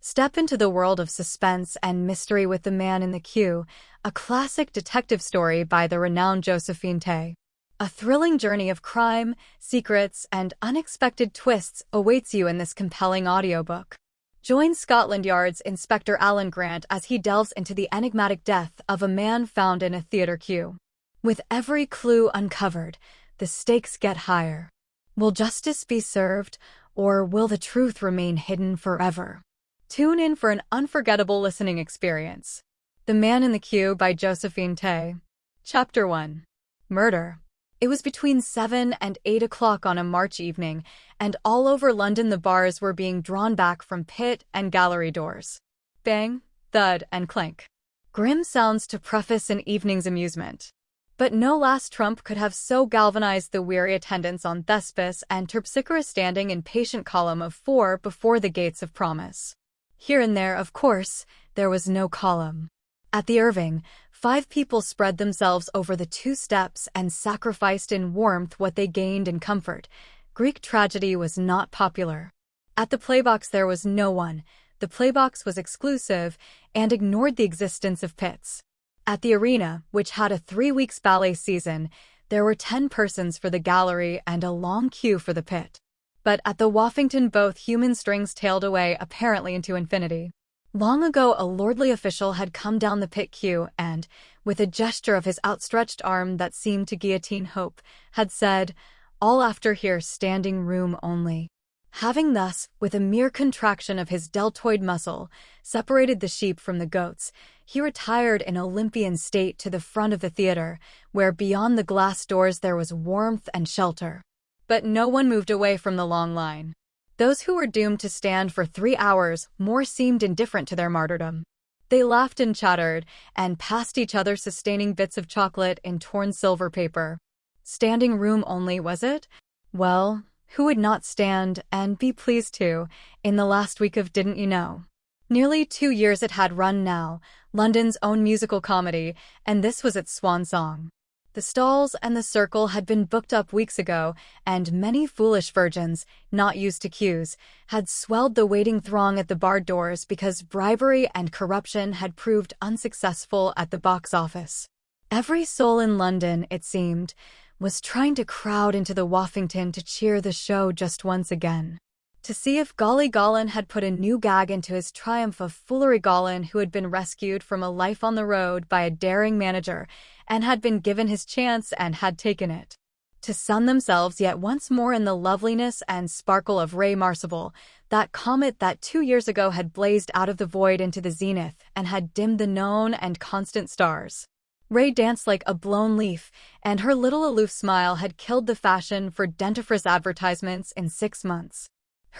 Step into the world of suspense and mystery with The Man in the Queue, a classic detective story by the renowned Josephine Tey. A thrilling journey of crime, secrets, and unexpected twists awaits you in this compelling audiobook. Join Scotland Yard's Inspector Alan Grant as he delves into the enigmatic death of a man found in a theater queue. With every clue uncovered, the stakes get higher. Will justice be served, or will the truth remain hidden forever? Tune in for an unforgettable listening experience. The Man in the Queue by Josephine Tey. Chapter 1. Murder. It was between 7 and 8 o'clock on a March evening, and all over London the bars were being drawn back from pit and gallery doors. Bang, thud, and clank. Grim sounds to preface an evening's amusement. But no last trump could have so galvanized the weary attendants on Thespis and Terpsichore standing in patient column of 4 before the gates of promise. Here and there, of course, there was no column. At the Irving, 5 people spread themselves over the 2 steps and sacrificed in warmth what they gained in comfort. Greek tragedy was not popular. At the Playbox there was no one. The Playbox was exclusive and ignored the existence of pits. At the Arena, which had a 3-week ballet season, there were 10 persons for the gallery and a long queue for the pit. But at the Woffington both human strings tailed away apparently into infinity. Long ago a lordly official had come down the pit queue and, with a gesture of his outstretched arm that seemed to guillotine hope, had said, "All after here, standing room only." Having thus, with a mere contraction of his deltoid muscle, separated the sheep from the goats, he retired in Olympian state to the front of the theater, where beyond the glass doors there was warmth and shelter. But no one moved away from the long line. Those who were doomed to stand for 3 hours more seemed indifferent to their martyrdom. They laughed and chattered, and passed each other sustaining bits of chocolate in torn silver paper. Standing room only, was it? Well, who would not stand, and be pleased to, in the last week of Didn't You Know? Nearly 2 years it had run now, London's own musical comedy, and this was its swan song. The stalls and the circle had been booked up weeks ago, and many foolish virgins, not used to queues, had swelled the waiting throng at the bar doors because bribery and corruption had proved unsuccessful at the box office. Every soul in London, it seemed, was trying to crowd into the Woffington to cheer the show just once again. To see if Golly Gollin had put a new gag into his triumph of Foolery Gollin, who had been rescued from a life on the road by a daring manager and had been given his chance and had taken it. To sun themselves yet once more in the loveliness and sparkle of Ray Marcival, that comet that 2 years ago had blazed out of the void into the zenith and had dimmed the known and constant stars. Ray danced like a blown leaf, and her little aloof smile had killed the fashion for dentifrice advertisements in 6 months.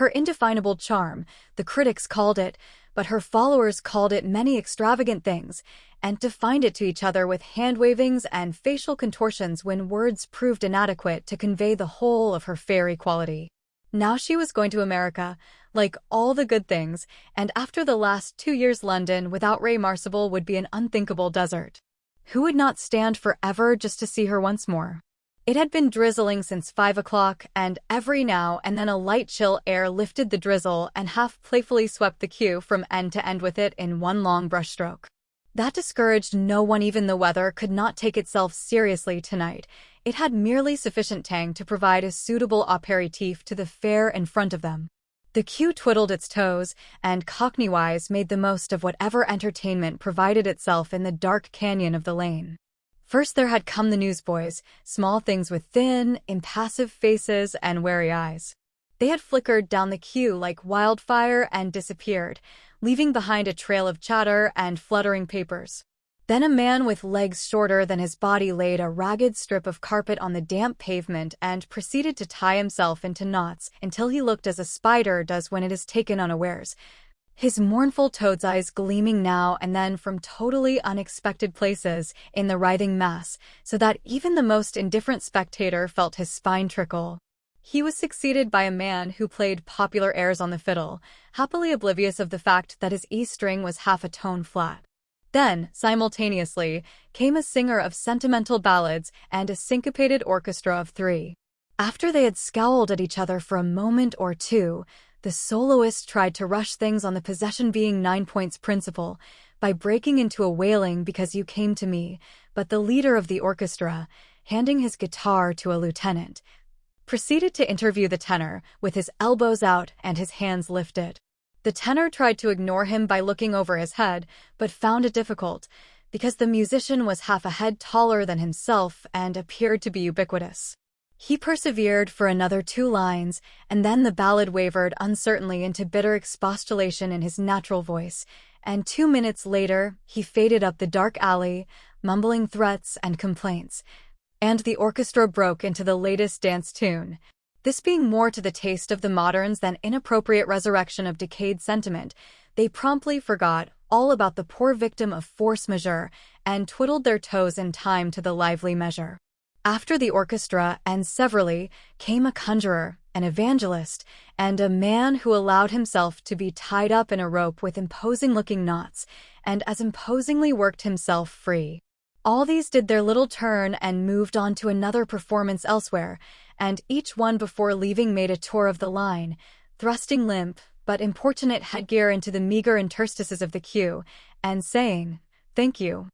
Her indefinable charm, the critics called it, but her followers called it many extravagant things, and defined it to each other with hand-wavings and facial contortions when words proved inadequate to convey the whole of her fairy quality. Now she was going to America, like all the good things, and after the last 2 years London without Ray Marcival would be an unthinkable desert. Who would not stand forever just to see her once more? It had been drizzling since 5 o'clock, and every now and then a light chill air lifted the drizzle and half playfully swept the queue from end to end with it in one long brushstroke. That discouraged no one. Even the weather could not take itself seriously tonight. It had merely sufficient tang to provide a suitable apéritif to the fare in front of them. The queue twiddled its toes, and Cockney-wise made the most of whatever entertainment provided itself in the dark canyon of the lane. First there had come the newsboys, small things with thin, impassive faces and wary eyes. They had flickered down the queue like wildfire and disappeared, leaving behind a trail of chatter and fluttering papers. Then a man with legs shorter than his body laid a ragged strip of carpet on the damp pavement and proceeded to tie himself into knots until he looked as a spider does when it is taken unawares, his mournful toad's eyes gleaming now and then from totally unexpected places in the writhing mass, so that even the most indifferent spectator felt his spine trickle. He was succeeded by a man who played popular airs on the fiddle, happily oblivious of the fact that his E string was half a tone flat. Then, simultaneously, came a singer of sentimental ballads and a syncopated orchestra of 3. After they had scowled at each other for a moment or two, The soloist tried to rush things on the possession being 9 points principle by breaking into a wailing because you came to me, but the leader of the orchestra, handing his guitar to a lieutenant, proceeded to interview the tenor with his elbows out and his hands lifted. The tenor tried to ignore him by looking over his head, but found it difficult because the musician was half a head taller than himself and appeared to be ubiquitous. He persevered for another 2 lines, and then the ballad wavered uncertainly into bitter expostulation in his natural voice, and 2 minutes later he faded up the dark alley, mumbling threats and complaints, and the orchestra broke into the latest dance tune. This being more to the taste of the moderns than inappropriate resurrection of decayed sentiment, they promptly forgot all about the poor victim of force majeure and twiddled their toes in time to the lively measure. After the orchestra and severally came a conjurer, an evangelist, and a man who allowed himself to be tied up in a rope with imposing-looking knots, and as imposingly worked himself free. All these did their little turn and moved on to another performance elsewhere, and each one before leaving made a tour of the line, thrusting limp but importunate headgear into the meager interstices of the queue, and saying, "Thank you,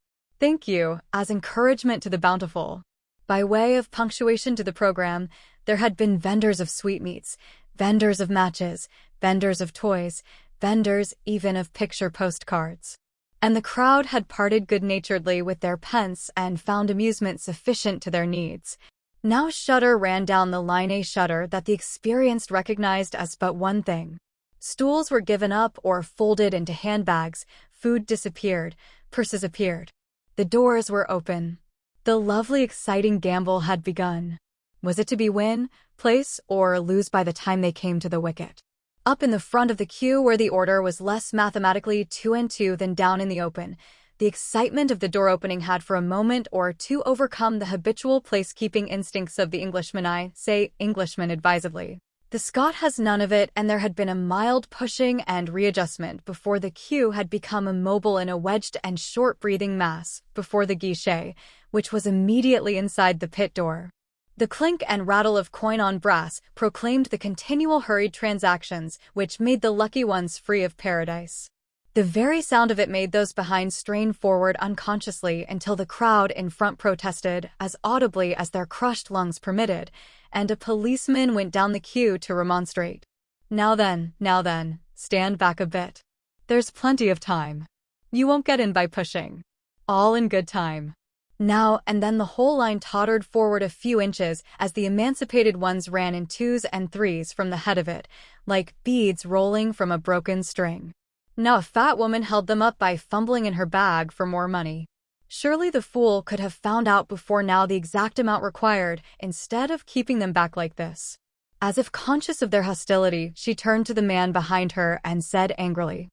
as encouragement to the bountiful." By way of punctuation to the program, there had been vendors of sweetmeats, vendors of matches, vendors of toys, vendors even of picture postcards. And the crowd had parted good-naturedly with their pence and found amusement sufficient to their needs. Now shudder ran down the line, a shudder that the experienced recognized as but one thing. Stools were given up or folded into handbags, food disappeared, purses appeared. The doors were open. The lovely, exciting gamble had begun. Was it to be win, place, or lose by the time they came to the wicket? Up in the front of the queue where the order was less mathematically 2 and 2 than down in the open, the excitement of the door opening had for a moment or two overcome the habitual place-keeping instincts of the Englishman. I say Englishman advisedly. The Scot has none of it, and there had been a mild pushing and readjustment before the queue had become immobile in a wedged and short-breathing mass before the guichet, which was immediately inside the pit door. The clink and rattle of coin on brass proclaimed the continual hurried transactions which made the lucky ones free of paradise. The very sound of it made those behind strain forward unconsciously until the crowd in front protested as audibly as their crushed lungs permitted, and a policeman went down the queue to remonstrate. Now then, stand back a bit. There's plenty of time. You won't get in by pushing. All in good time." Now and then the whole line tottered forward a few inches as the emancipated ones ran in 2s and 3s from the head of it, like beads rolling from a broken string. Now a fat woman held them up by fumbling in her bag for more money. Surely the fool could have found out before now the exact amount required, instead of keeping them back like this. As if conscious of their hostility, she turned to the man behind her and said angrily,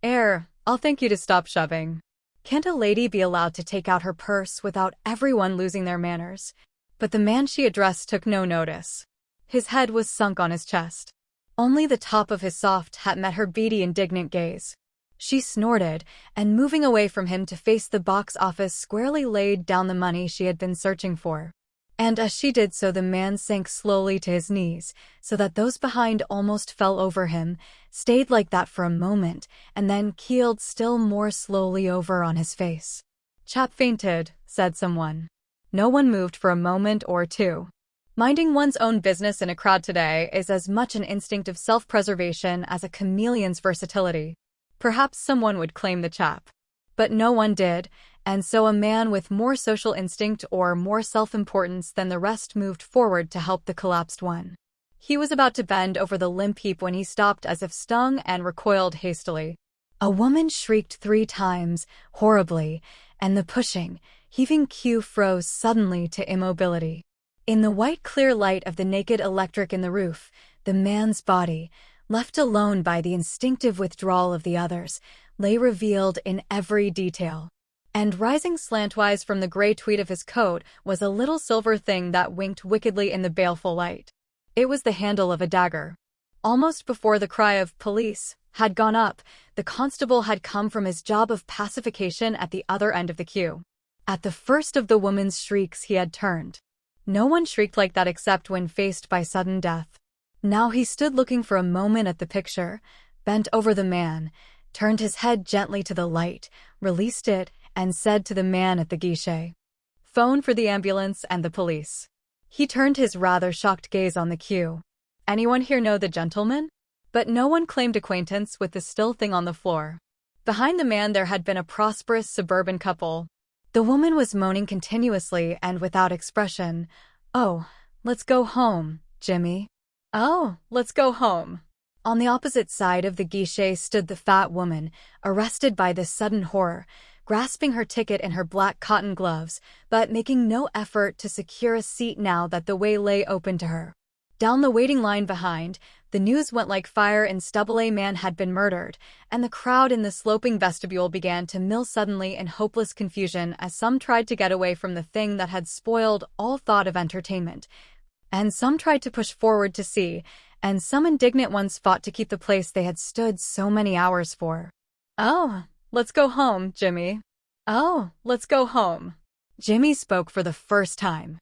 I'll thank you to stop shoving. Can't a lady be allowed to take out her purse without everyone losing their manners?" But the man she addressed took no notice. His head was sunk on his chest. Only the top of his soft hat met her beady, indignant gaze. She snorted, and moving away from him to face the box office squarely laid down the money she had been searching for. And as she did so the man sank slowly to his knees, so that those behind almost fell over him, stayed like that for a moment, and then keeled still more slowly over on his face. "Chap fainted," said someone. No one moved for a moment or two. Minding one's own business in a crowd today is as much an instinct of self-preservation as a chameleon's versatility. Perhaps someone would claim the chap. But no one did, and so a man with more social instinct or more self-importance than the rest moved forward to help the collapsed one. He was about to bend over the limp heap when he stopped as if stung and recoiled hastily. A woman shrieked 3 times, horribly, and the pushing, heaving queue froze suddenly to immobility. In the white clear light of the naked electric in the roof, the man's body, left alone by the instinctive withdrawal of the others, lay revealed in every detail. And rising slantwise from the gray tweed of his coat was a little silver thing that winked wickedly in the baleful light. It was the handle of a dagger. Almost before the cry of "police" had gone up, the constable had come from his job of pacification at the other end of the queue. At the first of the woman's shrieks he had turned. No one shrieked like that except when faced by sudden death. Now he stood looking for a moment at the picture, bent over the man, turned his head gently to the light, released it, and said to the man at the guichet, "Phone for the ambulance and the police." He turned his rather shocked gaze on the queue. "Anyone here know the gentleman?" But no one claimed acquaintance with the still thing on the floor. Behind the man there had been a prosperous suburban couple. The woman was moaning continuously and without expression. "Oh, let's go home, Jimmy. Oh, let's go home." On the opposite side of the guichet stood the fat woman, arrested by this sudden horror, grasping her ticket in her black cotton gloves, but making no effort to secure a seat now that the way lay open to her. Down the waiting line behind, the news went like fire in stubble: a man had been murdered, and the crowd in the sloping vestibule began to mill suddenly in hopeless confusion as some tried to get away from the thing that had spoiled all thought of entertainment, and some tried to push forward to see, and some indignant ones fought to keep the place they had stood so many hours for. "Oh, let's go home, Jimmy. Oh, let's go home." Jimmy spoke for the first time.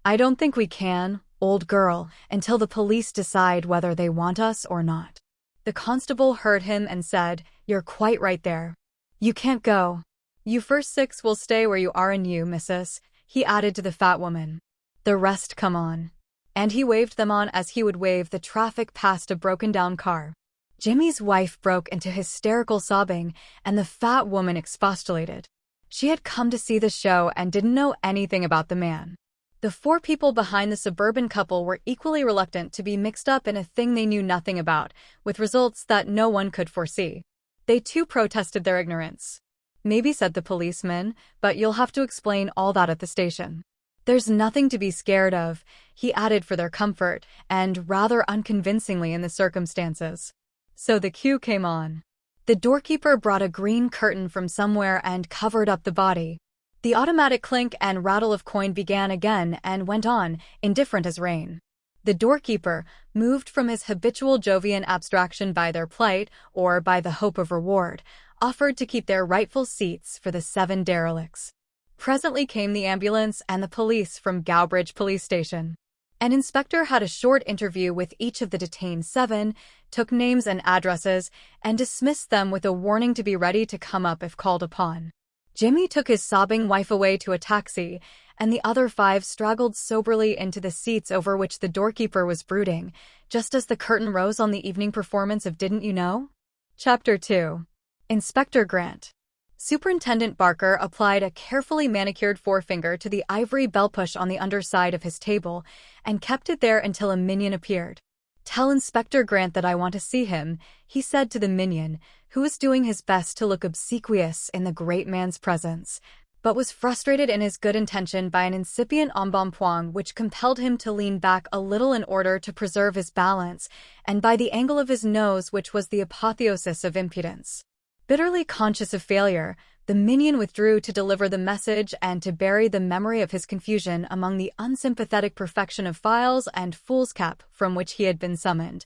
"I don't think we can, old girl, until the police decide whether they want us or not." The constable heard him and said, "You're quite right there. You can't go. You first six will stay where you are, and you, missus," he added to the fat woman. "The rest come on." And he waved them on as he would wave the traffic past a broken-down car. Jimmy's wife broke into hysterical sobbing, and the fat woman expostulated. She had come to see the show and didn't know anything about the man. The four people behind the suburban couple were equally reluctant to be mixed up in a thing they knew nothing about, with results that no one could foresee. They too protested their ignorance. "Maybe," said the policeman, "but you'll have to explain all that at the station." "There's nothing to be scared of," he added for their comfort, and rather unconvincingly in the circumstances. So the queue came on. The doorkeeper brought a green curtain from somewhere and covered up the body. The automatic clink and rattle of coin began again and went on, indifferent as rain. The doorkeeper, moved from his habitual Jovian abstraction by their plight or by the hope of reward, offered to keep their rightful seats for the 7 derelicts. Presently came the ambulance and the police from Gowbridge Police Station. An inspector had a short interview with each of the detained 7, took names and addresses, and dismissed them with a warning to be ready to come up if called upon. Jimmy took his sobbing wife away to a taxi, and the other 5 straggled soberly into the seats over which the doorkeeper was brooding, just as the curtain rose on the evening performance of Didn't You Know? Chapter 2. Inspector Grant. Superintendent Barker applied a carefully manicured forefinger to the ivory bell push on the underside of his table and kept it there until a minion appeared. "Tell Inspector Grant that I want to see him," he said to the minion, who was doing his best to look obsequious in the great man's presence, but was frustrated in his good intention by an incipient embonpoint which compelled him to lean back a little in order to preserve his balance, and by the angle of his nose which was the apotheosis of impudence. Bitterly conscious of failure, the minion withdrew to deliver the message and to bury the memory of his confusion among the unsympathetic perfection of files and foolscap from which he had been summoned.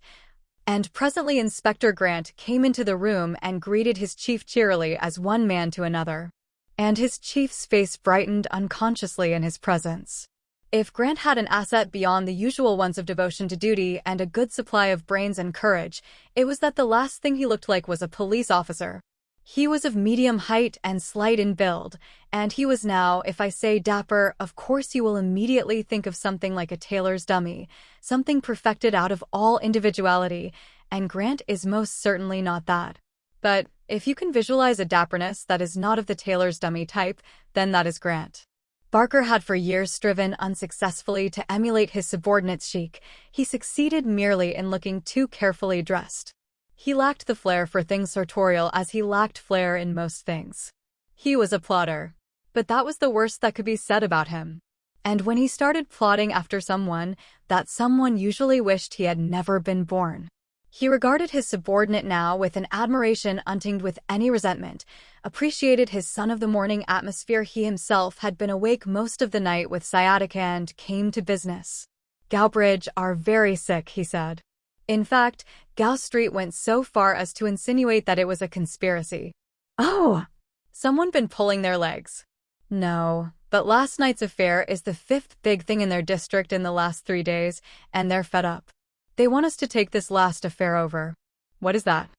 And presently Inspector Grant came into the room and greeted his chief cheerily as one man to another. And his chief's face brightened unconsciously in his presence. If Grant had an asset beyond the usual ones of devotion to duty and a good supply of brains and courage, it was that the last thing he looked like was a police officer. He was of medium height and slight in build, and he was now, if I say dapper, of course you will immediately think of something like a tailor's dummy, something perfected out of all individuality, and Grant is most certainly not that. But if you can visualize a dapperness that is not of the tailor's dummy type, then that is Grant. Barker had for years striven unsuccessfully to emulate his subordinate's chic. He succeeded merely in looking too carefully dressed. He lacked the flair for things sartorial as he lacked flair in most things. He was a plodder. But that was the worst that could be said about him. And when he started plodding after someone, that someone usually wished he had never been born. He regarded his subordinate now with an admiration untinged with any resentment, appreciated his son-of-the-morning atmosphere. He himself had been awake most of the night with sciatica and came to business. "Gowbridge are very sick," he said. In fact, Gow Street went so far as to insinuate that it was a conspiracy. "Oh! Someone been pulling their legs?" "No, but last night's affair is the 5th big thing in their district in the last 3 days, and they're fed up." They want us to take this last affair over. What is that?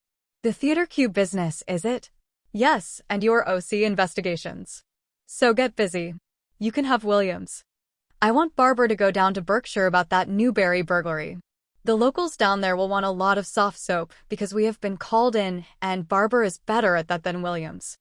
The theater queue business, is it? Yes, and your OC investigations. So get busy. You can have Williams. I want Barbara to go down to Berkshire about that Newberry burglary. The locals down there will want a lot of soft soap because we have been called in and Barbara is better at that than Williams.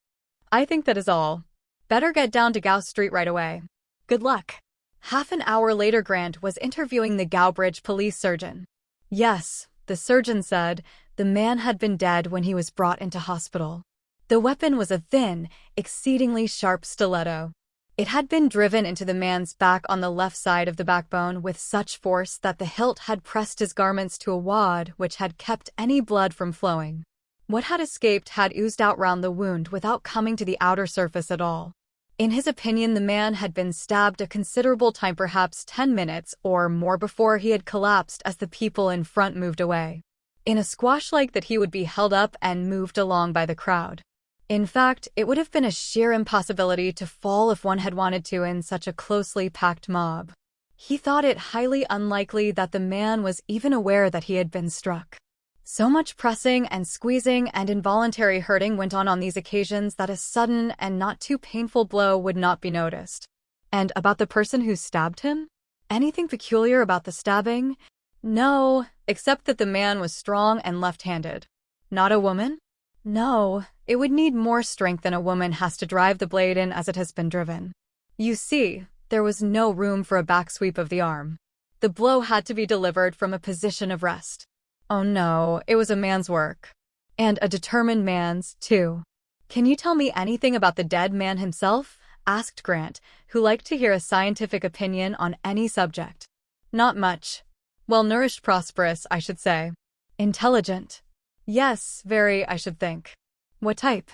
I think that is all. Better get down to Gow Street right away. Good luck. Half an hour later, Grant was interviewing the Gowbridge police surgeon. Yes, the surgeon said, the man had been dead when he was brought into hospital. The weapon was a thin, exceedingly sharp stiletto. It had been driven into the man's back on the left side of the backbone with such force that the hilt had pressed his garments to a wad which had kept any blood from flowing. What had escaped had oozed out round the wound without coming to the outer surface at all. In his opinion, the man had been stabbed a considerable time, perhaps 10 minutes or more, before he had collapsed as the people in front moved away. In a squash like that, he would be held up and moved along by the crowd. In fact, it would have been a sheer impossibility to fall if one had wanted to in such a closely packed mob. He thought it highly unlikely that the man was even aware that he had been struck. So much pressing and squeezing and involuntary hurting went on these occasions that a sudden and not too painful blow would not be noticed. And about the person who stabbed him? Anything peculiar about the stabbing? No, except that the man was strong and left-handed. Not a woman? No, it would need more strength than a woman has to drive the blade in as it has been driven. You see, there was no room for a back sweep of the arm. The blow had to be delivered from a position of rest. Oh no, it was a man's work. And a determined man's, too. Can you tell me anything about the dead man himself? Asked Grant, who liked to hear a scientific opinion on any subject. Not much. Well-nourished, prosperous, I should say. Intelligent. Yes, very, I should think. What type?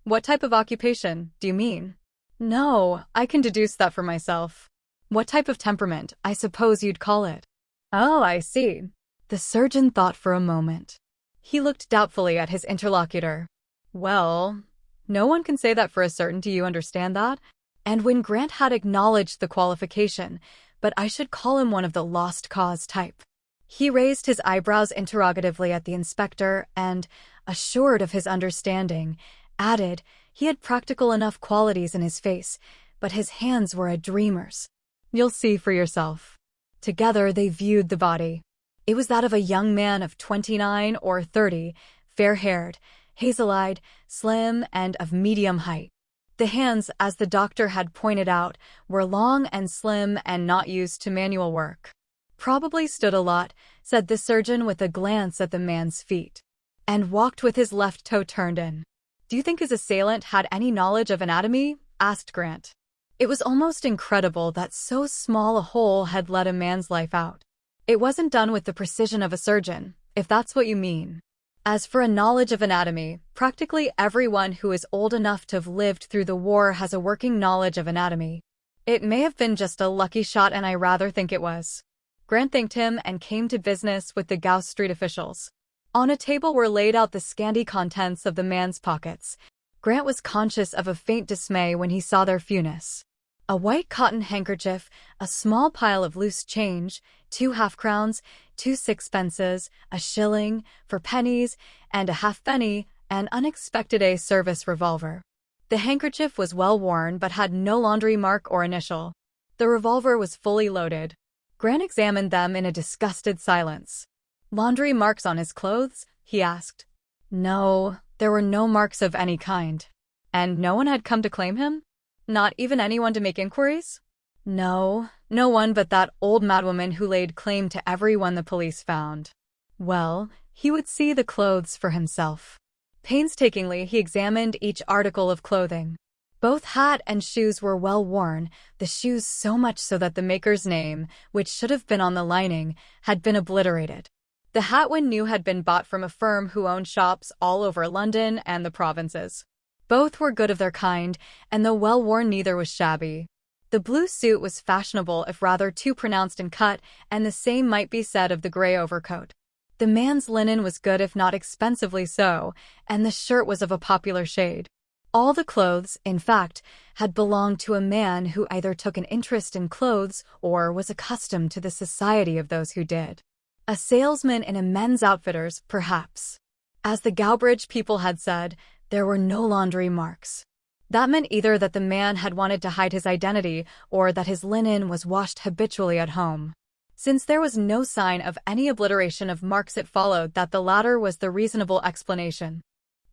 What type of occupation, do you mean? No, I can deduce that for myself. What type of temperament, I suppose you'd call it. Oh, I see. The surgeon thought for a moment. He looked doubtfully at his interlocutor. Well, no one can say that for a certainty, you understand that? And when Grant had acknowledged the qualification, but I should call him one of the lost cause type. He raised his eyebrows interrogatively at the inspector and, assured of his understanding, added he had practical enough qualities in his face, but his hands were a dreamer's. You'll see for yourself. Together they viewed the body. It was that of a young man of 29 or 30, fair-haired, hazel-eyed, slim, and of medium height. The hands, as the doctor had pointed out, were long and slim and not used to manual work. Probably stood a lot, said the surgeon with a glance at the man's feet, and walked with his left toe turned in. Do you think his assailant had any knowledge of anatomy? Asked Grant. It was almost incredible that so small a hole had let a man's life out. It wasn't done with the precision of a surgeon, if that's what you mean. As for a knowledge of anatomy, practically everyone who is old enough to have lived through the war has a working knowledge of anatomy. It may have been just a lucky shot, and I rather think it was. Grant thanked him and came to business with the Gow Street officials. On a table were laid out the scanty contents of the man's pockets. Grant was conscious of a faint dismay when he saw their fewness. A white cotton handkerchief, a small pile of loose change, 2 half-crowns, 2 sixpences, a shilling, for pennies, and a halfpenny, an unexpected service revolver. The handkerchief was well worn but had no laundry mark or initial. The revolver was fully loaded. Grant examined them in a disgusted silence. Laundry marks on his clothes? He asked. No, there were no marks of any kind. And no one had come to claim him? Not even anyone to make inquiries? No, no one but that old madwoman who laid claim to everyone the police found. Well, he would see the clothes for himself. Painstakingly, he examined each article of clothing. Both hat and shoes were well worn, the shoes so much so that the maker's name, which should have been on the lining, had been obliterated. The hat, when new, had been bought from a firm who owned shops all over London and the provinces. Both were good of their kind, and though well worn, neither was shabby. The blue suit was fashionable if rather too pronounced in cut, and the same might be said of the gray overcoat. The man's linen was good if not expensively so, and the shirt was of a popular shade. All the clothes, in fact, had belonged to a man who either took an interest in clothes or was accustomed to the society of those who did. A salesman in a men's outfitters, perhaps. As the Gowbridge people had said, there were no laundry marks. That meant either that the man had wanted to hide his identity or that his linen was washed habitually at home. Since there was no sign of any obliteration of marks, it followed that the latter was the reasonable explanation.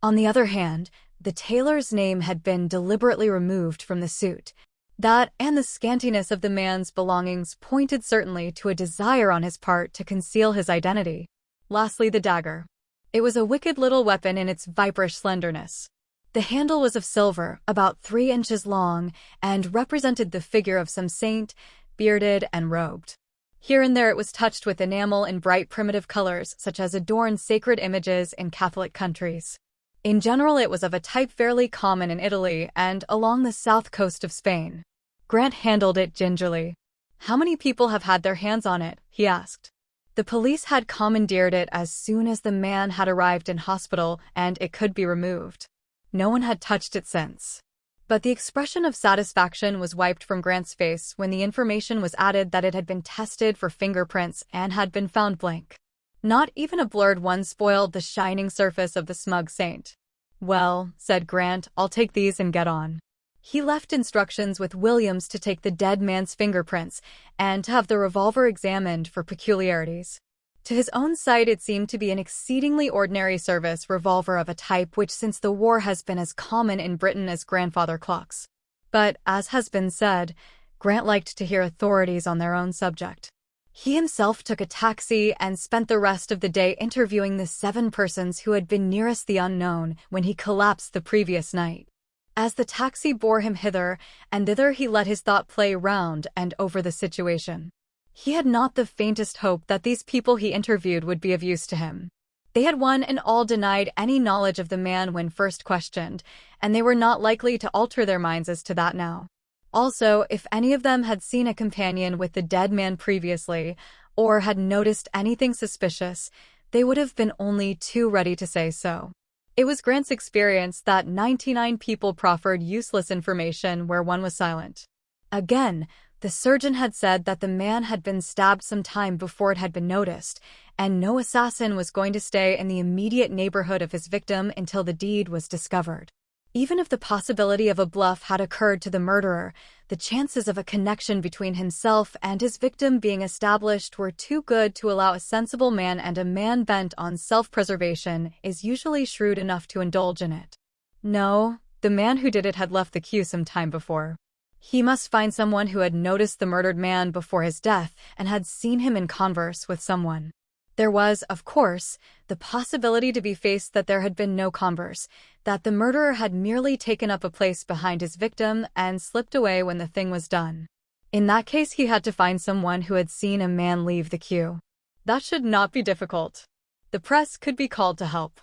On the other hand, the tailor's name had been deliberately removed from the suit. That and the scantiness of the man's belongings pointed certainly to a desire on his part to conceal his identity. Lastly, the dagger. It was a wicked little weapon in its viperish slenderness. The handle was of silver, about 3 inches long, and represented the figure of some saint, bearded and robed. Here and there it was touched with enamel in bright primitive colors, such as adorn sacred images in Catholic countries. In general, it was of a type fairly common in Italy and along the south coast of Spain. Grant handled it gingerly. "How many people have had their hands on it?" he asked. The police had commandeered it as soon as the man had arrived in hospital and it could be removed. No one had touched it since. But the expression of satisfaction was wiped from Grant's face when the information was added that it had been tested for fingerprints and had been found blank. Not even a blurred one spoiled the shining surface of the smug saint. "Well," said Grant, "I'll take these and get on." He left instructions with Williams to take the dead man's fingerprints and to have the revolver examined for peculiarities. To his own sight, it seemed to be an exceedingly ordinary service revolver of a type which since the war has been as common in Britain as grandfather clocks. But, as has been said, Grant liked to hear authorities on their own subject. He himself took a taxi and spent the rest of the day interviewing the 7 persons who had been nearest the unknown when he collapsed the previous night. As the taxi bore him hither and thither, he let his thought play round and over the situation. He had not the faintest hope that these people he interviewed would be of use to him. They had one and all denied any knowledge of the man when first questioned, and they were not likely to alter their minds as to that now. Also, if any of them had seen a companion with the dead man previously, or had noticed anything suspicious, they would have been only too ready to say so. It was Grant's experience that 99 people proffered useless information where one was silent. Again, the surgeon had said that the man had been stabbed some time before it had been noticed, and no assassin was going to stay in the immediate neighborhood of his victim until the deed was discovered. Even if the possibility of a bluff had occurred to the murderer, the chances of a connection between himself and his victim being established were too good to allow a sensible man, and a man bent on self-preservation is usually shrewd enough to indulge in it. No, the man who did it had left the queue some time before. He must find someone who had noticed the murdered man before his death and had seen him in converse with someone. There was, of course, the possibility to be faced that there had been no converse, that the murderer had merely taken up a place behind his victim and slipped away when the thing was done. In that case, he had to find someone who had seen a man leave the queue. That should not be difficult. The press could be called to help.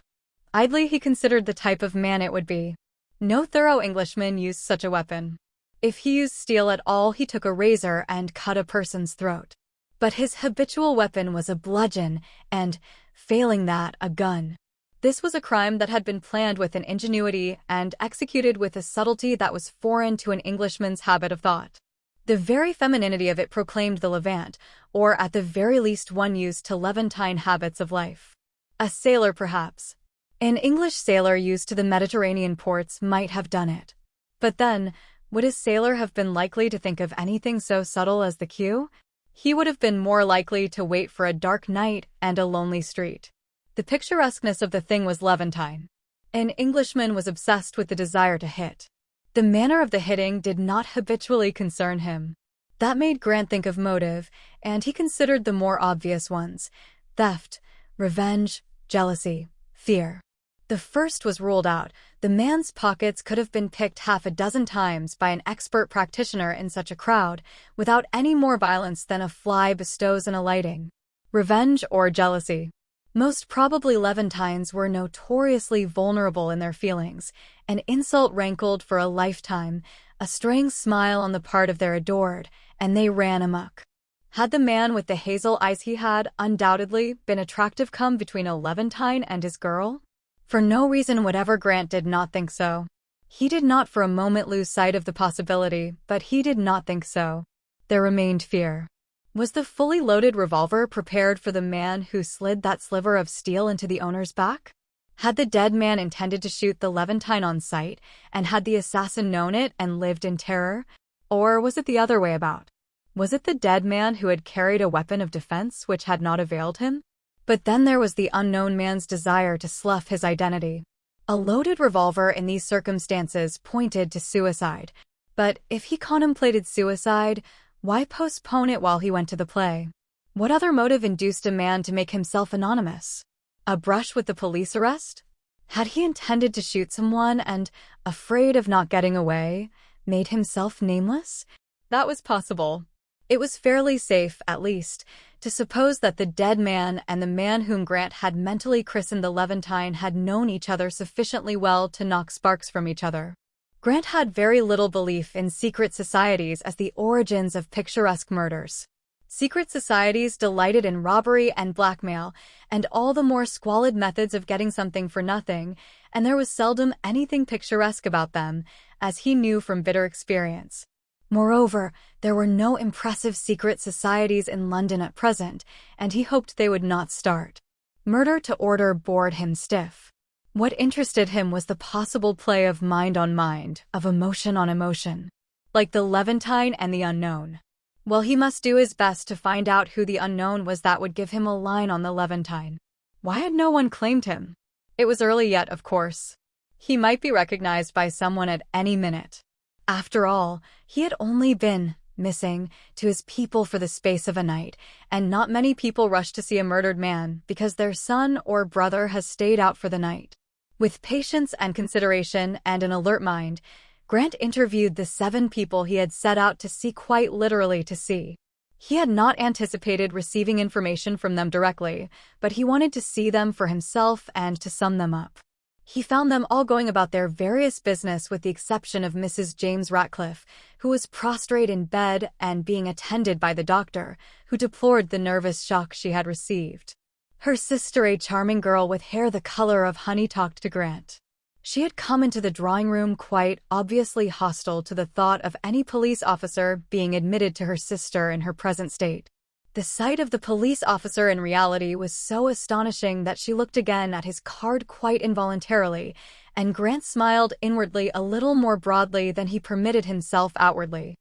Idly he considered the type of man it would be. No thorough Englishman used such a weapon. If he used steel at all, he took a razor and cut a person's throat. But his habitual weapon was a bludgeon and, failing that, a gun. This was a crime that had been planned with an ingenuity and executed with a subtlety that was foreign to an Englishman's habit of thought. The very femininity of it proclaimed the Levant, or at the very least one used to Levantine habits of life. A sailor, perhaps. An English sailor used to the Mediterranean ports might have done it. But then, would a sailor have been likely to think of anything so subtle as the queue? He would have been more likely to wait for a dark night and a lonely street. The picturesqueness of the thing was Levantine. An Englishman was obsessed with the desire to hit. The manner of the hitting did not habitually concern him. That made Grant think of motive, and he considered the more obvious ones: theft, revenge, jealousy, fear. The first was ruled out. The man's pockets could have been picked half a dozen times by an expert practitioner in such a crowd, without any more violence than a fly bestows in alighting. Revenge or jealousy. Most probably Levantines were notoriously vulnerable in their feelings. An insult rankled for a lifetime, a straying smile on the part of their adored, and they ran amok. Had the man with the hazel eyes he had, undoubtedly, been attractive come between a Levantine and his girl? For no reason whatever, Grant did not think so. He did not for a moment lose sight of the possibility, but he did not think so. There remained fear. Was the fully loaded revolver prepared for the man who slid that sliver of steel into the owner's back? Had the dead man intended to shoot the Levantine on sight, and had the assassin known it and lived in terror? Or was it the other way about? Was it the dead man who had carried a weapon of defense which had not availed him? But then there was the unknown man's desire to slough his identity. A loaded revolver in these circumstances pointed to suicide. But if he contemplated suicide, why postpone it while he went to the play? What other motive induced a man to make himself anonymous? A brush with the police arrest? Had he intended to shoot someone and, afraid of not getting away, made himself nameless? That was possible. It was fairly safe, at least, to suppose that the dead man and the man whom Grant had mentally christened the Levantine had known each other sufficiently well to knock sparks from each other. Grant had very little belief in secret societies as the origins of picturesque murders. Secret societies delighted in robbery and blackmail, and all the more squalid methods of getting something for nothing, and there was seldom anything picturesque about them, as he knew from bitter experience. Moreover, there were no impressive secret societies in London at present, and he hoped they would not start. Murder to order bored him stiff. What interested him was the possible play of mind on mind, of emotion on emotion, like the Levantine and the unknown. Well, he must do his best to find out who the unknown was that would give him a line on the Levantine. Why had no one claimed him? It was early yet, of course. He might be recognized by someone at any minute. After all, he had only been missing to his people for the space of a night, and not many people rush to see a murdered man because their son or brother has stayed out for the night. With patience and consideration and an alert mind, Grant interviewed the 7 people he had set out to see, quite literally to see. He had not anticipated receiving information from them directly, but he wanted to see them for himself and to sum them up. He found them all going about their various business with the exception of Mrs. James Ratcliffe, who was prostrate in bed and being attended by the doctor, who deplored the nervous shock she had received. Her sister, a charming girl with hair the color of honey, talked to Grant. She had come into the drawing room quite obviously hostile to the thought of any police officer being admitted to her sister in her present state. The sight of the police officer in reality was so astonishing that she looked again at his card quite involuntarily, and Grant smiled inwardly a little more broadly than he permitted himself outwardly.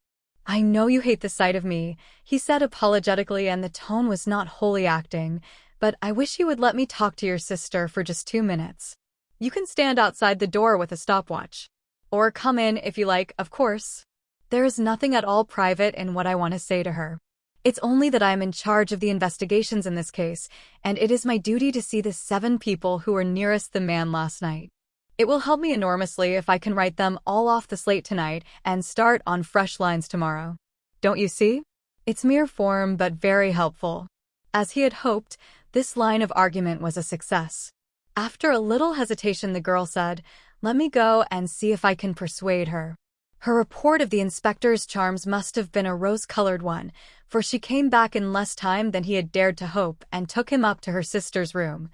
"I know you hate the sight of me," he said apologetically, and the tone was not wholly acting, "but I wish you would let me talk to your sister for just 2 minutes. You can stand outside the door with a stopwatch. Or come in if you like, of course. There is nothing at all private in what I want to say to her. It's only that I am in charge of the investigations in this case, and it is my duty to see the 7 people who were nearest the man last night. It will help me enormously if I can write them all off the slate tonight and start on fresh lines tomorrow. Don't you see? It's mere form, but very helpful." As he had hoped, this line of argument was a success. After a little hesitation, the girl said, "Let me go and see if I can persuade her." Her report of the inspector's charms must have been a rose-colored one, for she came back in less time than he had dared to hope and took him up to her sister's room,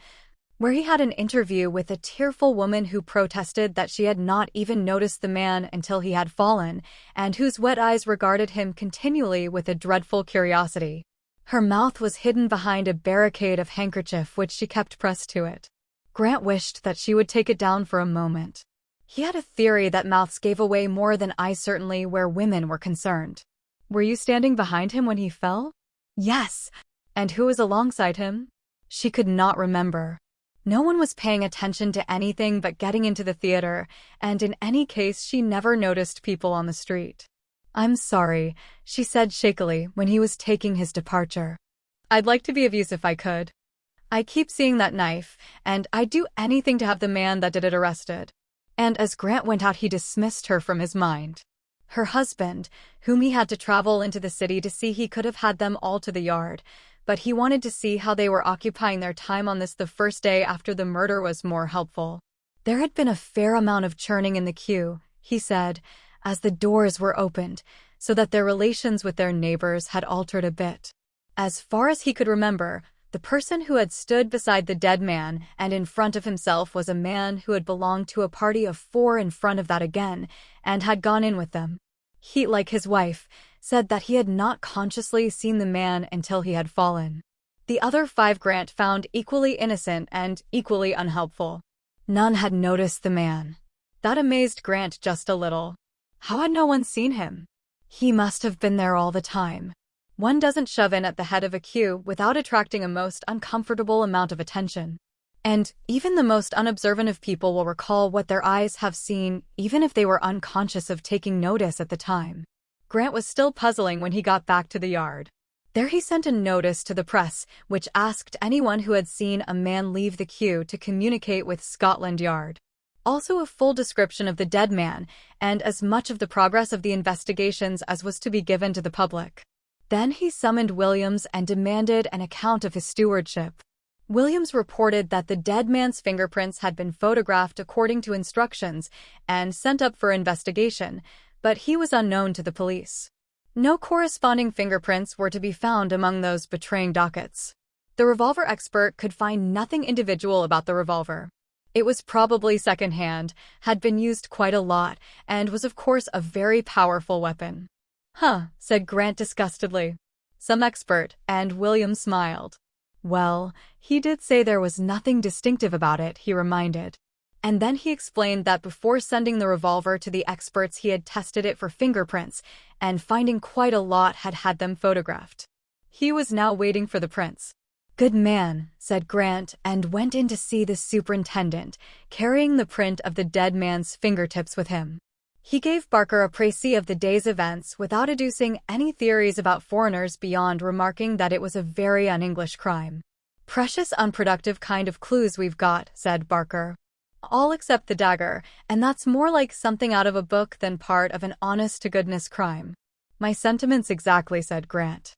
where he had an interview with a tearful woman who protested that she had not even noticed the man until he had fallen, and whose wet eyes regarded him continually with a dreadful curiosity. Her mouth was hidden behind a barricade of handkerchief which she kept pressed to it. Grant wished that she would take it down for a moment. He had a theory that mouths gave away more than eyes, certainly where women were concerned. "Were you standing behind him when he fell?" "Yes." "And who was alongside him?" She could not remember. No one was paying attention to anything but getting into the theater, and in any case she never noticed people on the street. "I'm sorry," she said shakily when he was taking his departure. "I'd like to be of use if I could. I keep seeing that knife, and I'd do anything to have the man that did it arrested." And as Grant went out, he dismissed her from his mind. Her husband, whom he had to travel into the city to see, he could have had them all to the yard, but he wanted to see how they were occupying their time on this, the first day after the murder, was more helpful. There had been a fair amount of churning in the queue, he said, as the doors were opened, so that their relations with their neighbors had altered a bit. As far as he could remember, the person who had stood beside the dead man and in front of himself was a man who had belonged to a party of 4 in front of that again, and had gone in with them. He, like his wife, said that he had not consciously seen the man until he had fallen. The other 5 Grant found equally innocent and equally unhelpful. None had noticed the man. That amazed Grant just a little. How had no one seen him? He must have been there all the time. One doesn't shove in at the head of a queue without attracting a most uncomfortable amount of attention. And even the most unobservant of people will recall what their eyes have seen, even if they were unconscious of taking notice at the time. Grant was still puzzling when he got back to the yard. There he sent a notice to the press, which asked anyone who had seen a man leave the queue to communicate with Scotland Yard. Also a full description of the dead man, and as much of the progress of the investigations as was to be given to the public. Then he summoned Williams and demanded an account of his stewardship. Williams reported that the dead man's fingerprints had been photographed according to instructions and sent up for investigation, but he was unknown to the police. No corresponding fingerprints were to be found among those betraying dockets. The revolver expert could find nothing individual about the revolver. It was probably secondhand, had been used quite a lot, and was of course a very powerful weapon. Huh, said Grant disgustedly. Some expert, and Williams smiled. Well, he did say there was nothing distinctive about it, he reminded. And then he explained that before sending the revolver to the experts he had tested it for fingerprints, and finding quite a lot had had them photographed. He was now waiting for the prints. Good man, said Grant, and went in to see the superintendent, carrying the print of the dead man's fingertips with him. He gave Barker a précis of the day's events without adducing any theories about foreigners beyond remarking that it was a very un-English crime. Precious unproductive kind of clues we've got, said Barker. All except the dagger, and that's more like something out of a book than part of an honest-to-goodness crime. My sentiments exactly, said Grant.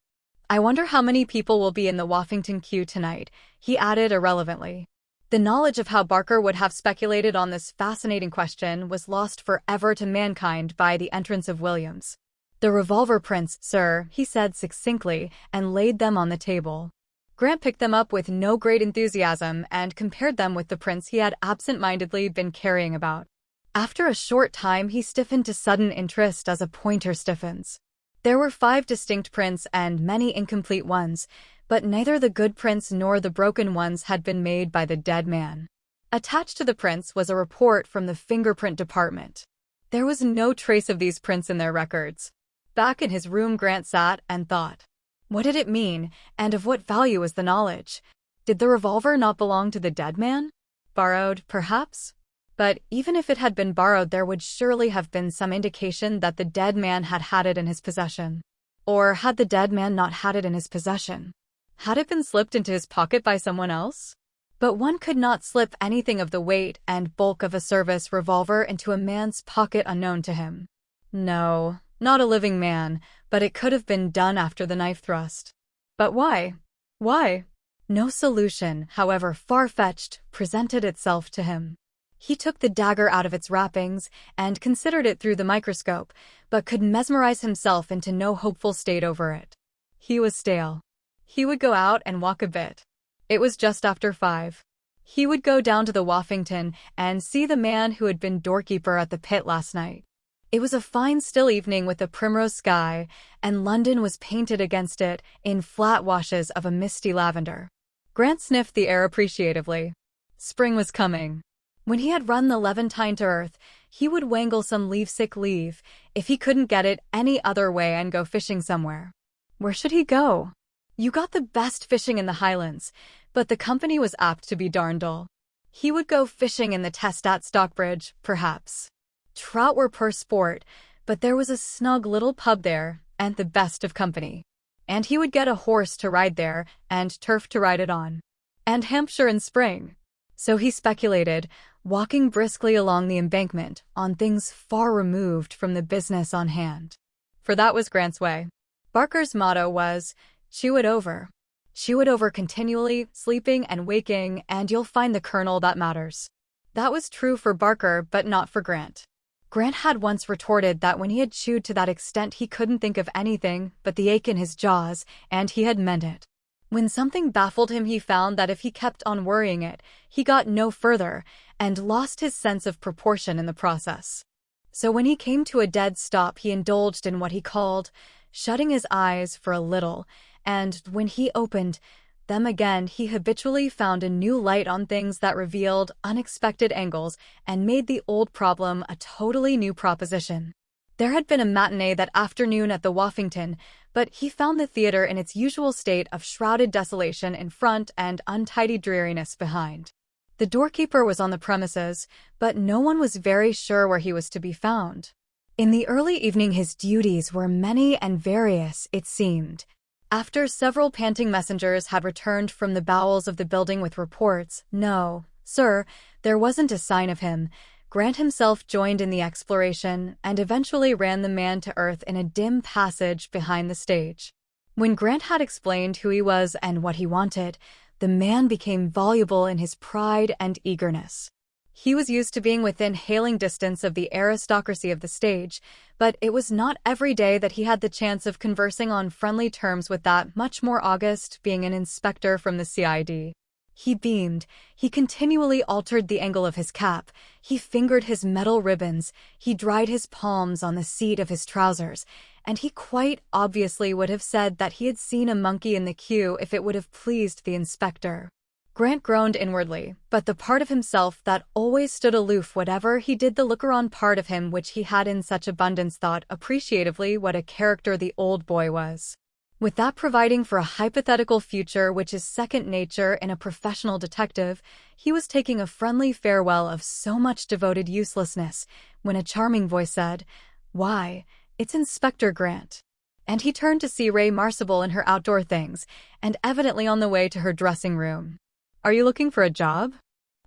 I wonder how many people will be in the Woffington queue tonight, he added irrelevantly. The knowledge of how Barker would have speculated on this fascinating question was lost forever to mankind by the entrance of Williams. The revolver prints, sir, he said succinctly, and laid them on the table. Grant picked them up with no great enthusiasm and compared them with the prints he had absent-mindedly been carrying about. After a short time he stiffened to sudden interest as a pointer stiffens. There were 5 distinct prints and many incomplete ones, but neither the good prints nor the broken ones had been made by the dead man. Attached to the prints was a report from the fingerprint department. There was no trace of these prints in their records. Back in his room Grant sat and thought. What did it mean, and of what value was the knowledge? Did the revolver not belong to the dead man? Borrowed, perhaps? But even if it had been borrowed, there would surely have been some indication that the dead man had had it in his possession. Or had the dead man not had it in his possession? Had it been slipped into his pocket by someone else? But one could not slip anything of the weight and bulk of a service revolver into a man's pocket unknown to him. No, not a living man, but it could have been done after the knife thrust. But why? Why? No solution, however far-fetched, presented itself to him. He took the dagger out of its wrappings and considered it through the microscope, but could mesmerize himself into no hopeful state over it. He was stale. He would go out and walk a bit. It was just after 5. He would go down to the Woffington and see the man who had been doorkeeper at the pit last night. It was a fine still evening with a primrose sky, and London was painted against it in flat washes of a misty lavender. Grant sniffed the air appreciatively. Spring was coming. When he had run the Levantine to earth, he would wangle some leave-sick leave, if he couldn't get it any other way, and go fishing somewhere. Where should he go? You got the best fishing in the Highlands, but the company was apt to be darn dull. He would go fishing in the Test at Stockbridge, perhaps. Trout were poor sport, but there was a snug little pub there, and the best of company. And he would get a horse to ride there, and turf to ride it on. And Hampshire in spring. So he speculated, walking briskly along the embankment, on things far removed from the business on hand. For that was Grant's way. Barker's motto was, chew it over. Chew it over continually, sleeping and waking, and you'll find the kernel that matters. That was true for Barker, but not for Grant. Grant had once retorted that when he had chewed to that extent he couldn't think of anything but the ache in his jaws, and he had meant it. When something baffled him he found that if he kept on worrying it, he got no further, and lost his sense of proportion in the process. So when he came to a dead stop he indulged in what he called shutting his eyes for a little, and when he opened them again, he habitually found a new light on things that revealed unexpected angles and made the old problem a totally new proposition. There had been a matinee that afternoon at the Woffington, but he found the theater in its usual state of shrouded desolation in front and untidy dreariness behind. The doorkeeper was on the premises, but no one was very sure where he was to be found. In the early evening his duties were many and various, it seemed. After several panting messengers had returned from the bowels of the building with reports, "No, sir, there wasn't a sign of him," Grant himself joined in the exploration and eventually ran the man to earth in a dim passage behind the stage. When Grant had explained who he was and what he wanted, the man became voluble in his pride and eagerness. He was used to being within hailing distance of the aristocracy of the stage, but it was not every day that he had the chance of conversing on friendly terms with that much more august being an inspector from the CID. He beamed, he continually altered the angle of his cap, he fingered his metal ribbons, he dried his palms on the seat of his trousers, and he quite obviously would have said that he had seen a monkey in the queue if it would have pleased the inspector. Grant groaned inwardly, but the part of himself that always stood aloof whatever he did, the looker-on part of him which he had in such abundance, thought appreciatively what a character the old boy was. With that providing for a hypothetical future which is second nature in a professional detective, he was taking a friendly farewell of so much devoted uselessness, when a charming voice said, "Why, it's Inspector Grant." And he turned to see Ray Marcible in her outdoor things, and evidently on the way to her dressing room. "Are you looking for a job?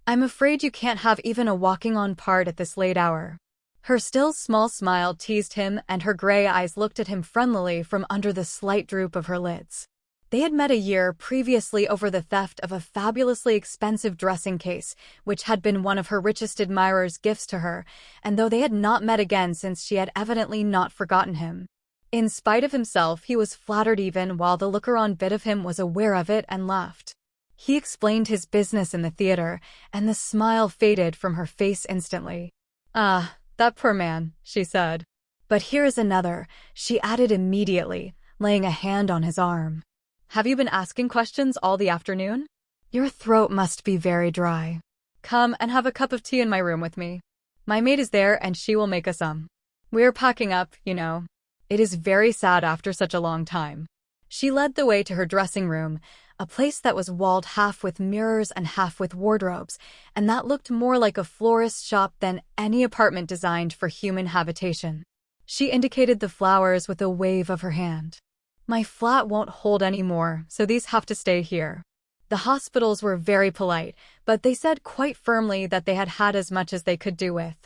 I'm afraid you can't have even a walking-on part at this late hour." Her still small smile teased him, and her gray eyes looked at him friendlily from under the slight droop of her lids. They had met a year previously over the theft of a fabulously expensive dressing case, which had been one of her richest admirers' gifts to her, and though they had not met again since, she had evidently not forgotten him. In spite of himself, he was flattered even while the looker-on bit of him was aware of it and laughed. He explained his business in the theater, and the smile faded from her face instantly. "Ah, that poor man," she said. "But here is another," she added immediately, laying a hand on his arm. "Have you been asking questions all the afternoon? Your throat must be very dry. Come and have a cup of tea in my room with me. My maid is there and she will make us some. We are packing up, you know. It is very sad after such a long time." She led the way to her dressing room, a place that was walled half with mirrors and half with wardrobes, and that looked more like a florist's shop than any apartment designed for human habitation. She indicated the flowers with a wave of her hand. "My flat won't hold any more, so these have to stay here." The hospitals were very polite, but they said quite firmly that they had had as much as they could do with.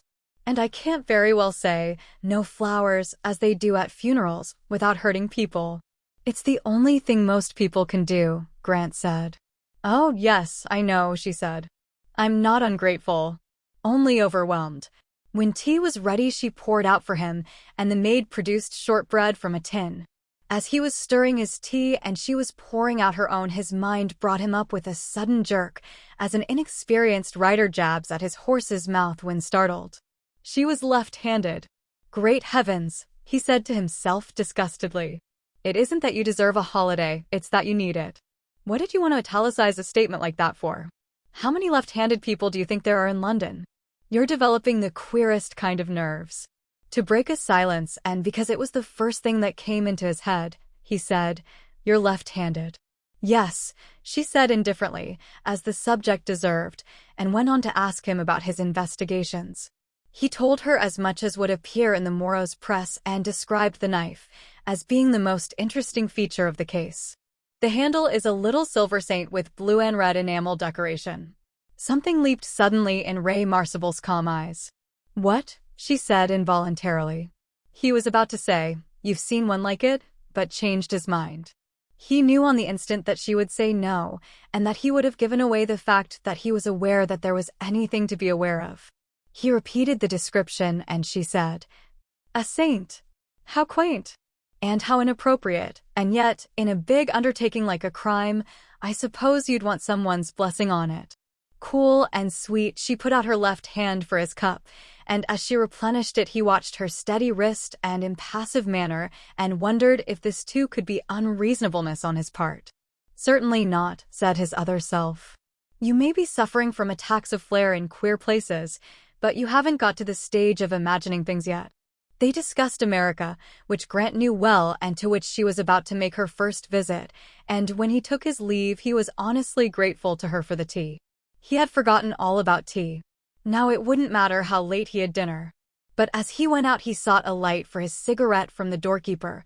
"And I can't very well say, 'No flowers,' as they do at funerals, without hurting people." "It's the only thing most people can do," Grant said. "Oh, yes, I know," she said. "I'm not ungrateful. Only overwhelmed." When tea was ready, she poured out for him, and the maid produced shortbread from a tin. As he was stirring his tea and she was pouring out her own, his mind brought him up with a sudden jerk, as an inexperienced rider jabs at his horse's mouth when startled. She was left-handed. "Great heavens," he said to himself disgustedly. "It isn't that you deserve a holiday, it's that you need it. What did you want to italicize a statement like that for? How many left-handed people do you think there are in London? You're developing the queerest kind of nerves." To break a silence, and because it was the first thing that came into his head, he said, "You're left-handed." "Yes," she said indifferently, as the subject deserved, and went on to ask him about his investigations. He told her as much as would appear in the morrow's press and described the knife as being the most interesting feature of the case. "The handle is a little silver saint with blue and red enamel decoration." Something leaped suddenly in Ray Marcible's calm eyes. "What?" she said involuntarily. He was about to say, "You've seen one like it," but changed his mind. He knew on the instant that she would say no, and that he would have given away the fact that he was aware that there was anything to be aware of. He repeated the description, and she said, "A saint. How quaint. And how inappropriate, and yet, in a big undertaking like a crime, I suppose you'd want someone's blessing on it." Cool and sweet, she put out her left hand for his cup, and as she replenished it, he watched her steady wrist and impassive manner and wondered if this too could be unreasonableness on his part. Certainly not, said his other self. You may be suffering from attacks of flair in queer places, but you haven't got to the stage of imagining things yet. They discussed America, which Grant knew well and to which she was about to make her first visit, and when he took his leave he was honestly grateful to her for the tea. He had forgotten all about tea. Now it wouldn't matter how late he had dinner. But as he went out he sought a light for his cigarette from the doorkeeper,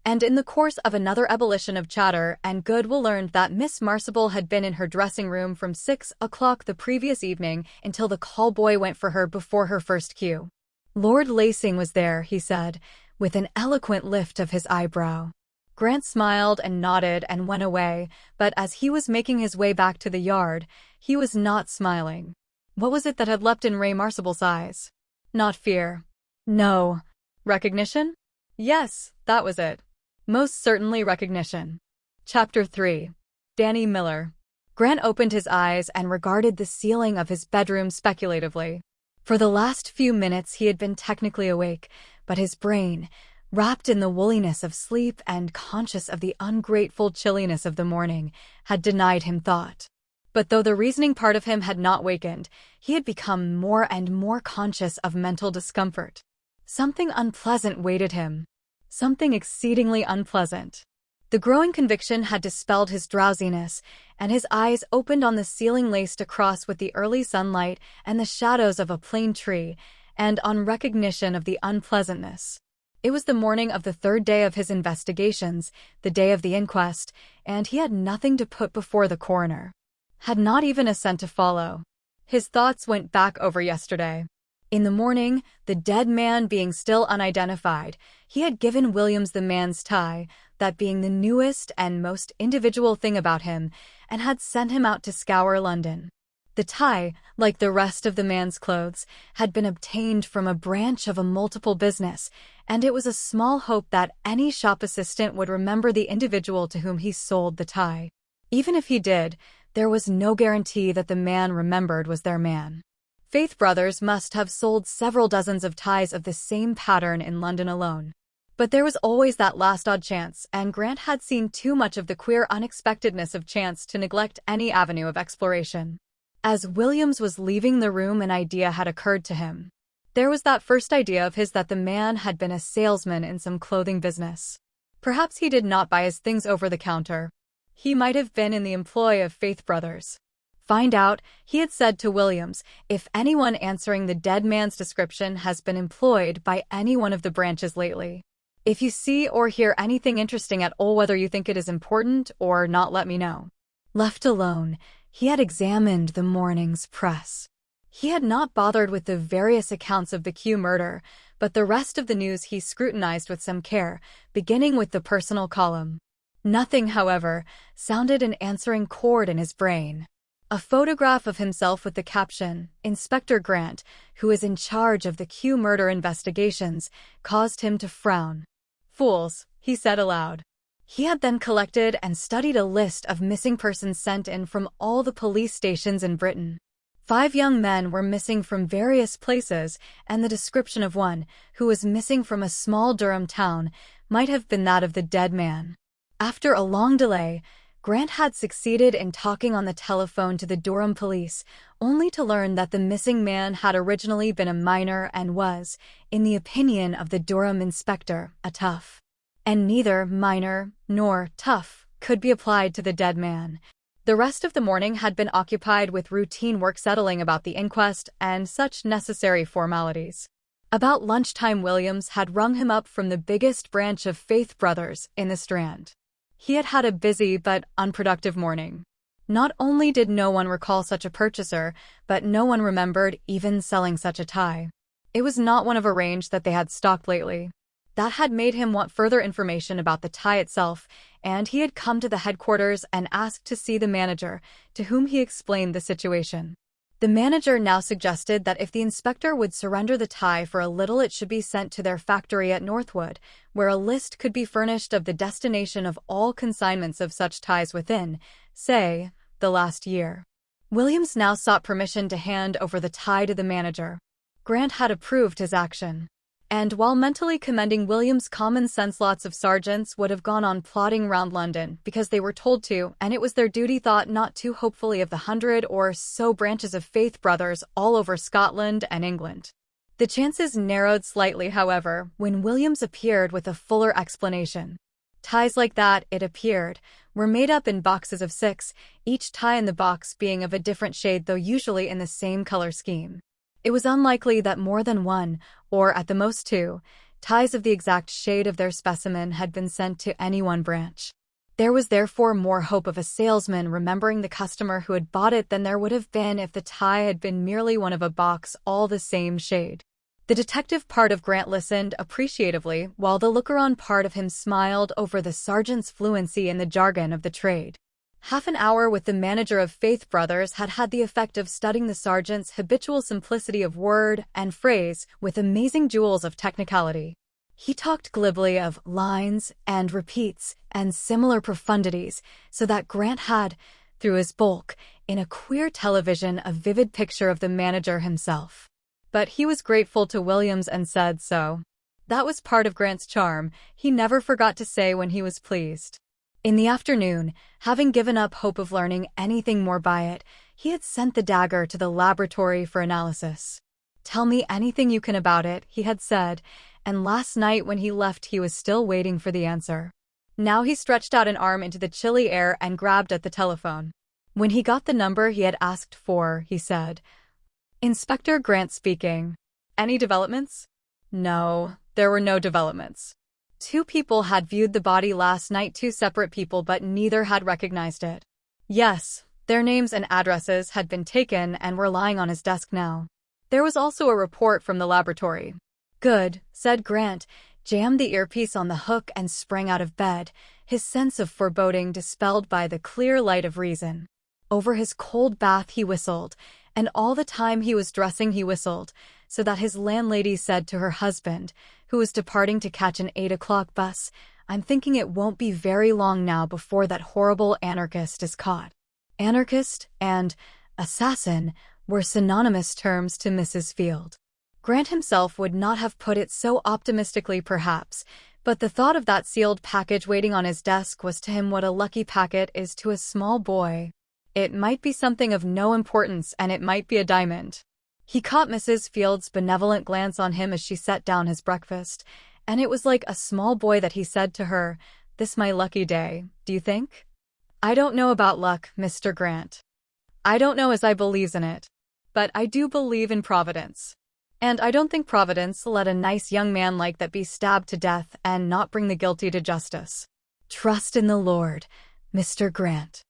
and in the course of another ebullition of chatter, and Goodwill learned that Miss Marcible had been in her dressing room from 6 o'clock the previous evening until the call boy went for her before her first cue. Lord Lacing was there, he said, with an eloquent lift of his eyebrow. Grant smiled and nodded and went away, but as he was making his way back to the yard, he was not smiling. What was it that had leapt in Ray Marcible's eyes? Not fear. No. Recognition? Yes, that was it. Most certainly recognition. Chapter 3. Danny Miller. Grant opened his eyes and regarded the ceiling of his bedroom speculatively. For the last few minutes he had been technically awake, but his brain, wrapped in the woolliness of sleep and conscious of the ungrateful chilliness of the morning, had denied him thought. But though the reasoning part of him had not wakened, he had become more and more conscious of mental discomfort. Something unpleasant waited him. Something exceedingly unpleasant. The growing conviction had dispelled his drowsiness, and his eyes opened on the ceiling laced across with the early sunlight and the shadows of a plane tree, and on recognition of the unpleasantness. It was the morning of the third day of his investigations, the day of the inquest, and he had nothing to put before the coroner. Had not even a scent to follow. His thoughts went back over yesterday. In the morning, the dead man being still unidentified, he had given Williams the man's tie, that being the newest and most individual thing about him, and had sent him out to scour London. The tie, like the rest of the man's clothes, had been obtained from a branch of a multiple business, and it was a small hope that any shop assistant would remember the individual to whom he sold the tie. Even if he did, there was no guarantee that the man remembered was their man. Faith Brothers must have sold several dozens of ties of the same pattern in London alone. But there was always that last odd chance, and Grant had seen too much of the queer unexpectedness of chance to neglect any avenue of exploration. As Williams was leaving the room, an idea had occurred to him. There was that first idea of his that the man had been a salesman in some clothing business. Perhaps he did not buy his things over the counter. He might have been in the employ of Faith Brothers. Find out, he had said to Williams, if anyone answering the dead man's description has been employed by any one of the branches lately. If you see or hear anything interesting at all, whether you think it is important or not, let me know. Left alone, he had examined the morning's press. He had not bothered with the various accounts of the Q murder, but the rest of the news he scrutinized with some care, beginning with the personal column. Nothing, however, sounded an answering chord in his brain. A photograph of himself with the caption, Inspector Grant, who is in charge of the Q murder investigations, caused him to frown. Fools, he said aloud. He had then collected and studied a list of missing persons sent in from all the police stations in Britain. 5 young men were missing from various places, and the description of one, who was missing from a small Durham town, might have been that of the dead man. After a long delay, Grant had succeeded in talking on the telephone to the Durham police, only to learn that the missing man had originally been a miner and was, in the opinion of the Durham inspector, a tough. And neither miner nor tough could be applied to the dead man. The rest of the morning had been occupied with routine work settling about the inquest and such necessary formalities. About lunchtime, Williams had rung him up from the biggest branch of Faith Brothers in the Strand. He had had a busy but unproductive morning. Not only did no one recall such a purchaser, but no one remembered even selling such a tie. It was not one of a range that they had stocked lately. That had made him want further information about the tie itself, and he had come to the headquarters and asked to see the manager, to whom he explained the situation. The manager now suggested that if the inspector would surrender the tie for a little, it should be sent to their factory at Northwood, where a list could be furnished of the destination of all consignments of such ties within, say, the last year. Williams now sought permission to hand over the tie to the manager. Grant had approved his action. And while mentally commending Williams' common sense, lots of sergeants would have gone on plodding round London because they were told to, and it was their duty, thought not too hopefully of the 100 or so branches of Faith Brothers all over Scotland and England. The chances narrowed slightly, however, when Williams appeared with a fuller explanation. Ties like that, it appeared, were made up in boxes of 6, each tie in the box being of a different shade, though usually in the same color scheme. It was unlikely that more than one, or at the most 2, ties of the exact shade of their specimen had been sent to any one branch. There was therefore more hope of a salesman remembering the customer who had bought it than there would have been if the tie had been merely one of a box all the same shade. The detective part of Grant listened appreciatively, while the looker-on part of him smiled over the sergeant's fluency in the jargon of the trade. Half an hour with the manager of Faith Brothers had had the effect of studying the sergeant's habitual simplicity of word and phrase with amazing jewels of technicality. He talked glibly of lines and repeats and similar profundities, so that Grant had, through his bulk, in a queer television, a vivid picture of the manager himself. But he was grateful to Williams and said so. That was part of Grant's charm, he never forgot to say when he was pleased. In the afternoon, having given up hope of learning anything more by it, he had sent the dagger to the laboratory for analysis. "Tell me anything you can about it," he had said, and last night when he left he was still waiting for the answer. Now he stretched out an arm into the chilly air and grabbed at the telephone. When he got the number he had asked for, he said, "Inspector Grant speaking. Any developments?" No, there were no developments. 2 people had viewed the body last night, 2 separate people, but neither had recognized it. Yes, their names and addresses had been taken and were lying on his desk now. There was also a report from the laboratory. Good, said Grant, jammed the earpiece on the hook and sprang out of bed, his sense of foreboding dispelled by the clear light of reason. Over his cold bath he whistled, and all the time he was dressing he whistled, so that his landlady said to her husband, who was departing to catch an 8 o'clock bus, "I'm thinking it won't be very long now before that horrible anarchist is caught." Anarchist and assassin were synonymous terms to Mrs. Field. Grant himself would not have put it so optimistically perhaps, but the thought of that sealed package waiting on his desk was to him what a lucky packet is to a small boy. It might be something of no importance, and it might be a diamond. He caught Mrs. Field's benevolent glance on him as she set down his breakfast, and it was like a small boy that he said to her, "This my lucky day, do you think?" "I don't know about luck, Mr. Grant. I don't know as I believes in it. But I do believe in Providence. And I don't think Providence let a nice young man like that be stabbed to death and not bring the guilty to justice. Trust in the Lord, Mr. Grant."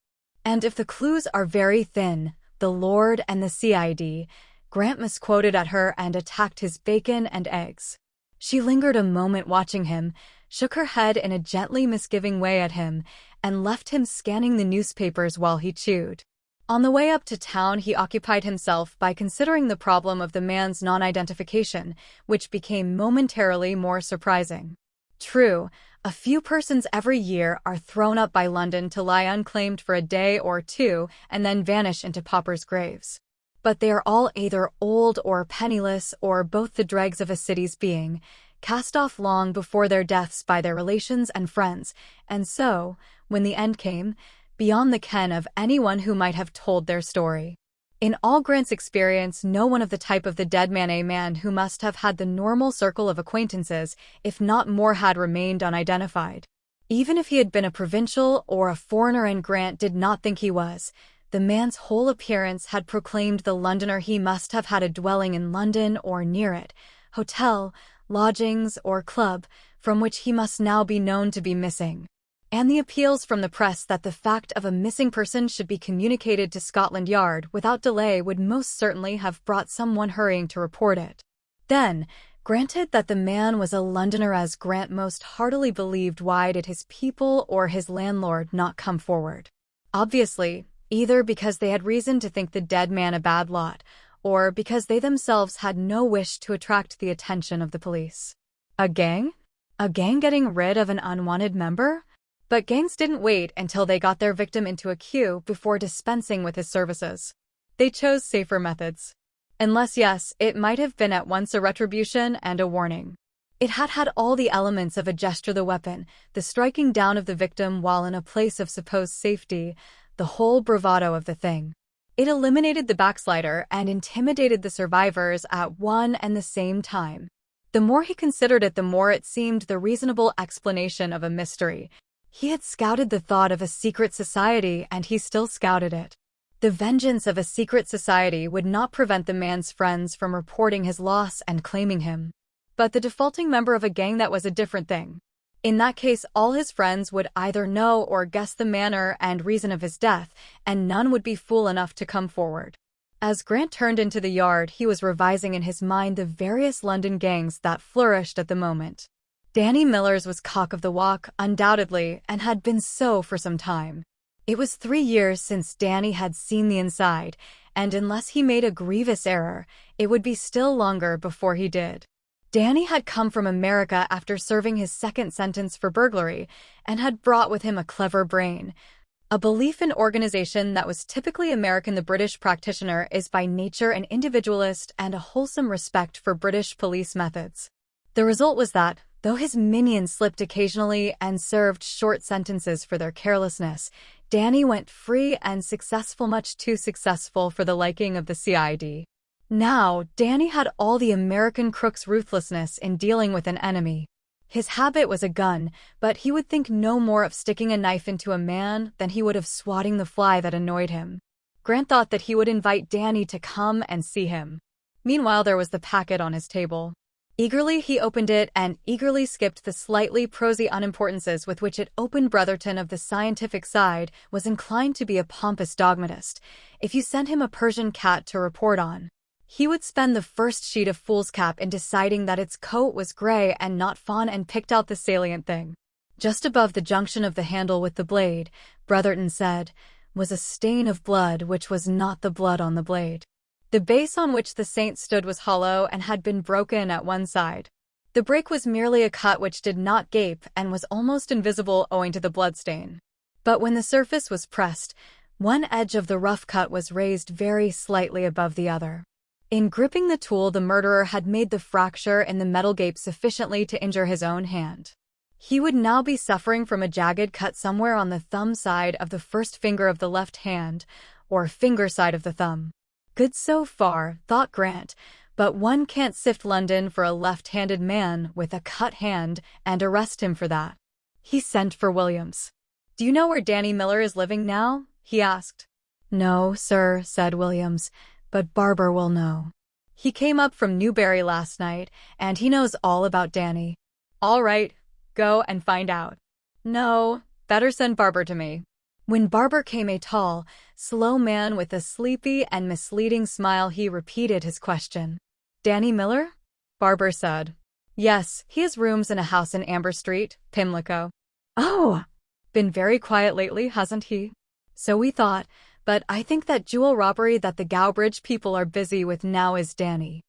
And if the clues are very thin, the Lord and the CID, Grant misquoted at her and attacked his bacon and eggs. She lingered a moment watching him, shook her head in a gently misgiving way at him, and left him scanning the newspapers while he chewed. On the way up to town he occupied himself by considering the problem of the man's non-identification, which became momentarily more surprising. True, a few persons every year are thrown up by London to lie unclaimed for a day or 2 and then vanish into paupers' graves. But they are all either old or penniless or both the dregs of a city's being, cast off long before their deaths by their relations and friends, and so, when the end came, beyond the ken of anyone who might have told their story. In all Grant's experience, no one of the type of the dead man, a man who must have had the normal circle of acquaintances, if not more, had remained unidentified. Even if he had been a provincial or a foreigner, and Grant did not think he was, the man's whole appearance had proclaimed the Londoner. He must have had a dwelling in London or near it, hotel, lodgings, or club, from which he must now be known to be missing. And the appeals from the press that the fact of a missing person should be communicated to Scotland Yard without delay would most certainly have brought someone hurrying to report it. Then, granted that the man was a Londoner, as Grant most heartily believed, why did his people or his landlord not come forward? Obviously, either because they had reason to think the dead man a bad lot, or because they themselves had no wish to attract the attention of the police. A gang? A gang getting rid of an unwanted member? But gangs didn't wait until they got their victim into a queue before dispensing with his services. They chose safer methods. Unless, yes, it might have been at once a retribution and a warning. It had all the elements of a gesture: the weapon, the striking down of the victim while in a place of supposed safety, the whole bravado of the thing. It eliminated the backslider and intimidated the survivors at one and the same time. The more he considered it, the more it seemed the reasonable explanation of a mystery. He had scouted the thought of a secret society, and he still scouted it. The vengeance of a secret society would not prevent the man's friends from reporting his loss and claiming him. But the defaulting member of a gang, that was a different thing. In that case, all his friends would either know or guess the manner and reason of his death, and none would be fool enough to come forward. As Grant turned into the yard, he was revising in his mind the various London gangs that flourished at the moment. Danny Miller's was cock of the walk, undoubtedly, and had been so for some time. It was 3 years since Danny had seen the inside, and unless he made a grievous error, it would be still longer before he did. Danny had come from America after serving his second sentence for burglary, and had brought with him a clever brain, a belief in organization that was typically American. The British practitioner is by nature an individualist, and a wholesome respect for British police methods. The result was that, though his minions slipped occasionally and served short sentences for their carelessness, Danny went free and successful, much too successful for the liking of the CID. Now, Danny had all the American crook's ruthlessness in dealing with an enemy. His habit was a gun, but he would think no more of sticking a knife into a man than he would of swatting the fly that annoyed him. Grant thought that he would invite Danny to come and see him. Meanwhile, there was the packet on his table. Eagerly he opened it and eagerly skipped the slightly prosy unimportances with which it opened. Brotherton, of the scientific side, was inclined to be a pompous dogmatist. If you sent him a Persian cat to report on, he would spend the first sheet of foolscap in deciding that its coat was gray and not fawn, and picked out the salient thing. Just above the junction of the handle with the blade, Brotherton said, was a stain of blood which was not the blood on the blade. The base on which the saint stood was hollow and had been broken at one side. The break was merely a cut which did not gape and was almost invisible owing to the bloodstain. But when the surface was pressed, one edge of the rough cut was raised very slightly above the other. In gripping the tool, the murderer had made the fracture in the metal gape sufficiently to injure his own hand. He would now be suffering from a jagged cut somewhere on the thumb side of the first finger of the left hand, or finger side of the thumb. Good so far, thought Grant, but one can't sift London for a left-handed man with a cut hand and arrest him for that. He sent for Williams. "Do you know where Danny Miller is living now?" he asked. "No, sir," said Williams, "but Barber will know. He came up from Newbury last night, and he knows all about Danny." "All right, go and find out." "No, better send Barber to me." When Barber came, a tall, slow man with a sleepy and misleading smile, he repeated his question. "Danny Miller?" Barber said. "Yes, he has rooms in a house in Amber Street, Pimlico." "Oh! Been very quiet lately, hasn't he?" "So we thought, but I think that jewel robbery that the Gowbridge people are busy with now is Danny."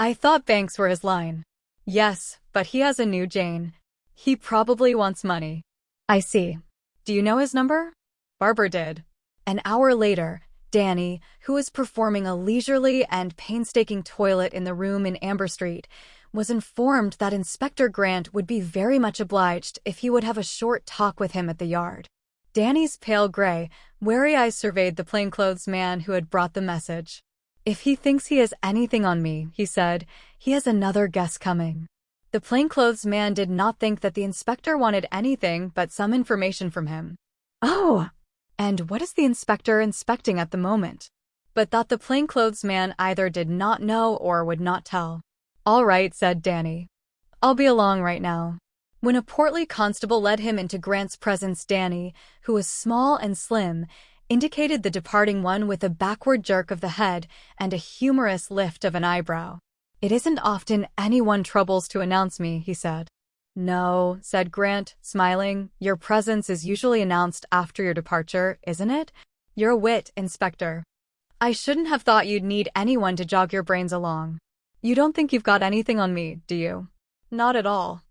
"I thought banks were his line." "Yes, but he has a new Jane. He probably wants money." "I see. Do you know his number?" Barber did. An hour later, Danny, who was performing a leisurely and painstaking toilet in the room in Amber Street, was informed that Inspector Grant would be very much obliged if he would have a short talk with him at the yard. Danny's pale gray, wary eyes surveyed the plainclothes man who had brought the message. "If he thinks he has anything on me," he said, "he has another guess coming." The plainclothes man did not think that the inspector wanted anything but some information from him. "Oh! And what is the inspector inspecting at the moment?" But thought the plainclothes man either did not know or would not tell. "All right," said Danny. "I'll be along right now." When a portly constable led him into Grant's presence, Danny, who was small and slim, indicated the departing one with a backward jerk of the head and a humorous lift of an eyebrow. "It isn't often anyone troubles to announce me," he said. "No," said Grant, smiling. "Your presence is usually announced after your departure, isn't it? You're a wit, Inspector. I shouldn't have thought you'd need anyone to jog your brains along. You don't think you've got anything on me, do you?" "Not at all."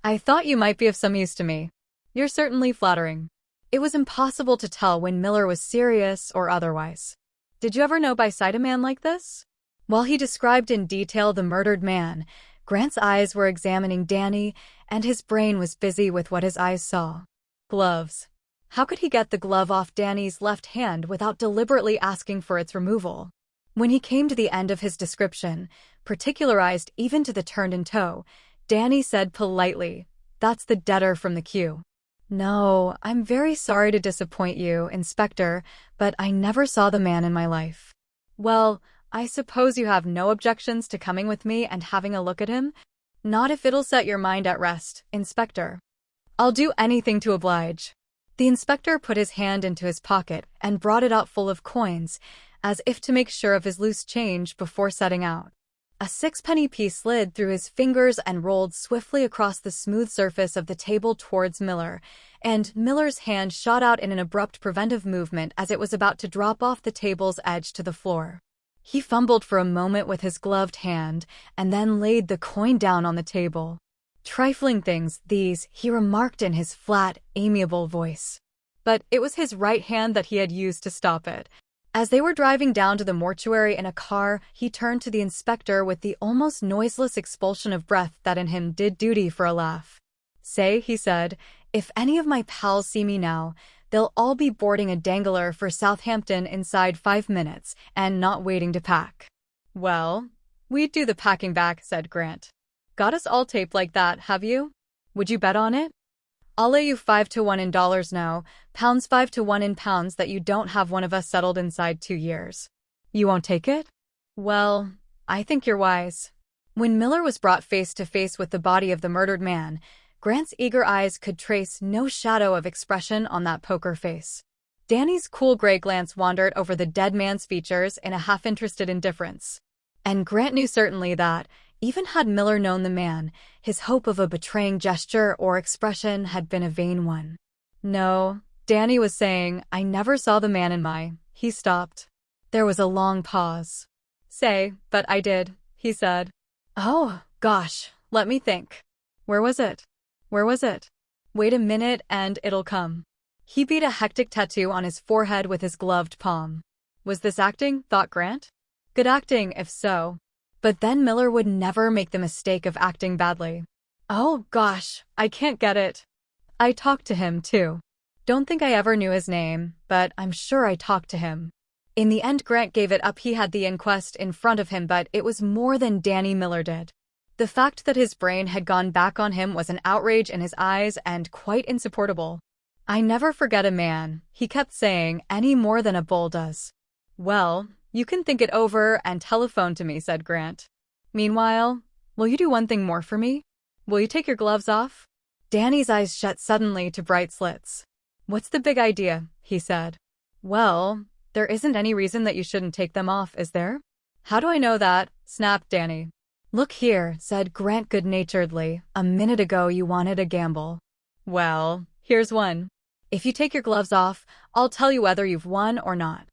"I thought you might be of some use to me." "You're certainly flattering." It was impossible to tell when Miller was serious or otherwise. Did you ever know by sight a man like this? While he described in detail the murdered man, Grant's eyes were examining Danny, and his brain was busy with what his eyes saw. Gloves. How could he get the glove off Danny's left hand without deliberately asking for its removal? When he came to the end of his description, particularized even to the turned in toe, Danny said politely, "That's the debtor from the queue." "No, I'm very sorry to disappoint you, Inspector, but I never saw the man in my life." "Well, I suppose you have no objections to coming with me and having a look at him?" "Not if it'll set your mind at rest, Inspector." "I'll do anything to oblige." The inspector put his hand into his pocket and brought it out full of coins, as if to make sure of his loose change before setting out. A sixpenny piece slid through his fingers and rolled swiftly across the smooth surface of the table towards Miller, and Miller's hand shot out in an abrupt preventive movement as it was about to drop off the table's edge to the floor. He fumbled for a moment with his gloved hand and then laid the coin down on the table. "Trifling things, these," he remarked in his flat, amiable voice. But it was his right hand that he had used to stop it. As they were driving down to the mortuary in a car, he turned to the inspector with the almost noiseless expulsion of breath that in him did duty for a laugh. "Say," he said, "if any of my pals see me now, they'll all be boarding a dangler for Southampton inside 5 minutes and not waiting to pack." "Well, we'd do the packing back," said Grant. "Got us all taped like that, have you? Would you bet on it? I'll lay you 5 to 1 in dollars now, pounds 5 to 1 in pounds that you don't have one of us settled inside 2 years. You won't take it?" "Well, I think you're wise." When Miller was brought face to face with the body of the murdered man, Grant's eager eyes could trace no shadow of expression on that poker face. Danny's cool gray glance wandered over the dead man's features in a half-interested indifference. And Grant knew certainly that, even had Miller known the man, his hope of a betraying gesture or expression had been a vain one. "No," Danny was saying, "I never saw the man in my—" He stopped. There was a long pause. "Say, but I did," he said. "Oh, gosh, let me think. Where was it? Where was it? Wait a minute and it'll come." He beat a hectic tattoo on his forehead with his gloved palm. Was this acting, thought Grant? Good acting, if so. But then Miller would never make the mistake of acting badly. "Oh, gosh, I can't get it. I talked to him, too. Don't think I ever knew his name, but I'm sure I talked to him." In the end, Grant gave it up. He had the inquest in front of him, but it was more than Danny Miller did. The fact that his brain had gone back on him was an outrage in his eyes and quite insupportable. "I never forget a man," he kept saying, "any more than a bull does." "Well, you can think it over and telephone to me," said Grant. "Meanwhile, will you do one thing more for me? Will you take your gloves off?" Danny's eyes shut suddenly to bright slits. "What's the big idea?" he said. "Well, there isn't any reason that you shouldn't take them off, is there?" "How do I know that?" snapped Danny. "Look here," said Grant good-naturedly, "a minute ago you wanted a gamble. Well, here's one. If you take your gloves off, I'll tell you whether you've won or not.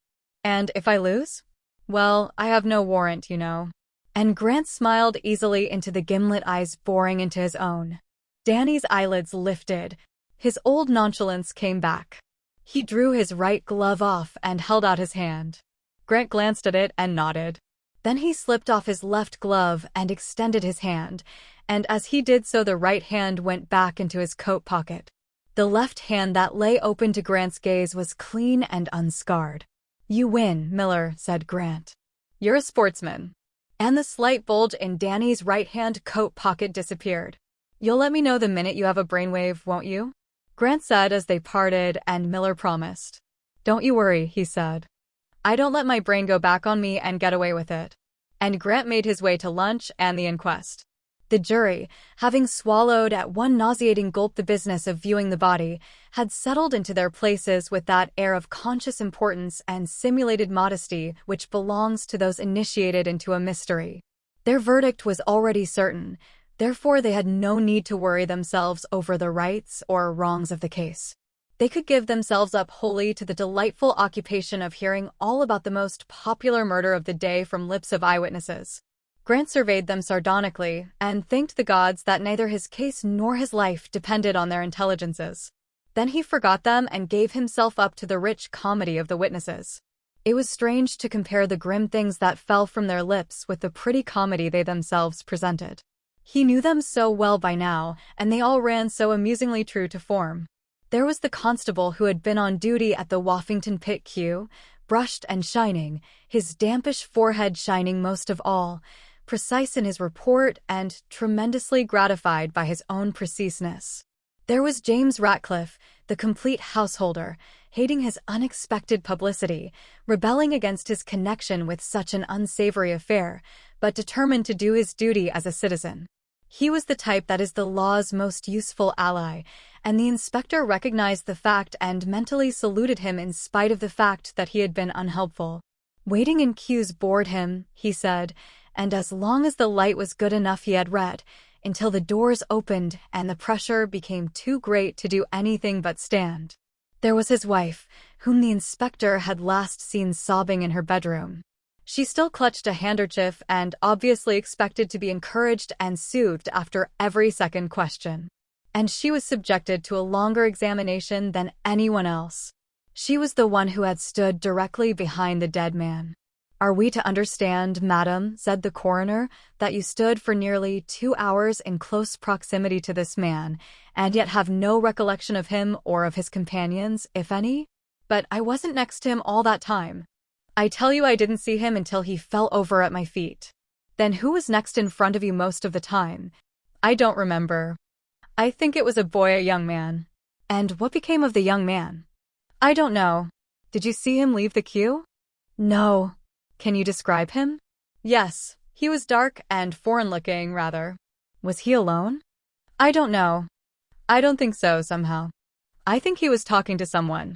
And if I lose? Well, I have no warrant, you know." And Grant smiled easily into the gimlet eyes boring into his own. Danny's eyelids lifted. His old nonchalance came back. He drew his right glove off and held out his hand. Grant glanced at it and nodded. Then he slipped off his left glove and extended his hand, and as he did so the right hand went back into his coat pocket. The left hand that lay open to Grant's gaze was clean and unscarred. "You win, Miller," said Grant. "You're a sportsman." And the slight bulge in Danny's right-hand coat pocket disappeared. "You'll let me know the minute you have a brainwave, won't you?" Grant said as they parted, and Miller promised. "Don't you worry," he said. "I don't let my brain go back on me and get away with it." And Grant made his way to lunch and the inquest. The jury, having swallowed at one nauseating gulp the business of viewing the body, had settled into their places with that air of conscious importance and simulated modesty which belongs to those initiated into a mystery. Their verdict was already certain, therefore they had no need to worry themselves over the rights or wrongs of the case. They could give themselves up wholly to the delightful occupation of hearing all about the most popular murder of the day from lips of eyewitnesses. Grant surveyed them sardonically and thanked the gods that neither his case nor his life depended on their intelligences. Then he forgot them and gave himself up to the rich comedy of the witnesses. It was strange to compare the grim things that fell from their lips with the pretty comedy they themselves presented. He knew them so well by now, and they all ran so amusingly true to form. There was the constable who had been on duty at the Woffington Pit queue, brushed and shining, his dampish forehead shining most of all, precise in his report and tremendously gratified by his own preciseness. There was James Ratcliffe, the complete householder, hating his unexpected publicity, rebelling against his connection with such an unsavory affair, but determined to do his duty as a citizen. He was the type that is the law's most useful ally, and the inspector recognized the fact and mentally saluted him in spite of the fact that he had been unhelpful. Waiting in queues bored him, he said, and as long as the light was good enough he had read, until the doors opened and the pressure became too great to do anything but stand. There was his wife, whom the inspector had last seen sobbing in her bedroom. She still clutched a handkerchief and obviously expected to be encouraged and soothed after every second question. And she was subjected to a longer examination than anyone else. She was the one who had stood directly behind the dead man. "Are we to understand, madam," said the coroner, "that you stood for nearly 2 hours in close proximity to this man, and yet have no recollection of him or of his companions, if any?" "But I wasn't next to him all that time. I tell you I didn't see him until he fell over at my feet." "Then who was next in front of you most of the time?" "I don't remember. I think it was a boy, a young man." "And what became of the young man?" "I don't know." "Did you see him leave the queue?" "No." "Can you describe him?" "Yes. He was dark and foreign-looking, rather." "Was he alone?" "I don't know. I don't think so, somehow. I think he was talking to someone."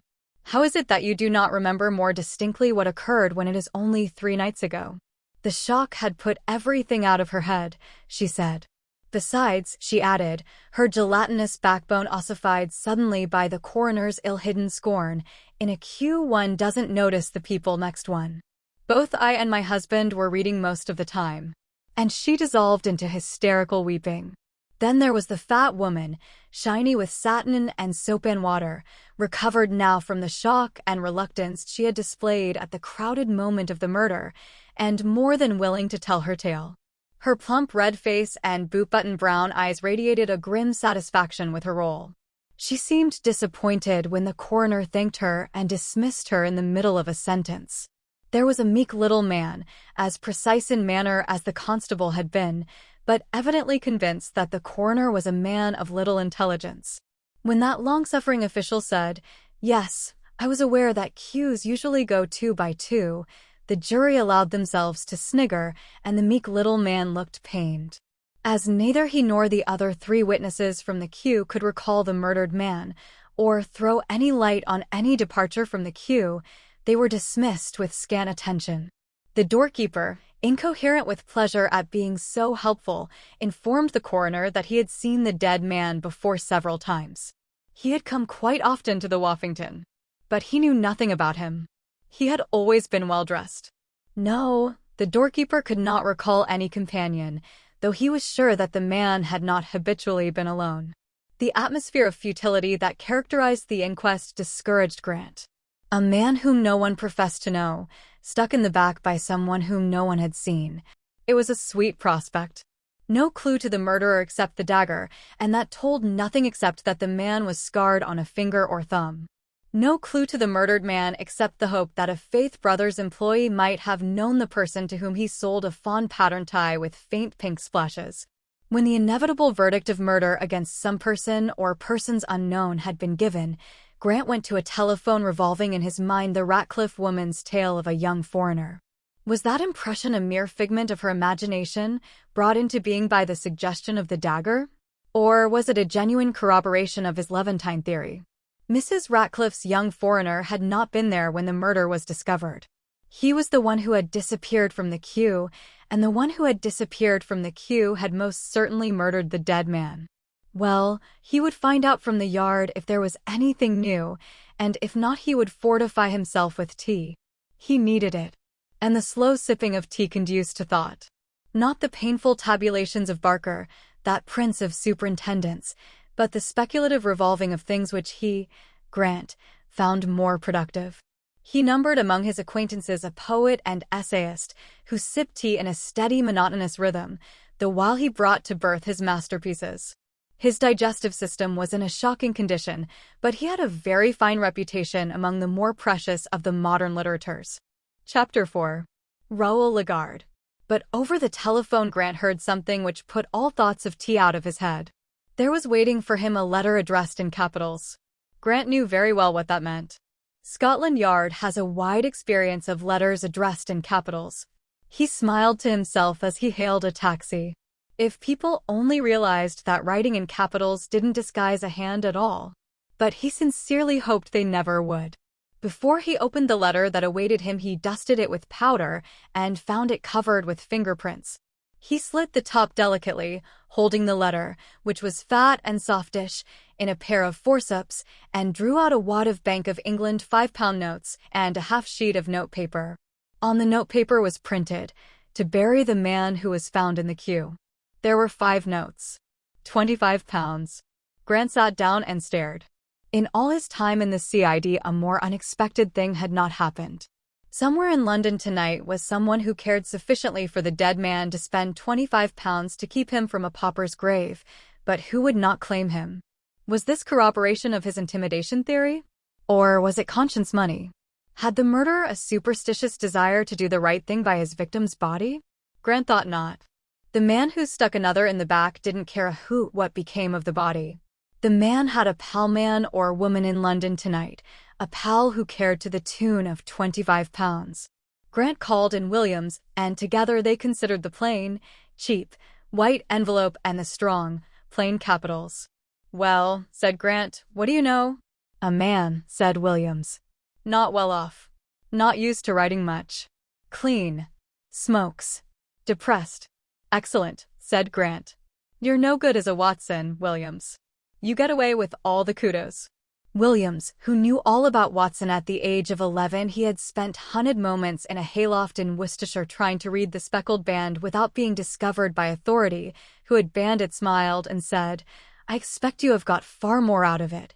"How is it that you do not remember more distinctly what occurred when it is only 3 nights ago?" The shock had put everything out of her head, she said. Besides, she added, her gelatinous backbone ossified suddenly by the coroner's ill-hidden scorn, in a queue one doesn't notice the people next one. "Both I and my husband were reading most of the time." And she dissolved into hysterical weeping. Then there was the fat woman, shiny with satin and soap and water, recovered now from the shock and reluctance she had displayed at the crowded moment of the murder, and more than willing to tell her tale. Her plump red face and boot-button brown eyes radiated a grim satisfaction with her role. She seemed disappointed when the coroner thanked her and dismissed her in the middle of a sentence. There was a meek little man, as precise in manner as the constable had been, but evidently convinced that the coroner was a man of little intelligence. When that long-suffering official said, "Yes, I was aware that queues usually go 2 by 2, the jury allowed themselves to snigger, and the meek little man looked pained. As neither he nor the other 3 witnesses from the queue could recall the murdered man, or throw any light on any departure from the queue, they were dismissed with scant attention. The doorkeeper, incoherent with pleasure at being so helpful, informed the coroner that he had seen the dead man before several times. He had come quite often to the Woffington, but he knew nothing about him. He had always been well-dressed. No, the doorkeeper could not recall any companion, though he was sure that the man had not habitually been alone. The atmosphere of futility that characterized the inquest discouraged Grant. A man whom no one professed to know, stuck in the back by someone whom no one had seen. It was a sweet prospect. No clue to the murderer except the dagger, and that told nothing except that the man was scarred on a finger or thumb. No clue to the murdered man except the hope that a Faith Brothers employee might have known the person to whom he sold a fawn pattern tie with faint pink splashes. When the inevitable verdict of murder against some person or persons unknown had been given, Grant went to a telephone revolving in his mind the Ratcliffe woman's tale of a young foreigner. Was that impression a mere figment of her imagination, brought into being by the suggestion of the dagger? Or was it a genuine corroboration of his Levantine theory? Mrs. Ratcliffe's young foreigner had not been there when the murder was discovered. He was the one who had disappeared from the queue, and the one who had disappeared from the queue had most certainly murdered the dead man. Well, he would find out from the yard if there was anything new, and if not he would fortify himself with tea. He needed it. And the slow sipping of tea conduced to thought. Not the painful tabulations of Barker, that prince of superintendents, but the speculative revolving of things which he, Grant, found more productive. He numbered among his acquaintances a poet and essayist who sipped tea in a steady, monotonous rhythm, the while he brought to birth his masterpieces. His digestive system was in a shocking condition, but he had a very fine reputation among the more precious of the modern literateurs. Chapter 4. Raoul Lagarde. But over the telephone Grant heard something which put all thoughts of tea out of his head. There was waiting for him a letter addressed in capitals. Grant knew very well what that meant. Scotland Yard has a wide experience of letters addressed in capitals. He smiled to himself as he hailed a taxi. If people only realized that writing in capitals didn't disguise a hand at all. But he sincerely hoped they never would. Before he opened the letter that awaited him, he dusted it with powder and found it covered with fingerprints. He slit the top delicately, holding the letter, which was fat and softish, in a pair of forceps, and drew out a wad of Bank of England £5 notes and a half sheet of notepaper. On the notepaper was printed, "To bury the man who was found in the queue." There were 5 notes. £25. Grant sat down and stared. In all his time in the CID, a more unexpected thing had not happened. Somewhere in London tonight was someone who cared sufficiently for the dead man to spend £25 to keep him from a pauper's grave, but who would not claim him? Was this corroboration of his intimidation theory? Or was it conscience money? Had the murderer a superstitious desire to do the right thing by his victim's body? Grant thought not. The man who stuck another in the back didn't care a hoot what became of the body. The man had a pal, man or woman in London tonight, a pal who cared to the tune of £25. Grant called in Williams, and together they considered the plain, cheap, white envelope and the strong, plain capitals. "Well," said Grant, "what do you know?" "A man," said Williams. "Not well off. Not used to writing much. Clean. Smokes. Depressed." "Excellent," said Grant. "You're no good as a Watson, Williams. You get away with all the kudos." Williams, who knew all about Watson at the age of 11, he had spent hunted moments in a hayloft in Worcestershire trying to read The Speckled Band without being discovered by authority, who had banned it, smiled, and said, "I expect you have got far more out of it,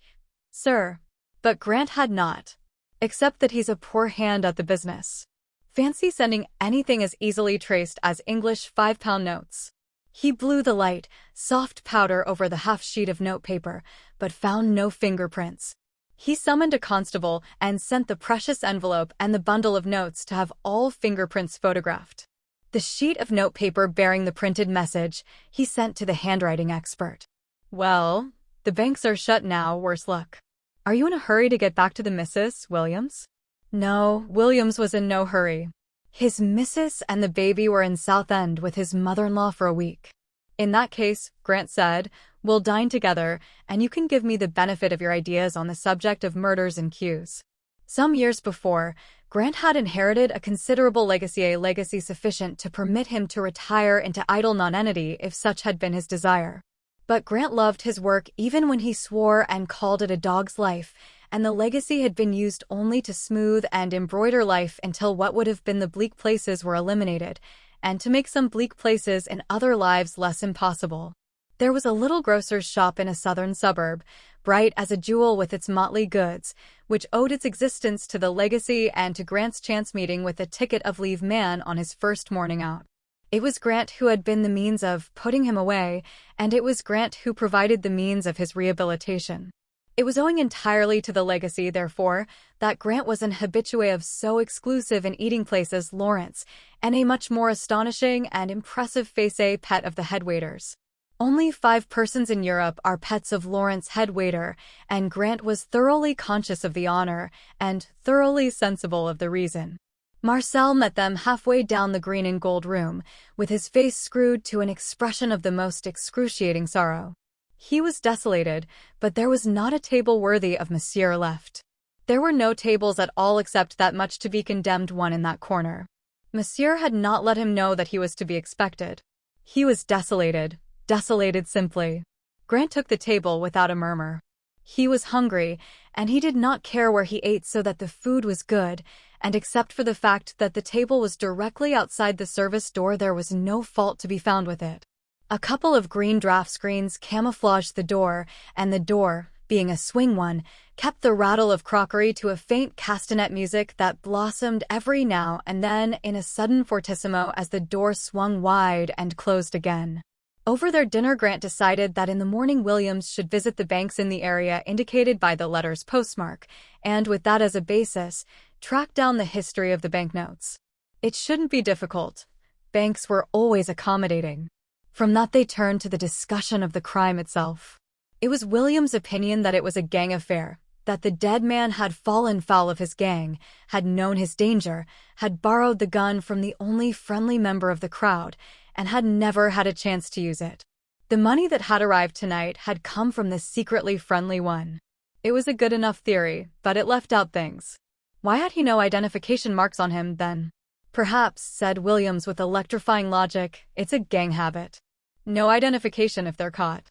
sir." But Grant had not. Except that he's a poor hand at the business. Fancy sending anything as easily traced as English £5 notes. He blew the light, soft powder over the half sheet of notepaper, but found no fingerprints. He summoned a constable and sent the precious envelope and the bundle of notes to have all fingerprints photographed. The sheet of notepaper bearing the printed message he sent to the handwriting expert. "Well, the banks are shut now, worse luck. Are you in a hurry to get back to the missus, Williams?" No, Williams was in no hurry. His missus and the baby were in Southend with his mother-in-law for a week. "In that case," Grant said, "we'll dine together, and you can give me the benefit of your ideas on the subject of murders in queues." Some years before, Grant had inherited a considerable legacy, a legacy sufficient to permit him to retire into idle nonentity if such had been his desire. But Grant loved his work even when he swore and called it a dog's life, and the legacy had been used only to smooth and embroider life until what would have been the bleak places were eliminated, and to make some bleak places in other lives less impossible. There was a little grocer's shop in a southern suburb, bright as a jewel with its motley goods, which owed its existence to the legacy and to Grant's chance meeting with a ticket of leave man on his first morning out. It was Grant who had been the means of putting him away, and it was Grant who provided the means of his rehabilitation. It was owing entirely to the legacy, therefore, that Grant was an habitué of so exclusive an eating place as Lawrence, and a much more astonishing and impressive face pet of the head waiters. Only 5 persons in Europe are pets of Lawrence head waiter, and Grant was thoroughly conscious of the honor and thoroughly sensible of the reason. Marcel met them halfway down the green and gold room, with his face screwed to an expression of the most excruciating sorrow. He was desolated, but there was not a table worthy of Monsieur left. There were no tables at all except that much to be condemned one in that corner. Monsieur had not let him know that he was to be expected. He was desolated simply. Grant took the table without a murmur. He was hungry, and he did not care where he ate so that the food was good, and except for the fact that the table was directly outside the service door, there was no fault to be found with it. A couple of green draft screens camouflaged the door, and the door, being a swing one, kept the rattle of crockery to a faint castanet music that blossomed every now and then in a sudden fortissimo as the door swung wide and closed again. Over their dinner, Grant decided that in the morning Williams should visit the banks in the area indicated by the letter's postmark, and with that as a basis, track down the history of the banknotes. It shouldn't be difficult. Banks were always accommodating. From that they turned to the discussion of the crime itself. It was Williams' opinion that it was a gang affair, that the dead man had fallen foul of his gang, had known his danger, had borrowed the gun from the only friendly member of the crowd, and had never had a chance to use it. The money that had arrived tonight had come from this secretly friendly one. It was a good enough theory, but it left out things. Why had he no identification marks on him, then? Perhaps, said Williams with electrifying logic, it's a gang habit. No identification if they're caught.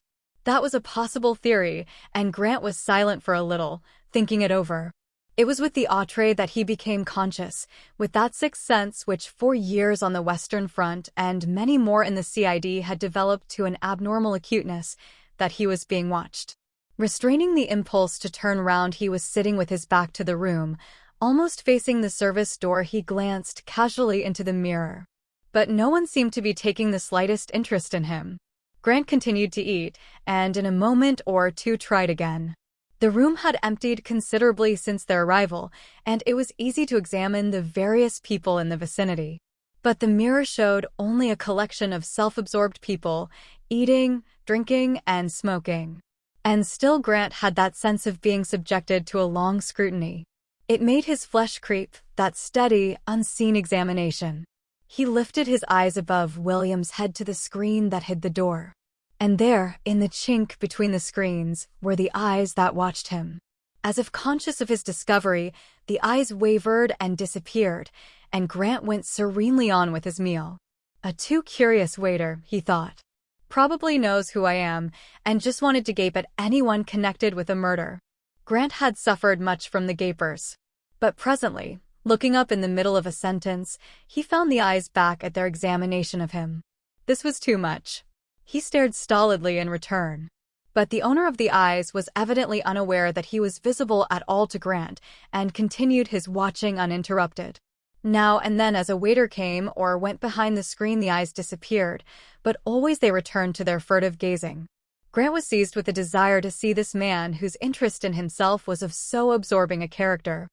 That was a possible theory, and Grant was silent for a little, thinking it over. It was with the outre that he became conscious, with that sixth sense which 4 years on the Western Front and many more in the CID had developed to an abnormal acuteness, that he was being watched. Restraining the impulse to turn round, he was sitting with his back to the room. Almost facing the service door, he glanced casually into the mirror. But no one seemed to be taking the slightest interest in him. Grant continued to eat, and in a moment or two tried again. The room had emptied considerably since their arrival, and it was easy to examine the various people in the vicinity. But the mirror showed only a collection of self-absorbed people, eating, drinking, and smoking. And still Grant had that sense of being subjected to a long scrutiny. It made his flesh creep, that steady, unseen examination. He lifted his eyes above Williams' head to the screen that hid the door. And there, in the chink between the screens, were the eyes that watched him. As if conscious of his discovery, the eyes wavered and disappeared, and Grant went serenely on with his meal. A too curious waiter, he thought. Probably knows who I am, and just wanted to gape at anyone connected with a murder. Grant had suffered much from the gapers. But presently, looking up in the middle of a sentence, he found the eyes back at their examination of him. This was too much. He stared stolidly in return. But the owner of the eyes was evidently unaware that he was visible at all to Grant, and continued his watching uninterrupted. Now and then as a waiter came or went behind the screen, the eyes disappeared, but always they returned to their furtive gazing. Grant was seized with a desire to see this man whose interest in himself was of so absorbing a character.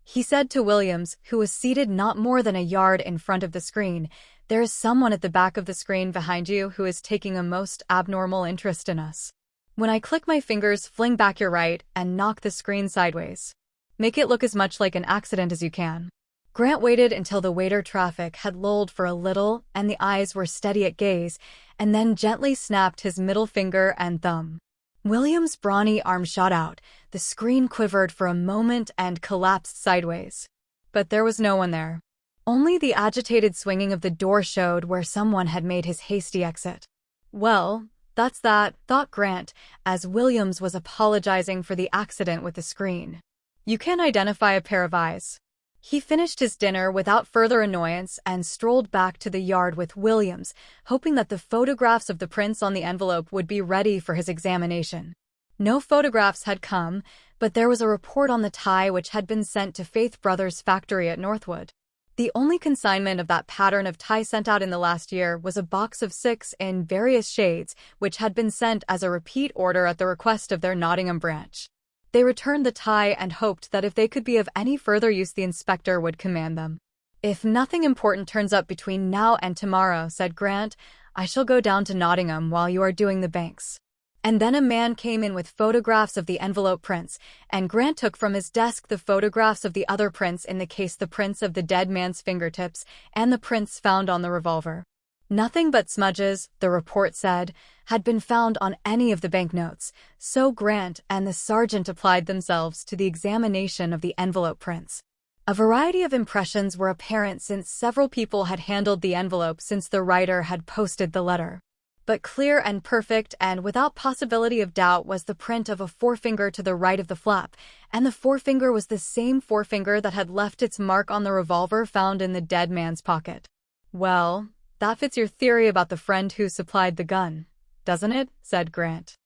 He said to Williams, who was seated not more than a yard in front of the screen, "There is someone at the back of the screen behind you who is taking a most abnormal interest in us. When I click my fingers, fling back your right and knock the screen sideways. Make it look as much like an accident as you can." Grant waited until the waiter traffic had lulled for a little and the eyes were steady at gaze, and then gently snapped his middle finger and thumb. Williams' brawny arm shot out, the screen quivered for a moment and collapsed sideways. But there was no one there. Only the agitated swinging of the door showed where someone had made his hasty exit. Well, that's that, thought Grant, as Williams was apologizing for the accident with the screen. You can identify a pair of eyes. He finished his dinner without further annoyance and strolled back to the yard with Williams, hoping that the photographs of the prints on the envelope would be ready for his examination. No photographs had come, but there was a report on the tie which had been sent to Faith Brothers' factory at Northwood. The only consignment of that pattern of tie sent out in the last year was a box of 6 in various shades, which had been sent as a repeat order at the request of their Nottingham branch. They returned the tie and hoped that if they could be of any further use, the inspector would command them. "If nothing important turns up between now and tomorrow," said Grant, "I shall go down to Nottingham while you are doing the banks." And then a man came in with photographs of the envelope prints, and Grant took from his desk the photographs of the other prints in the case, the prints of the dead man's fingertips, and the prints found on the revolver. Nothing but smudges, the report said, had been found on any of the banknotes, so Grant and the sergeant applied themselves to the examination of the envelope prints. A variety of impressions were apparent since several people had handled the envelope since the writer had posted the letter. But clear and perfect and without possibility of doubt was the print of a forefinger to the right of the flap, and the forefinger was the same forefinger that had left its mark on the revolver found in the dead man's pocket. "Well, that fits your theory about the friend who supplied the gun, doesn't it?" said Grant.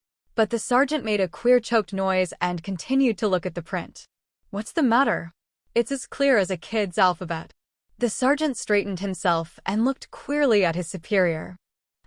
But the sergeant made a queer choked noise and continued to look at the print. "What's the matter? It's as clear as a kid's alphabet." The sergeant straightened himself and looked queerly at his superior.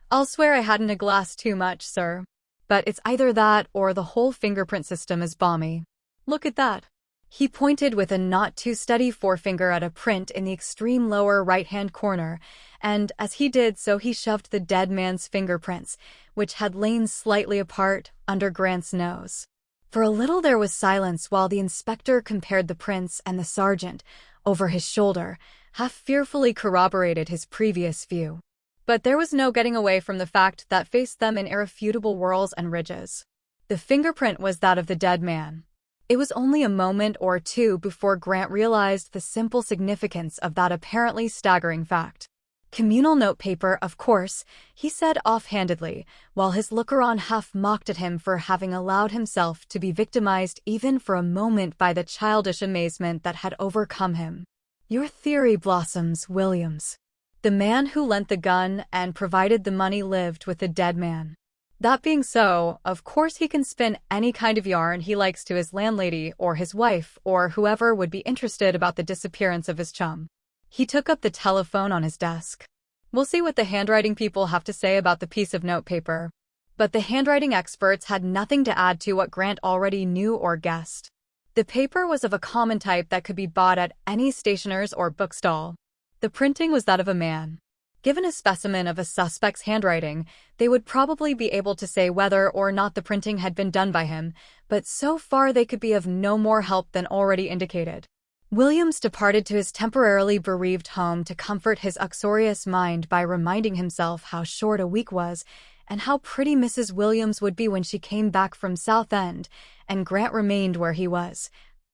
"I'll swear I hadn't a glass too much, sir. But it's either that or the whole fingerprint system is balmy. Look at that." He pointed with a not-too-steady forefinger at a print in the extreme lower right-hand corner, and as he did so he shoved the dead man's fingerprints, which had lain slightly apart, under Grant's nose. For a little there was silence while the inspector compared the prints, and the sergeant, over his shoulder, half fearfully corroborated his previous view. But there was no getting away from the fact that faced them in irrefutable whorls and ridges. The fingerprint was that of the dead man. It was only a moment or two before Grant realized the simple significance of that apparently staggering fact. "Communal notepaper, of course," he said offhandedly, while his looker-on half mocked at him for having allowed himself to be victimized even for a moment by the childish amazement that had overcome him. "Your theory blossoms, Williams. The man who lent the gun and provided the money lived with the dead man. That being so, of course he can spin any kind of yarn he likes to his landlady or his wife or whoever would be interested about the disappearance of his chum." He took up the telephone on his desk. "We'll see what the handwriting people have to say about the piece of notepaper." But the handwriting experts had nothing to add to what Grant already knew or guessed. The paper was of a common type that could be bought at any stationer's or bookstall. The printing was that of a man. Given a specimen of a suspect's handwriting, they would probably be able to say whether or not the printing had been done by him, but so far they could be of no more help than already indicated. Williams departed to his temporarily bereaved home to comfort his uxorious mind by reminding himself how short a week was and how pretty Mrs. Williams would be when she came back from Southend, and Grant remained where he was,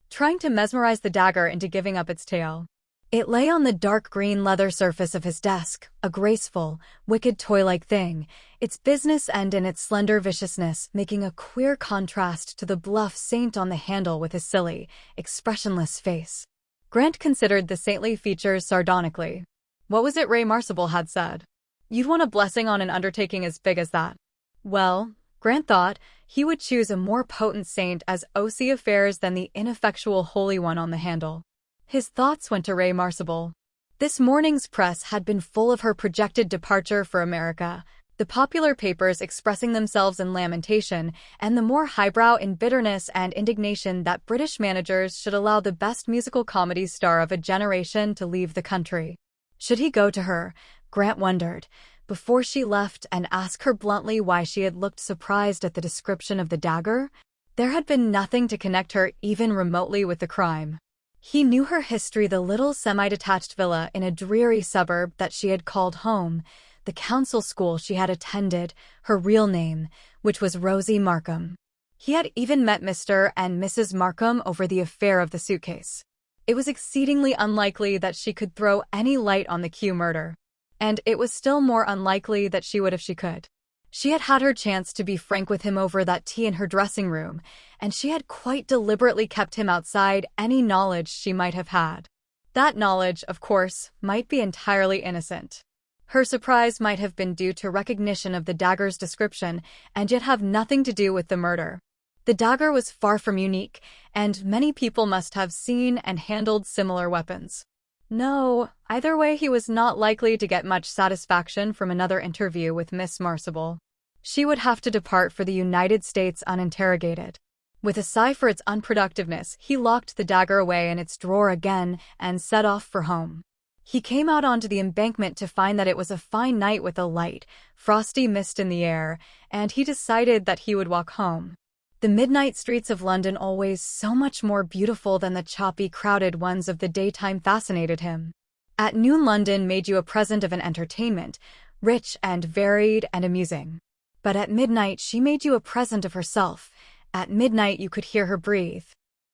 trying to mesmerize the dagger into giving up its tale. It lay on the dark green leather surface of his desk, a graceful, wicked toy-like thing, its business end in its slender viciousness making a queer contrast to the bluff saint on the handle with his silly, expressionless face. Grant considered the saintly features sardonically. What was it Ray Marcible had said? You'd want a blessing on an undertaking as big as that. Well, Grant thought, he would choose a more potent saint as O.C. affairs than the ineffectual Holy One on the handle. His thoughts went to Ray Marcible. This morning's press had been full of her projected departure for America, the popular papers expressing themselves in lamentation, and the more highbrow in bitterness and indignation that British managers should allow the best musical comedy star of a generation to leave the country. Should he go to her, Grant wondered, before she left and ask her bluntly why she had looked surprised at the description of the dagger? There had been nothing to connect her even remotely with the crime. He knew her history, the little semi-detached villa in a dreary suburb that she had called home, the council school she had attended, her real name, which was Rosie Markham. He had even met Mr. and Mrs. Markham over the affair of the suitcase. It was exceedingly unlikely that she could throw any light on the Q murder. And it was still more unlikely that she would if she could. She had had her chance to be frank with him over that tea in her dressing room, and she had quite deliberately kept him outside any knowledge she might have had. That knowledge, of course, might be entirely innocent. Her surprise might have been due to recognition of the dagger's description and yet have nothing to do with the murder. The dagger was far from unique, and many people must have seen and handled similar weapons. No, either way he was not likely to get much satisfaction from another interview with Miss Marcible. She would have to depart for the United States uninterrogated. With a sigh for its unproductiveness, he locked the dagger away in its drawer again and set off for home. He came out onto the embankment to find that it was a fine night with a light, frosty mist in the air, and he decided that he would walk home. The midnight streets of London, always so much more beautiful than the choppy, crowded ones of the daytime, fascinated him. At noon London made you a present of an entertainment, rich and varied and amusing. But at midnight she made you a present of herself. At midnight you could hear her breathe.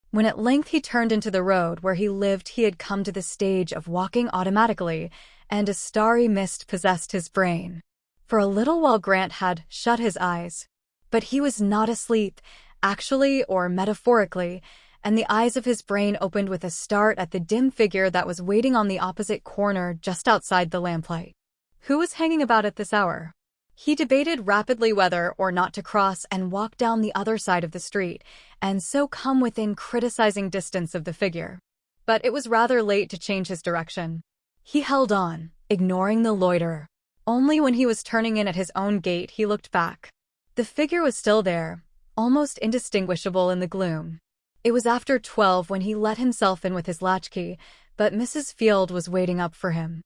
When at length he turned into the road where he lived, he had come to the stage of walking automatically, and a starry mist possessed his brain. For a little while Grant had shut his eyes. But he was not asleep, actually or metaphorically, and the eyes of his brain opened with a start at the dim figure that was waiting on the opposite corner just outside the lamplight. Who was hanging about at this hour? He debated rapidly whether or not to cross and walk down the other side of the street, and so come within criticizing distance of the figure. But it was rather late to change his direction. He held on, ignoring the loiterer. Only when he was turning in at his own gate he looked back. The figure was still there, almost indistinguishable in the gloom. It was after 12 when he let himself in with his latchkey, but Mrs. Field was waiting up for him.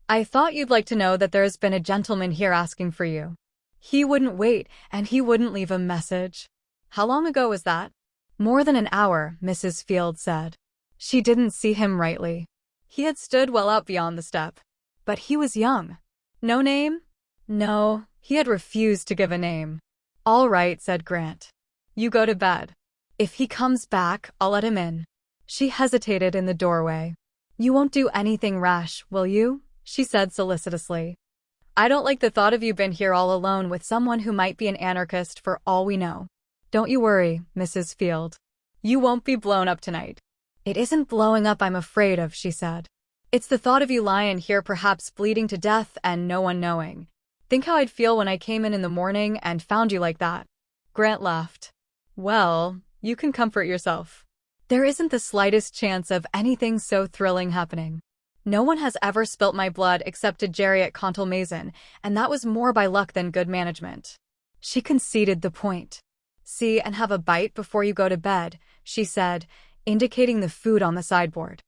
"I thought you'd like to know that there's been a gentleman here asking for you. He wouldn't wait, and he wouldn't leave a message." "How long ago was that?" "More than an hour," Mrs. Field said. She didn't see him rightly. He had stood well out beyond the step. But he was young. "No name?" No, he had refused to give a name. "All right," said Grant. "You go to bed. If he comes back, I'll let him in." She hesitated in the doorway. "You won't do anything rash, will you?" she said solicitously. "I don't like the thought of you being here all alone with someone who might be an anarchist for all we know." "Don't you worry, Mrs. Field. You won't be blown up tonight." "It isn't blowing up I'm afraid of," she said. "It's the thought of you lying here perhaps bleeding to death and no one knowing. Think how I'd feel when I came in the morning and found you like that." Grant laughed. "Well, you can comfort yourself. There isn't the slightest chance of anything so thrilling happening. No one has ever spilt my blood except a Jerry at Contal Mason, and that was more by luck than good management." She conceded the point. "See and have a bite before you go to bed," she said, indicating the food on the sideboard.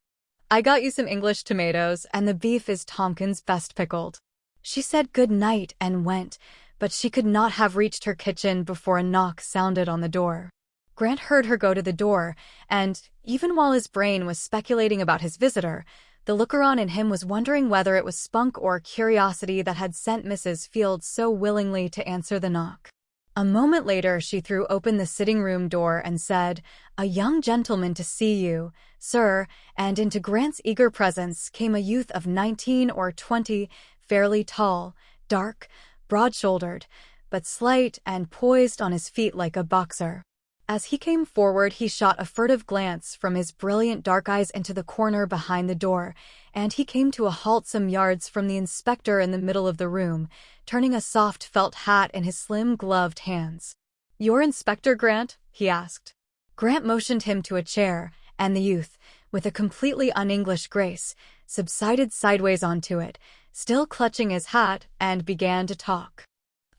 "I got you some English tomatoes, and the beef is Tompkins' best pickled." She said good night and went, but she could not have reached her kitchen before a knock sounded on the door. Grant heard her go to the door, and, even while his brain was speculating about his visitor, the looker-on in him was wondering whether it was spunk or curiosity that had sent Mrs. Field so willingly to answer the knock. A moment later she threw open the sitting-room door and said, "A young gentleman to see you, sir," and into Grant's eager presence came a youth of 19 or 20, fairly tall, dark, broad-shouldered, but slight and poised on his feet like a boxer. As he came forward he shot a furtive glance from his brilliant dark eyes into the corner behind the door, and he came to a halt some yards from the inspector in the middle of the room, turning a soft felt hat in his slim gloved hands. "You're Inspector Grant?" he asked. Grant motioned him to a chair, and the youth, with a completely un-English grace, subsided sideways onto it, still clutching his hat, and began to talk.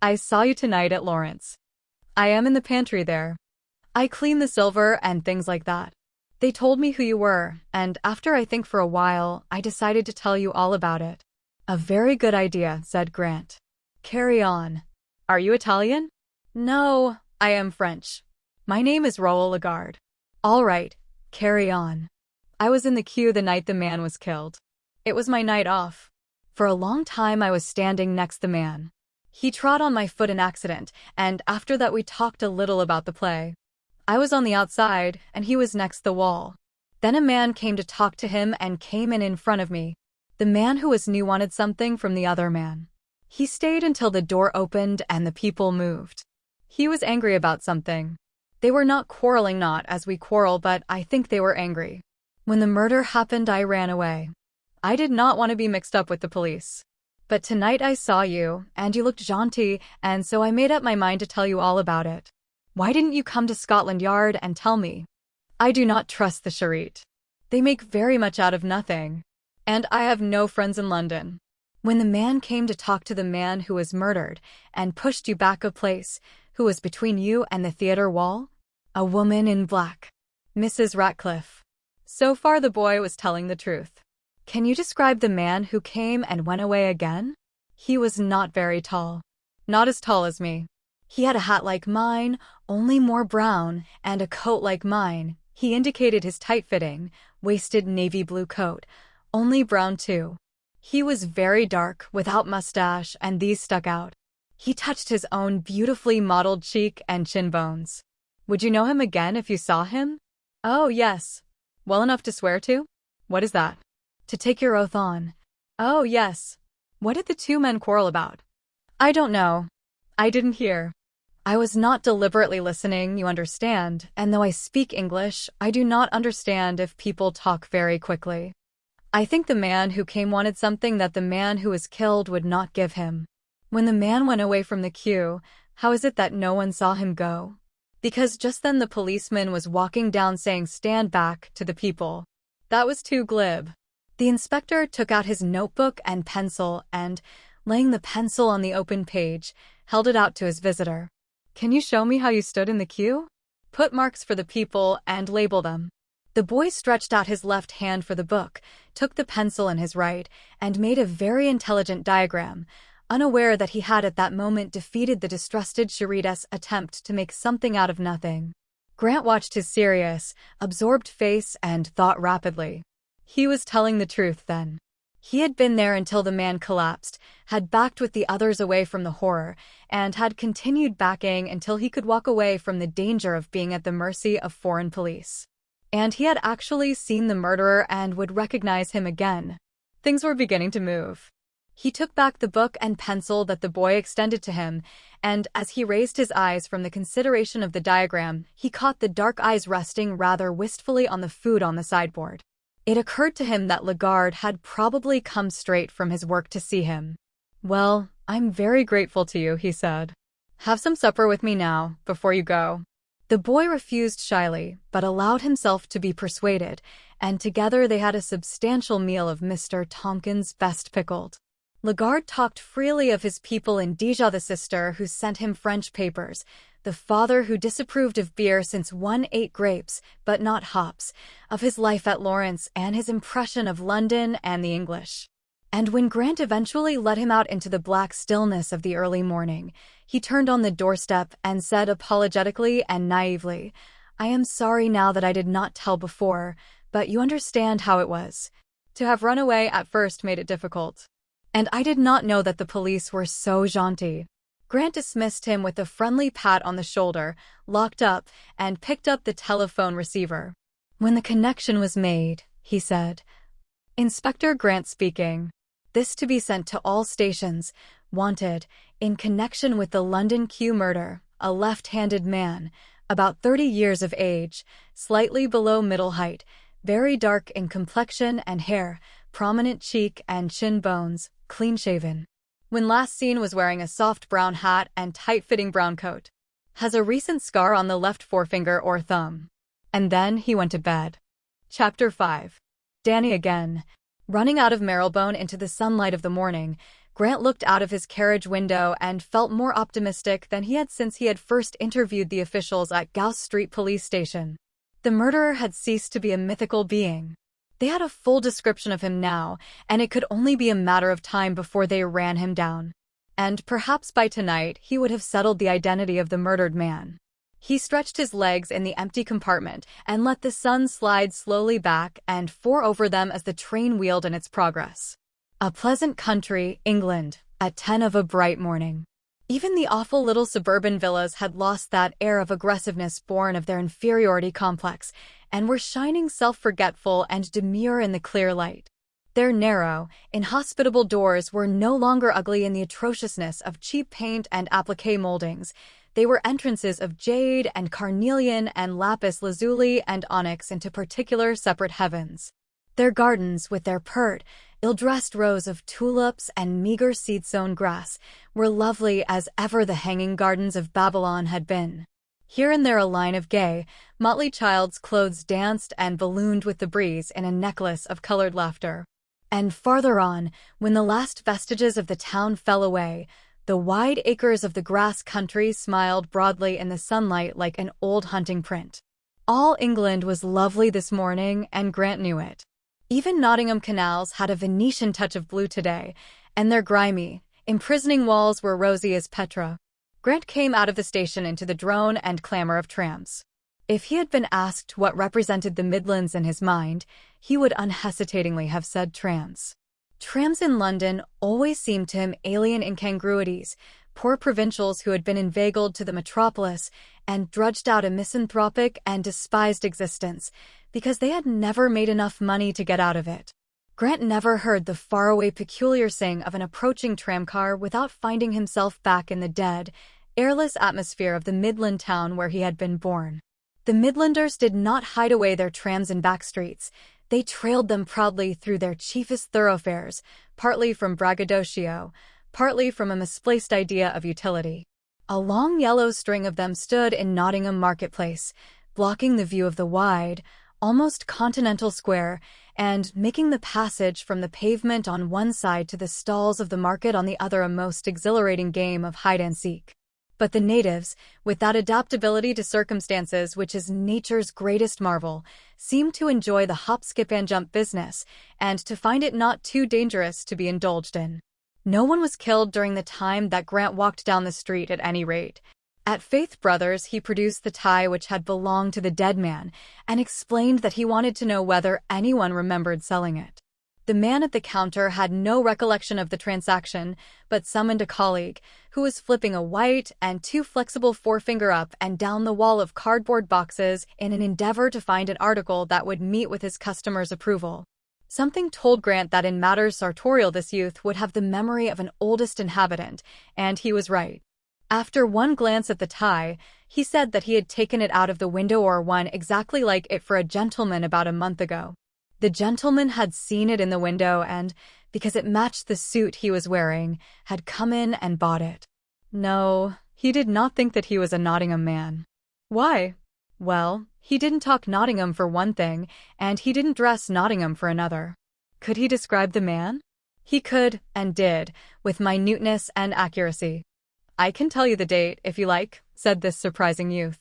"I saw you tonight at Lawrence. I am in the pantry there. I clean the silver and things like that. They told me who you were, and after I think for a while, I decided to tell you all about it." "A very good idea," said Grant. "Carry on. Are you Italian?" "No, I am French. My name is Raoul Lagarde." "All right, carry on." "I was in the queue the night the man was killed. It was my night off. For a long time I was standing next the man. He trod on my foot in accident, and after that we talked a little about the play. I was on the outside, and he was next the wall. Then a man came to talk to him and came in front of me. The man who was new wanted something from the other man. He stayed until the door opened and the people moved. He was angry about something. They were not quarreling, not as we quarrel, but I think they were angry. When the murder happened I ran away. I did not want to be mixed up with the police. But tonight I saw you, and you looked jaunty, and so I made up my mind to tell you all about it. Why didn't you come to Scotland Yard and tell me? I do not trust the charite. They make very much out of nothing. And I have no friends in London. When the man came to talk to the man who was murdered and pushed you back a place, who was between you and the theater wall? A woman in black. Mrs. Ratcliffe." So far the boy was telling the truth. "Can you describe the man who came and went away again?" "He was not very tall. Not as tall as me. He had a hat like mine, only more brown, and a coat like mine." He indicated his tight-fitting, waisted navy blue coat, only brown too. "He was very dark, without mustache, and these stuck out. He touched his own beautifully modeled cheek and chin bones." "Would you know him again if you saw him?" "Oh, yes. Well enough to swear to?" "What is that?" "To take your oath on." "Oh, yes. What did the two men quarrel about?" "I don't know. I didn't hear. I was not deliberately listening, you understand, and though I speak English, I do not understand if people talk very quickly. I think the man who came wanted something that the man who was killed would not give him." When the man went away from the queue, how is it that no one saw him go? Because just then the policeman was walking down saying "Stand back" to the people. That was too glib. The inspector took out his notebook and pencil and, laying the pencil on the open page, held it out to his visitor. "Can you show me how you stood in the queue? Put marks for the people and label them." The boy stretched out his left hand for the book, took the pencil in his right, and made a very intelligent diagram, unaware that he had at that moment defeated the distrusted Sherida's attempt to make something out of nothing. Grant watched his serious, absorbed face and thought rapidly. He was telling the truth then. He had been there until the man collapsed, had backed with the others away from the horror, and had continued backing until he could walk away from the danger of being at the mercy of foreign police. And he had actually seen the murderer and would recognize him again. Things were beginning to move. He took back the book and pencil that the boy extended to him, and as he raised his eyes from the consideration of the diagram, he caught the dark eyes resting rather wistfully on the food on the sideboard. It occurred to him that Lagarde had probably come straight from his work to see him. "Well, I'm very grateful to you," he said. "Have some supper with me now, before you go." The boy refused shyly, but allowed himself to be persuaded, and together they had a substantial meal of Mr. Tompkins' best pickled. Lagarde talked freely of his people in Dijon, the sister who sent him French papers, the father who disapproved of beer since one ate grapes, but not hops, of his life at Lawrence and his impression of London and the English. And when Grant eventually let him out into the black stillness of the early morning, he turned on the doorstep and said apologetically and naively, "I am sorry now that I did not tell before, but you understand how it was. To have run away at first made it difficult. And I did not know that the police were so gentil." Grant dismissed him with a friendly pat on the shoulder, locked up, and picked up the telephone receiver. When the connection was made, he said, "Inspector Grant speaking. This to be sent to all stations. Wanted, in connection with the London Q murder, a left-handed man, about 30 years of age, slightly below middle height, very dark in complexion and hair, prominent cheek and chin bones, clean-shaven. When last seen was wearing a soft brown hat and tight-fitting brown coat. Has a recent scar on the left forefinger or thumb." And then he went to bed. Chapter 5. Danny again. Running out of Marylebone into the sunlight of the morning, Grant looked out of his carriage window and felt more optimistic than he had since he had first interviewed the officials at Gauss Street Police Station. The murderer had ceased to be a mythical being. They had a full description of him now, and it could only be a matter of time before they ran him down. And perhaps by tonight he would have settled the identity of the murdered man. He stretched his legs in the empty compartment and let the sun slide slowly back and fore over them as the train wheeled in its progress. A pleasant country, England, at 10 of a bright morning. Even the awful little suburban villas had lost that air of aggressiveness born of their inferiority complex, and were shining self-forgetful and demure in the clear light. Their narrow, inhospitable doors were no longer ugly in the atrociousness of cheap paint and applique moldings. They were entrances of jade and carnelian and lapis lazuli and onyx into particular separate heavens. Their gardens, with their pert, ill-dressed rows of tulips and meager seed-sown grass, were lovely as ever the hanging gardens of Babylon had been. Here and there a line of gay, motley child's clothes danced and ballooned with the breeze in a necklace of colored laughter. And farther on, when the last vestiges of the town fell away, the wide acres of the grass country smiled broadly in the sunlight like an old hunting print. All England was lovely this morning, and Grant knew it. Even Nottingham canals had a Venetian touch of blue today, and their grimy, imprisoning walls were rosy as Petra. Grant came out of the station into the drone and clamor of trams. If he had been asked what represented the Midlands in his mind, he would unhesitatingly have said trams. Trams in London always seemed to him alien incongruities, poor provincials who had been inveigled to the metropolis and drudged out a misanthropic and despised existence because they had never made enough money to get out of it. Grant never heard the faraway peculiar sing of an approaching tramcar without finding himself back in the dead, airless atmosphere of the Midland town where he had been born. The Midlanders did not hide away their trams in back streets. They trailed them proudly through their chiefest thoroughfares, partly from braggadocio, partly from a misplaced idea of utility. A long yellow string of them stood in Nottingham Marketplace, blocking the view of the wide, almost continental square, and making the passage from the pavement on one side to the stalls of the market on the other a most exhilarating game of hide-and-seek. But the natives, with that adaptability to circumstances which is nature's greatest marvel, seemed to enjoy the hop-skip-and-jump business, and to find it not too dangerous to be indulged in. No one was killed during the time that Grant walked down the street at any rate. At Faith Brothers he produced the tie which had belonged to the dead man, and explained that he wanted to know whether anyone remembered selling it. The man at the counter had no recollection of the transaction, but summoned a colleague, who was flipping a white and too flexible forefinger up and down the wall of cardboard boxes in an endeavor to find an article that would meet with his customer's approval. Something told Grant that in matters sartorial this youth would have the memory of an oldest inhabitant, and he was right. After one glance at the tie, he said that he had taken it out of the window or one exactly like it for a gentleman about a month ago. The gentleman had seen it in the window and, because it matched the suit he was wearing, had come in and bought it. No, he did not think that he was a Nottingham man. Why? Well, he didn't talk Nottingham for one thing, and he didn't dress Nottingham for another. Could he describe the man? He could, and did, with minuteness and accuracy. "I can tell you the date, if you like," said this surprising youth.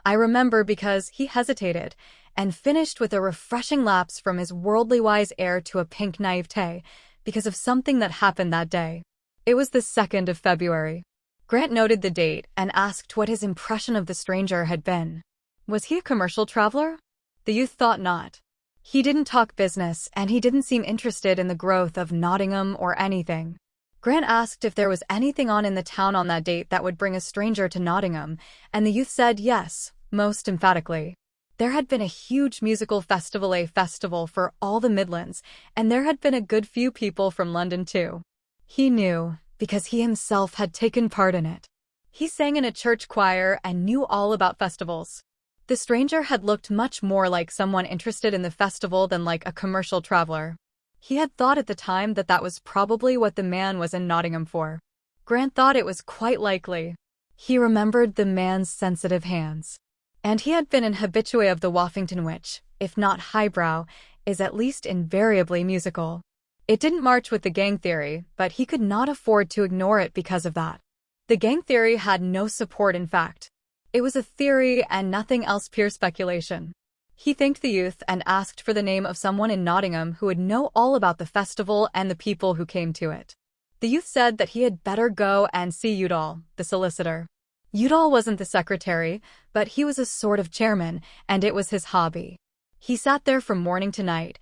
I remember because he hesitated, and finished with a refreshing lapse from his worldly-wise air to a pink naivete, because of something that happened that day. It was the 2nd of February. Grant noted the date and asked what his impression of the stranger had been. Was he a commercial traveler? The youth thought not. He didn't talk business, and he didn't seem interested in the growth of Nottingham or anything. Grant asked if there was anything on in the town on that date that would bring a stranger to Nottingham, and the youth said yes, most emphatically. There had been a huge musical festival for all the Midlands, and there had been a good few people from London too. He knew, because he himself had taken part in it. He sang in a church choir and knew all about festivals. The stranger had looked much more like someone interested in the festival than like a commercial traveler. He had thought at the time that that was probably what the man was in Nottingham for. Grant thought it was quite likely. He remembered the man's sensitive hands. And he had been an habitué of the Woffington which, if not highbrow, is at least invariably musical. It didn't march with the gang theory, but he could not afford to ignore it because of that. The gang theory had no support in fact. It was a theory and nothing else, pure speculation. He thanked the youth and asked for the name of someone in Nottingham who would know all about the festival and the people who came to it. The youth said that he had better go and see Udall, the solicitor. Udall wasn't the secretary, but he was a sort of chairman, and it was his hobby. He sat there from morning to night,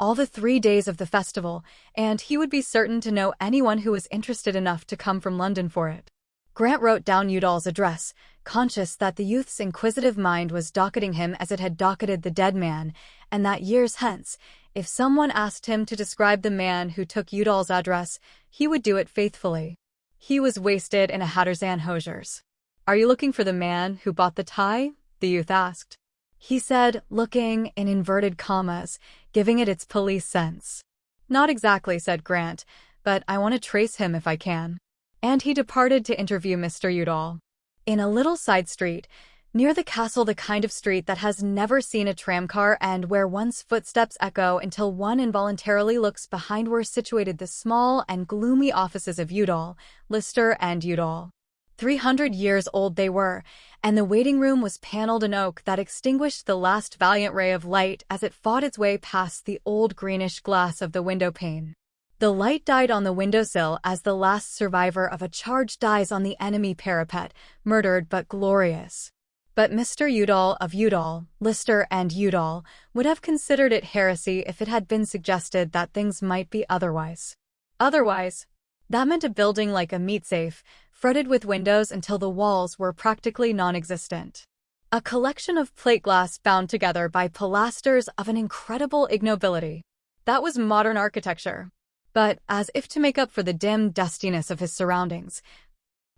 all the 3 days of the festival, and he would be certain to know anyone who was interested enough to come from London for it. Grant wrote down Udall's address, conscious that the youth's inquisitive mind was docketing him as it had docketed the dead man, and that years hence, if someone asked him to describe the man who took Udall's address, he would do it faithfully. He was wasted in a Hattersan hosiers. "Are you looking for the man who bought the tie?" the youth asked. He said, looking in inverted commas, giving it its police sense. "Not exactly," said Grant, "but I want to trace him if I can." And he departed to interview Mr. Udall. In a little side street, near the castle, the kind of street that has never seen a tramcar and where one's footsteps echo until one involuntarily looks behind, were situated the small and gloomy offices of Udall, Lister and Udall. 300 years old they were, and the waiting room was paneled in oak that extinguished the last valiant ray of light as it fought its way past the old greenish glass of the window pane. The light died on the windowsill as the last survivor of a charge dies on the enemy parapet, murdered but glorious. But Mr. Udall of Udall, Lister and Udall would have considered it heresy if it had been suggested that things might be otherwise. Otherwise? That meant a building like a meat safe, fretted with windows until the walls were practically non-existent. A collection of plate glass bound together by pilasters of an incredible ignobility. That was modern architecture. But, as if to make up for the dim dustiness of his surroundings,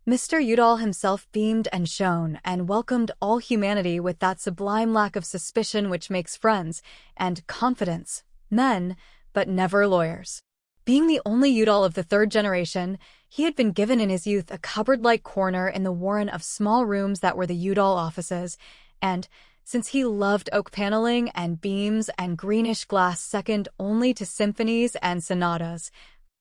Mr. Udall himself beamed and shone and welcomed all humanity with that sublime lack of suspicion which makes friends and confidants men, but never lawyers. Being the only Udall of the third generation, he had been given in his youth a cupboard-like corner in the warren of small rooms that were the Udall offices, and, since he loved oak paneling and beams and greenish glass second only to symphonies and sonatas,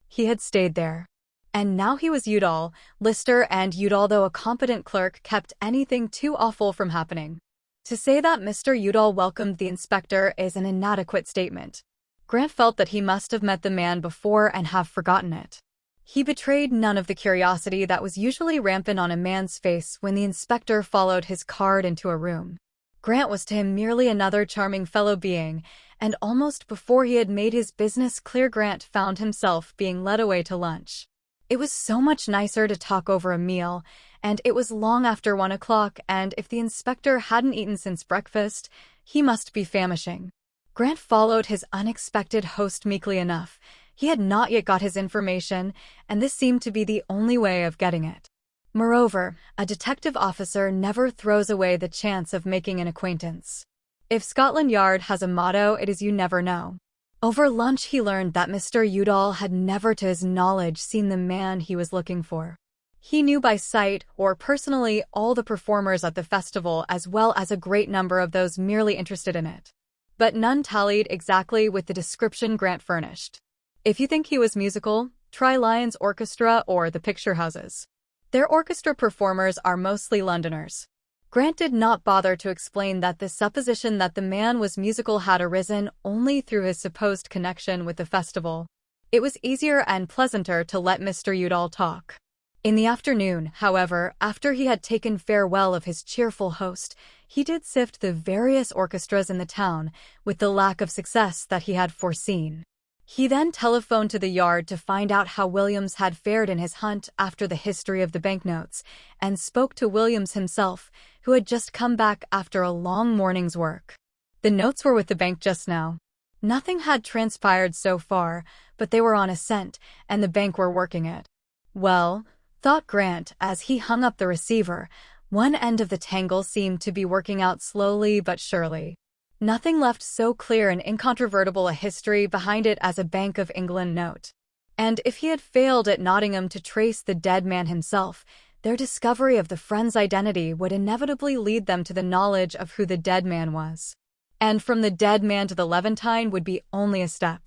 he had stayed there. And now he was Udall, Lister and Udall, though a competent clerk kept anything too awful from happening. To say that Mr. Udall welcomed the inspector is an inadequate statement. Grant felt that he must have met the man before and have forgotten it. He betrayed none of the curiosity that was usually rampant on a man's face when the inspector followed his card into a room. Grant was to him merely another charming fellow being, and almost before he had made his business clear, Grant found himself being led away to lunch. It was so much nicer to talk over a meal, and it was long after 1 o'clock, and if the inspector hadn't eaten since breakfast, he must be famishing. Grant followed his unexpected host meekly enough. He had not yet got his information, and this seemed to be the only way of getting it. Moreover, a detective officer never throws away the chance of making an acquaintance. If Scotland Yard has a motto, it is "you never know." Over lunch he learned that Mr. Udall had never to his knowledge seen the man he was looking for. He knew by sight or personally all the performers at the festival as well as a great number of those merely interested in it. But none tallied exactly with the description Grant furnished. If you think he was musical, try Lyon's Orchestra or the Picture Houses. Their orchestra performers are mostly Londoners. Grant did not bother to explain that the supposition that the man was musical had arisen only through his supposed connection with the festival. It was easier and pleasanter to let Mr. Udall talk. In the afternoon, however, after he had taken farewell of his cheerful host, he did sift the various orchestras in the town, with the lack of success that he had foreseen. He then telephoned to the Yard to find out how Williams had fared in his hunt after the history of the banknotes, and spoke to Williams himself, who had just come back after a long morning's work. The notes were with the bank just now. Nothing had transpired so far, but they were on a scent, and the bank were working it. Well, thought Grant as he hung up the receiver, one end of the tangle seemed to be working out slowly but surely. Nothing left so clear and incontrovertible a history behind it as a Bank of England note. And if he had failed at Nottingham to trace the dead man himself, their discovery of the friend's identity would inevitably lead them to the knowledge of who the dead man was. And from the dead man to the Levantine would be only a step.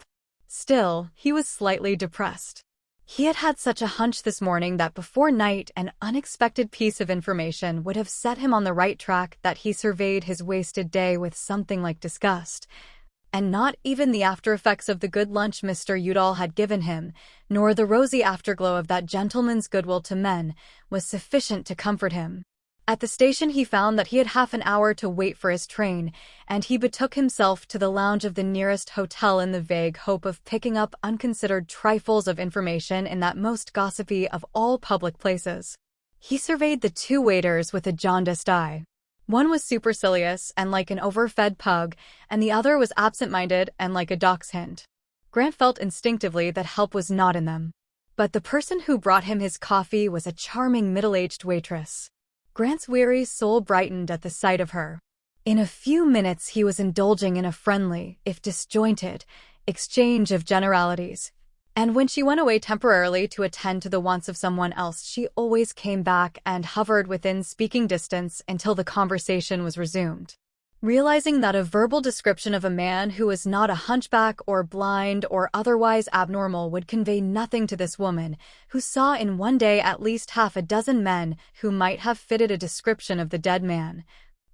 Still, he was slightly depressed. He had had such a hunch this morning that before night an unexpected piece of information would have set him on the right track that he surveyed his wasted day with something like disgust. And not even the after-effects of the good lunch Mr. Udall had given him, nor the rosy afterglow of that gentleman's goodwill to men, was sufficient to comfort him. At the station he found that he had half an hour to wait for his train, and he betook himself to the lounge of the nearest hotel in the vague hope of picking up unconsidered trifles of information in that most gossipy of all public places. He surveyed the two waiters with a jaundiced eye. One was supercilious and like an overfed pug, and the other was absent-minded and like a dachshund. Grant felt instinctively that help was not in them. But the person who brought him his coffee was a charming middle-aged waitress. Grant's weary soul brightened at the sight of her. In a few minutes he was indulging in a friendly, if disjointed, exchange of generalities. And when she went away temporarily to attend to the wants of someone else, she always came back and hovered within speaking distance until the conversation was resumed. Realizing that a verbal description of a man who was not a hunchback or blind or otherwise abnormal would convey nothing to this woman, who saw in one day at least half a dozen men who might have fitted a description of the dead man,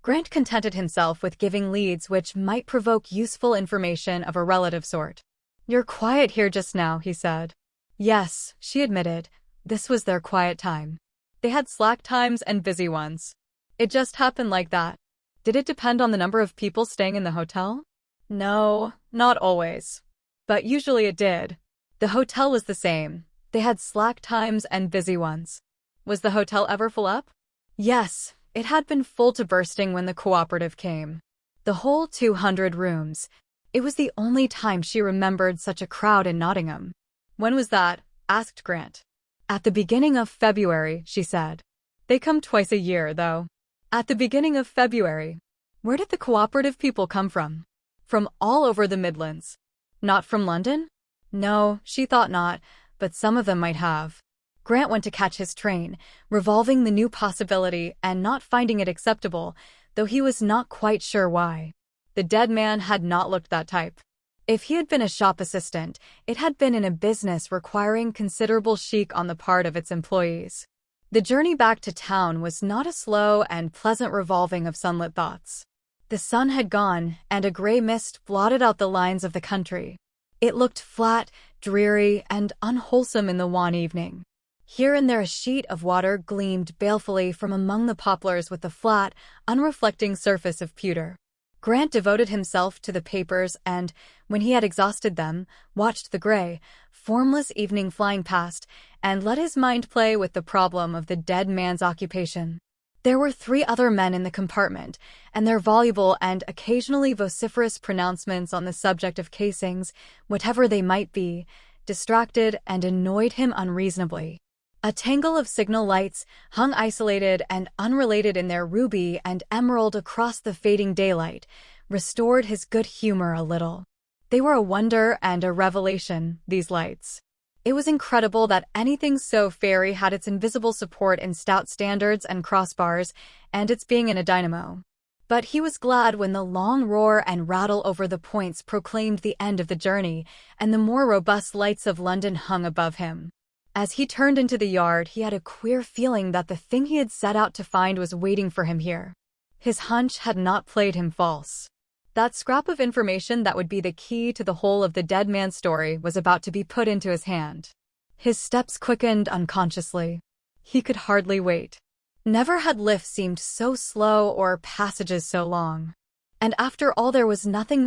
Grant contented himself with giving leads which might provoke useful information of a relative sort. "You're quiet here just now," he said. Yes, she admitted. This was their quiet time. They had slack times and busy ones. It just happened like that. Did it depend on the number of people staying in the hotel? No, not always. But usually it did. The hotel was the same. They had slack times and busy ones. Was the hotel ever full up? Yes, it had been full to bursting when the cooperative came. The whole 200 rooms. It was the only time she remembered such a crowd in Nottingham. When was that? Asked Grant. At the beginning of February, she said. They come twice a year, though. At the beginning of February. Where did the cooperative people come from? From all over the Midlands. Not from London? No, she thought not, but some of them might have. Grant went to catch his train, revolving the new possibility and not finding it acceptable, though he was not quite sure why. The dead man had not looked that type. If he had been a shop assistant, it had been in a business requiring considerable chic on the part of its employees. The journey back to town was not a slow and pleasant revolving of sunlit thoughts. The sun had gone, and a gray mist blotted out the lines of the country. It looked flat, dreary, and unwholesome in the wan evening. Here and there a sheet of water gleamed balefully from among the poplars with the flat, unreflecting surface of pewter. Grant devoted himself to the papers and, when he had exhausted them, watched the gray, formless evening flying past and let his mind play with the problem of the dead man's occupation. There were 3 other men in the compartment, and their voluble and occasionally vociferous pronouncements on the subject of casings, whatever they might be, distracted and annoyed him unreasonably. A tangle of signal lights hung isolated and unrelated in their ruby and emerald across the fading daylight, restored his good humor a little. They were a wonder and a revelation, these lights. It was incredible that anything so fairy had its invisible support in stout standards and crossbars, and its being in a dynamo. But he was glad when the long roar and rattle over the points proclaimed the end of the journey, and the more robust lights of London hung above him. As he turned into the yard, he had a queer feeling that the thing he had set out to find was waiting for him here. His hunch had not played him false. That scrap of information that would be the key to the whole of the dead man's story was about to be put into his hand. His steps quickened unconsciously. He could hardly wait. Never had lifts seemed so slow or passages so long. And after all there was nothing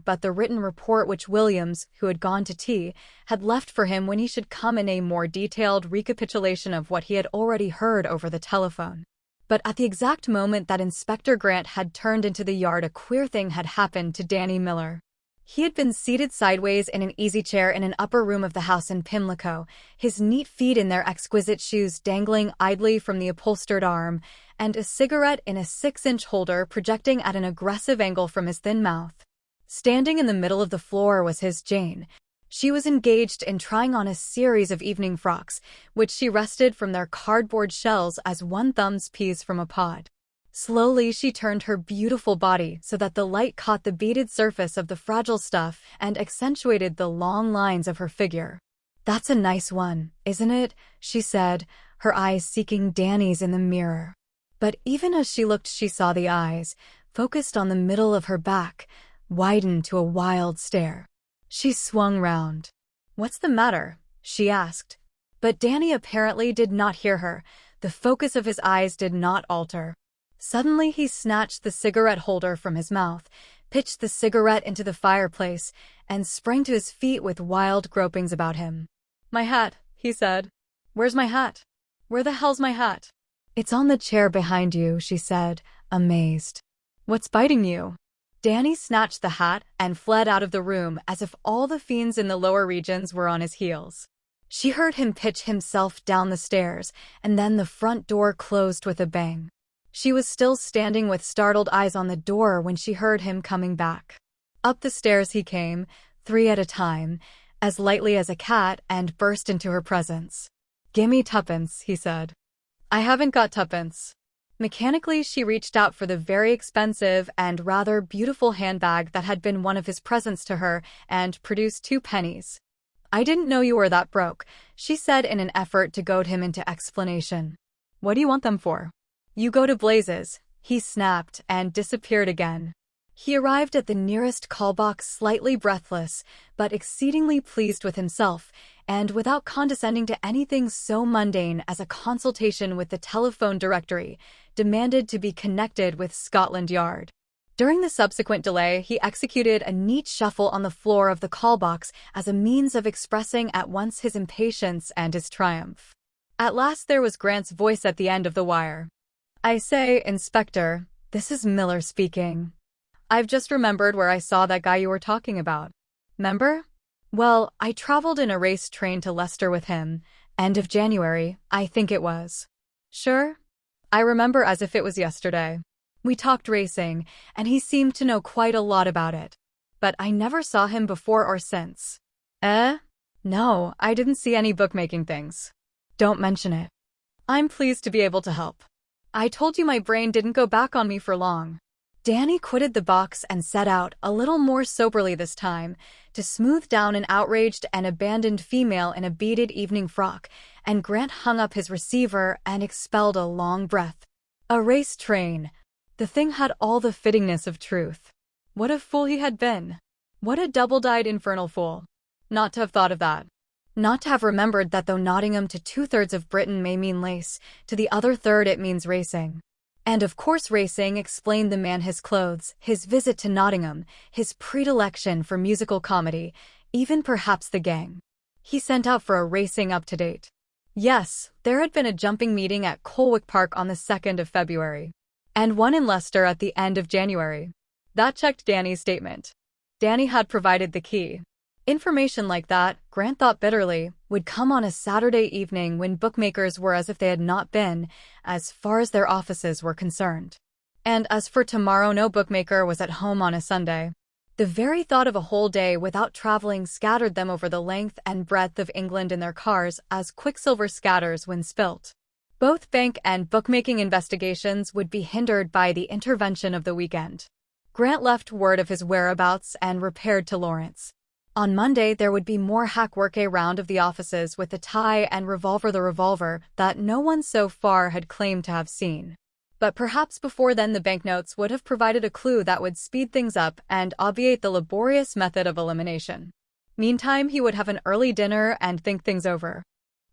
but the written report which Williams, who had gone to tea, had left for him when he should come in a more detailed recapitulation of what he had already heard over the telephone. But at the exact moment that Inspector Grant had turned into the yard, a queer thing had happened to Danny Miller. He had been seated sideways in an easy chair in an upper room of the house in Pimlico, his neat feet in their exquisite shoes dangling idly from the upholstered arm, and a cigarette in a 6-inch holder projecting at an aggressive angle from his thin mouth. Standing in the middle of the floor was his Jane. She was engaged in trying on a series of evening frocks, which she wrested from their cardboard shells as one thumbs peas from a pod. Slowly she turned her beautiful body so that the light caught the beaded surface of the fragile stuff and accentuated the long lines of her figure. "That's a nice one, isn't it?" she said, her eyes seeking Danny's in the mirror. But even as she looked, she saw the eyes, focused on the middle of her back, widen to a wild stare. She swung round. "What's the matter?" she asked. But Danny apparently did not hear her. The focus of his eyes did not alter. Suddenly he snatched the cigarette holder from his mouth, pitched the cigarette into the fireplace, and sprang to his feet with wild gropings about him. "My hat," he said. "Where's my hat? Where the hell's my hat?" "It's on the chair behind you," she said, amazed. "What's biting you?" Danny snatched the hat and fled out of the room as if all the fiends in the lower regions were on his heels. She heard him pitch himself down the stairs, and then the front door closed with a bang. She was still standing with startled eyes on the door when she heard him coming back. Up the stairs he came, 3 at a time, as lightly as a cat, and burst into her presence. "Gimme 2pence," he said. "I haven't got 2pence." Mechanically she reached out for the very expensive and rather beautiful handbag that had been one of his presents to her and produced 2 pennies. "I didn't know you were that broke," she said in an effort to goad him into explanation. "What do you want them for?" "You go to blazes," he snapped and disappeared again. He arrived at the nearest call box slightly breathless, but exceedingly pleased with himself, and without condescending to anything so mundane as a consultation with the telephone directory, demanded to be connected with Scotland Yard. During the subsequent delay, he executed a neat shuffle on the floor of the call box as a means of expressing at once his impatience and his triumph. At last there was Grant's voice at the end of the wire. "I say, Inspector, this is Miller speaking. I've just remembered where I saw that guy you were talking about. 'Member? Well, I traveled in a race train to Leicester with him, end of January, I think it was. Sure? I remember as if it was yesterday. We talked racing, and he seemed to know quite a lot about it. But I never saw him before or since." "Eh?" No, I didn't see any bookmaking things. Don't mention it. I'm pleased to be able to help. I told you my brain didn't go back on me for long. Danny quitted the box and set out, a little more soberly this time, to smooth down an outraged and abandoned female in a beaded evening frock, and Grant hung up his receiver and expelled a long breath. A race train. The thing had all the fittingness of truth. What a fool he had been. What a double-dyed infernal fool. Not to have thought of that. Not to have remembered that though Nottingham to 2/3 of Britain may mean lace, to the other third it means racing. And of course racing explained the man his clothes, his visit to Nottingham, his predilection for musical comedy, even perhaps the gang. He sent out for a racing up-to-date. Yes, there had been a jumping meeting at Colwick Park on the 2nd of February. And one in Leicester at the end of January. That checked Danny's statement. Danny had provided the key. Information like that, Grant thought bitterly, would come on a Saturday evening when bookmakers were as if they had not been, as far as their offices were concerned. And as for tomorrow, no bookmaker was at home on a Sunday. The very thought of a whole day without traveling scattered them over the length and breadth of England in their cars as quicksilver scatters when spilt. Both bank and bookmaking investigations would be hindered by the intervention of the weekend. Grant left word of his whereabouts and repaired to Lawrence. On Monday, there would be more hack work round of the offices with the tie and the revolver that no one so far had claimed to have seen. But perhaps before then the banknotes would have provided a clue that would speed things up and obviate the laborious method of elimination. Meantime, he would have an early dinner and think things over.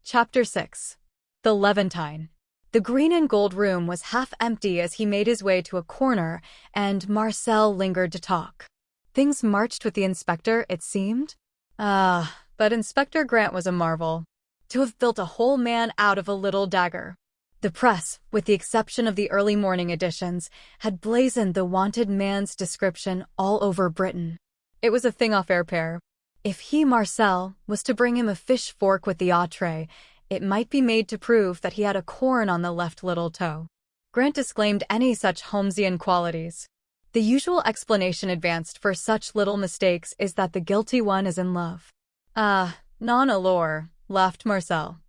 Chapter 6. The Levantine. The green and gold room was half empty as he made his way to a corner, and Marcel lingered to talk. Things marched with the inspector, it seemed. But Inspector Grant was a marvel. To have built a whole man out of a little dagger. The press, with the exception of the early morning editions, had blazoned the wanted man's description all over Britain. It was a thing off air pair. If he, Marcel, was to bring him a fish fork with the entree, it might be made to prove that he had a corn on the left little toe. Grant disclaimed any such Holmesian qualities. The usual explanation advanced for such little mistakes is that the guilty one is in love. Non-allure, laughed Marcel.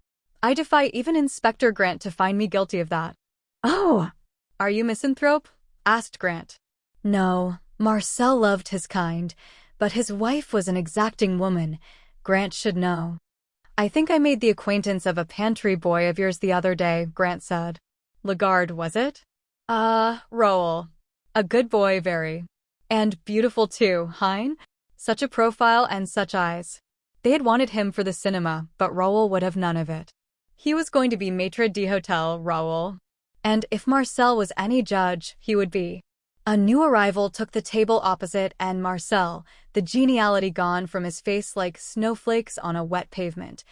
I defy even Inspector Grant to find me guilty of that. Oh! Are you misanthrope? Asked Grant. No, Marcel loved his kind, but his wife was an exacting woman. Grant should know. I think I made the acquaintance of a pantry boy of yours the other day, Grant said. Lagarde, was it? Rowell. A good boy, very. And beautiful too, hein? Such a profile and such eyes. They had wanted him for the cinema, but Rowell would have none of it. He was going to be maître d'hôtel, Rowell. And if Marcel was any judge, he would be. A new arrival took the table opposite, and Marcel, the geniality gone from his face like snowflakes on a wet pavement,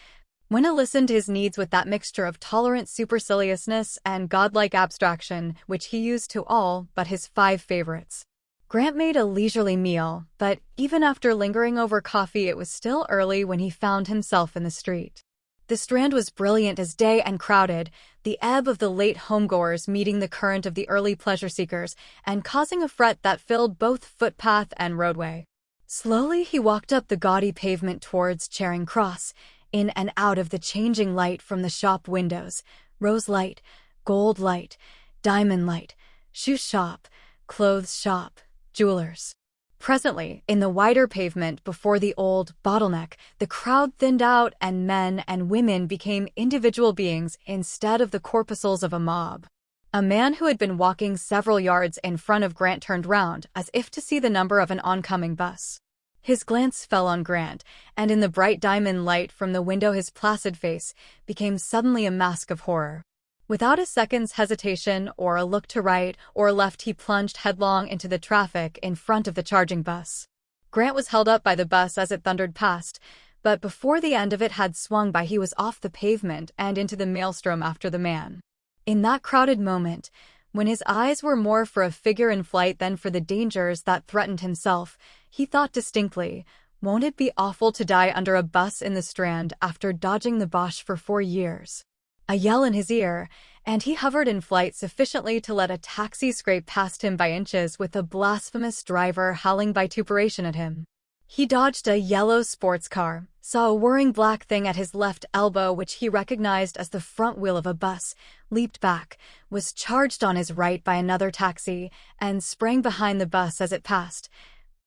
went to listen to his needs with that mixture of tolerant superciliousness and godlike abstraction which he used to all but his 5 favorites. Grant made a leisurely meal, but even after lingering over coffee it was still early when he found himself in the street. The Strand was brilliant as day and crowded, the ebb of the late homegoers meeting the current of the early pleasure-seekers and causing a fret that filled both footpath and roadway. Slowly he walked up the gaudy pavement towards Charing Cross, in and out of the changing light from the shop windows, rose light, gold light, diamond light, shoe shop, clothes shop, jewelers. Presently, in the wider pavement before the old bottleneck, the crowd thinned out and men and women became individual beings instead of the corpuscles of a mob. A man who had been walking several yards in front of Grant turned round as if to see the number of an oncoming bus. His glance fell on Grant, and in the bright diamond light from the window his placid face became suddenly a mask of horror. Without a second's hesitation or a look to right or left he plunged headlong into the traffic in front of the charging bus. Grant was held up by the bus as it thundered past, but before the end of it had swung by he was off the pavement and into the maelstrom after the man. In that crowded moment, when his eyes were more for a figure in flight than for the dangers that threatened himself, he thought distinctly, won't it be awful to die under a bus in the Strand after dodging the Boche for 4 years? A yell in his ear, and he hovered in flight sufficiently to let a taxi scrape past him by inches with a blasphemous driver howling vituperation at him. He dodged a yellow sports car, saw a whirring black thing at his left elbow which he recognized as the front wheel of a bus, leaped back, was charged on his right by another taxi, and sprang behind the bus as it passed,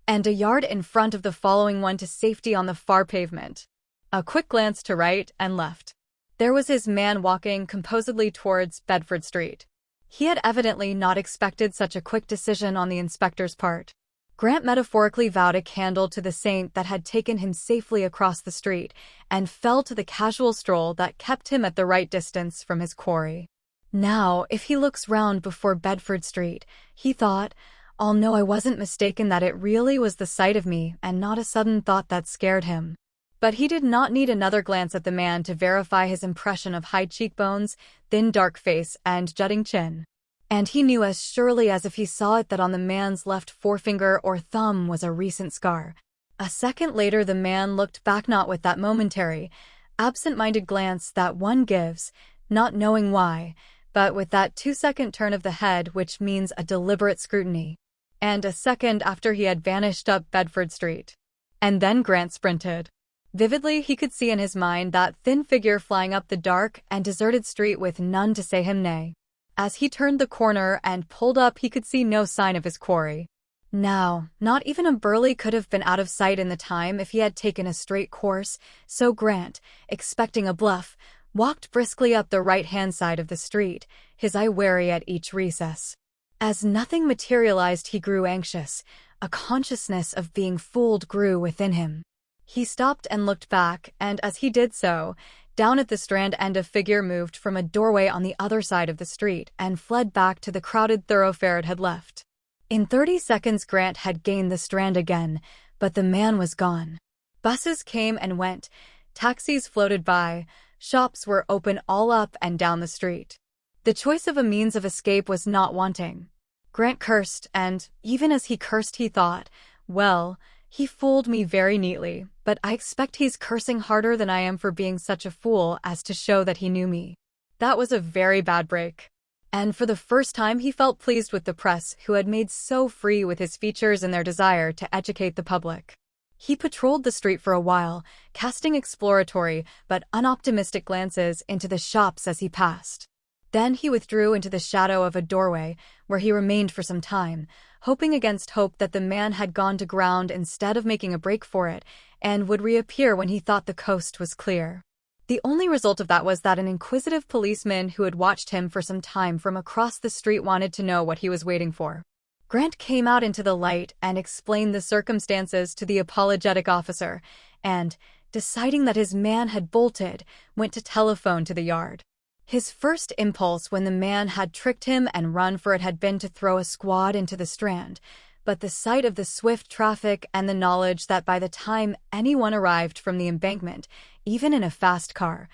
and a yard in front of the following one to safety on the far pavement. A quick glance to right and left. There was his man walking composedly towards Bedford Street. He had evidently not expected such a quick decision on the inspector's part. Grant metaphorically vowed a candle to the saint that had taken him safely across the street, and fell to the casual stroll that kept him at the right distance from his quarry. Now, if he looks round before Bedford Street, he thought, I'll know I wasn't mistaken, that it really was the sight of me and not a sudden thought that scared him. But he did not need another glance at the man to verify his impression of high cheekbones, thin dark face, and jutting chin. And he knew as surely as if he saw it that on the man's left forefinger or thumb was a recent scar. A second later the man looked back, not with that momentary, absent-minded glance that one gives, not knowing why, but with that 2-second turn of the head which means a deliberate scrutiny. And a second after he had vanished up Bedford Street. And then Grant sprinted. Vividly he could see in his mind that thin figure flying up the dark and deserted street with none to say him nay. As he turned the corner and pulled up, he could see no sign of his quarry. Now, not even a burly could have been out of sight in the time if he had taken a straight course, so Grant, expecting a bluff, walked briskly up the right-hand side of the street, his eye wary at each recess. As nothing materialized, he grew anxious. A consciousness of being fooled grew within him. He stopped and looked back, and as he did so, down at the Strand end a figure moved from a doorway on the other side of the street and fled back to the crowded thoroughfare it had left. In 30 seconds Grant had gained the Strand again, but the man was gone. Buses came and went, taxis floated by, shops were open all up and down the street. The choice of a means of escape was not wanting. Grant cursed, and, even as he cursed, he thought, well, he fooled me very neatly, but I expect he's cursing harder than I am for being such a fool as to show that he knew me. That was a very bad break. And for the first time he felt pleased with the press, who had made so free with his features in their desire to educate the public. He patrolled the street for a while, casting exploratory but unoptimistic glances into the shops as he passed. Then he withdrew into the shadow of a doorway, where he remained for some time, hoping against hope that the man had gone to ground instead of making a break for it, and would reappear when he thought the coast was clear. The only result of that was that an inquisitive policeman who had watched him for some time from across the street wanted to know what he was waiting for. Grant came out into the light and explained the circumstances to the apologetic officer, and, deciding that his man had bolted, went to telephone to the yard. His first impulse when the man had tricked him and run for it had been to throw a squad into the Strand, but the sight of the swift traffic and the knowledge that by the time anyone arrived from the embankment, even in a fast car,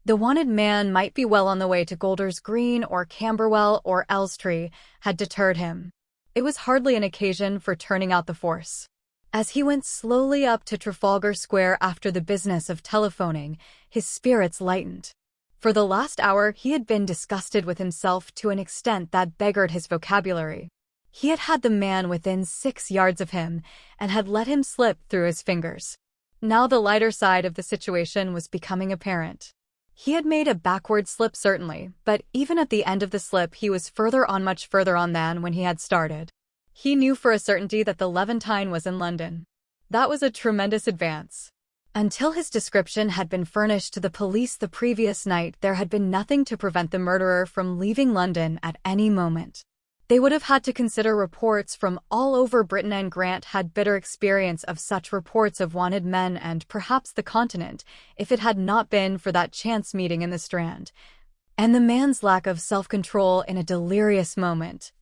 the wanted man might be well on the way to Golders Green or Camberwell or Elstree, had deterred him. It was hardly an occasion for turning out the force. As he went slowly up to Trafalgar Square after the business of telephoning, his spirits lightened. For the last hour he had been disgusted with himself to an extent that beggared his vocabulary. He had had the man within 6 yards of him, and had let him slip through his fingers. Now the lighter side of the situation was becoming apparent. He had made a backward slip certainly, but even at the end of the slip he was much further on than when he had started. He knew for a certainty that the Levantine was in London. That was a tremendous advance. Until his description had been furnished to the police the previous night, there had been nothing to prevent the murderer from leaving London at any moment. They would have had to consider reports from all over Britain, and Grant had bitter experience of such reports of wanted men and perhaps the continent, if it had not been for that chance meeting in the Strand, and the man's lack of self-control in a delirious moment.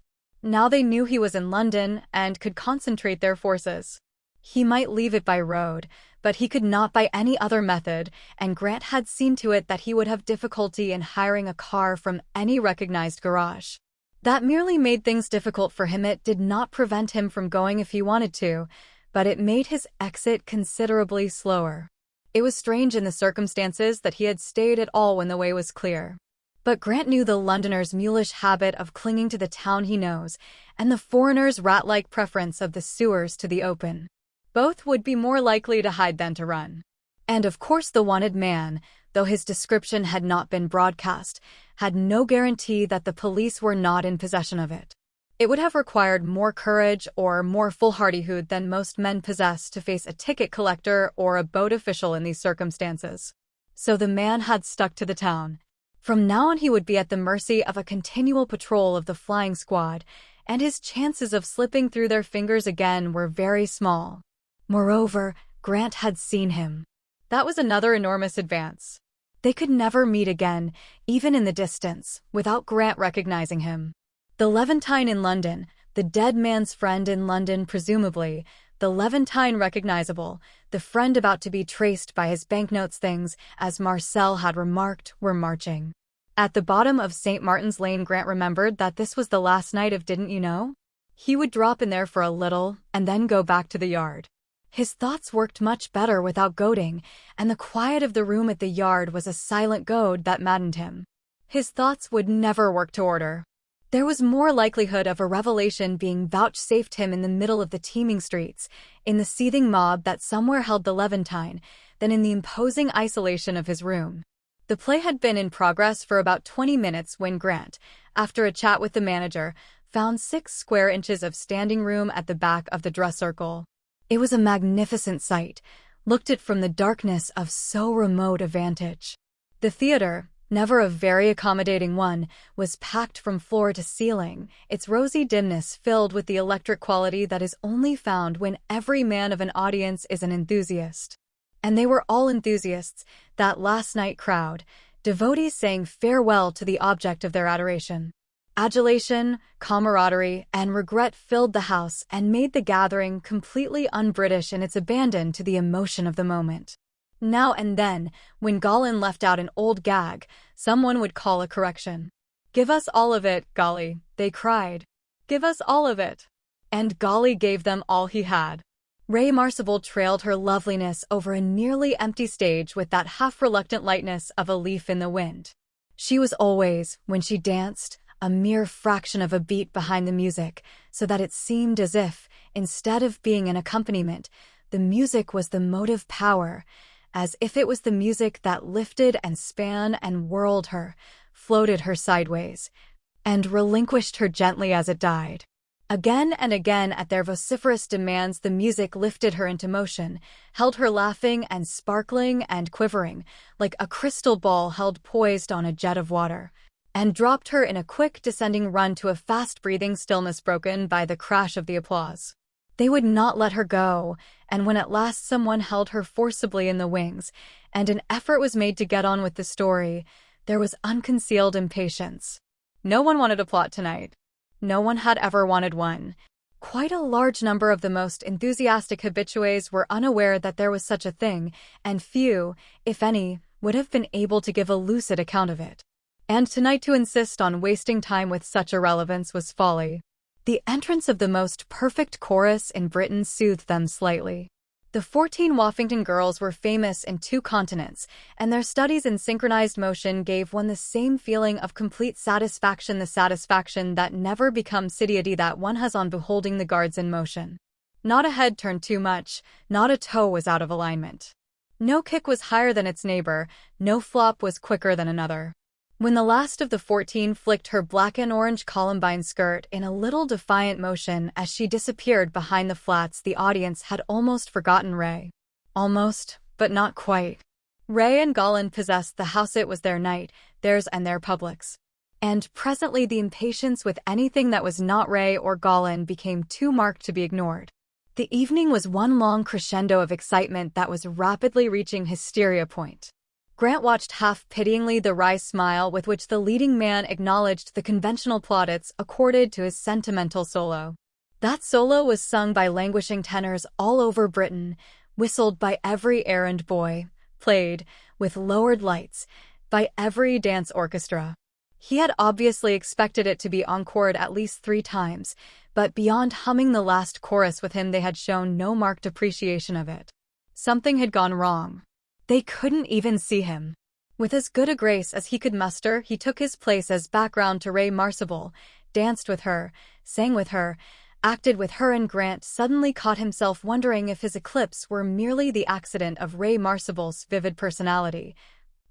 Now they knew he was in London and could concentrate their forces. He might leave it by road, but he could not by any other method, and Grant had seen to it that he would have difficulty in hiring a car from any recognized garage. That merely made things difficult for him. It did not prevent him from going if he wanted to, but it made his exit considerably slower. It was strange in the circumstances that he had stayed at all when the way was clear. But Grant knew the Londoner's mulish habit of clinging to the town he knows, and the foreigner's rat-like preference of the sewers to the open. Both would be more likely to hide than to run. And of course the wanted man, though his description had not been broadcast, had no guarantee that the police were not in possession of it. It would have required more courage or more foolhardihood than most men possess to face a ticket collector or a boat official in these circumstances. So the man had stuck to the town. From now on he would be at the mercy of a continual patrol of the flying squad, and his chances of slipping through their fingers again were very small. Moreover, Grant had seen him. That was another enormous advance. They could never meet again, even in the distance, without Grant recognizing him. The Levantine in London, the dead man's friend in London presumably, the Levantine recognizable, the friend about to be traced by his banknotes things, as Marcel had remarked, were marching. At the bottom of St. Martin's Lane Grant remembered that this was the last night of Didn't You Know? He would drop in there for a little, and then go back to the yard. His thoughts worked much better without goading, and the quiet of the room at the yard was a silent goad that maddened him. His thoughts would never work to order. There was more likelihood of a revelation being vouchsafed him in the middle of the teeming streets, in the seething mob that somewhere held the Levantine, than in the imposing isolation of his room. The play had been in progress for about 20 minutes when Grant, after a chat with the manager, found 6 square inches of standing room at the back of the dress circle. It was a magnificent sight, looked at from the darkness of so remote a vantage. The theater, never a very accommodating one, was packed from floor to ceiling, its rosy dimness filled with the electric quality that is only found when every man of an audience is an enthusiast. And they were all enthusiasts, that last night crowd, devotees saying farewell to the object of their adoration. Adulation, camaraderie, and regret filled the house and made the gathering completely un-British in its abandon to the emotion of the moment. Now and then, when Gollin left out an old gag, someone would call a correction. "Give us all of it, Golly," they cried. "Give us all of it." And Golly gave them all he had. Ray Marcival trailed her loveliness over a nearly empty stage with that half-reluctant lightness of a leaf in the wind. She was always, when she danced, a mere fraction of a beat behind the music, so that it seemed as if, instead of being an accompaniment, the music was the motive power, as if it was the music that lifted and span and whirled her, floated her sideways, and relinquished her gently as it died. Again and again at their vociferous demands the music lifted her into motion, held her laughing and sparkling and quivering, like a crystal ball held poised on a jet of water, and dropped her in a quick descending run to a fast-breathing stillness broken by the crash of the applause. They would not let her go, and when at last someone held her forcibly in the wings, and an effort was made to get on with the story, there was unconcealed impatience. No one wanted a plot tonight. No one had ever wanted one. Quite a large number of the most enthusiastic habitués were unaware that there was such a thing, and few, if any, would have been able to give a lucid account of it. And tonight to insist on wasting time with such irrelevance was folly. The entrance of the most perfect chorus in Britain soothed them slightly. The 14 Woffington girls were famous in 2 continents, and their studies in synchronized motion gave one the same feeling of complete satisfaction, the satisfaction that never becomes satiety that one has on beholding the guards in motion. Not a head turned too much, not a toe was out of alignment. No kick was higher than its neighbor, no flop was quicker than another. When the last of the 14 flicked her black and orange columbine skirt in a little defiant motion as she disappeared behind the flats, the audience had almost forgotten Ray. Almost, but not quite. Ray and Gollin possessed the house. It was their night, theirs and their public's. And presently the impatience with anything that was not Ray or Gollin became too marked to be ignored. The evening was one long crescendo of excitement that was rapidly reaching hysteria point. Grant watched half-pityingly the wry smile with which the leading man acknowledged the conventional plaudits accorded to his sentimental solo. That solo was sung by languishing tenors all over Britain, whistled by every errand boy, played, with lowered lights, by every dance orchestra. He had obviously expected it to be encored at least 3 times, but beyond humming the last chorus with him they had shown no marked appreciation of it. Something had gone wrong. They couldn't even see him. With as good a grace as he could muster, he took his place as background to Ray Marcival, danced with her, sang with her, acted with her, and Grant suddenly caught himself wondering if his eclipse were merely the accident of Ray Marsable's vivid personality,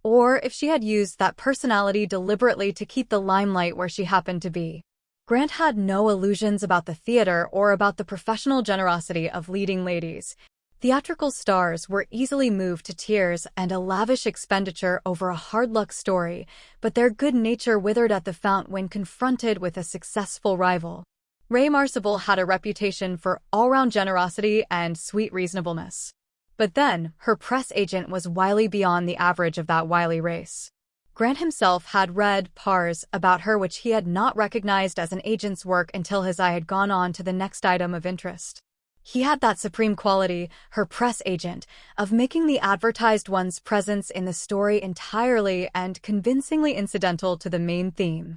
or if she had used that personality deliberately to keep the limelight where she happened to be. Grant had no illusions about the theater or about the professional generosity of leading ladies. Theatrical stars were easily moved to tears and a lavish expenditure over a hard-luck story, but their good nature withered at the fount when confronted with a successful rival. Ray Marsable had a reputation for all-round generosity and sweet reasonableness. But then, her press agent was wily beyond the average of that wily race. Grant himself had read pars about her which he had not recognized as an agent's work until his eye had gone on to the next item of interest. He had that supreme quality, her press agent, of making the advertised one's presence in the story entirely and convincingly incidental to the main theme.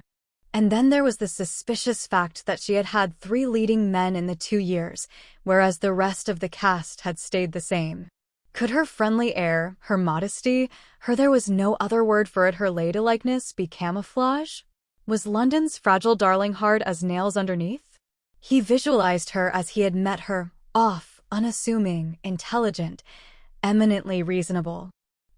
And then there was the suspicious fact that she had had 3 leading men in the 2 years, whereas the rest of the cast had stayed the same. Could her friendly air, her modesty, there was no other word for it, her ladylikeness, be camouflage? Was London's fragile darling hard as nails underneath? He visualized her as he had met her, off, unassuming, intelligent, eminently reasonable.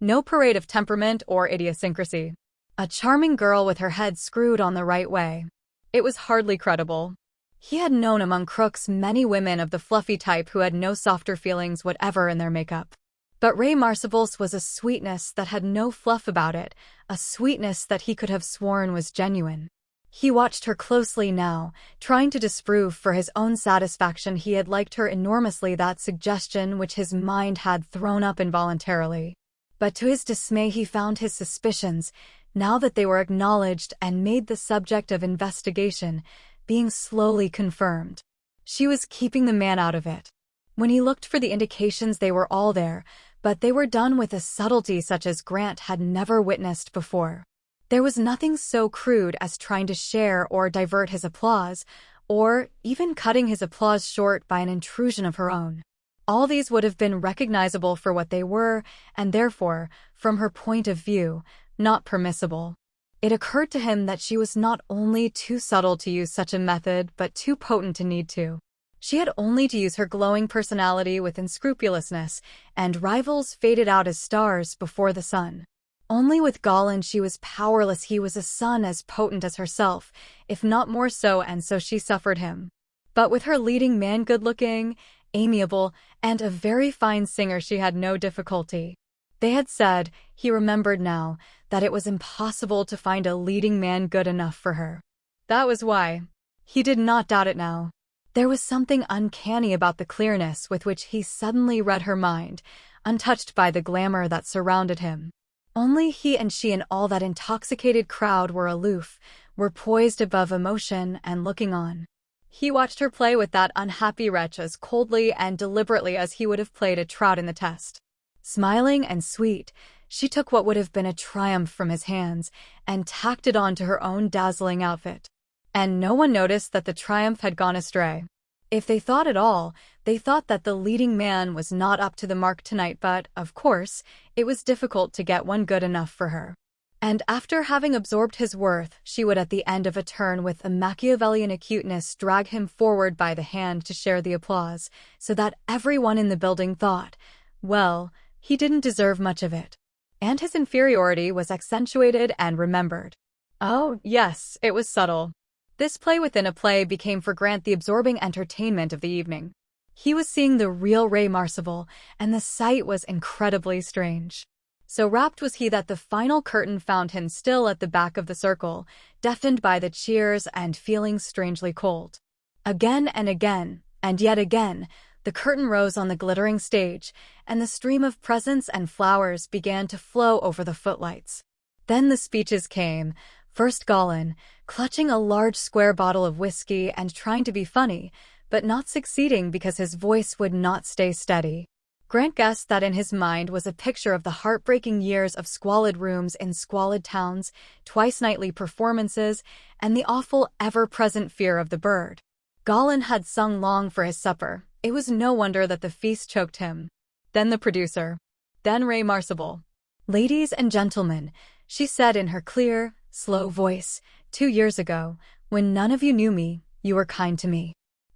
No parade of temperament or idiosyncrasy. A charming girl with her head screwed on the right way. It was hardly credible. He had known among crooks many women of the fluffy type who had no softer feelings whatever in their makeup. But Ray Marsable's was a sweetness that had no fluff about it, a sweetness that he could have sworn was genuine. He watched her closely now, trying to disprove for his own satisfaction he had liked her enormously, that suggestion which his mind had thrown up involuntarily. But to his dismay he found his suspicions, now that they were acknowledged and made the subject of investigation, being slowly confirmed. She was keeping the man out of it. When he looked for the indications, they were all there, but they were done with a subtlety such as Grant had never witnessed before. There was nothing so crude as trying to share or divert his applause, or even cutting his applause short by an intrusion of her own. All these would have been recognizable for what they were, and therefore, from her point of view, not permissible. It occurred to him that she was not only too subtle to use such a method, but too potent to need to. She had only to use her glowing personality with unscrupulousness, and rivals faded out as stars before the sun. Only with Gollin she was powerless. He was a son as potent as herself, if not more so, and so she suffered him. But with her leading man, good-looking, amiable, and a very fine singer, she had no difficulty. They had said, he remembered now, that it was impossible to find a leading man good enough for her. That was why. He did not doubt it now. There was something uncanny about the clearness with which he suddenly read her mind, untouched by the glamour that surrounded him. Only he and she and all that intoxicated crowd were aloof, were poised above emotion and looking on. He watched her play with that unhappy wretch as coldly and deliberately as he would have played a trout in the test. Smiling and sweet, she took what would have been a triumph from his hands and tacked it on to her own dazzling outfit. And no one noticed that the triumph had gone astray. If they thought at all, they thought that the leading man was not up to the mark tonight, but, of course, it was difficult to get one good enough for her. And after having absorbed his worth, she would at the end of a turn with a Machiavellian acuteness drag him forward by the hand to share the applause, so that everyone in the building thought, well, he didn't deserve much of it. And his inferiority was accentuated and remembered. Oh, yes, it was subtle. This play within a play became for Grant the absorbing entertainment of the evening. He was seeing the real Ray Marsable, and the sight was incredibly strange. So rapt was he that the final curtain found him still at the back of the circle, deafened by the cheers and feeling strangely cold. Again and again, and yet again, the curtain rose on the glittering stage, and the stream of presents and flowers began to flow over the footlights. Then the speeches came, first Gollin, clutching a large square bottle of whiskey and trying to be funny, but not succeeding because his voice would not stay steady. Grant guessed that in his mind was a picture of the heartbreaking years of squalid rooms in squalid towns, twice-nightly performances, and the awful ever-present fear of the bird. Gollin had sung long for his supper. It was no wonder that the feast choked him. Then the producer. Then Ray Marsable. "Ladies and gentlemen," she said in her clear, slow voice, 2 years ago, when none of you knew me, you were kind to me.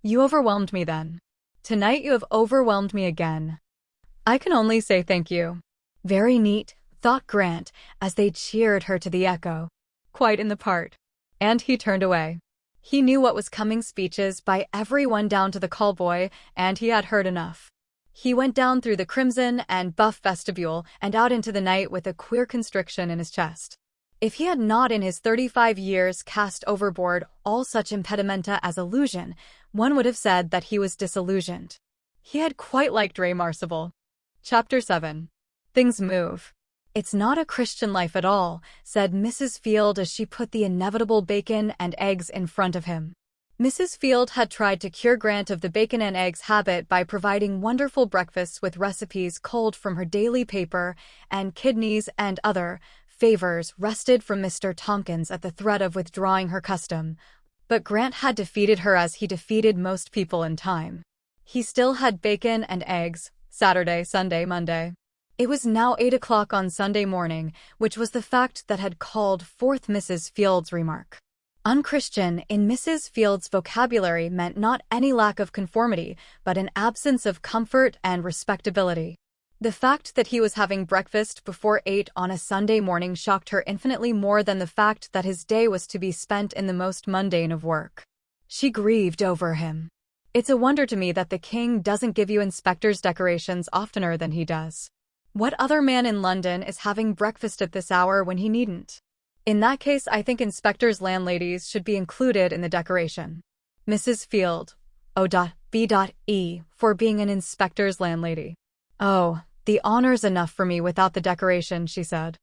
You overwhelmed me then. Tonight you have overwhelmed me again. I can only say thank you. Very neat, thought Grant, as they cheered her to the echo. Quite in the part. And he turned away. He knew what was coming, speeches by everyone down to the callboy, and he had heard enough. He went down through the crimson and buff vestibule and out into the night with a queer constriction in his chest. If he had not in his 35 years cast overboard all such impedimenta as illusion, one would have said that he was disillusioned. He had quite liked Ray Marcival. Chapter 7. Things move. It's not a Christian life at all, said Mrs. Field as she put the inevitable bacon and eggs in front of him. Mrs. Field had tried to cure Grant of the bacon and eggs habit by providing wonderful breakfasts with recipes culled from her daily paper, and kidneys and other favors wrested from Mr. Tompkins at the threat of withdrawing her custom. But Grant had defeated her as he defeated most people in time. He still had bacon and eggs, Saturday, Sunday, Monday. It was now 8 o'clock on Sunday morning, which was the fact that had called forth Mrs. Field's remark. Unchristian in Mrs. Field's vocabulary meant not any lack of conformity, but an absence of comfort and respectability. The fact that he was having breakfast before 8 on a Sunday morning shocked her infinitely more than the fact that his day was to be spent in the most mundane of work. She grieved over him. It's a wonder to me that the king doesn't give you inspector's decorations oftener than he does. What other man in London is having breakfast at this hour when he needn't? In that case, I think inspectors' landladies should be included in the decoration. Mrs. Field, O.B.E. for being an inspector's landlady. Oh, the honor's enough for me without the decoration, she said.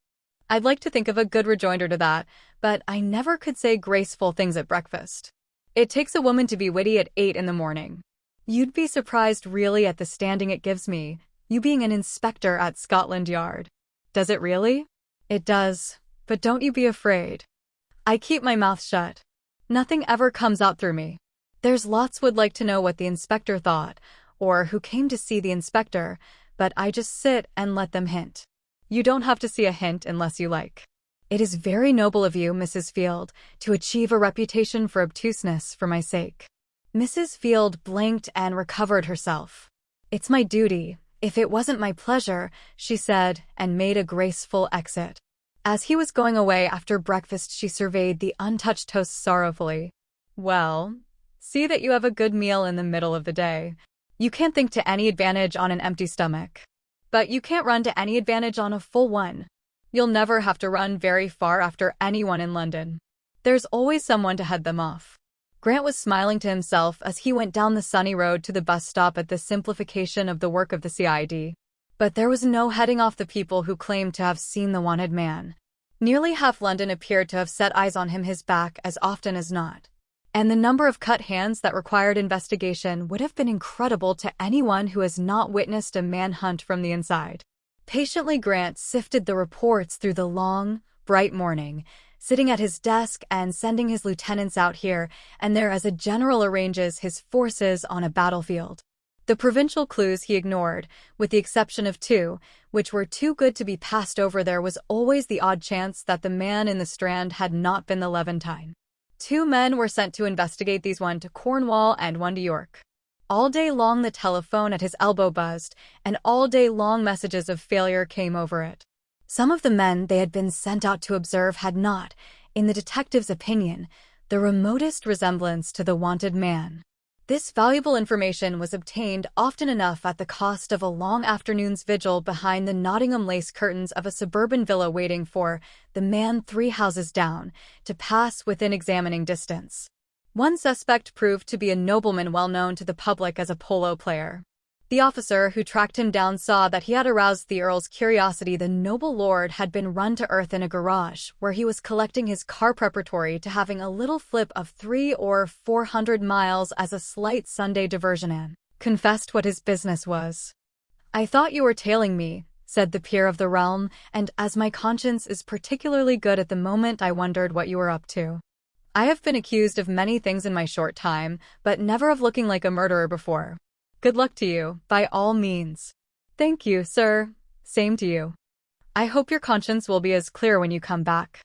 I'd like to think of a good rejoinder to that, but I never could say graceful things at breakfast. It takes a woman to be witty at 8 in the morning. You'd be surprised really at the standing it gives me, you being an inspector at Scotland Yard. Does it really? It does, but don't you be afraid. I keep my mouth shut. Nothing ever comes out through me. There's lots would like to know what the inspector thought, or who came to see the inspector, but I just sit and let them hint. You don't have to see a hint unless you like. It is very noble of you, Mrs. Field, to achieve a reputation for obtuseness for my sake. Mrs. Field blinked and recovered herself. It's my duty, if it wasn't my pleasure, she said, and made a graceful exit. As he was going away after breakfast, she surveyed the untouched toast sorrowfully. Well, see that you have a good meal in the middle of the day. You can't think to any advantage on an empty stomach. But you can't run to any advantage on a full one. You'll never have to run very far after anyone in London. There's always someone to head them off. Grant was smiling to himself as he went down the sunny road to the bus stop at the simplification of the work of the CID. But there was no heading off the people who claimed to have seen the wanted man. Nearly half London appeared to have set eyes on him, his back, as often as not. And the number of cut hands that required investigation would have been incredible to anyone who has not witnessed a manhunt from the inside. Patiently Grant sifted the reports through the long, bright morning, sitting at his desk and sending his lieutenants out here and there as a general arranges his forces on a battlefield. The provincial clues he ignored, with the exception of 2, which were too good to be passed over. There was always the odd chance that the man in the Strand had not been the Levantine. 2 men were sent to investigate these, one to Cornwall and one to York. All day long the telephone at his elbow buzzed, and all day long messages of failure came over it. Some of the men they had been sent out to observe had not, in the detective's opinion, the remotest resemblance to the wanted man. This valuable information was obtained often enough at the cost of a long afternoon's vigil behind the Nottingham lace curtains of a suburban villa waiting for the man 3 houses down to pass within examining distance. One suspect proved to be a nobleman well known to the public as a polo player. The officer who tracked him down saw that he had aroused the Earl's curiosity. The noble lord had been run to earth in a garage where he was collecting his car preparatory to having a little flip of 300 or 400 miles as a slight Sunday diversion, and confessed what his business was. I thought you were tailing me, said the peer of the realm, and as my conscience is particularly good at the moment, I wondered what you were up to. I have been accused of many things in my short time, but never of looking like a murderer before. Good luck to you, by all means. Thank you, sir. Same to you. I hope your conscience will be as clear when you come back.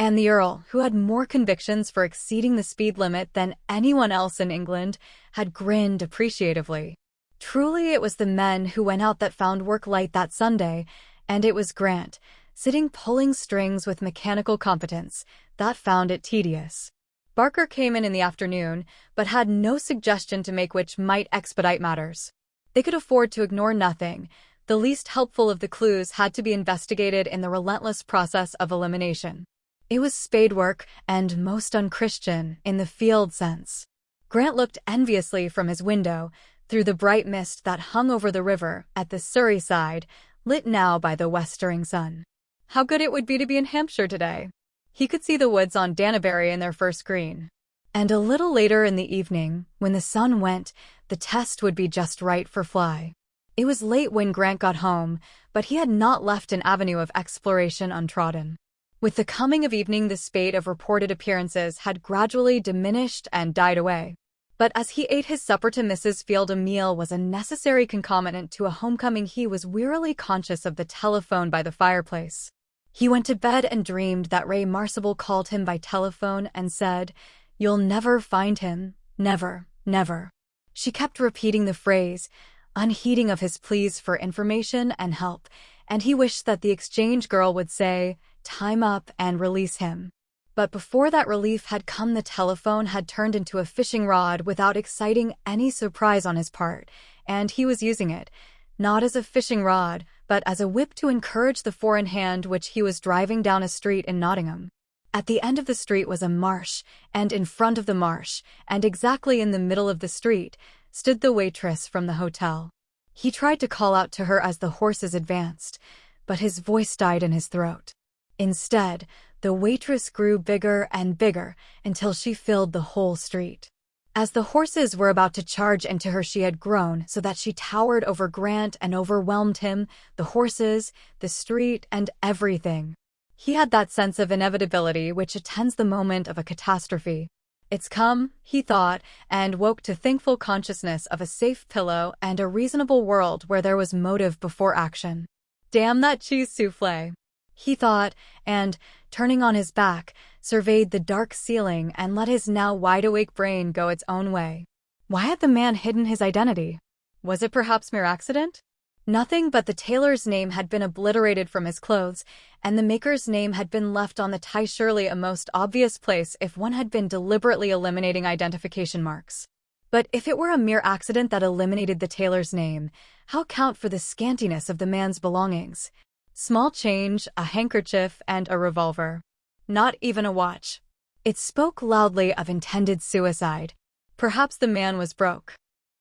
And the Earl, who had more convictions for exceeding the speed limit than anyone else in England, had grinned appreciatively. Truly it was the men who went out that found work light that Sunday, and it was Grant, sitting pulling strings with mechanical competence, that found it tedious. Barker came in the afternoon, but had no suggestion to make which might expedite matters. They could afford to ignore nothing. The least helpful of the clues had to be investigated in the relentless process of elimination. It was spade work, and most unchristian, in the field sense. Grant looked enviously from his window, through the bright mist that hung over the river, at the Surrey side, lit now by the westering sun. How good it would be to be in Hampshire today! He could see the woods on Danbury in their first green. And a little later in the evening, when the sun went, the test would be just right for Fly. It was late when Grant got home, but he had not left an avenue of exploration untrodden. With the coming of evening, the spate of reported appearances had gradually diminished and died away. But as he ate his supper to Mrs. Field, a meal was a necessary concomitant to a homecoming. He was wearily conscious of the telephone by the fireplace. He went to bed and dreamed that Ray Marcible called him by telephone and said, "You'll never find him, never, never." She kept repeating the phrase, unheeding of his pleas for information and help, and he wished that the exchange girl would say, "Time up," and release him. But before that relief had come, the telephone had turned into a fishing rod without exciting any surprise on his part, and he was using it, not as a fishing rod, but as a whip to encourage the four-in-hand which he was driving down a street in Nottingham. At the end of the street was a marsh, and in front of the marsh, and exactly in the middle of the street, stood the waitress from the hotel. He tried to call out to her as the horses advanced, but his voice died in his throat. Instead, the waitress grew bigger and bigger until she filled the whole street. As the horses were about to charge into her, she had grown so that she towered over Grant and overwhelmed him, the horses, the street, and everything. He had that sense of inevitability which attends the moment of a catastrophe. "It's come," he thought, and woke to thankful consciousness of a safe pillow and a reasonable world where there was motive before action. "Damn that cheese soufflé," he thought, and, turning on his back, surveyed the dark ceiling and let his now wide-awake brain go its own way. Why had the man hidden his identity? Was it perhaps mere accident? Nothing but the tailor's name had been obliterated from his clothes, and the maker's name had been left on the tie, surely a most obvious place if one had been deliberately eliminating identification marks. But if it were a mere accident that eliminated the tailor's name, how account for the scantiness of the man's belongings? Small change, a handkerchief, and a revolver. Not even a watch. It spoke loudly of intended suicide. Perhaps the man was broke.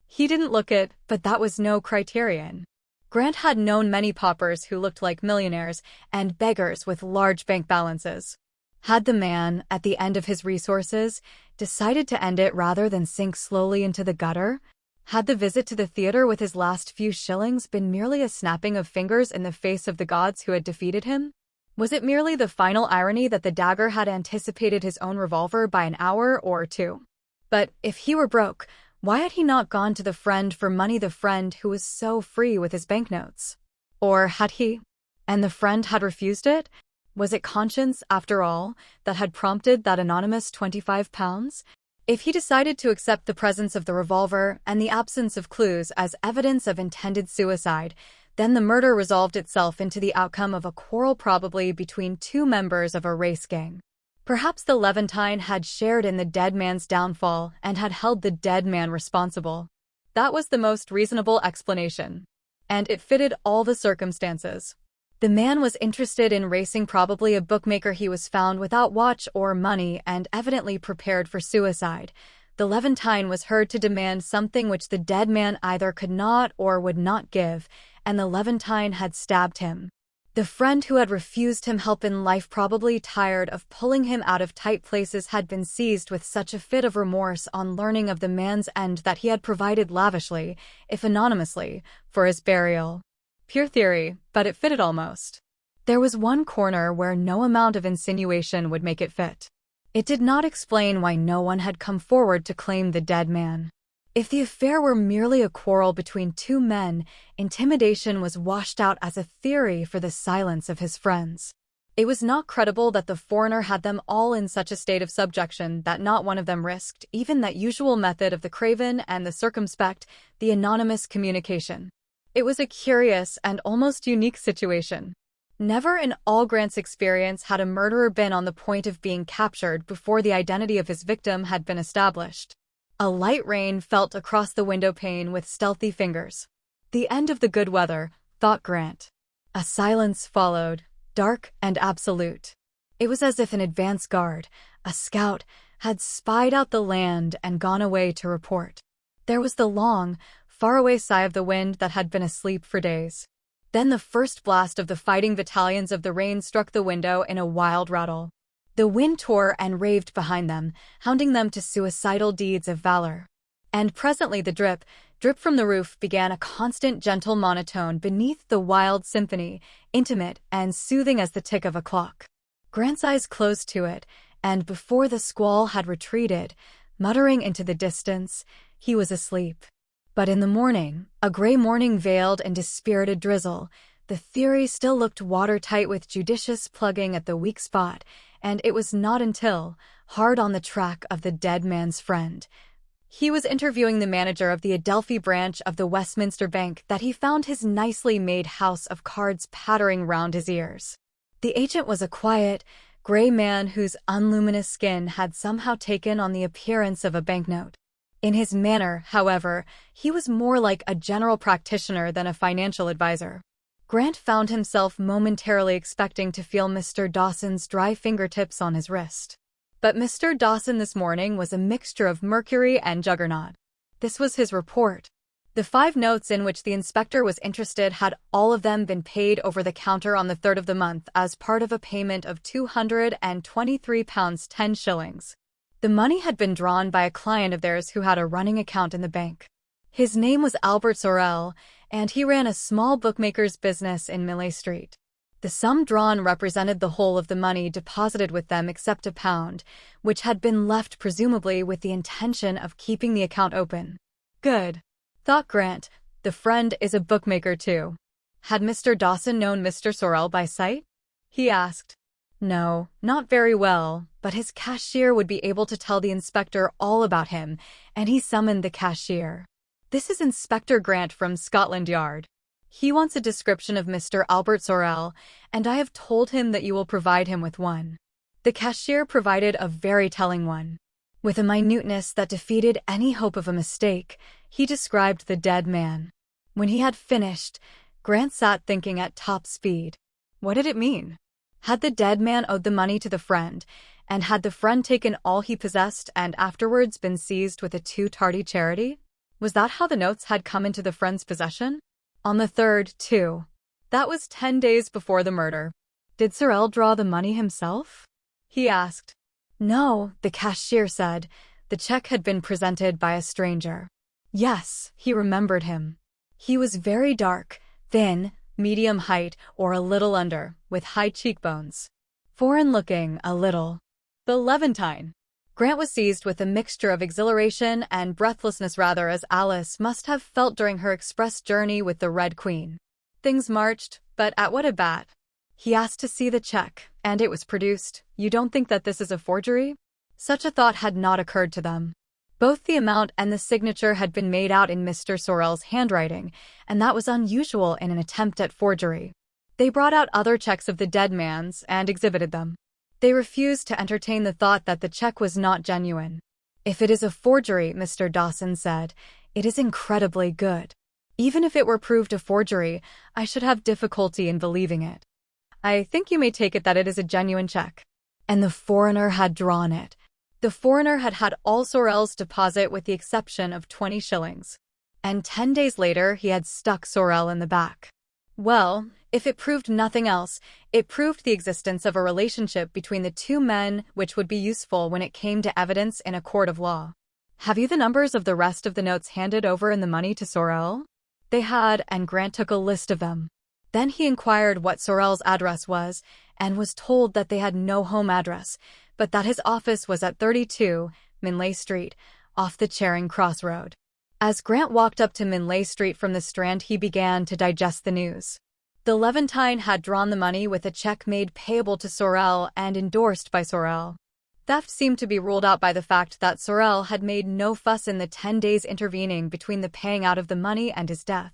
He didn't look it, but that was no criterion. Grant had known many paupers who looked like millionaires and beggars with large bank balances. Had the man, at the end of his resources, decided to end it rather than sink slowly into the gutter? Had the visit to the theater with his last few shillings been merely a snapping of fingers in the face of the gods who had defeated him? Was it merely the final irony that the dagger had anticipated his own revolver by an hour or two? But if he were broke, why had he not gone to the friend for money, the friend who was so free with his banknotes? Or had he? And the friend had refused it? Was it conscience, after all, that had prompted that anonymous £25? If he decided to accept the presence of the revolver and the absence of clues as evidence of intended suicide, then the murder resolved itself into the outcome of a quarrel, probably between two members of a race gang. Perhaps the Levantine had shared in the dead man's downfall and had held the dead man responsible. That was the most reasonable explanation. And it fitted all the circumstances. The man was interested in racing, probably a bookmaker. He was found without watch or money and evidently prepared for suicide. The Levantine was heard to demand something which the dead man either could not or would not give, and the Levantine had stabbed him. The friend who had refused him help in life, probably tired of pulling him out of tight places, had been seized with such a fit of remorse on learning of the man's end that he had provided lavishly, if anonymously, for his burial. Pure theory, but it fitted almost. There was one corner where no amount of insinuation would make it fit. It did not explain why no one had come forward to claim the dead man. If the affair were merely a quarrel between two men, intimidation was washed out as a theory for the silence of his friends. It was not credible that the foreigner had them all in such a state of subjection that not one of them risked even that usual method of the craven and the circumspect, the anonymous communication. It was a curious and almost unique situation. Never in all Grant's experience had a murderer been on the point of being captured before the identity of his victim had been established. A light rain felt across the window pane with stealthy fingers. The end of the good weather, thought Grant. A silence followed, dark and absolute. It was as if an advance guard, a scout, had spied out the land and gone away to report. There was the long, faraway sigh of the wind that had been asleep for days. Then the first blast of the fighting battalions of the rain struck the window in a wild rattle. The wind tore and raved behind them, hounding them to suicidal deeds of valor. And presently the drip from the roof began a constant gentle monotone beneath the wild symphony, intimate and soothing as the tick of a clock. Grant's eyes closed to it, and before the squall had retreated, muttering into the distance, he was asleep. But in the morning, a gray morning veiled in dispirited drizzle, the theory still looked watertight with judicious plugging at the weak spot, and it was not until, hard on the track of the dead man's friend, he was interviewing the manager of the Adelphi branch of the Westminster Bank that he found his nicely made house of cards pattering round his ears. The agent was a quiet, gray man whose unluminous skin had somehow taken on the appearance of a banknote. In his manner, however, he was more like a general practitioner than a financial advisor. Grant found himself momentarily expecting to feel Mr. Dawson's dry fingertips on his wrist. But Mr. Dawson this morning was a mixture of Mercury and Juggernaut. This was his report. The 5 notes in which the inspector was interested had all of them been paid over the counter on the 3rd of the month as part of a payment of £223 10 shillings. The money had been drawn by a client of theirs who had a running account in the bank. His name was Albert Sorel, and he ran a small bookmaker's business in Millay Street. The sum drawn represented the whole of the money deposited with them except £1, which had been left presumably with the intention of keeping the account open. Good, thought Grant. The friend is a bookmaker too. Had Mr. Dawson known Mr. Sorel by sight? He asked. No, not very well, but his cashier would be able to tell the inspector all about him, and he summoned the cashier. This is Inspector Grant from Scotland Yard. He wants a description of Mr. Albert Sorel, and I have told him that you will provide him with one. The cashier provided a very telling one. With a minuteness that defeated any hope of a mistake, he described the dead man. When he had finished, Grant sat thinking at top speed. What did it mean? Had the dead man owed the money to the friend, and had the friend taken all he possessed and afterwards been seized with a too tardy charity? Was that how the notes had come into the friend's possession? On the 3rd, too. That was 10 days before the murder. Did Sorel draw the money himself? He asked. No, the cashier said. The check had been presented by a stranger. Yes, he remembered him. He was very dark, thin, medium height or a little under, with high cheekbones. Foreign-looking, a little. The Levantine. Grant was seized with a mixture of exhilaration and breathlessness rather as Alice must have felt during her express journey with the Red Queen. Things marched, but at what a bat. He asked to see the check, and it was produced. You don't think that this is a forgery? Such a thought had not occurred to them. Both the amount and the signature had been made out in Mr. Sorel's handwriting, and that was unusual in an attempt at forgery. They brought out other checks of the dead man's and exhibited them. They refused to entertain the thought that the check was not genuine. If it is a forgery, Mr. Dawson said, it is incredibly good. Even if it were proved a forgery, I should have difficulty in believing it. I think you may take it that it is a genuine check. And the foreigner had drawn it. The foreigner had had all Sorel's deposit with the exception of 20 shillings. And 10 days later he had stuck Sorel in the back. Well, if it proved nothing else, it proved the existence of a relationship between the two men which would be useful when it came to evidence in a court of law. Have you the numbers of the rest of the notes handed over in the money to Sorel? They had, and Grant took a list of them. Then he inquired what Sorel's address was, and was told that they had no home address, but that his office was at 32, Millay Street, off the Charing Cross Road. As Grant walked up to Millay Street from the Strand, he began to digest the news. The Levantine had drawn the money with a check made payable to Sorel and endorsed by Sorel. Theft seemed to be ruled out by the fact that Sorel had made no fuss in the 10 days intervening between the paying out of the money and his death.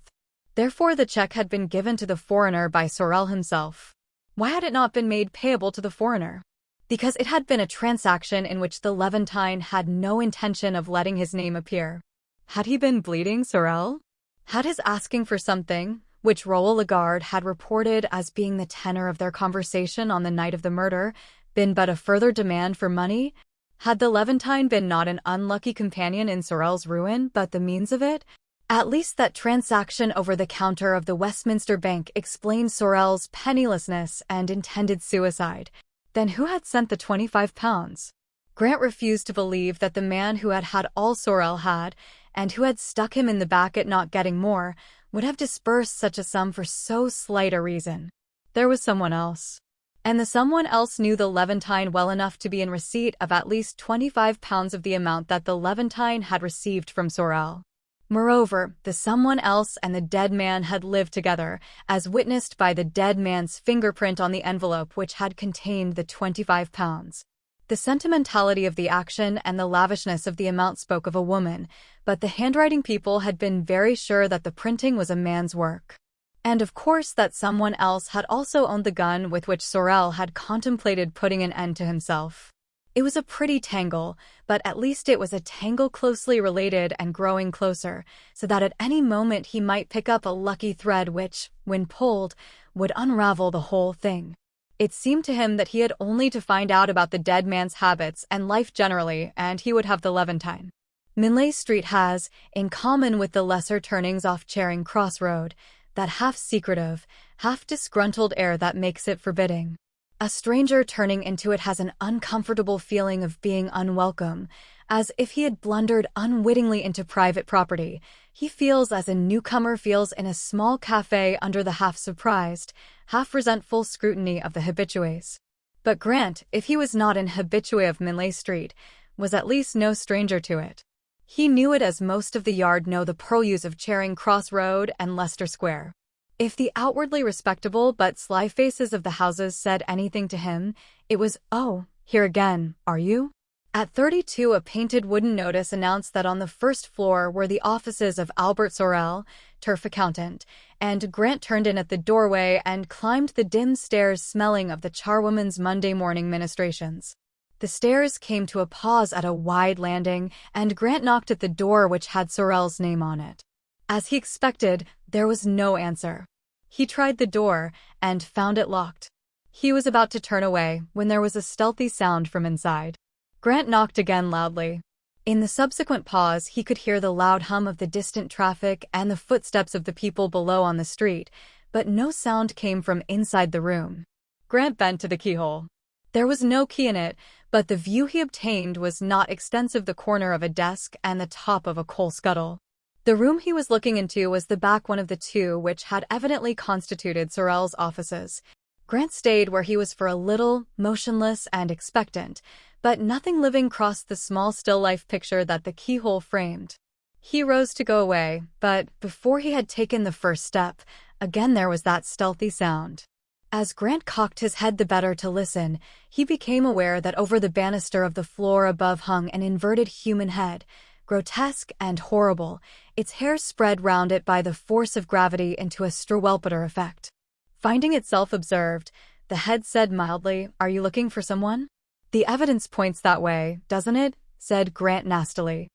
Therefore, the check had been given to the foreigner by Sorel himself. Why had it not been made payable to the foreigner? Because it had been a transaction in which the Levantine had no intention of letting his name appear. Had he been bleeding Sorel? Had his asking for something, which Raoul Lagarde had reported as being the tenor of their conversation on the night of the murder, been but a further demand for money? Had the Levantine been not an unlucky companion in Sorel's ruin, but the means of it? At least that transaction over the counter of the Westminster Bank explained Sorel's pennilessness and intended suicide. Then who had sent the £25? Grant refused to believe that the man who had had all Sorel had, and who had stuck him in the back at not getting more, would have disbursed such a sum for so slight a reason. There was someone else. And the someone else knew the Levantine well enough to be in receipt of at least £25 of the amount that the Levantine had received from Sorel. Moreover, the someone else and the dead man had lived together, as witnessed by the dead man's fingerprint on the envelope which had contained the £25. The sentimentality of the action and the lavishness of the amount spoke of a woman, but the handwriting people had been very sure that the printing was a man's work. And of course that someone else had also owned the gun with which Sorel had contemplated putting an end to himself. It was a pretty tangle, but at least it was a tangle closely related and growing closer, so that at any moment he might pick up a lucky thread which, when pulled, would unravel the whole thing. It seemed to him that he had only to find out about the dead man's habits and life generally, and he would have the Levantine. Minlay Street has, in common with the lesser turnings off Charing Cross Road, that half-secretive, half-disgruntled air that makes it forbidding. A stranger turning into it has an uncomfortable feeling of being unwelcome, as if he had blundered unwittingly into private property. He feels as a newcomer feels in a small cafe under the half-surprised, half-resentful scrutiny of the habitués. But Grant, if he was not an habitué of Minlay Street, was at least no stranger to it. He knew it as most of the yard know the purlieus of Charing Cross Road and Leicester Square. If the outwardly respectable but sly faces of the houses said anything to him, it was, "Oh, here again, are you?" At 32, a painted wooden notice announced that on the first floor were the offices of Albert Sorel, turf accountant, and Grant turned in at the doorway and climbed the dim stairs smelling of the charwoman's Monday morning ministrations. The stairs came to a pause at a wide landing, and Grant knocked at the door which had Sorel's name on it. As he expected, there was no answer. He tried the door, and found it locked. He was about to turn away, when there was a stealthy sound from inside. Grant knocked again loudly. In the subsequent pause, he could hear the loud hum of the distant traffic and the footsteps of the people below on the street, but no sound came from inside the room. Grant bent to the keyhole. There was no key in it, but the view he obtained was not extensive: the corner of a desk and the top of a coal scuttle. The room he was looking into was the back one of the two which had evidently constituted Sorel's offices. Grant stayed where he was for a little, motionless and expectant, but nothing living crossed the small still-life picture that the keyhole framed. He rose to go away, but before he had taken the first step, again there was that stealthy sound. As Grant cocked his head the better to listen, he became aware that over the banister of the floor above hung an inverted human head, grotesque and horrible, its hair spread round it by the force of gravity into a Strewelpeter effect. Finding itself observed, the head said mildly, "Are you looking for someone?" "The evidence points that way, doesn't it?" said Grant nastily.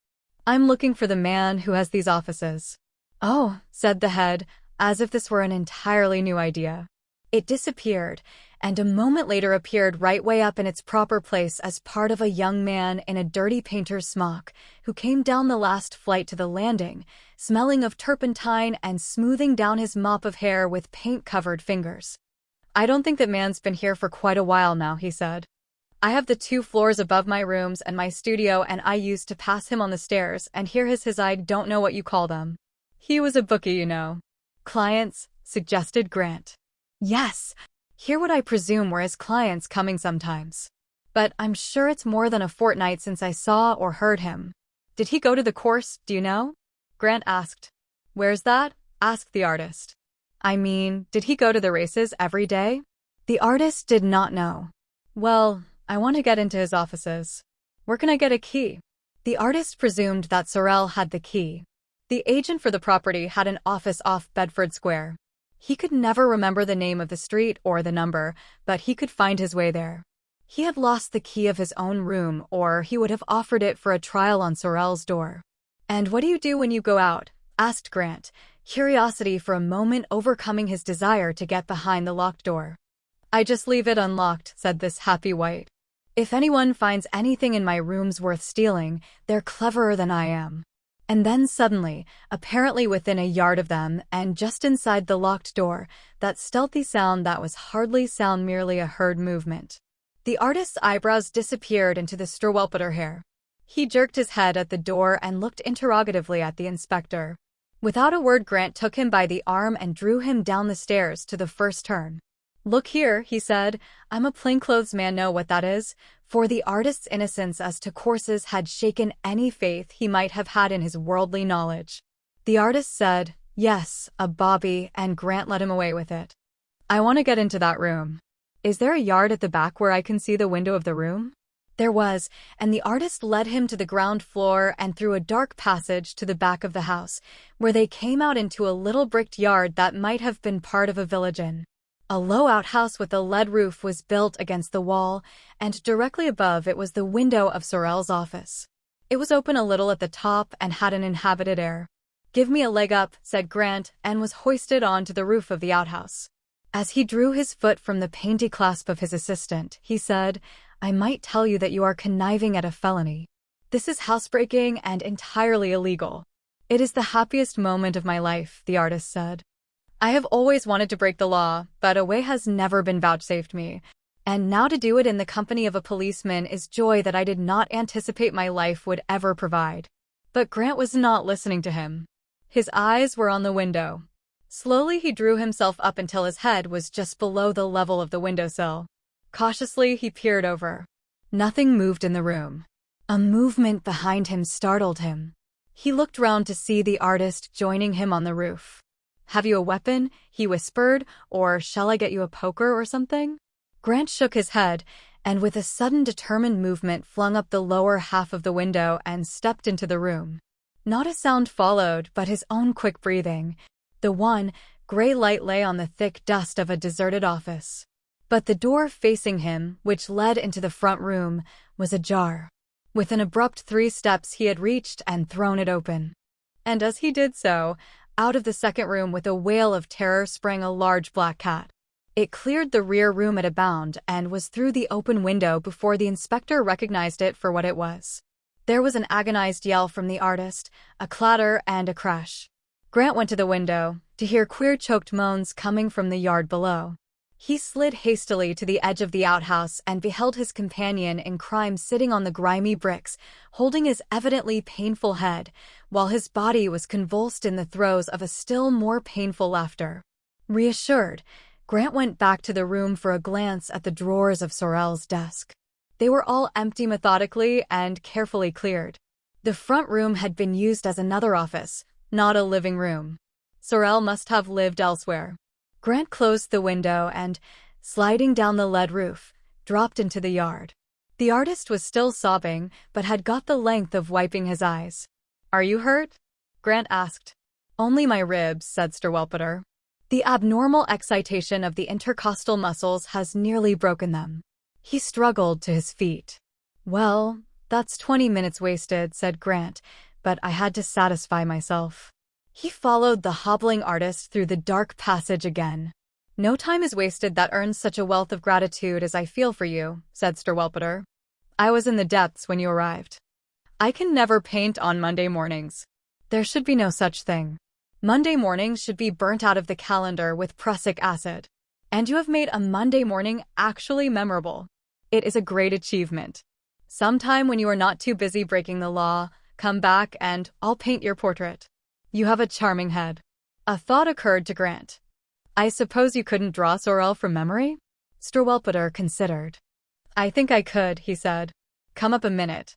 "I'm looking for the man who has these offices." "Oh," said the head, as if this were an entirely new idea. It disappeared, and a moment later appeared right way up in its proper place as part of a young man in a dirty painter's smock, who came down the last flight to the landing, smelling of turpentine and smoothing down his mop of hair with paint-covered fingers. "I don't think that man's been here for quite a while now," he said. "I have the 2 floors above my rooms and my studio, and I used to pass him on the stairs and hear his I don't know what you call them." "He was a bookie, you know." "Clients," suggested Grant. "Yes, here what I presume were his clients coming sometimes. But I'm sure it's more than a fortnight since I saw or heard him." "Did he go to the course, do you know?" Grant asked. "Where's that?" asked the artist. I mean, did he go to the races every day? The artist did not know. Well, I want to get into his offices. Where can I get a key? The artist presumed that Sorel had the key. The agent for the property had an office off Bedford Square. He could never remember the name of the street or the number, but he could find his way there. He had lost the key of his own room, or he would have offered it for a trial on Sorel's door. "And what do you do when you go out?" asked Grant, curiosity for a moment overcoming his desire to get behind the locked door. "I just leave it unlocked," said this happy wight. "If anyone finds anything in my rooms worth stealing, they're cleverer than I am." And then suddenly, apparently within a yard of them and just inside the locked door, that stealthy sound that was hardly sound, merely a heard movement. The artist's eyebrows disappeared into the Stirwelpeter hair. He jerked his head at the door and looked interrogatively at the inspector. Without a word, Grant took him by the arm and drew him down the stairs to the first turn. "Look here," he said, "I'm a plainclothes man, know what that is?" For the artist's innocence as to courses had shaken any faith he might have had in his worldly knowledge. The artist said, "Yes, a bobby," and Grant led him away with it. "I want to get into that room. Is there a yard at the back where I can see the window of the room?" There was, and the artist led him to the ground floor and through a dark passage to the back of the house, where they came out into a little bricked yard that might have been part of a village inn. A low outhouse with a lead roof was built against the wall, and directly above it was the window of Sorel's office. It was open a little at the top and had an inhabited air. "Give me a leg up," said Grant, and was hoisted on to the roof of the outhouse. As he drew his foot from the painty clasp of his assistant, he said, "I might tell you that you are conniving at a felony. This is housebreaking and entirely illegal." "It is the happiest moment of my life," the artist said. "I have always wanted to break the law, but a way has never been vouchsafed me. And now to do it in the company of a policeman is joy that I did not anticipate my life would ever provide." But Grant was not listening to him. His eyes were on the window. Slowly he drew himself up until his head was just below the level of the windowsill. Cautiously he peered over. Nothing moved in the room. A movement behind him startled him. He looked round to see the artist joining him on the roof. "Have you a weapon?" he whispered, "or shall I get you a poker or something?" Grant shook his head, and with a sudden determined movement flung up the lower half of the window and stepped into the room. Not a sound followed but his own quick breathing. The one gray light lay on the thick dust of a deserted office. But the door facing him, which led into the front room, was ajar. With an abrupt 3 steps he had reached and thrown it open. And as he did so, out of the second room with a wail of terror sprang a large black cat. It cleared the rear room at a bound and was through the open window before the inspector recognized it for what it was. There was an agonized yell from the artist, a clatter and a crash. Grant went to the window, to hear queer choked moans coming from the yard below. He slid hastily to the edge of the outhouse and beheld his companion in crime sitting on the grimy bricks, holding his evidently painful head, while his body was convulsed in the throes of a still more painful laughter. Reassured, Grant went back to the room for a glance at the drawers of Sorel's desk. They were all empty methodically and carefully cleared. The front room had been used as another office, not a living room. Sorel must have lived elsewhere. Grant closed the window and, sliding down the lead roof, dropped into the yard. The artist was still sobbing, but had got the length of wiping his eyes. "Are you hurt?" Grant asked. "Only my ribs," said Stirwelpeter. "The abnormal excitation of the intercostal muscles has nearly broken them." He struggled to his feet. "Well, that's 20 minutes wasted," said Grant, "but I had to satisfy myself." He followed the hobbling artist through the dark passage again. "No time is wasted that earns such a wealth of gratitude as I feel for you," said Stirwelpeter. "I was in the depths when you arrived. I can never paint on Monday mornings. There should be no such thing. Monday mornings should be burnt out of the calendar with prussic acid. And you have made a Monday morning actually memorable. It is a great achievement. Sometime when you are not too busy breaking the law, come back and I'll paint your portrait. You have a charming head." A thought occurred to Grant. "I suppose you couldn't draw Sorel from memory?" Stirwelpeter considered. "I think I could," he said. "Come up a minute."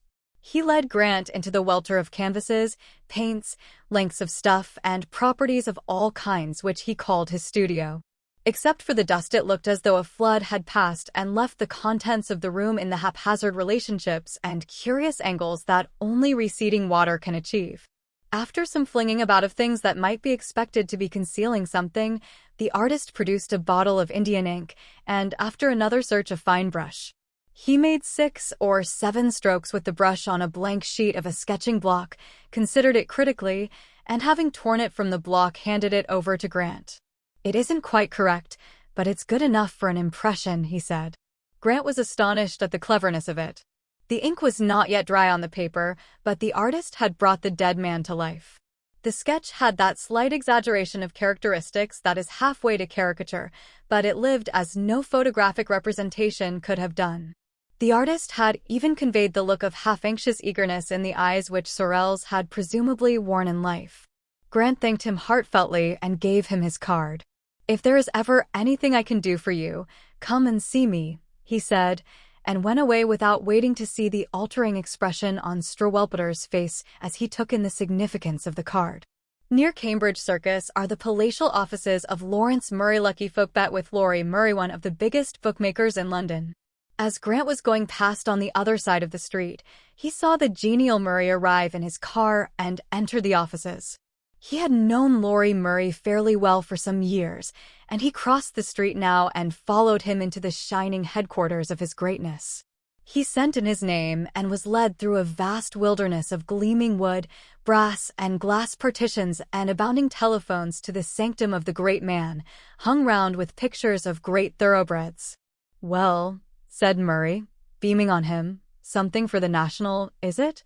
He led Grant into the welter of canvases, paints, lengths of stuff, and properties of all kinds which he called his studio. Except for the dust, it looked as though a flood had passed and left the contents of the room in the haphazard relationships and curious angles that only receding water can achieve. After some flinging about of things that might be expected to be concealing something, the artist produced a bottle of Indian ink, and after another search, a fine brush. He made 6 or 7 strokes with the brush on a blank sheet of a sketching block, considered it critically, and having torn it from the block, handed it over to Grant. "It isn't quite correct, but it's good enough for an impression," he said. Grant was astonished at the cleverness of it. The ink was not yet dry on the paper, but the artist had brought the dead man to life. The sketch had that slight exaggeration of characteristics that is halfway to caricature, but it lived as no photographic representation could have done. The artist had even conveyed the look of half-anxious eagerness in the eyes which Sorel's had presumably worn in life. Grant thanked him heartfeltly and gave him his card. "If there is ever anything I can do for you, come and see me," he said, and went away without waiting to see the altering expression on Struwwelpeter's face as he took in the significance of the card. Near Cambridge Circus are the palatial offices of Lawrence Murray. Lucky folk bet with Laurie Murray, one of the biggest bookmakers in London. As Grant was going past on the other side of the street, he saw the genial Murray arrive in his car and enter the offices. He had known Laurie Murray fairly well for some years, and he crossed the street now and followed him into the shining headquarters of his greatness. He sent in his name and was led through a vast wilderness of gleaming wood, brass, and glass partitions and abounding telephones to the sanctum of the great man, hung round with pictures of great thoroughbreds. "Well," said Murray, beaming on him, "something for the National, is it?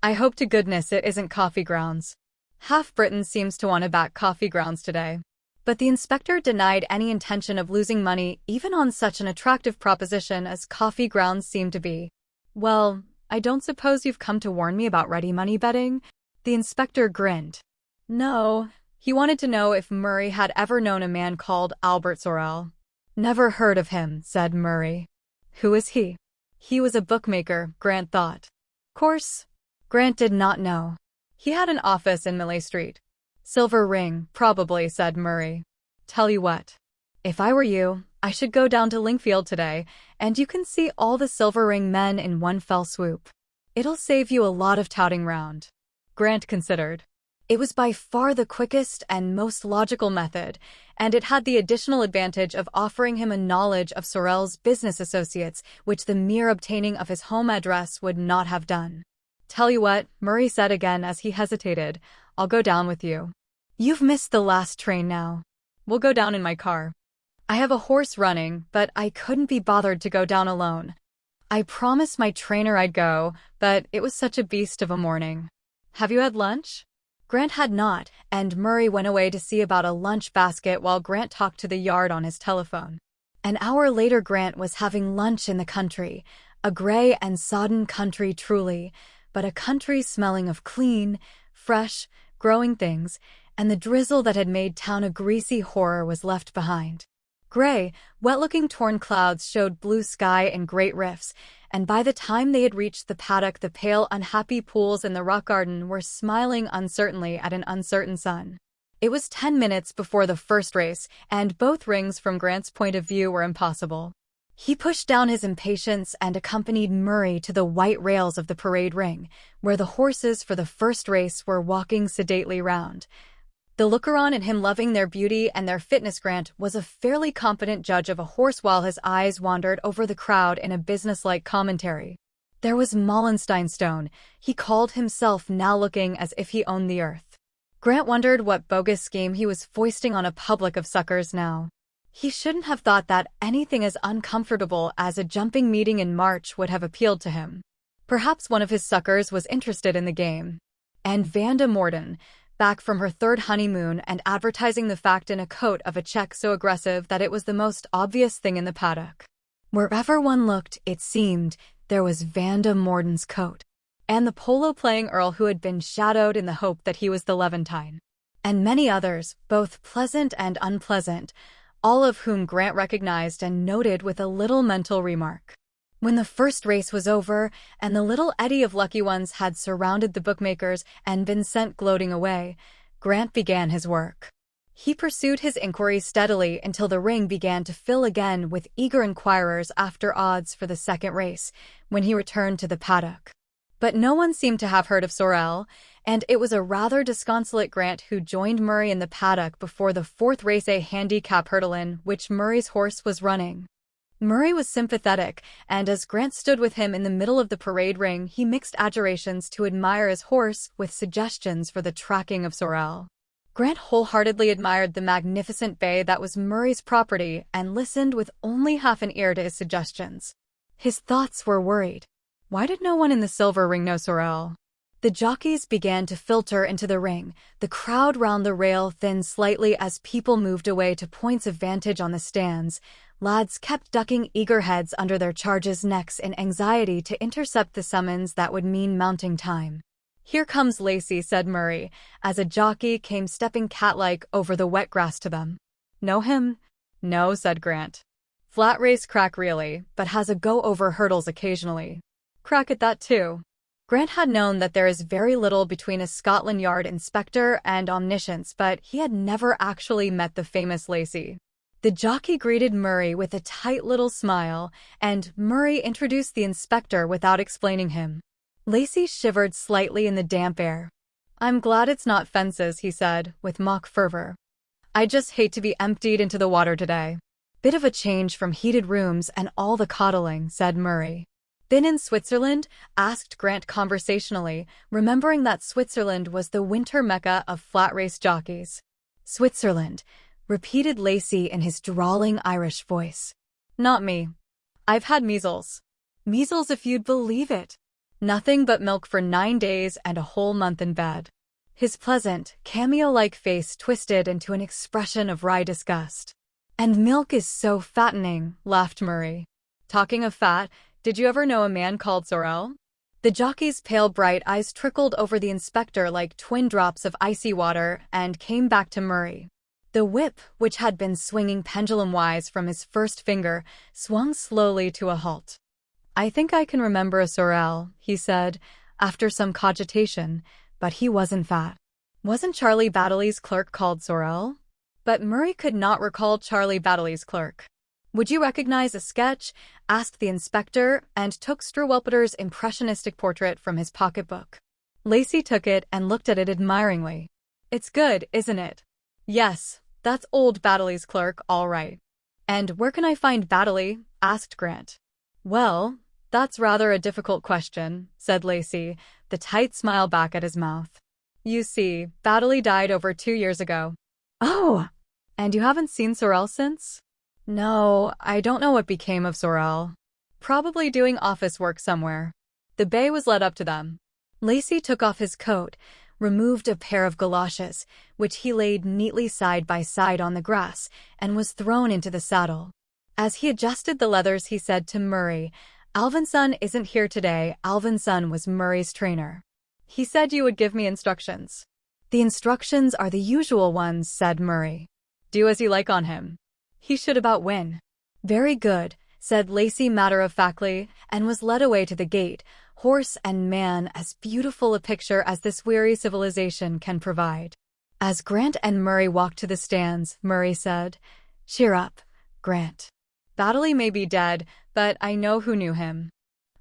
I hope to goodness it isn't coffee grounds. Half Britain seems to want to back coffee grounds today." But the inspector denied any intention of losing money even on such an attractive proposition as coffee grounds seemed to be. "Well, I don't suppose you've come to warn me about ready money betting?" The inspector grinned. No, he wanted to know if Murray had ever known a man called Albert Sorel. "Never heard of him," said Murray. "Who is he?" He was a bookmaker, Grant thought. Course, Grant did not know. He had an office in Millay Street. "Silver ring, probably," said Murray. "Tell you what. If I were you, I should go down to Linkfield today, and you can see all the silver ring men in one fell swoop. It'll save you a lot of touting round." Grant considered. It was by far the quickest and most logical method, and it had the additional advantage of offering him a knowledge of Sorel's business associates, which the mere obtaining of his home address would not have done. "Tell you what," Murray said again as he hesitated, "I'll go down with you. You've missed the last train now. We'll go down in my car. I have a horse running, but I couldn't be bothered to go down alone. I promised my trainer I'd go, but it was such a beast of a morning. Have you had lunch?" Grant had not, and Murray went away to see about a lunch basket while Grant talked to the yard on his telephone. An hour later, Grant was having lunch in the country, a gray and sodden country truly, but a country smelling of clean, fresh, growing things, and the drizzle that had made town a greasy horror was left behind. Gray, wet-looking torn clouds showed blue sky in great rifts, and by the time they had reached the paddock, the pale, unhappy pools in the rock garden were smiling uncertainly at an uncertain sun. It was 10 minutes before the first race, and both rings from Grant's point of view were impossible. He pushed down his impatience and accompanied Murray to the white rails of the parade ring, where the horses for the first race were walking sedately round. The looker-on and him loving their beauty and their fitness, Grant was a fairly competent judge of a horse while his eyes wandered over the crowd in a businesslike commentary. There was Mollenstein Stone. He called himself, now looking as if he owned the earth. Grant wondered what bogus scheme he was foisting on a public of suckers now. He shouldn't have thought that anything as uncomfortable as a jumping meeting in March would have appealed to him. Perhaps one of his suckers was interested in the game. And Vanda Morden, back from her third honeymoon and advertising the fact in a coat of a check so aggressive that it was the most obvious thing in the paddock. Wherever one looked, it seemed, there was Vanda Morden's coat. And the polo-playing Earl who had been shadowed in the hope that he was the Levantine. And many others, both pleasant and unpleasant, all of whom Grant recognized and noted with a little mental remark. When the first race was over, and the little eddy of lucky ones had surrounded the bookmakers and been sent gloating away, Grant began his work. He pursued his inquiries steadily until the ring began to fill again with eager inquirers after odds for the second race, when he returned to the paddock. But no one seemed to have heard of Sorel, and it was a rather disconsolate Grant who joined Murray in the paddock before the fourth race, a handicap hurdle in which Murray's horse was running. Murray was sympathetic, and as Grant stood with him in the middle of the parade ring, he mixed adjurations to admire his horse with suggestions for the tracking of Sorel. Grant wholeheartedly admired the magnificent bay that was Murray's property and listened with only half an ear to his suggestions. His thoughts were worried. Why did no one in the silver ring know Sorel? The jockeys began to filter into the ring. The crowd round the rail thinned slightly as people moved away to points of vantage on the stands. Lads kept ducking eager heads under their charges' necks in anxiety to intercept the summons that would mean mounting time. "Here comes Lacey," said Murray, as a jockey came stepping cat-like over the wet grass to them. "Know him?" "No," said Grant. "Flat race crack really, but has a go over hurdles occasionally." "Crack at that too." Grant had known that there is very little between a Scotland Yard inspector and omniscience, but he had never actually met the famous Lacey. The jockey greeted Murray with a tight little smile, and Murray introduced the inspector without explaining him. Lacey shivered slightly in the damp air. "I'm glad it's not fences," he said, with mock fervor. "I just hate to be emptied into the water today." "Bit of a change from heated rooms and all the coddling," said Murray. "Been in Switzerland?" asked Grant conversationally, remembering that Switzerland was the winter mecca of flat race jockeys. "Switzerland," repeated Lacey in his drawling Irish voice. "Not me. I've had measles." "Measles if you'd believe it." "Nothing but milk for 9 days and a whole month in bed." His pleasant, cameo-like face twisted into an expression of wry disgust. "And milk is so fattening," laughed Murray. "Talking of fat, did you ever know a man called Sorel?" The jockey's pale bright eyes trickled over the inspector like twin drops of icy water and came back to Murray. The whip, which had been swinging pendulum-wise from his first finger, swung slowly to a halt. "I think I can remember a Sorel," he said, after some cogitation, "but he wasn't fat." "Wasn't Charlie Baddeley's clerk called Sorel?" But Murray could not recall Charlie Baddeley's clerk. "Would you recognize a sketch?" asked the inspector, and took Struwelpeter's impressionistic portrait from his pocketbook. Lacey took it and looked at it admiringly. "It's good, isn't it?" "Yes, that's old Baddeley's clerk, all right." "And where can I find Baddeley?" asked Grant. "Well, that's rather a difficult question," said Lacey, the tight smile back at his mouth. "You see, Baddeley died over 2 years ago." "Oh! And you haven't seen Sorel since?" "No, I don't know what became of Sorel. Probably doing office work somewhere. The bay was let up to them." Lacey took off his coat, removed a pair of galoshes, which he laid neatly side by side on the grass, and was thrown into the saddle. As he adjusted the leathers, he said to Murray, "Alvinson isn't here today." Alvinson was Murray's trainer. "He said you would give me instructions." "The instructions are the usual ones," said Murray. "Do as you like on him. He should about win." "Very good," said Lacey matter-of-factly, and was led away to the gate, horse and man as beautiful a picture as this weary civilization can provide. As Grant and Murray walked to the stands, Murray said, "Cheer up, Grant. Baddeley may be dead, but I know who knew him.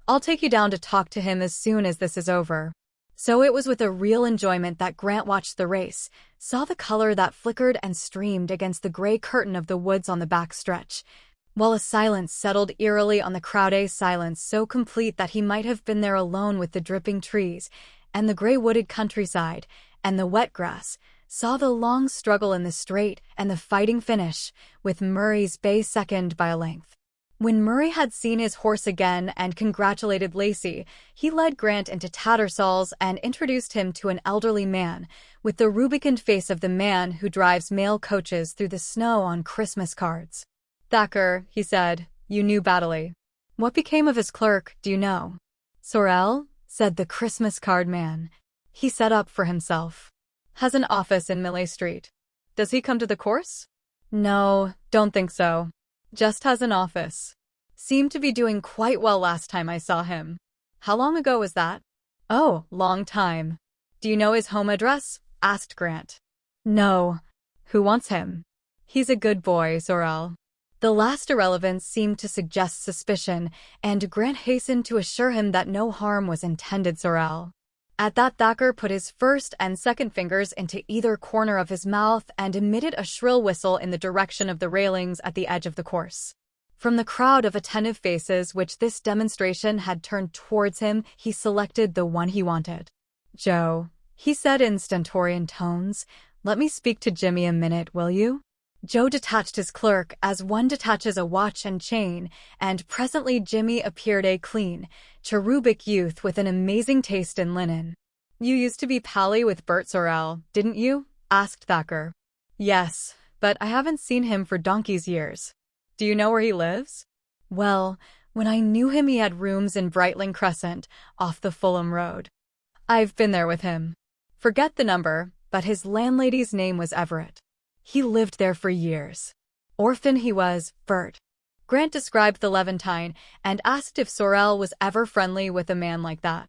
I'll take you down to talk to him as soon as this is over." So it was with a real enjoyment that Grant watched the race, saw the color that flickered and streamed against the gray curtain of the woods on the back stretch, while a silence settled eerily on the crowd, a silence so complete that he might have been there alone with the dripping trees, and the gray wooded countryside, and the wet grass, saw the long struggle in the straight and the fighting finish, with Murray's bay second by a length. When Murray had seen his horse again and congratulated Lacey, he led Grant into Tattersall's and introduced him to an elderly man, with the rubicund face of the man who drives mail coaches through the snow on Christmas cards. "Thacker," he said, "you knew Baddeley. What became of his clerk, do you know?" "Sorel," said the Christmas card man. "He set up for himself. Has an office in Millay Street." "Does he come to the course?" "No, don't think so. Just has an office." Seemed to be doing quite well last time I saw him. How long ago was that? Oh, long time. Do you know his home address? Asked Grant. No. Who wants him? He's a good boy, Sorrel. The last irrelevance seemed to suggest suspicion, and Grant hastened to assure him that no harm was intended Sorrel. At that, Thacker put his first and second fingers into either corner of his mouth and emitted a shrill whistle in the direction of the railings at the edge of the course. From the crowd of attentive faces which this demonstration had turned towards him, he selected the one he wanted. Joe, he said in stentorian tones, let me speak to Jimmy a minute, will you? Joe detached his clerk as one detaches a watch and chain, and presently Jimmy appeared, a clean, cherubic youth with an amazing taste in linen. You used to be pally with Bert Sorrel, didn't you? Asked Thacker. Yes, but I haven't seen him for donkey's years. Do you know where he lives? Well, when I knew him he had rooms in Brightling Crescent, off the Fulham Road. I've been there with him. Forget the number, but his landlady's name was Everett. He lived there for years. Orphan he was, Bert. Grant described the Levantine and asked if Sorrel was ever friendly with a man like that.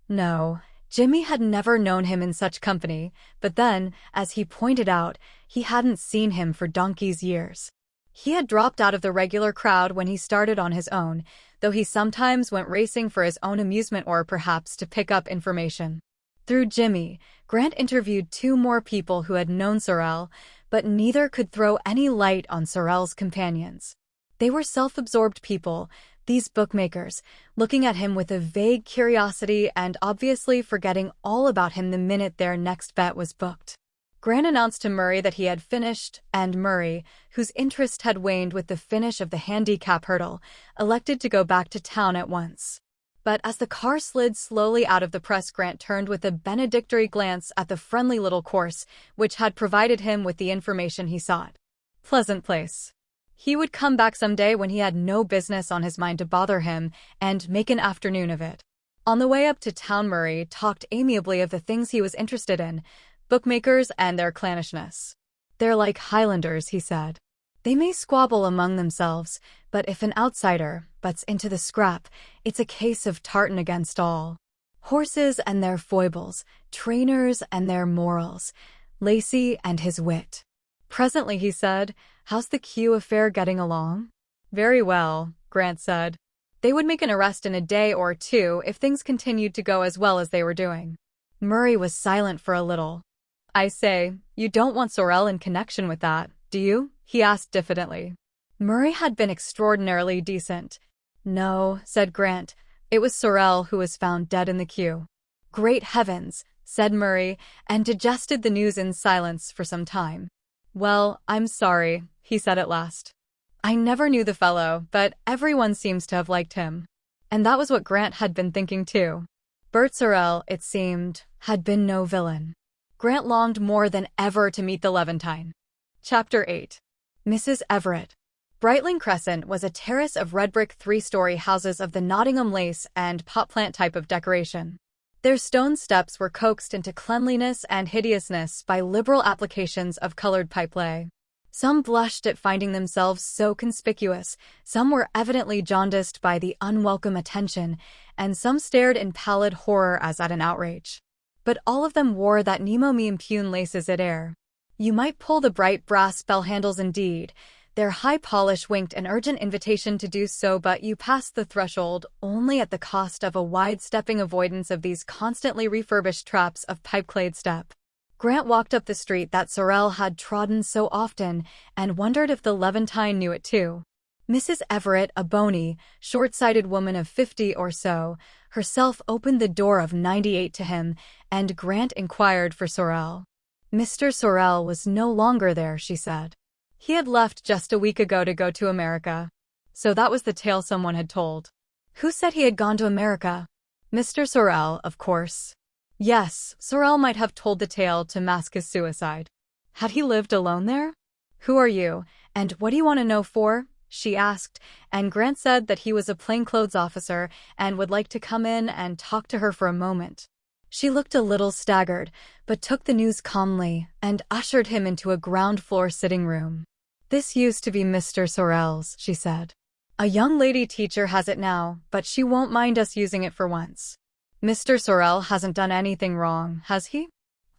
No, Jimmy had never known him in such company, but then, as he pointed out, he hadn't seen him for donkey's years. He had dropped out of the regular crowd when he started on his own, though he sometimes went racing for his own amusement or perhaps to pick up information. Through Jimmy, Grant interviewed 2 more people who had known Sorrel, but neither could throw any light on Sorrel's companions. They were self-absorbed people, these bookmakers, looking at him with a vague curiosity and obviously forgetting all about him the minute their next bet was booked. Grant announced to Murray that he had finished, and Murray, whose interest had waned with the finish of the handicap hurdle, elected to go back to town at once. But as the car slid slowly out of the press, Grant turned with a benedictory glance at the friendly little course which had provided him with the information he sought. Pleasant place. He would come back someday when he had no business on his mind to bother him, and make an afternoon of it. On the way up to town, Murray talked amiably of the things he was interested in, bookmakers and their clannishness. They're like Highlanders, he said. They may squabble among themselves, but if an outsider butts into the scrap, it's a case of tartan against all. Horses and their foibles, trainers and their morals, Lacey and his wit. Presently he said, how's the Q affair getting along? Very well, Grant said. They would make an arrest in a day or 2 if things continued to go as well as they were doing. Murray was silent for a little. I say, you don't want Sorrel in connection with that, do you? He asked diffidently. Murray had been extraordinarily decent. No, said Grant. It was Sorrel who was found dead in the queue. Great heavens, said Murray, and digested the news in silence for some time. Well, I'm sorry, he said at last. I never knew the fellow, but everyone seems to have liked him. And that was what Grant had been thinking too. Bert Sorrel, it seemed, had been no villain. Grant longed more than ever to meet the Levantine. Chapter 8. Mrs. Everett. Brightling Crescent was a terrace of red brick 3-story houses of the Nottingham lace and pot plant type of decoration. Their stone steps were coaxed into cleanliness and hideousness by liberal applications of colored pipelay. Some blushed at finding themselves so conspicuous, some were evidently jaundiced by the unwelcome attention, and some stared in pallid horror as at an outrage. But all of them wore that nemo me impugn laces at air. You might pull the bright brass bell handles indeed. Their high polish winked an urgent invitation to do so, but you passed the threshold only at the cost of a wide-stepping avoidance of these constantly refurbished traps of pipe-clayed step. Grant walked up the street that Sorrel had trodden so often and wondered if the Levantine knew it too. Mrs. Everett, a bony, short-sighted woman of 50 or so, herself opened the door of 98 to him, and Grant inquired for Sorrel. Mr. Sorrel was no longer there, she said. He had left just a week ago to go to America. So that was the tale someone had told. Who said he had gone to America? Mr. Sorrel, of course. Yes, Sorrel might have told the tale to mask his suicide. Had he lived alone there? Who are you, and what do you want to know for? She asked, and Grant said that he was a plainclothes officer and would like to come in and talk to her for a moment. She looked a little staggered, but took the news calmly and ushered him into a ground-floor sitting room. This used to be Mr. Sorrel's, she said. A young lady teacher has it now, but she won't mind us using it for once. Mr. Sorel hasn't done anything wrong, has he?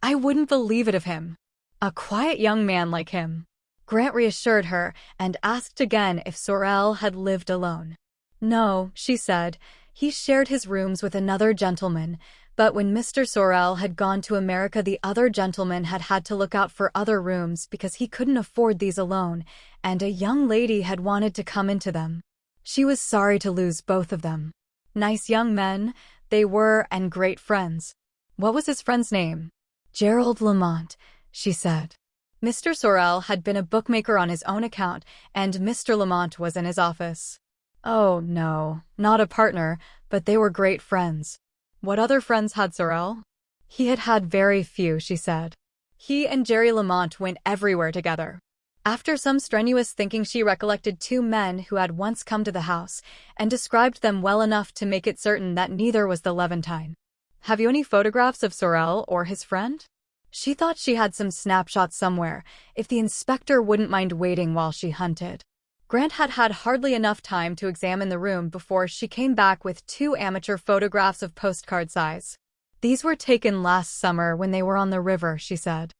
I wouldn't believe it of him. A quiet young man like him. Grant reassured her and asked again if Sorel had lived alone. No, she said. He shared his rooms with another gentleman, but when Mr. Sorel had gone to America, the other gentleman had had to look out for other rooms because he couldn't afford these alone, and a young lady had wanted to come into them. She was sorry to lose both of them. Nice young men, they were, and great friends. What was his friend's name? Gerald Lamont, she said. Mr. Sorel had been a bookmaker on his own account, and Mr. Lamont was in his office. Oh, no, not a partner, but they were great friends. What other friends had Sorel? He had had very few, she said. He and Jerry Lamont went everywhere together. After some strenuous thinking, she recollected two men who had once come to the house, and described them well enough to make it certain that neither was the Levantine. Have you any photographs of Sorel or his friend? She thought she had some snapshots somewhere, if the inspector wouldn't mind waiting while she hunted. Grant had had hardly enough time to examine the room before she came back with two amateur photographs of postcard size. These were taken last summer when they were on the river, she said.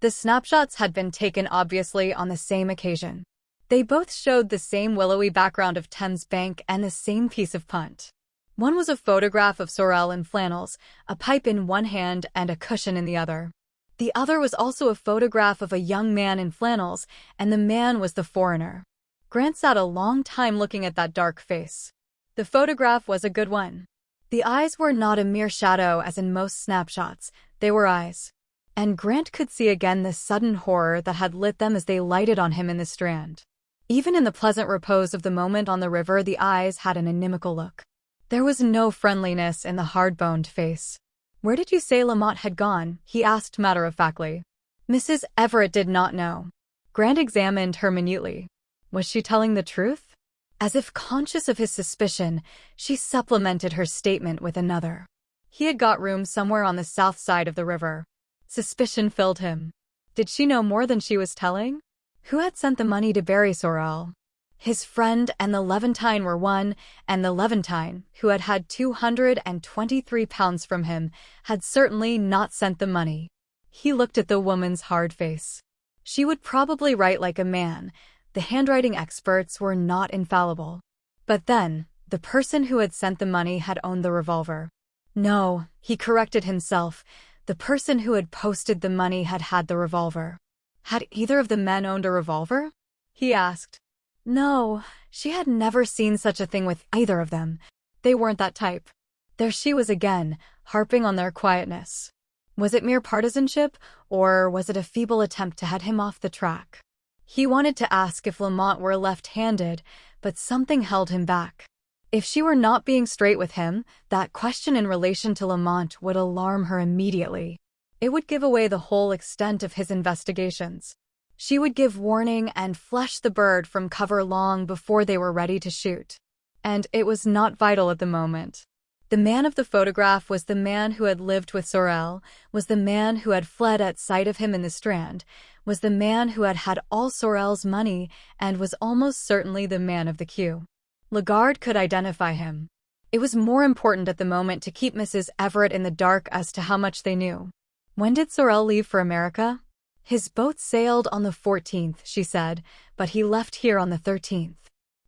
The snapshots had been taken obviously on the same occasion. They both showed the same willowy background of Thames Bank and the same piece of punt. One was a photograph of Sorel in flannels, a pipe in one hand and a cushion in the other. The other was also a photograph of a young man in flannels, and the man was the foreigner. Grant sat a long time looking at that dark face. The photograph was a good one. The eyes were not a mere shadow as in most snapshots, they were eyes. And Grant could see again the sudden horror that had lit them as they lighted on him in the Strand. Even in the pleasant repose of the moment on the river, the eyes had an inimical look. There was no friendliness in the hard-boned face. Where did you say Lamont had gone? He asked matter-of-factly. Mrs. Everett did not know. Grant examined her minutely. Was she telling the truth? As if conscious of his suspicion, she supplemented her statement with another. He had got rooms somewhere on the south side of the river. Suspicion filled him. Did she know more than she was telling? Who had sent the money to bury Sorel? His friend and the Levantine were one, and the Levantine, who had had £223 from him, had certainly not sent the money. He looked at the woman's hard face. She would probably write like a man. The handwriting experts were not infallible. But then, the person who had sent the money had owned the revolver. No, he corrected himself. The person who had posted the money had had the revolver. Had either of the men owned a revolver? He asked. No, she had never seen such a thing with either of them. They weren't that type. There she was again, harping on their quietness. Was it mere partisanship, or was it a feeble attempt to head him off the track? He wanted to ask if Lamont were left-handed, but something held him back. If she were not being straight with him, that question in relation to Lamont would alarm her immediately. It would give away the whole extent of his investigations. She would give warning and flush the bird from cover long before they were ready to shoot. And it was not vital at the moment. The man of the photograph was the man who had lived with Sorel, was the man who had fled at sight of him in the Strand, was the man who had had all Sorel's money, and was almost certainly the man of the queue. Lagarde could identify him. It was more important at the moment to keep Mrs. Everett in the dark as to how much they knew. When did Sorel leave for America? His boat sailed on the 14th, she said, but he left here on the 13th.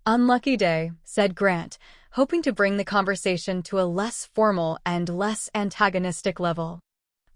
Unlucky day, said Grant, hoping to bring the conversation to a less formal and less antagonistic level.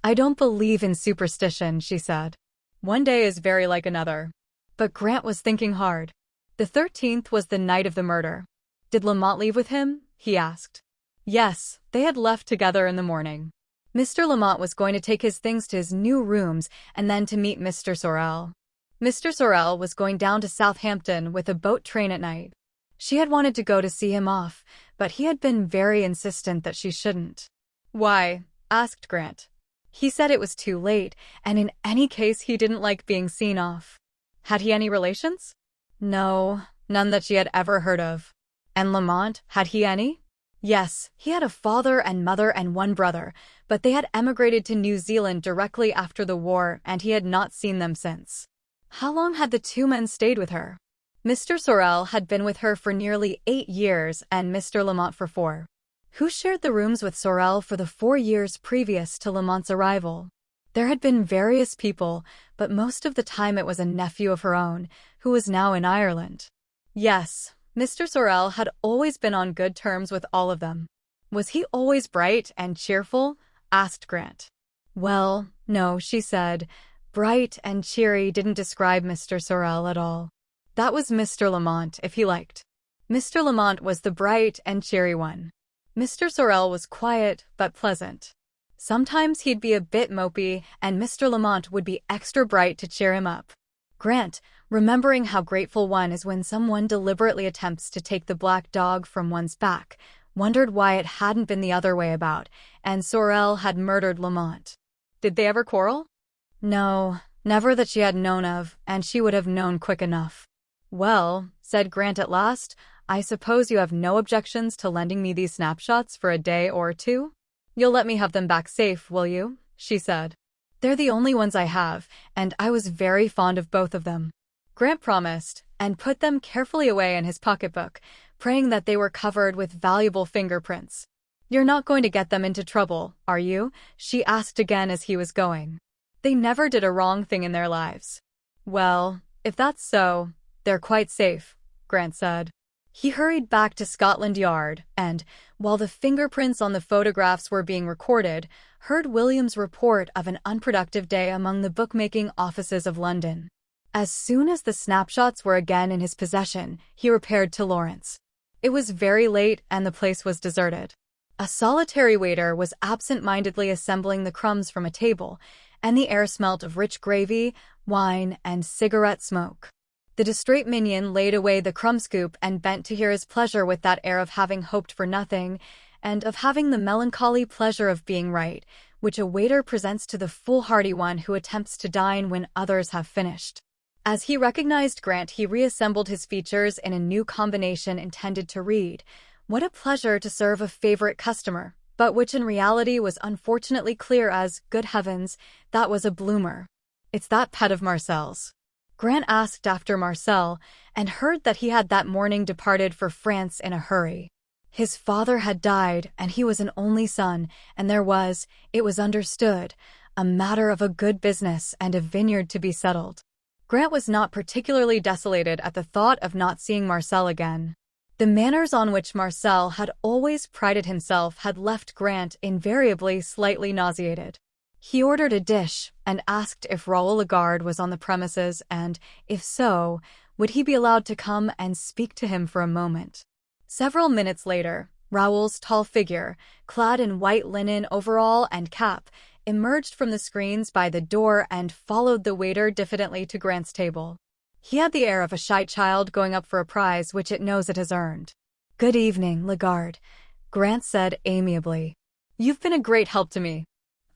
I don't believe in superstition, she said. One day is very like another. But Grant was thinking hard. The 13th was the night of the murder. Did Lamont leave with him? He asked. Yes, they had left together in the morning. Mr. Lamont was going to take his things to his new rooms and then to meet Mr. Sorel. Mr. Sorel was going down to Southampton with a boat train at night. She had wanted to go to see him off, but he had been very insistent that she shouldn't. Why? Asked Grant. He said it was too late, and in any case he didn't like being seen off. Had he any relations? No, none that she had ever heard of. And Lamont, had he any? Yes, he had a father and mother and one brother, but they had emigrated to New Zealand directly after the war, and he had not seen them since. How long had the two men stayed with her? Mr. Sorel had been with her for nearly 8 years and Mr. Lamont for 4. Who shared the rooms with Sorel for the 4 years previous to Lamont's arrival? There had been various people, but most of the time it was a nephew of her own, who was now in Ireland. Yes, Mr. Sorel had always been on good terms with all of them. Was he always bright and cheerful? Asked Grant. Well, no, she said. Bright and cheery didn't describe Mr. Sorel at all. That was Mr. Lamont, if he liked. Mr. Lamont was the bright and cheery one. Mr. Sorel was quiet but pleasant. Sometimes he'd be a bit mopey, and Mr. Lamont would be extra bright to cheer him up. Grant, remembering how grateful one is when someone deliberately attempts to take the black dog from one's back, wondered why it hadn't been the other way about, and Sorel had murdered Lamont. Did they ever quarrel? No, never that she had known of, and she would have known quick enough. Well, said Grant at last, I suppose you have no objections to lending me these snapshots for a day or 2? You'll let me have them back safe, will you? She said. They're the only ones I have, and I was very fond of both of them. Grant promised, and put them carefully away in his pocketbook, praying that they were covered with valuable fingerprints. You're not going to get them into trouble, are you? She asked again as he was going. They never did a wrong thing in their lives. Well, if that's so, they're quite safe, Grant said. He hurried back to Scotland Yard and, while the fingerprints on the photographs were being recorded, heard William's report of an unproductive day among the bookmaking offices of London. As soon as the snapshots were again in his possession, he repaired to Lawrence. It was very late and the place was deserted. A solitary waiter was absent-mindedly assembling the crumbs from a table, and the air smelt of rich gravy, wine, and cigarette smoke. The distrait minion laid away the crumb scoop and bent to hear his pleasure with that air of having hoped for nothing, and of having the melancholy pleasure of being right, which a waiter presents to the foolhardy one who attempts to dine when others have finished. As he recognized Grant, he reassembled his features in a new combination intended to read, "What a pleasure to serve a favorite customer," but which in reality was unfortunately clear as, good heavens, that was a bloomer. It's that pet of Marcel's. Grant asked after Marcel, and heard that he had that morning departed for France in a hurry. His father had died, and he was an only son, and there was, it was understood, a matter of a good business and a vineyard to be settled. Grant was not particularly desolated at the thought of not seeing Marcel again. The manners on which Marcel had always prided himself had left Grant invariably slightly nauseated. He ordered a dish and asked if Raoul Lagarde was on the premises and, if so, would he be allowed to come and speak to him for a moment. Several minutes later, Raoul's tall figure, clad in white linen overall and cap, emerged from the screens by the door and followed the waiter diffidently to Grant's table. He had the air of a shy child going up for a prize which it knows it has earned. "Good evening, Lagarde," Grant said amiably. "You've been a great help to me.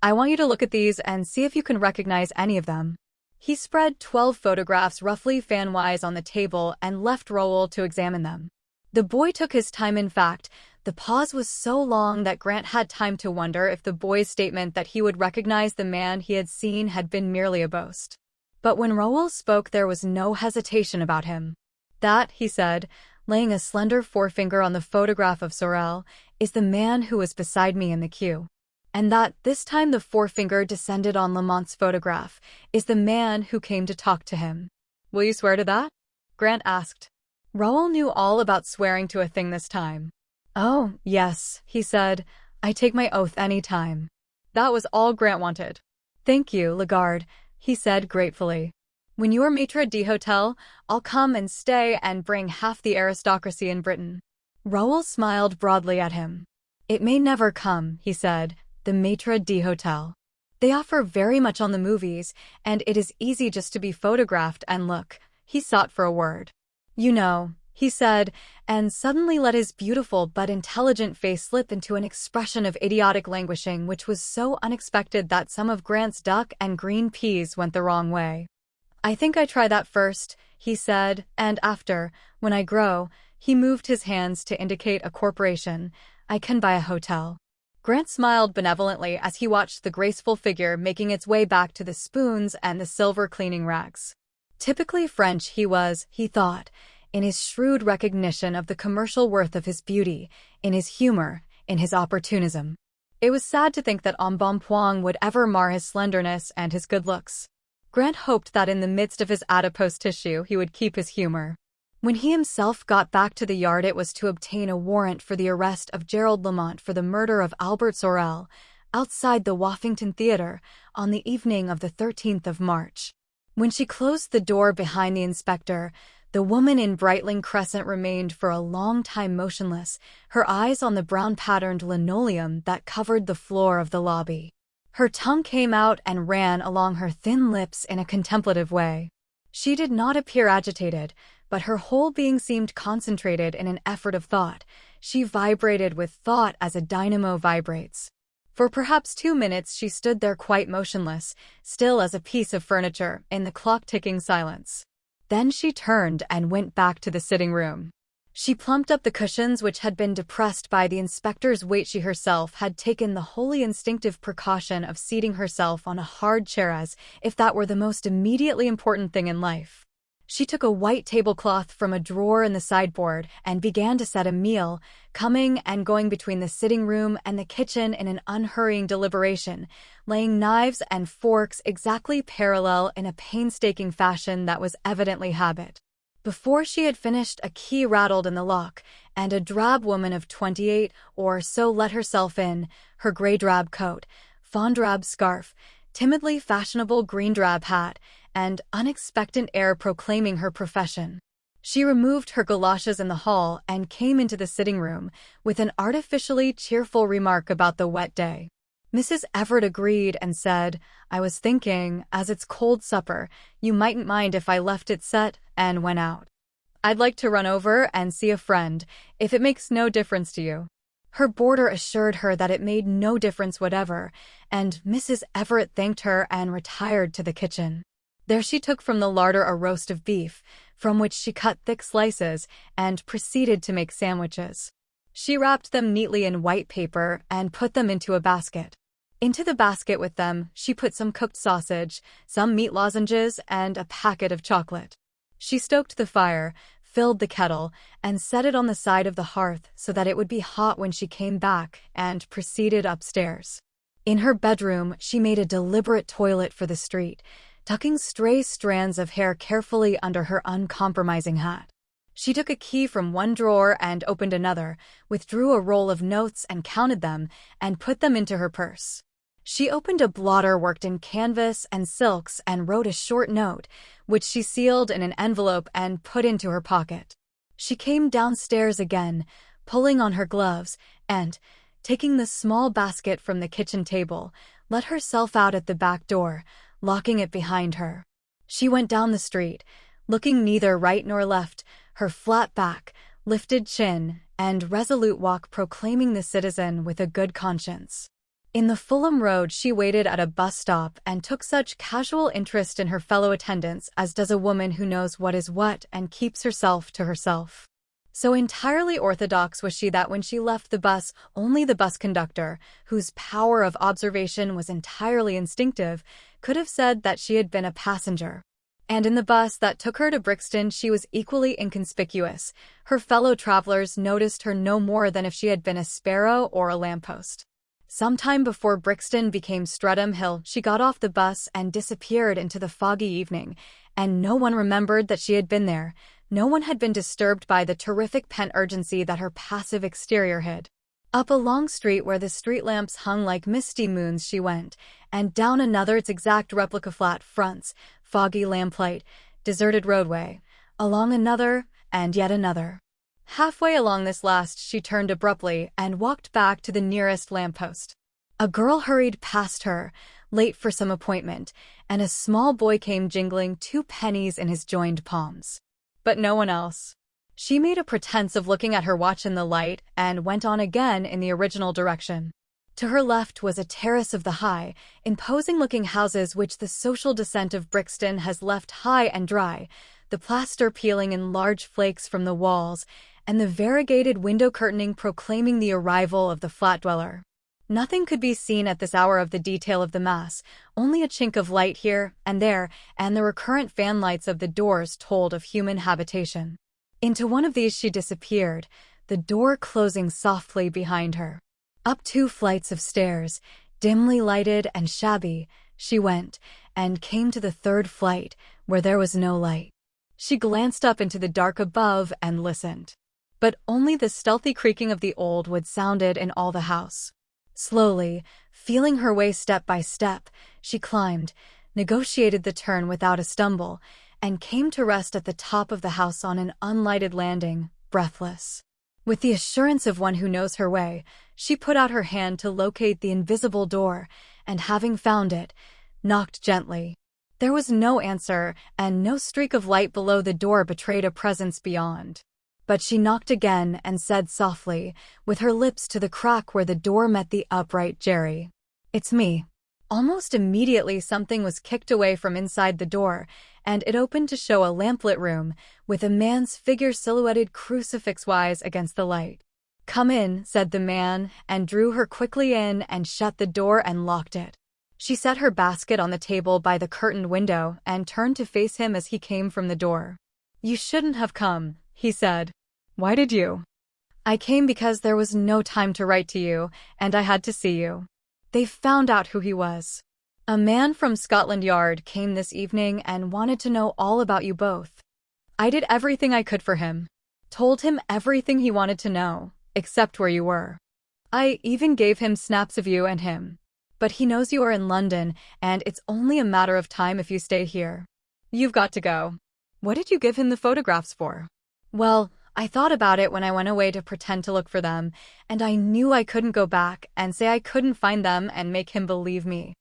I want you to look at these and see if you can recognize any of them." He spread 12 photographs roughly fan-wise on the table and left Raoul to examine them. The boy took his time. In fact, the pause was so long that Grant had time to wonder if the boy's statement that he would recognize the man he had seen had been merely a boast. But when Raoul spoke, there was no hesitation about him. "That," he said, laying a slender forefinger on the photograph of Sorel, "is the man who was beside me in the queue. And that, this time the forefinger descended on Lamont's photograph, is the man who came to talk to him." "Will you swear to that?" Grant asked. Raoul knew all about swearing to a thing this time. "Oh, yes," he said, "I take my oath any time." That was all Grant wanted. "Thank you, Lagarde," he said gratefully. "When you are maitre d'hotel, I'll come and stay and bring half the aristocracy in Britain." Raoul smiled broadly at him. "It may never come," he said, "the maitre d'hotel. They offer very much on the movies, and it is easy just to be photographed and look." He sought for a word. "You know," he said, and suddenly let his beautiful but intelligent face slip into an expression of idiotic languishing which was so unexpected that some of Grant's duck and green peas went the wrong way. "I think I try that first," he said, "and after, when I grow," he moved his hands to indicate a corporation, "I can buy a hotel." Grant smiled benevolently as he watched the graceful figure making its way back to the spoons and the silver cleaning racks. Typically French he was, he thought, in his shrewd recognition of the commercial worth of his beauty, in his humor, in his opportunism. It was sad to think that embonpoint would ever mar his slenderness and his good looks. Grant hoped that in the midst of his adipose tissue he would keep his humor. When he himself got back to the yard, it was to obtain a warrant for the arrest of Gerald Lamont for the murder of Albert Sorel, outside the Woffington Theatre, on the evening of the 13th of March. When she closed the door behind the inspector, the woman in Brightling Crescent remained for a long time motionless, her eyes on the brown-patterned linoleum that covered the floor of the lobby. Her tongue came out and ran along her thin lips in a contemplative way. She did not appear agitated, but her whole being seemed concentrated in an effort of thought. She vibrated with thought as a dynamo vibrates. For perhaps 2 minutes she stood there quite motionless, still as a piece of furniture, in the clock-ticking silence. Then she turned and went back to the sitting room. She plumped up the cushions which had been depressed by the inspector's weight. She herself had taken the wholly instinctive precaution of seating herself on a hard chair as if that were the most immediately important thing in life. She took a white tablecloth from a drawer in the sideboard and began to set a meal, coming and going between the sitting room and the kitchen in an unhurrying deliberation, laying knives and forks exactly parallel in a painstaking fashion that was evidently habit. Before she had finished, a key rattled in the lock, and a drab woman of 28 or so let herself in, her gray drab coat, fawn drab scarf, timidly fashionable green drab hat, and unexpectant air proclaiming her profession. She removed her galoshes in the hall and came into the sitting room with an artificially cheerful remark about the wet day. Mrs. Everett agreed and said, "I was thinking, as it's cold supper, you mightn't mind if I left it set," and went out. "I'd like to run over and see a friend, if it makes no difference to you." Her boarder assured her that it made no difference whatever, and Mrs. Everett thanked her and retired to the kitchen. There she took from the larder a roast of beef, from which she cut thick slices, and proceeded to make sandwiches. She wrapped them neatly in white paper and put them into a basket. Into the basket with them she put some cooked sausage, some meat lozenges, and a packet of chocolate. She stoked the fire, filled the kettle, and set it on the side of the hearth so that it would be hot when she came back, and proceeded upstairs. In her bedroom she made a deliberate toilet for the street, tucking stray strands of hair carefully under her uncompromising hat. She took a key from one drawer and opened another, withdrew a roll of notes and counted them, and put them into her purse. She opened a blotter worked in canvas and silks and wrote a short note, which she sealed in an envelope and put into her pocket. She came downstairs again, pulling on her gloves, and, taking the small basket from the kitchen table, let herself out at the back door, locking it behind her. She went down the street, looking neither right nor left, her flat back, lifted chin, and resolute walk proclaiming the citizen with a good conscience. In the Fulham Road she waited at a bus stop and took such casual interest in her fellow attendants as does a woman who knows what is what and keeps herself to herself. So entirely orthodox was she that when she left the bus, only the bus conductor, whose power of observation was entirely instinctive, could have said that she had been a passenger. And in the bus that took her to Brixton she was equally inconspicuous. Her fellow travelers noticed her no more than if she had been a sparrow or a lamppost. Some time before Brixton became Streatham Hill, she got off the bus and disappeared into the foggy evening, and no one remembered that she had been there. No one had been disturbed by the terrific pent urgency that her passive exterior hid. Up a long street where the street lamps hung like misty moons she went, and down another its exact replica flat fronts, foggy lamplight, deserted roadway, along another, and yet another. Halfway along this last she turned abruptly and walked back to the nearest lamppost. A girl hurried past her, late for some appointment, and a small boy came jingling 2 pennies in his joined palms. But no one else. She made a pretense of looking at her watch in the light and went on again in the original direction. To her left was a terrace of the high, imposing-looking houses which the social descent of Brixton has left high and dry, the plaster peeling in large flakes from the walls, and the variegated window curtaining proclaiming the arrival of the flat dweller. Nothing could be seen at this hour of the detail of the mass, only a chink of light here and there, and the recurrent fan lights of the doors told of human habitation. Into one of these she disappeared, the door closing softly behind her. Up 2 flights of stairs, dimly lighted and shabby, she went, and came to the 3rd flight, where there was no light. She glanced up into the dark above and listened. But only the stealthy creaking of the old wood sounded in all the house. Slowly, feeling her way step by step, she climbed, negotiated the turn without a stumble, and came to rest at the top of the house on an unlighted landing, breathless. With the assurance of one who knows her way, she put out her hand to locate the invisible door, and having found it, knocked gently. There was no answer, and no streak of light below the door betrayed a presence beyond. But she knocked again and said softly, with her lips to the crack where the door met the upright Jerry, "It's me." Almost immediately something was kicked away from inside the door, and it opened to show a lamplit room, with a man's figure silhouetted crucifix-wise against the light. "Come in," said the man, and drew her quickly in and shut the door and locked it. She set her basket on the table by the curtained window and turned to face him as he came from the door. "You shouldn't have come," he said. "Why did you?" "I came because there was no time to write to you, and I had to see you." They found out who he was. "A man from Scotland Yard came this evening and wanted to know all about you both. I did everything I could for him. Told him everything he wanted to know, except where you were. I even gave him snaps of you and him. But he knows you are in London, and it's only a matter of time if you stay here. You've got to go." "What did you give him the photographs for?" "Well, I thought about it when I went away to pretend to look for them, and I knew I couldn't go back and say I couldn't find them and make him believe me.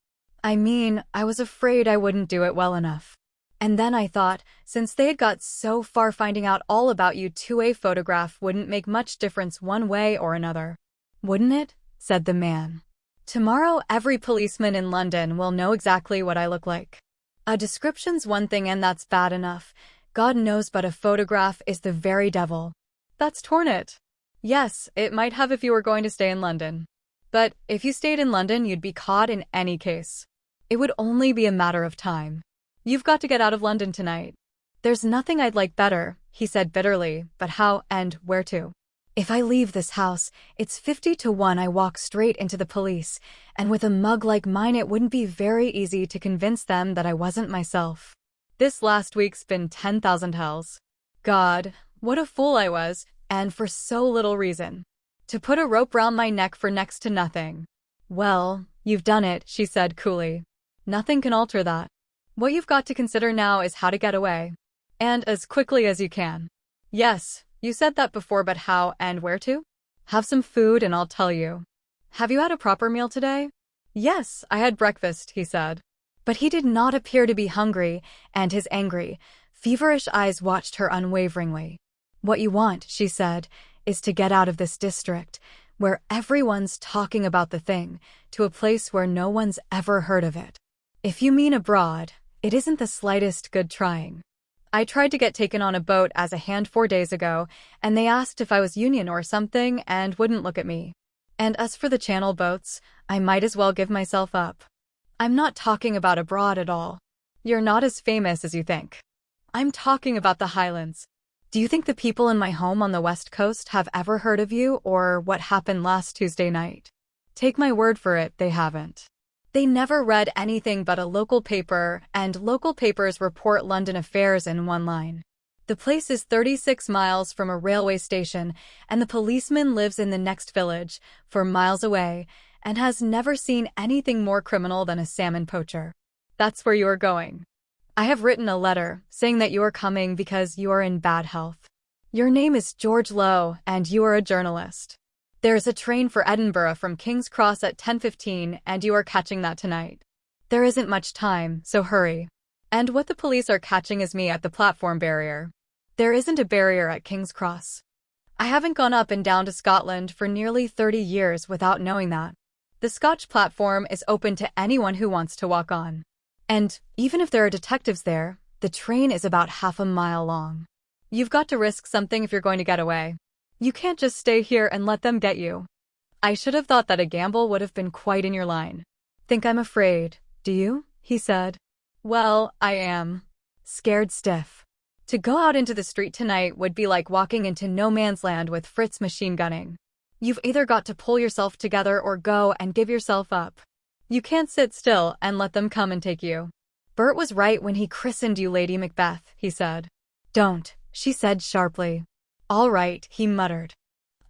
I mean, I was afraid I wouldn't do it well enough. And then I thought, since they had got so far finding out all about you, 2A photograph wouldn't make much difference one way or another." "Wouldn't it?" said the man. "Tomorrow every policeman in London will know exactly what I look like. A description's one thing and that's bad enough. God knows, but a photograph is the very devil." "That's torn it." "Yes, it might have if you were going to stay in London. But if you stayed in London, you'd be caught in any case. It would only be a matter of time. You've got to get out of London tonight." "There's nothing I'd like better," he said bitterly, "but how and where to? If I leave this house, it's 50 to 1 I walk straight into the police, and with a mug like mine it wouldn't be very easy to convince them that I wasn't myself. This last week's been 10,000 hells. God, what a fool I was, and for so little reason. To put a rope round my neck for next to nothing." "Well, you've done it," she said coolly. "Nothing can alter that. What you've got to consider now is how to get away. And as quickly as you can." "Yes, you said that before, but how and where to?" "Have some food and I'll tell you." "Have you had a proper meal today?" "Yes, I had breakfast," he said. But he did not appear to be hungry, and his angry, feverish eyes watched her unwaveringly. "What you want," she said, "is to get out of this district, where everyone's talking about the thing, to a place where no one's ever heard of it. If you mean abroad, it isn't the slightest good trying. I tried to get taken on a boat as a hand 4 days ago, and they asked if I was union or something and wouldn't look at me. And as for the Channel boats, I might as well give myself up. I'm not talking about abroad at all. You're not as famous as you think. I'm talking about the Highlands. Do you think the people in my home on the West Coast have ever heard of you or what happened last Tuesday night? Take my word for it, they haven't. They never read anything but a local paper, and local papers report London affairs in one line. The place is 36 miles from a railway station, and the policeman lives in the next village, 4 miles away, and has never seen anything more criminal than a salmon poacher. That's where you are going. I have written a letter saying that you are coming because you are in bad health. Your name is George Lowe, and you are a journalist. There is a train for Edinburgh from King's Cross at 10:15, and you are catching that tonight. There isn't much time, so hurry. And what the police are catching is me at the platform barrier. There isn't a barrier at King's Cross. I haven't gone up and down to Scotland for nearly 30 years without knowing that. The Scotch platform is open to anyone who wants to walk on. And even if there are detectives there, the train is about half a mile long. You've got to risk something if you're going to get away. You can't just stay here and let them get you. I should have thought that a gamble would have been quite in your line." "Think I'm afraid, do you?" he said. "Well, I am. Scared stiff. To go out into the street tonight would be like walking into no man's land with Fritz machine gunning. You've either got to pull yourself together or go and give yourself up. You can't sit still and let them come and take you. Bert was right when he christened you Lady Macbeth, he said. Don't, she said sharply. All right, he muttered.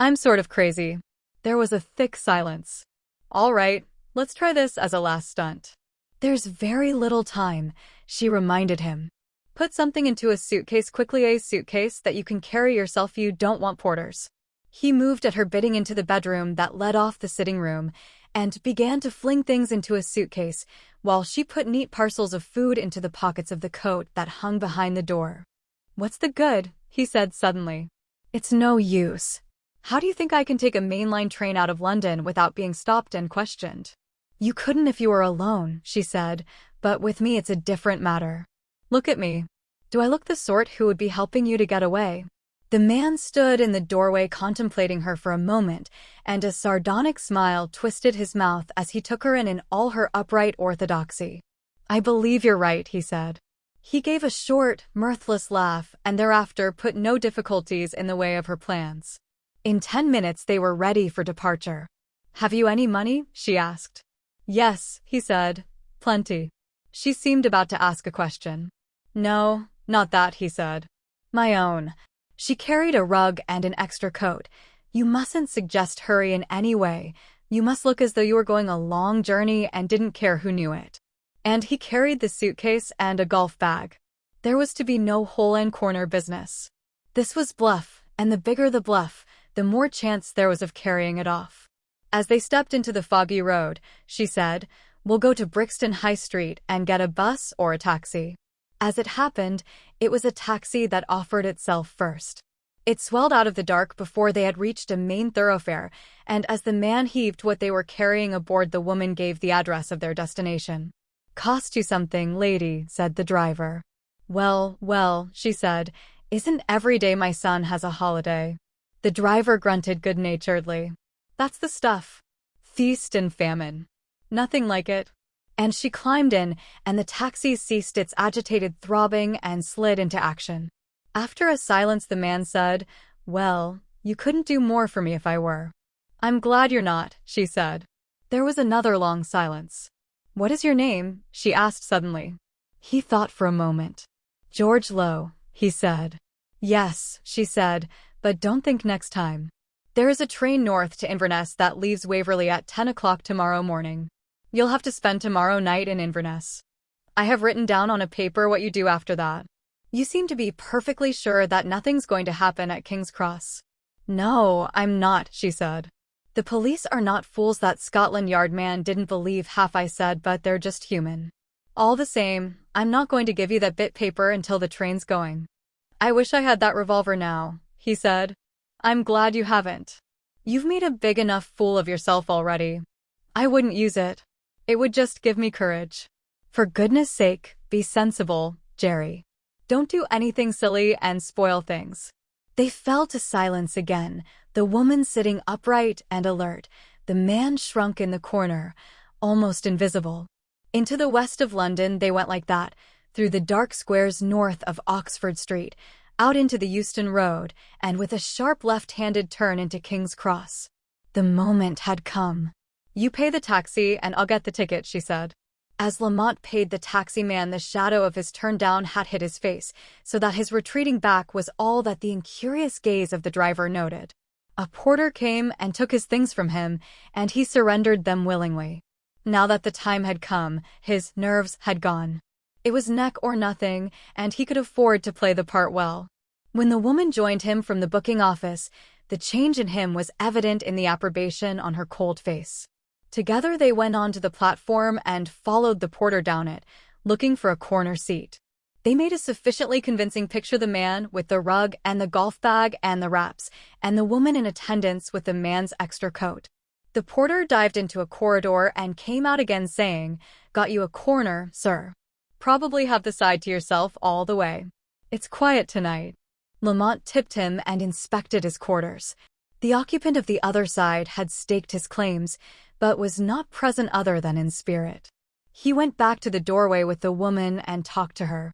I'm sort of crazy. There was a thick silence. All right, let's try this as a last stunt. There's very little time, she reminded him. Put something into a suitcase quickly, a suitcase that you can carry yourself. You don't want porters. He moved at her bidding into the bedroom that led off the sitting room and began to fling things into a suitcase while she put neat parcels of food into the pockets of the coat that hung behind the door. What's the good? He said suddenly. It's no use. How do you think I can take a mainline train out of London without being stopped and questioned? You couldn't if you were alone, she said, but with me it's a different matter. Look at me. Do I look the sort who would be helping you to get away? The man stood in the doorway contemplating her for a moment, and a sardonic smile twisted his mouth as he took her in all her upright orthodoxy. I believe you're right, he said. He gave a short, mirthless laugh and thereafter put no difficulties in the way of her plans. In 10 minutes they were ready for departure. Have you any money? She asked. Yes, he said. Plenty. She seemed about to ask a question. No, not that, he said. My own. She carried a rug and an extra coat. You mustn't suggest hurry in any way. You must look as though you were going a long journey and didn't care who knew it. And he carried the suitcase and a golf bag. There was to be no hole-and-corner business. This was bluff, and the bigger the bluff, the more chance there was of carrying it off. As they stepped into the foggy road, she said, We'll go to Brixton High Street and get a bus or a taxi. As it happened, it was a taxi that offered itself first. It swelled out of the dark before they had reached a main thoroughfare, and as the man heaved what they were carrying aboard, the woman gave the address of their destination. Cost you something, lady, said the driver. Well, she said, isn't every day my son has a holiday? The driver grunted good-naturedly. That's the stuff. Feast and famine. Nothing like it. And she climbed in, and the taxi ceased its agitated throbbing and slid into action. After a silence, the man said, Well, you couldn't do more for me if I were. I'm glad you're not, she said. There was another long silence. What is your name? She asked suddenly. He thought for a moment. George Lowe, he said. Yes, she said, but don't think next time. There is a train north to Inverness that leaves Waverley at 10 o'clock tomorrow morning. You'll have to spend tomorrow night in Inverness. I have written down on a paper what you do after that. You seem to be perfectly sure that nothing's going to happen at King's Cross. No, I'm not, she said. The police are not fools. That Scotland Yard man didn't believe half I said, but they're just human. All the same, I'm not going to give you that bit paper until the train's going. I wish I had that revolver now, he said. I'm glad you haven't. You've made a big enough fool of yourself already. I wouldn't use it. It would just give me courage. For goodness sake, be sensible, Jerry. Don't do anything silly and spoil things. They fell to silence again, the woman sitting upright and alert, the man shrunk in the corner, almost invisible. Into the west of London they went like that, through the dark squares north of Oxford Street, out into the Euston Road, and with a sharp left-handed turn into King's Cross. The moment had come. You pay the taxi and I'll get the ticket, she said. As Lamont paid the taxi man, the shadow of his turned-down hat hid his face, so that his retreating back was all that the incurious gaze of the driver noted. A porter came and took his things from him, and he surrendered them willingly. Now that the time had come, his nerves had gone. It was neck or nothing, and he could afford to play the part well. When the woman joined him from the booking office, the change in him was evident in the approbation on her cold face. Together they went on to the platform and followed the porter down it, looking for a corner seat. They made a sufficiently convincing picture: the man with the rug and the golf bag and the wraps, and the woman in attendance with the man's extra coat. The porter dived into a corridor and came out again saying, Got you a corner, sir. Probably have the side to yourself all the way. It's quiet tonight. Lamont tipped him and inspected his quarters. The occupant of the other side had staked his claims, but was not present other than in spirit. He went back to the doorway with the woman and talked to her.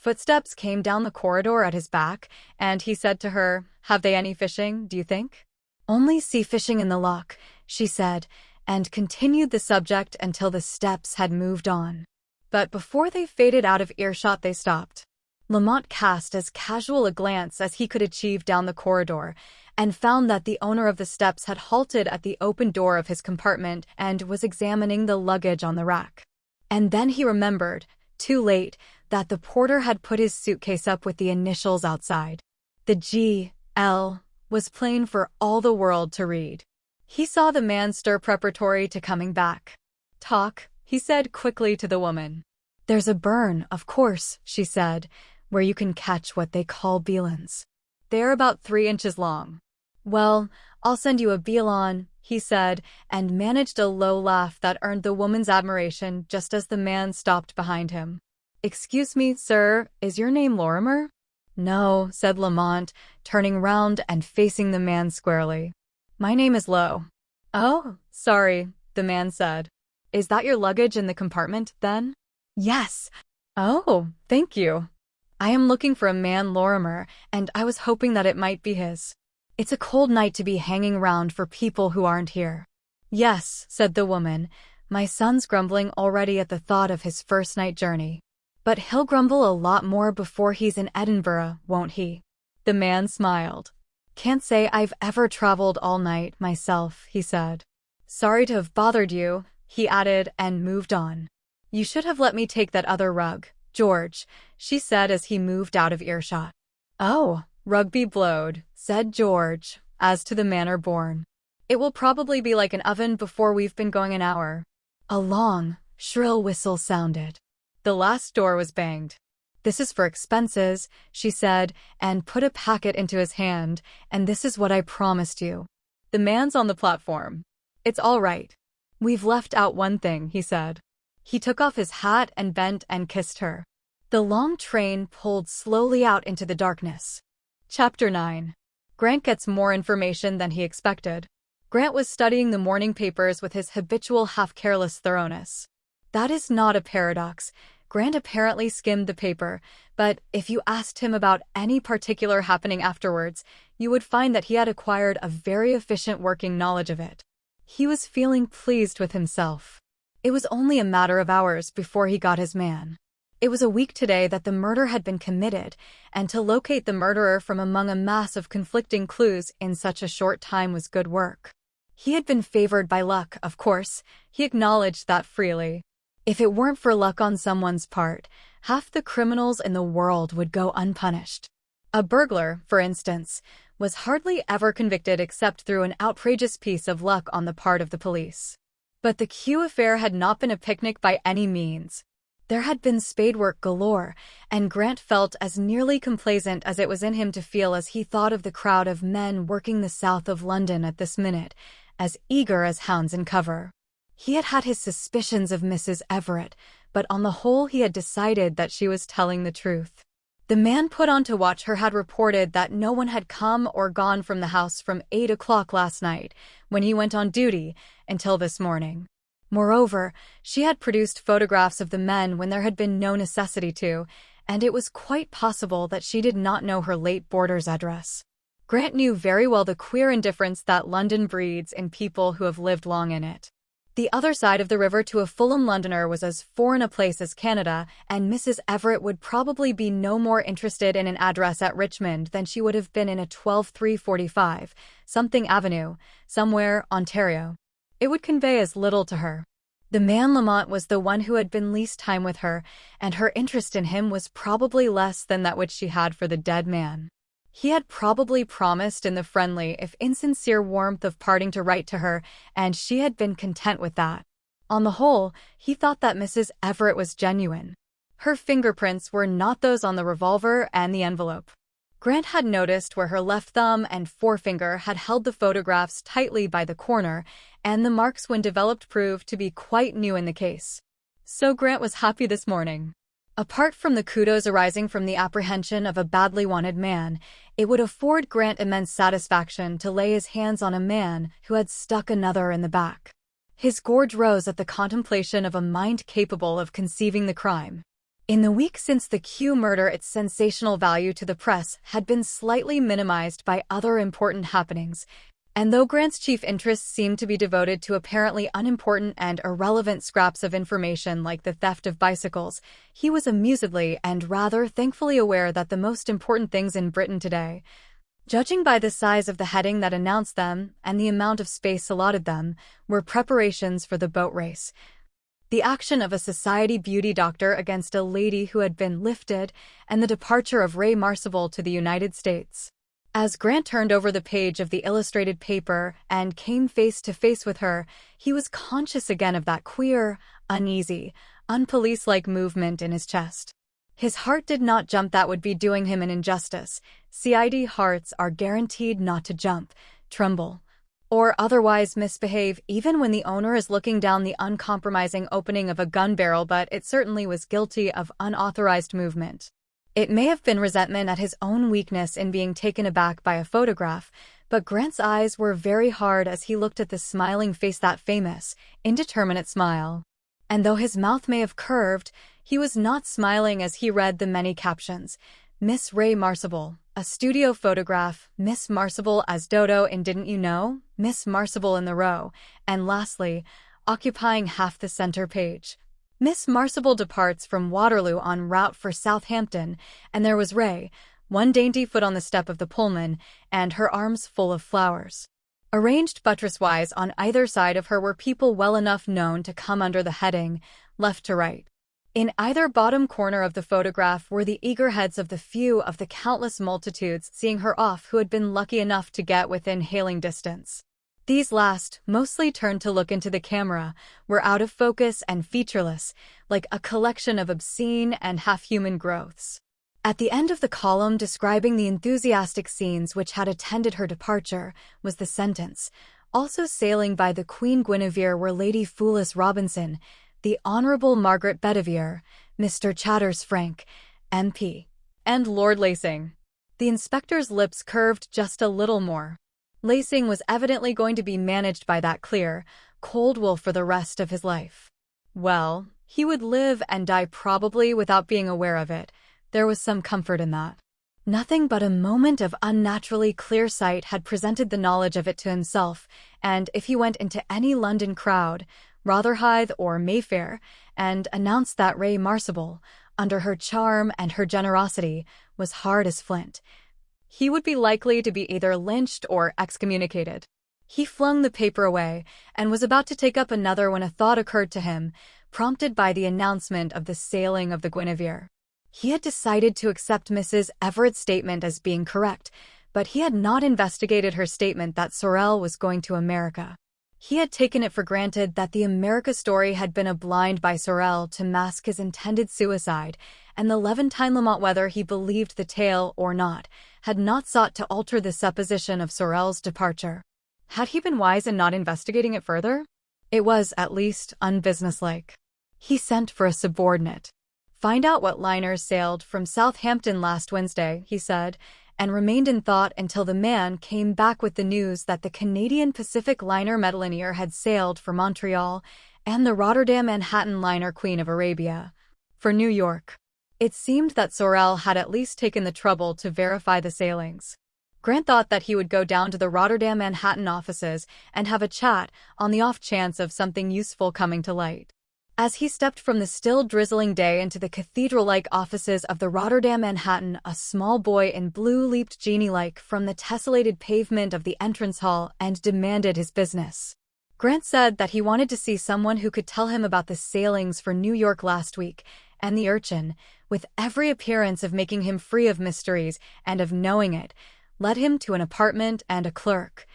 Footsteps came down the corridor at his back, and he said to her, "Have they any fishing, do you think?" "Only sea fishing in the loch," she said, and continued the subject until the steps had moved on. But before they faded out of earshot, they stopped. Lamont cast as casual a glance as he could achieve down the corridor, and found that the owner of the steps had halted at the open door of his compartment and was examining the luggage on the rack. And then he remembered, too late, that the porter had put his suitcase up with the initials outside. The G.L. was plain for all the world to read. He saw the man stir preparatory to coming back. "Talk," he said quickly to the woman. "There's a burn, of course," she said, "where you can catch what they call beelans. They're about 3 inches long." "Well, I'll send you a beelan," he said, and managed a low laugh that earned the woman's admiration just as the man stopped behind him. "Excuse me, sir, is your name Lorimer?" "No," said Lamont, turning round and facing the man squarely. "My name is Lowe." "Oh, sorry," the man said. "Is that your luggage in the compartment, then?" "Yes." "Oh, thank you. I am looking for a man Lorimer, and I was hoping that it might be his. It's a cold night to be hanging round for people who aren't here." "Yes," said the woman, "my son's grumbling already at the thought of his first night journey. But he'll grumble a lot more before he's in Edinburgh, won't he?" The man smiled. "Can't say I've ever traveled all night myself," he said. "Sorry to have bothered you," he added, and moved on. "You should have let me take that other rug, George," she said as he moved out of earshot. "Oh, rugby blowed," said George, as to the manner born. "It will probably be like an oven before we've been going an hour." A long, shrill whistle sounded. The last door was banged. "This is for expenses," she said, and put a packet into his hand, "and this is what I promised you." "The man's on the platform. It's all right. We've left out one thing," he said. He took off his hat and bent and kissed her. The long train pulled slowly out into the darkness. Chapter 9. Grant gets more information than he expected. Grant was studying the morning papers with his habitual half-careless thoroughness. That is not a paradox. Grant apparently skimmed the paper, but if you asked him about any particular happening afterwards, you would find that he had acquired a very efficient working knowledge of it. He was feeling pleased with himself. It was only a matter of hours before he got his man. It was a week today that the murder had been committed, and to locate the murderer from among a mass of conflicting clues in such a short time was good work. He had been favored by luck, of course. He acknowledged that freely. If it weren't for luck on someone's part, half the criminals in the world would go unpunished. A burglar, for instance, was hardly ever convicted except through an outrageous piece of luck on the part of the police. But the Q affair had not been a picnic by any means. There had been spadework galore, and Grant felt as nearly complacent as it was in him to feel as he thought of the crowd of men working the south of London at this minute, as eager as hounds in cover. He had had his suspicions of Mrs. Everett, but on the whole he had decided that she was telling the truth. The man put on to watch her had reported that no one had come or gone from the house from 8 o'clock last night, when he went on duty, until this morning. Moreover, she had produced photographs of the men when there had been no necessity to, and it was quite possible that she did not know her late boarder's address. Grant knew very well the queer indifference that London breeds in people who have lived long in it. The other side of the river to a Fulham Londoner was as foreign a place as Canada, and Mrs. Everett would probably be no more interested in an address at Richmond than she would have been in a 12345 something Avenue, somewhere, Ontario. It would convey as little to her. The man Lamont was the one who had been least time with her, and her interest in him was probably less than that which she had for the dead man. He had probably promised in the friendly, if insincere warmth of parting to write to her, and she had been content with that. On the whole, he thought that Mrs. Everett was genuine. Her fingerprints were not those on the revolver and the envelope. Grant had noticed where her left thumb and forefinger had held the photographs tightly by the corner, and the marks when developed proved to be quite new in the case. So Grant was happy this morning. Apart from the kudos arising from the apprehension of a badly wanted man, it would afford Grant immense satisfaction to lay his hands on a man who had stuck another in the back. His gorge rose at the contemplation of a mind capable of conceiving the crime. In the week since the Q murder, its sensational value to the press had been slightly minimized by other important happenings, and though Grant's chief interests seemed to be devoted to apparently unimportant and irrelevant scraps of information like the theft of bicycles, he was amusedly and rather thankfully aware that the most important things in Britain today, judging by the size of the heading that announced them and the amount of space allotted them, were preparations for the boat race. The action of a society beauty doctor against a lady who had been lifted, and the departure of Ray Marcival to the United States. As Grant turned over the page of the illustrated paper and came face to face with her, he was conscious again of that queer, uneasy, unpolice-like movement in his chest. His heart did not jump. That would be doing him an injustice. CID hearts are guaranteed not to jump, tremble, or otherwise misbehave even when the owner is looking down the uncompromising opening of a gun barrel, but it certainly was guilty of unauthorized movement. It may have been resentment at his own weakness in being taken aback by a photograph, but Grant's eyes were very hard as he looked at the smiling face, that famous, indeterminate smile. And though his mouth may have curved, he was not smiling as he read the many captions. Miss Ray Marcival, a studio photograph, Miss Marcival as Dodo in Didn't You Know, Miss Marcival in the row, and lastly, occupying half the center page, Miss Marcival departs from Waterloo en route for Southampton, and there was Ray, one dainty foot on the step of the Pullman, and her arms full of flowers. Arranged buttress-wise on either side of her were people well enough known to come under the heading, left to right. In either bottom corner of the photograph were the eager heads of the few of the countless multitudes seeing her off who had been lucky enough to get within hailing distance. These last, mostly turned to look into the camera, were out of focus and featureless, like a collection of obscene and half-human growths. At the end of the column describing the enthusiastic scenes which had attended her departure was the sentence, "Also sailing by the Queen Guinevere were Lady Foulis Robinson, the Honourable Margaret Bedivere, Mr. Chatters Frank, MP, and Lord Lacing." The inspector's lips curved just a little more. Lacing was evidently going to be managed by that clear, cold will for the rest of his life. Well, he would live and die probably without being aware of it. There was some comfort in that. Nothing but a moment of unnaturally clear sight had presented the knowledge of it to himself, and if he went into any London crowd, Rotherhithe or Mayfair, and announced that Ray Marcival, under her charm and her generosity, was hard as flint, he would be likely to be either lynched or excommunicated. He flung the paper away and was about to take up another when a thought occurred to him, prompted by the announcement of the sailing of the Guinevere. He had decided to accept Mrs. Everett's statement as being correct, but he had not investigated her statement that Sorel was going to America. He had taken it for granted that the America story had been a blind by Sorel to mask his intended suicide, and the Levantine Lamont, whether he believed the tale or not, had not sought to alter the supposition of Sorel's departure. Had he been wise in not investigating it further? It was, at least, unbusinesslike. He sent for a subordinate. "Find out what liners sailed from Southampton last Wednesday," he said, and remained in thought until the man came back with the news that the Canadian Pacific liner Mediterranean had sailed for Montreal and the Rotterdam Manhattan liner Queen of Arabia for New York. It seemed that Sorel had at least taken the trouble to verify the sailings. Grant thought that he would go down to the Rotterdam Manhattan offices and have a chat on the off chance of something useful coming to light. As he stepped from the still drizzling day into the cathedral-like offices of the Rotterdam Manhattan, a small boy in blue leaped genie-like from the tessellated pavement of the entrance hall and demanded his business. Grant said that he wanted to see someone who could tell him about the sailings for New York last week, and the urchin, with every appearance of making him free of mysteries and of knowing it, led him to an apartment and a clerk,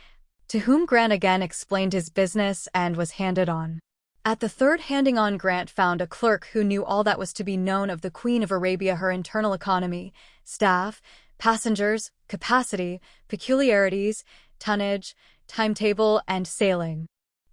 to whom Grant again explained his business and was handed on. At the third handing on, Grant found a clerk who knew all that was to be known of the Queen of Arabia, her internal economy, staff, passengers, capacity, peculiarities, tonnage, timetable, and sailing.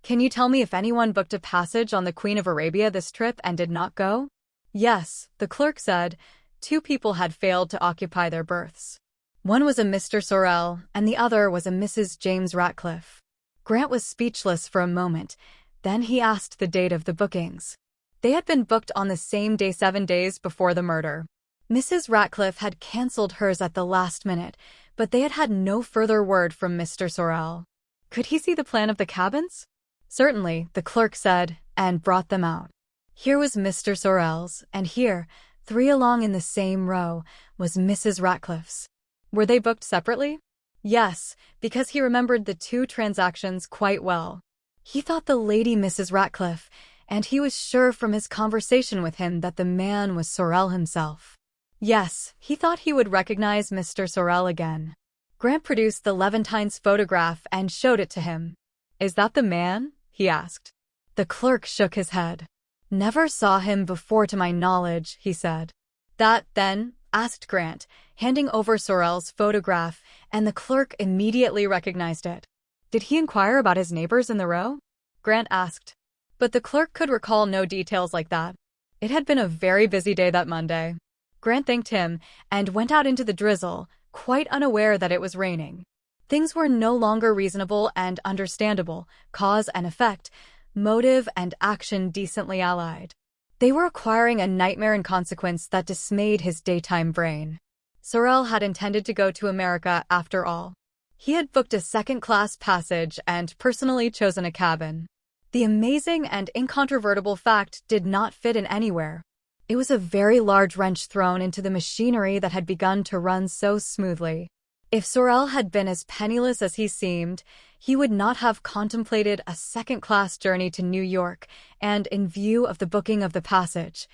"Can you tell me if anyone booked a passage on the Queen of Arabia this trip and did not go?" "Yes," the clerk said. 2 people had failed to occupy their berths. One was a Mr. Sorel, and the other was a Mrs. James Ratcliffe. Grant was speechless for a moment. Then he asked the date of the bookings. They had been booked on the same day 7 days before the murder. Mrs. Ratcliffe had cancelled hers at the last minute, but they had had no further word from Mr. Sorel. Could he see the plan of the cabins? Certainly, the clerk said, and brought them out. Here was Mr. Sorel's, and here, 3 along in the same row, was Mrs. Ratcliffe's. Were they booked separately? Yes, because he remembered the 2 transactions quite well. He thought the lady Mrs. Ratcliffe, and he was sure from his conversation with him that the man was Sorel himself. Yes, he thought he would recognize Mr. Sorel again. Grant produced the Levantines' photograph and showed it to him. "Is that the man?" he asked. The clerk shook his head. "Never saw him before to my knowledge," he said. "That, then?" asked Grant, handing over Sorel's photograph, and the clerk immediately recognized it. "Did he inquire about his neighbors in the row?" Grant asked. But the clerk could recall no details like that. It had been a very busy day that Monday. Grant thanked him and went out into the drizzle, quite unaware that it was raining. Things were no longer reasonable and understandable, cause and effect, motive and action decently allied. They were acquiring a nightmare in consequence that dismayed his daytime brain. Sorel had intended to go to America after all. He had booked a second-class passage and personally chosen a cabin. The amazing and incontrovertible fact did not fit in anywhere. It was a very large wrench thrown into the machinery that had begun to run so smoothly. If Sorel had been as penniless as he seemed, he would not have contemplated a second-class journey to New York, and in view of the booking of the passage,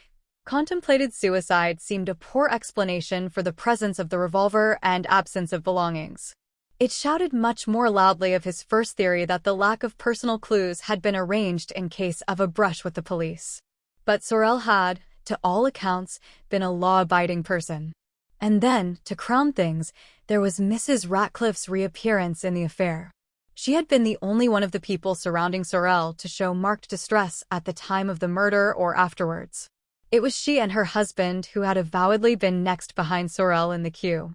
contemplated suicide seemed a poor explanation for the presence of the revolver and absence of belongings. It shouted much more loudly of his first theory that the lack of personal clues had been arranged in case of a brush with the police. But Sorel had, to all accounts, been a law-abiding person. And then, to crown things, there was Mrs. Ratcliffe's reappearance in the affair. She had been the only one of the people surrounding Sorel to show marked distress at the time of the murder or afterwards. It was she and her husband who had avowedly been next behind Sorel in the queue.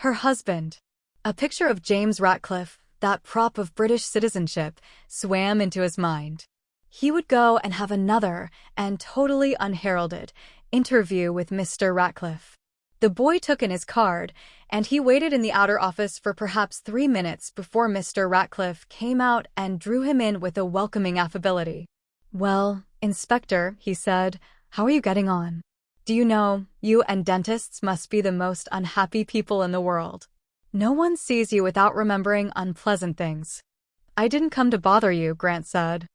Her husband. A picture of James Ratcliffe, that prop of British citizenship, swam into his mind. He would go and have another, and totally unheralded, interview with Mr. Ratcliffe. The boy took in his card, and he waited in the outer office for perhaps 3 minutes before Mr. Ratcliffe came out and drew him in with a welcoming affability. "Well, Inspector," he said, "how are you getting on? Do you know, you and dentists must be the most unhappy people in the world. No one sees you without remembering unpleasant things." "I didn't come to bother you," Grant said.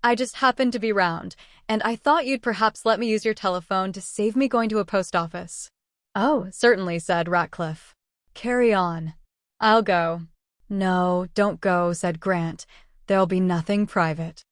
"I just happened to be round, and I thought you'd perhaps let me use your telephone to save me going to a post office." "Oh, certainly," said Ratcliffe. "Carry on." "I'll go." "No, don't go," said Grant. "There'll be nothing private."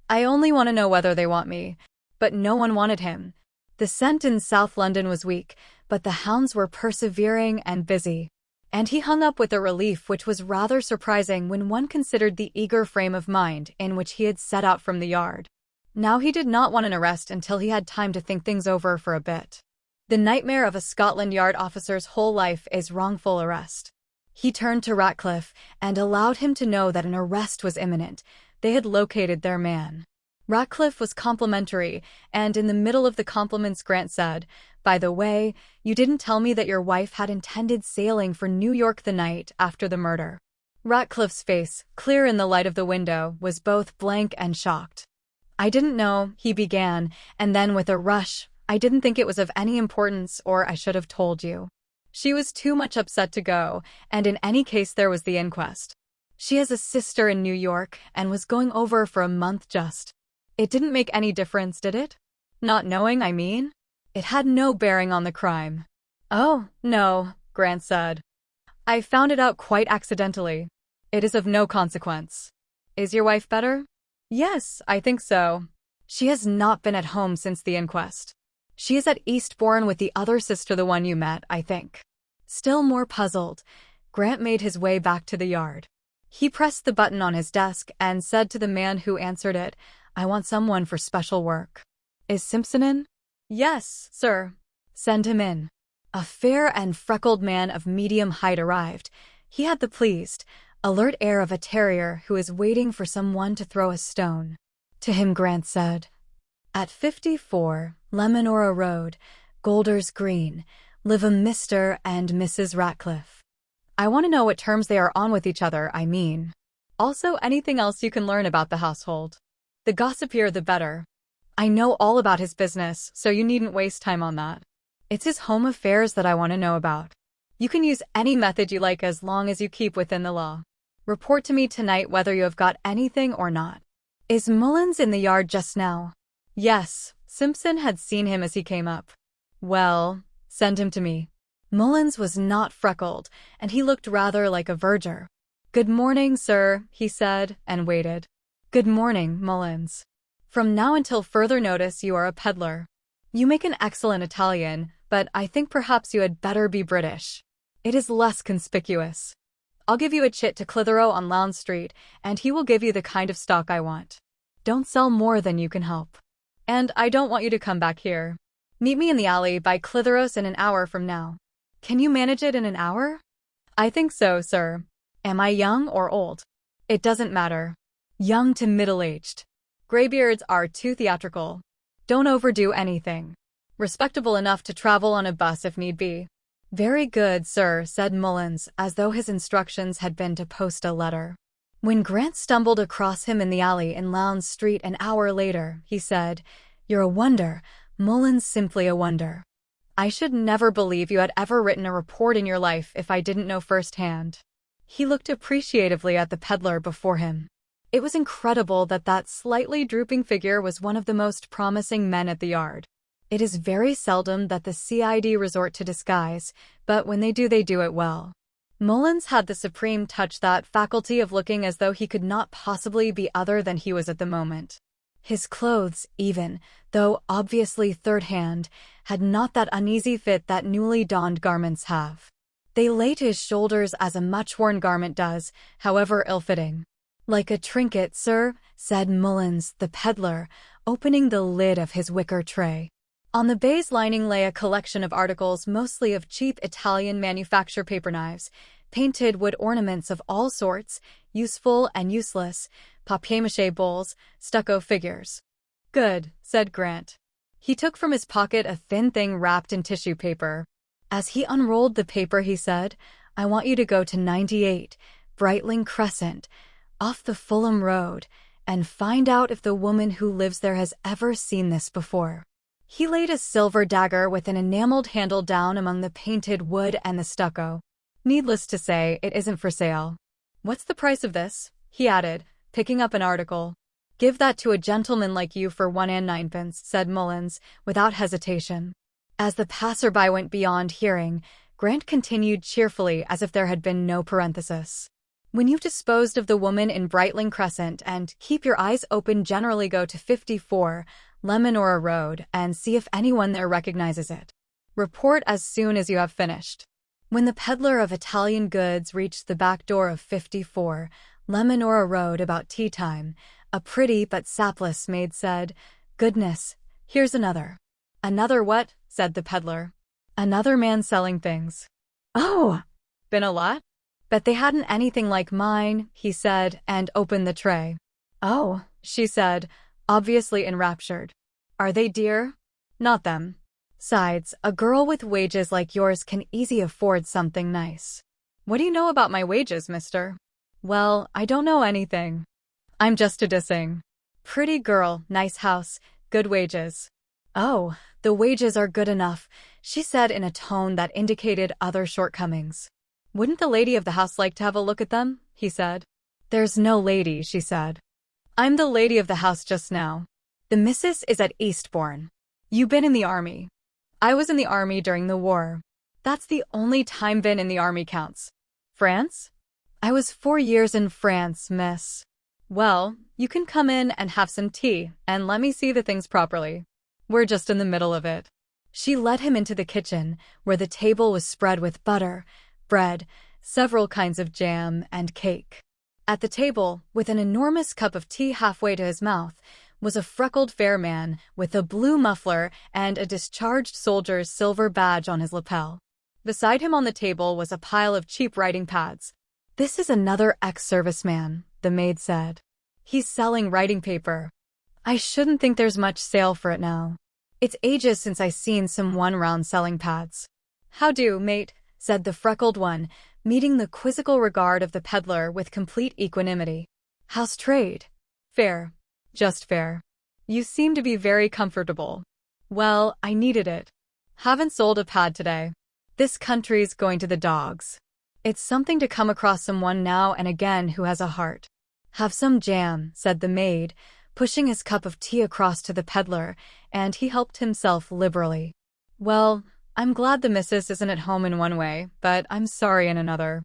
"I only want to know whether they want me." But no one wanted him. The scent in South London was weak, but the hounds were persevering and busy. And he hung up with a relief which was rather surprising when one considered the eager frame of mind in which he had set out from the yard. Now he did not want an arrest until he had time to think things over for a bit. The nightmare of a Scotland Yard officer's whole life is wrongful arrest. He turned to Ratcliffe and allowed him to know that an arrest was imminent. They had located their man. Ratcliffe was complimentary, and in the middle of the compliments Grant said, "By the way, you didn't tell me that your wife had intended sailing for New York the night after the murder." Ratcliffe's face, clear in the light of the window, was both blank and shocked. "I didn't know," he began, and then with a rush, "I didn't think it was of any importance, or I should have told you. She was too much upset to go, and in any case there was the inquest. She has a sister in New York, and was going over for a month just. It didn't make any difference, did it? Not knowing, I mean? It had no bearing on the crime." "Oh, no," Grant said. "I found it out quite accidentally. It is of no consequence." "Is your wife better?" "Yes, I think so. She has not been at home since the inquest. She is at Eastbourne with the other sister, the one you met, I think." Still more puzzled, Grant made his way back to the yard. He pressed the button on his desk and said to the man who answered it, "I want someone for special work." "Is Simpson in?" "Yes, sir." "Send him in." A fair and freckled man of medium height arrived. He had the pleased, alert air of a terrier who is waiting for someone to throw a stone. To him Grant said, At 54, Lemonora Road, Golders Green, live a Mr. and Mrs. Ratcliffe. I want to know what terms they are on with each other, I mean. Also, anything else you can learn about the household. The gossipier the better. I know all about his business, so you needn't waste time on that. It's his home affairs that I want to know about. You can use any method you like as long as you keep within the law. Report to me tonight whether you have got anything or not. Is Mullins in the yard just now? Yes, Simpson had seen him as he came up. Well, send him to me. Mullins was not freckled, and he looked rather like a verger. Good morning, sir, he said, and waited. Good morning, Mullins. From now until further notice you are a peddler. You make an excellent Italian, but I think perhaps you had better be British. It is less conspicuous. I'll give you a chit to Clitheroe on Lowndes Street, and he will give you the kind of stock I want. Don't sell more than you can help. And I don't want you to come back here. Meet me in the alley by Clitheroe's in an hour from now. Can you manage it in an hour? I think so, sir. Am I young or old? It doesn't matter. Young to middle-aged. Graybeards are too theatrical. Don't overdo anything. Respectable enough to travel on a bus if need be. Very good, sir, said Mullins, as though his instructions had been to post a letter. When Grant stumbled across him in the alley in Lowndes Street an hour later, he said, You're a wonder, Mullins, simply a wonder. I should never believe you had ever written a report in your life if I didn't know firsthand. He looked appreciatively at the peddler before him. It was incredible that that slightly drooping figure was one of the most promising men at the yard. It is very seldom that the CID resort to disguise, but when they do it well. Mullins had the supreme touch, that faculty of looking as though he could not possibly be other than he was at the moment. His clothes, even, though obviously third-hand, had not that uneasy fit that newly donned garments have. They lay to his shoulders as a much-worn garment does, however ill-fitting. Like a trinket, sir, said Mullins, the peddler, opening the lid of his wicker tray. On the baize lining lay a collection of articles mostly of cheap Italian manufacture paper knives, painted wood ornaments of all sorts, useful and useless, papier-mâché bowls, stucco figures. Good, said Grant. He took from his pocket a thin thing wrapped in tissue paper. As he unrolled the paper, he said, I want you to go to 98, Brightling Crescent, off the Fulham Road, and find out if the woman who lives there has ever seen this before. He laid a silver dagger with an enameled handle down among the painted wood and the stucco. Needless to say, it isn't for sale. What's the price of this? He added, picking up an article. Give that to a gentleman like you for 1 and 9pence, said Mullins, without hesitation. As the passerby went beyond hearing, Grant continued cheerfully as if there had been no parenthesis. When you've disposed of the woman in Brightling Crescent and keep your eyes open, generally go to 54, Lemonora Road, and see if anyone there recognizes it. Report as soon as you have finished. When the peddler of Italian goods reached the back door of 54, Lemonora Road about tea time, a pretty but sapless maid said, Goodness, here's another. Another what? Said the peddler. Another man selling things. Oh! Been a lot? Bet they hadn't anything like mine, he said, and opened the tray. Oh, she said, obviously enraptured. Are they dear? Not them. Sides, a girl with wages like yours can easy afford something nice. What do you know about my wages, mister? Well, I don't know anything. I'm just a dissing. Pretty girl, nice house, good wages. Oh, the wages are good enough, she said in a tone that indicated other shortcomings. Wouldn't the lady of the house like to have a look at them? He said. There's no lady, she said. I'm the lady of the house just now. The missus is at Eastbourne. You been in the army? I was in the army during the war. That's the only time been in the army counts. France? I was 4 years in France, miss. Well, you can come in and have some tea, and let me see the things properly. We're just in the middle of it. She led him into the kitchen, where the table was spread with butter, bread, several kinds of jam, and cake. At the table, with an enormous cup of tea halfway to his mouth, was a freckled fair man with a blue muffler and a discharged soldier's silver badge on his lapel. Beside him on the table was a pile of cheap writing pads. This is another ex-serviceman, the maid said. He's selling writing paper. I shouldn't think there's much sale for it now. It's ages since I seen some one-round selling pads. How do, mate, said the freckled one, meeting the quizzical regard of the peddler with complete equanimity. How's trade? Fair. Just fair. You seem to be very comfortable. Well, I needed it. Haven't sold a pad today. This country's going to the dogs. It's something to come across someone now and again who has a heart. Have some jam, said the maid, pushing his cup of tea across to the peddler, and he helped himself liberally. Well, I'm glad the missus isn't at home in one way, but I'm sorry in another.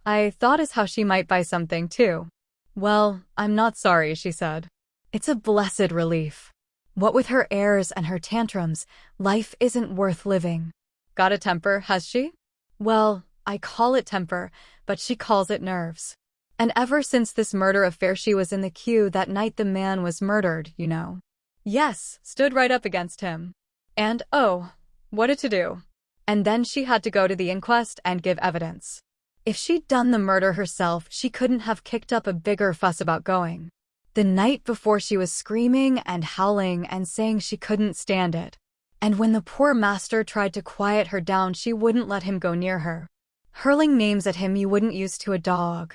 I thought as how she might buy something too. Well, I'm not sorry, she said. It's a blessed relief. What with her airs and her tantrums, life isn't worth living. Got a temper, has she? Well, I call it temper, but she calls it nerves. And ever since this murder affair she was in the queue that night the man was murdered, you know. Yes, stood right up against him. And, oh, what a to-do. And then she had to go to the inquest and give evidence. If she'd done the murder herself, she couldn't have kicked up a bigger fuss about going. The night before she was screaming and howling and saying she couldn't stand it. And when the poor master tried to quiet her down, she wouldn't let him go near her. Hurling names at him you wouldn't use to a dog.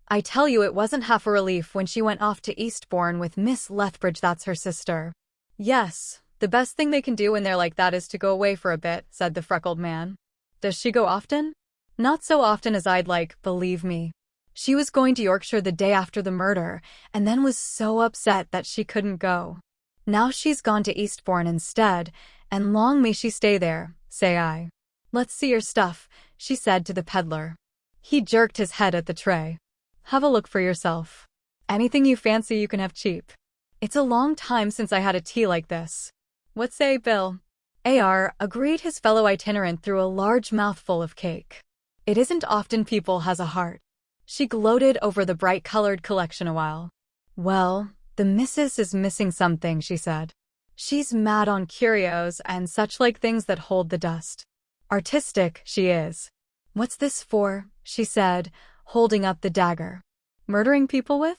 I tell you it wasn't half a relief when she went off to Eastbourne with Miss Lethbridge, that's her sister. Yes, the best thing they can do when they're like that is to go away for a bit, said the freckled man. Does she go often? Not so often as I'd like, believe me. She was going to Yorkshire the day after the murder, and then was so upset that she couldn't go. Now she's gone to Eastbourne instead, and long may she stay there, say I. Let's see your stuff, she said to the peddler. He jerked his head at the tray. Have a look for yourself. Anything you fancy you can have cheap. It's a long time since I had a tea like this. What say, Bill? A.R. agreed his fellow itinerant through a large mouthful of cake. It isn't often people has a heart. She gloated over the bright-colored collection a while. Well, the missus is missing something, she said. She's mad on curios and such like things that hold the dust. Artistic, she is. What's this for? She said, holding up the dagger. Murdering people with?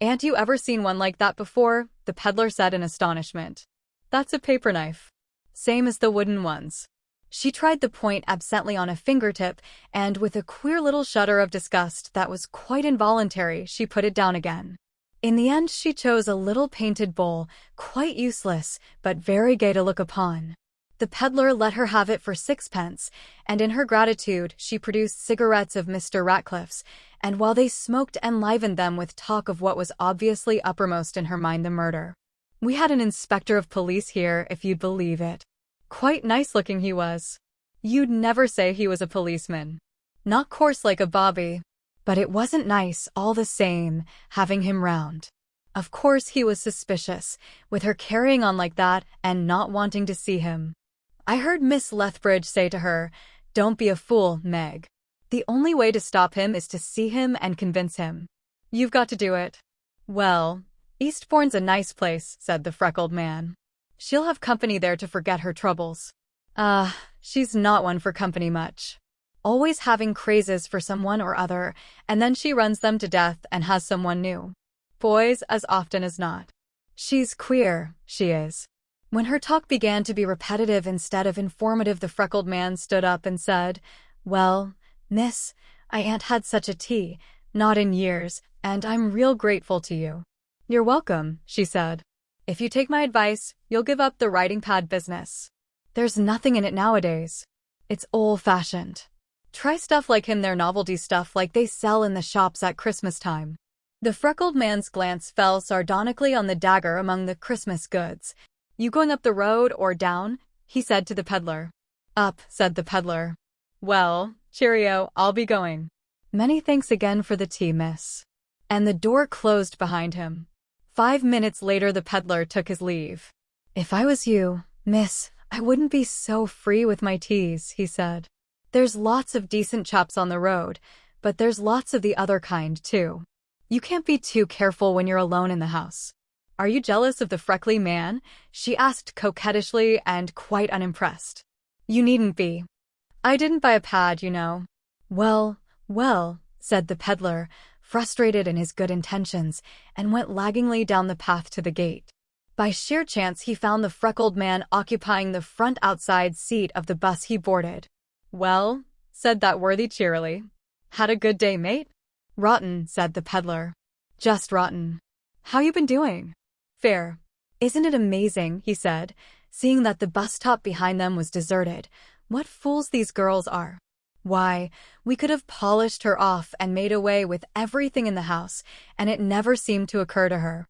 Ain't you ever seen one like that before? The peddler said in astonishment. That's a paper knife. Same as the wooden ones. She tried the point absently on a fingertip, and with a queer little shudder of disgust that was quite involuntary, she put it down again. In the end she chose a little painted bowl, quite useless, but very gay to look upon. The peddler let her have it for 6 pence, and in her gratitude she produced cigarettes of Mr. Ratcliffe's, and while they smoked enlivened them with talk of what was obviously uppermost in her mind, the murder. We had an inspector of police here, if you'd believe it. Quite nice-looking he was. You'd never say he was a policeman. Not coarse like a bobby. But it wasn't nice, all the same, having him round. Of course he was suspicious, with her carrying on like that and not wanting to see him. I heard Miss Lethbridge say to her, "Don't be a fool, Meg. The only way to stop him is to see him and convince him. You've got to do it." Well, Eastbourne's a nice place, said the freckled man. She'll have company there to forget her troubles. She's not one for company much. Always having crazes for someone or other, and then she runs them to death and has someone new. Boys as often as not. She's queer, she is. When her talk began to be repetitive instead of informative, the freckled man stood up and said, "Well, miss, I ain't had such a tea, not in years, and I'm real grateful to you." "You're welcome," she said. "If you take my advice, you'll give up the writing pad business. There's nothing in it nowadays. It's old-fashioned. Try stuff like him, their novelty stuff like they sell in the shops at Christmas time." The freckled man's glance fell sardonically on the dagger among the Christmas goods. "You going up the road or down?" he said to the peddler. "Up," said the peddler. "Well, cheerio, I'll be going." "Many thanks again for the tea, miss." And the door closed behind him. 5 minutes later the peddler took his leave. "If I was you, miss, I wouldn't be so free with my teas," he said. "There's lots of decent chaps on the road, but there's lots of the other kind, too. You can't be too careful when you're alone in the house." "Are you jealous of the freckly man?" she asked coquettishly and quite unimpressed. "You needn't be. I didn't buy a pad, you know." "Well, well," said the peddler, frustrated in his good intentions, and went laggingly down the path to the gate. By sheer chance, he found the freckled man occupying the front outside seat of the bus he boarded. "Well," said that worthy cheerily. "Had a good day, mate?" "Rotten," said the peddler. "Just rotten. How you been doing?" "Fair. Isn't it amazing," he said, seeing that the bus stop behind them was deserted. "What fools these girls are. Why, we could have polished her off and made away with everything in the house, and it never seemed to occur to her.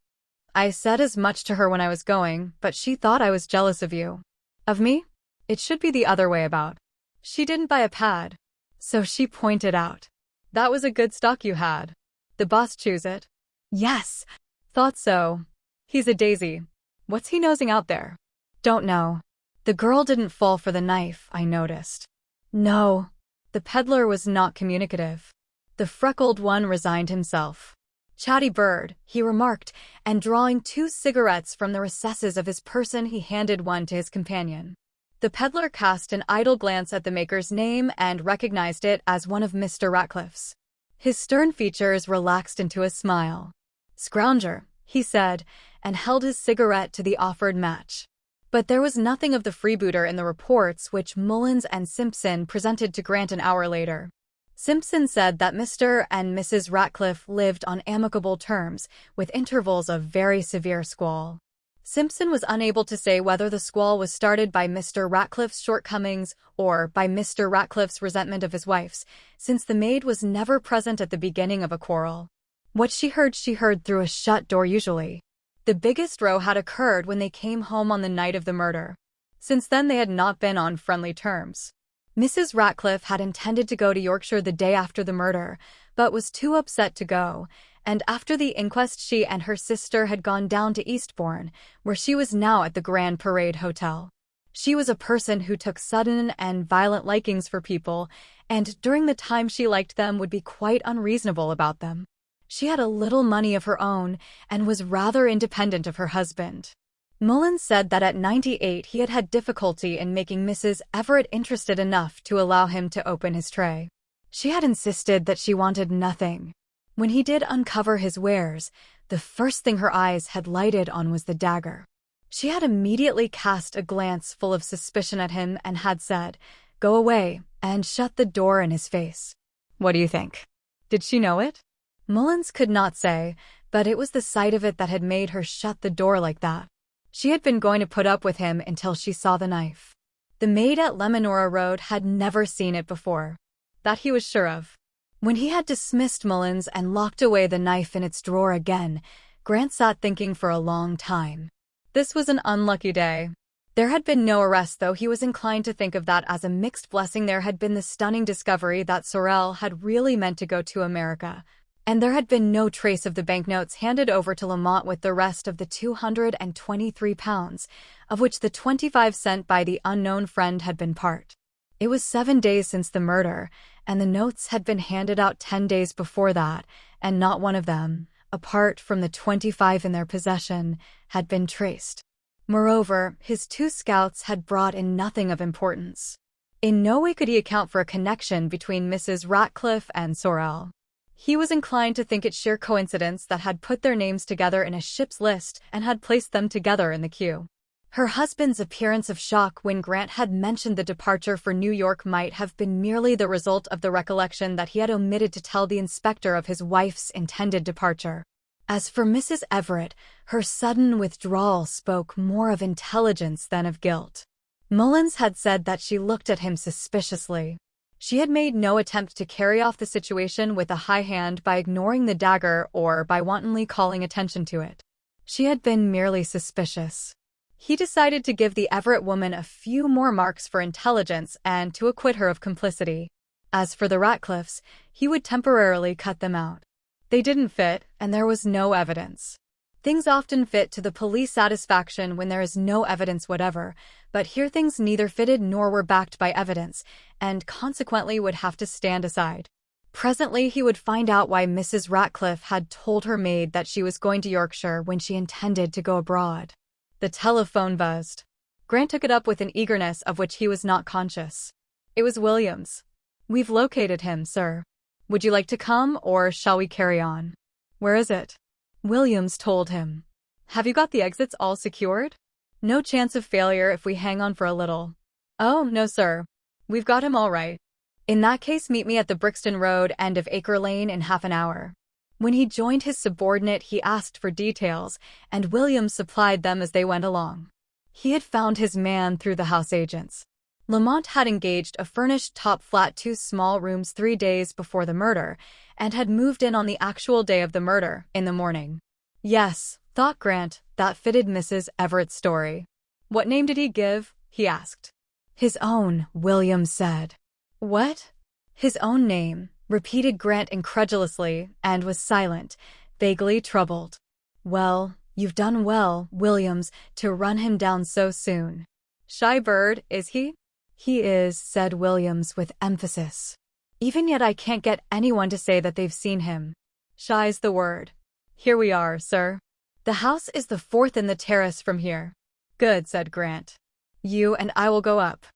I said as much to her when I was going, but she thought I was jealous of you." "Of me? It should be the other way about. She didn't buy a pad, so she pointed out. That was a good stock you had. The boss choose it?" "Yes. Thought so. He's a daisy. What's he nosing out there?" "Don't know. The girl didn't fall for the knife, I noticed." "No." The peddler was not communicative. The freckled one resigned himself. "Chatty bird," he remarked, and drawing 2 cigarettes from the recesses of his person, he handed one to his companion. The peddler cast an idle glance at the maker's name and recognized it as one of Mr. Ratcliffe's. His stern features relaxed into a smile. "Scrounger," he said, and held his cigarette to the offered match. But there was nothing of the freebooter in the reports which Mullins and Simpson presented to Grant an hour later. Simpson said that Mr. and Mrs. Ratcliffe lived on amicable terms, with intervals of very severe squall. Simpson was unable to say whether the squall was started by Mr. Ratcliffe's shortcomings or by Mr. Ratcliffe's resentment of his wife's, since the maid was never present at the beginning of a quarrel. What she heard through a shut door usually. The biggest row had occurred when they came home on the night of the murder. Since then they had not been on friendly terms. Mrs. Ratcliffe had intended to go to Yorkshire the day after the murder, but was too upset to go, and after the inquest she and her sister had gone down to Eastbourne, where she was now at the Grand Parade Hotel. She was a person who took sudden and violent likings for people, and during the time she liked them would be quite unreasonable about them. She had a little money of her own, and was rather independent of her husband. Mullins said that at 98 he had had difficulty in making Mrs. Everett interested enough to allow him to open his tray. She had insisted that she wanted nothing. When he did uncover his wares, the first thing her eyes had lighted on was the dagger. She had immediately cast a glance full of suspicion at him and had said, "Go away," and shut the door in his face. What do you think? Did she know it? Mullins could not say, but it was the sight of it that had made her shut the door like that. She had been going to put up with him until she saw the knife. The maid at Lemonora Road had never seen it before. That he was sure of. When he had dismissed Mullins and locked away the knife in its drawer again, Grant sat thinking for a long time. This was an unlucky day. There had been no arrest, though he was inclined to think of that as a mixed blessing. There had been the stunning discovery that Sorel had really meant to go to America, and there had been no trace of the banknotes handed over to Lamont with the rest of the £223, of which the 25 sent by the unknown friend had been part. It was 7 days since the murder, and the notes had been handed out 10 days before that, and not one of them, apart from the 25 in their possession, had been traced. Moreover, his 2 scouts had brought in nothing of importance. In no way could he account for a connection between Mrs. Ratcliffe and Sorel. He was inclined to think it sheer coincidence that had put their names together in a ship's list and had placed them together in the queue. Her husband's appearance of shock when Grant had mentioned the departure for New York might have been merely the result of the recollection that he had omitted to tell the inspector of his wife's intended departure. As for Mrs. Everett, her sudden withdrawal spoke more of intelligence than of guilt. Mullins had said that she looked at him suspiciously. She had made no attempt to carry off the situation with a high hand by ignoring the dagger or by wantonly calling attention to it. She had been merely suspicious. He decided to give the Everett woman a few more marks for intelligence and to acquit her of complicity. As for the Ratcliffes, he would temporarily cut them out. They didn't fit, and there was no evidence. Things often fit to the police satisfaction when there is no evidence whatever, but here things neither fitted nor were backed by evidence, and consequently would have to stand aside. Presently he would find out why Mrs. Ratcliffe had told her maid that she was going to Yorkshire when she intended to go abroad. The telephone buzzed. Grant took it up with an eagerness of which he was not conscious. It was Williams. "We've located him, sir. Would you like to come, or shall we carry on?" "Where is it?" Williams told him. Have you got the exits all secured? No chance of failure if we hang on for a little. Oh, no sir. We've got him all right. In that case, meet me at the Brixton Road end of Acre Lane in half an hour. When he joined his subordinate, he asked for details, and Williams supplied them as they went along. He had found his man through the house agents. Lamont had engaged a furnished top flat 2 small rooms 3 days before the murder, and had moved in on the actual day of the murder, in the morning. Yes, thought Grant, that fitted Mrs. Everett's story. What name did he give? He asked. His own, Williams said. What? His own name, repeated Grant incredulously, and was silent, vaguely troubled. Well, you've done well, Williams, to run him down so soon. Shy bird, is he? He is, said Williams with emphasis. Even yet I can't get anyone to say that they've seen him. Shy's the word. Here we are, sir. The house is the 4th in the terrace from here. Good, said Grant. You and I will go up.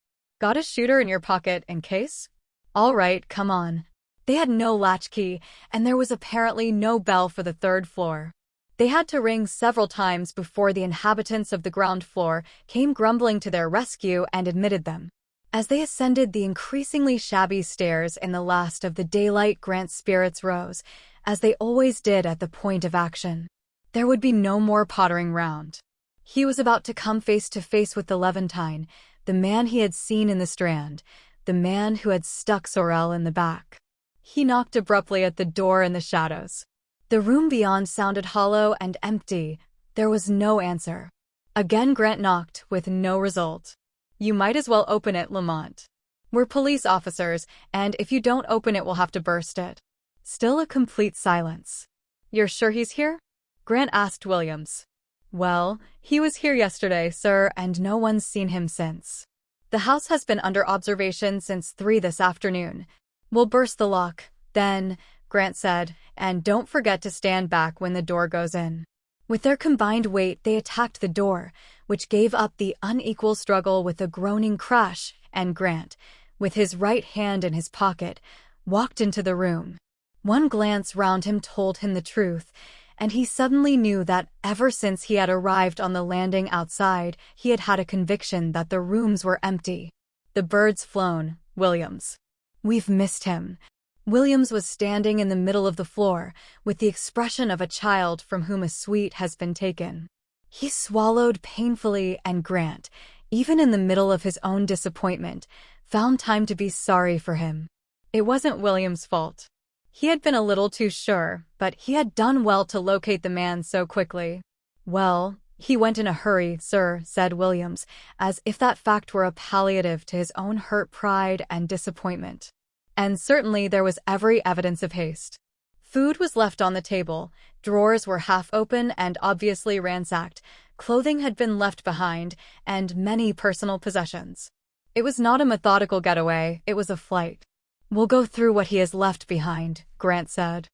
Got a shooter in your pocket in case? All right, come on. They had no latchkey, and there was apparently no bell for the 3rd floor. They had to ring several times before the inhabitants of the ground floor came grumbling to their rescue and admitted them. As they ascended the increasingly shabby stairs in the last of the daylight, Grant's spirits rose, as they always did at the point of action. There would be no more pottering round. He was about to come face to face with the Levantine, the man he had seen in the Strand, the man who had stuck Sorel in the back. He knocked abruptly at the door in the shadows. The room beyond sounded hollow and empty. There was no answer. Again Grant knocked, with no result. You might as well open it, Lamont. We're police officers, and if you don't open it, we'll have to burst it. Still a complete silence. You're sure he's here? Grant asked Williams. Well, he was here yesterday, sir, and no one's seen him since. The house has been under observation since 3 this afternoon. We'll burst the lock, then, Grant said, and don't forget to stand back when the door goes in. With their combined weight, they attacked the door, which gave up the unequal struggle with a groaning crash, and Grant, with his right hand in his pocket, walked into the room. One glance round him told him the truth, and he suddenly knew that ever since he had arrived on the landing outside, he had had a conviction that the rooms were empty. The bird's flown, Williams. We've missed him. Williams was standing in the middle of the floor, with the expression of a child from whom a sweet has been taken. He swallowed painfully, and Grant, even in the middle of his own disappointment, found time to be sorry for him. It wasn't Williams' fault. He had been a little too sure, but he had done well to locate the man so quickly. Well, he went in a hurry, sir, said Williams, as if that fact were a palliative to his own hurt pride and disappointment. And certainly there was every evidence of haste. Food was left on the table, drawers were half open and obviously ransacked, clothing had been left behind, and many personal possessions. It was not a methodical getaway, it was a flight. We'll go through what he has left behind, Grant said.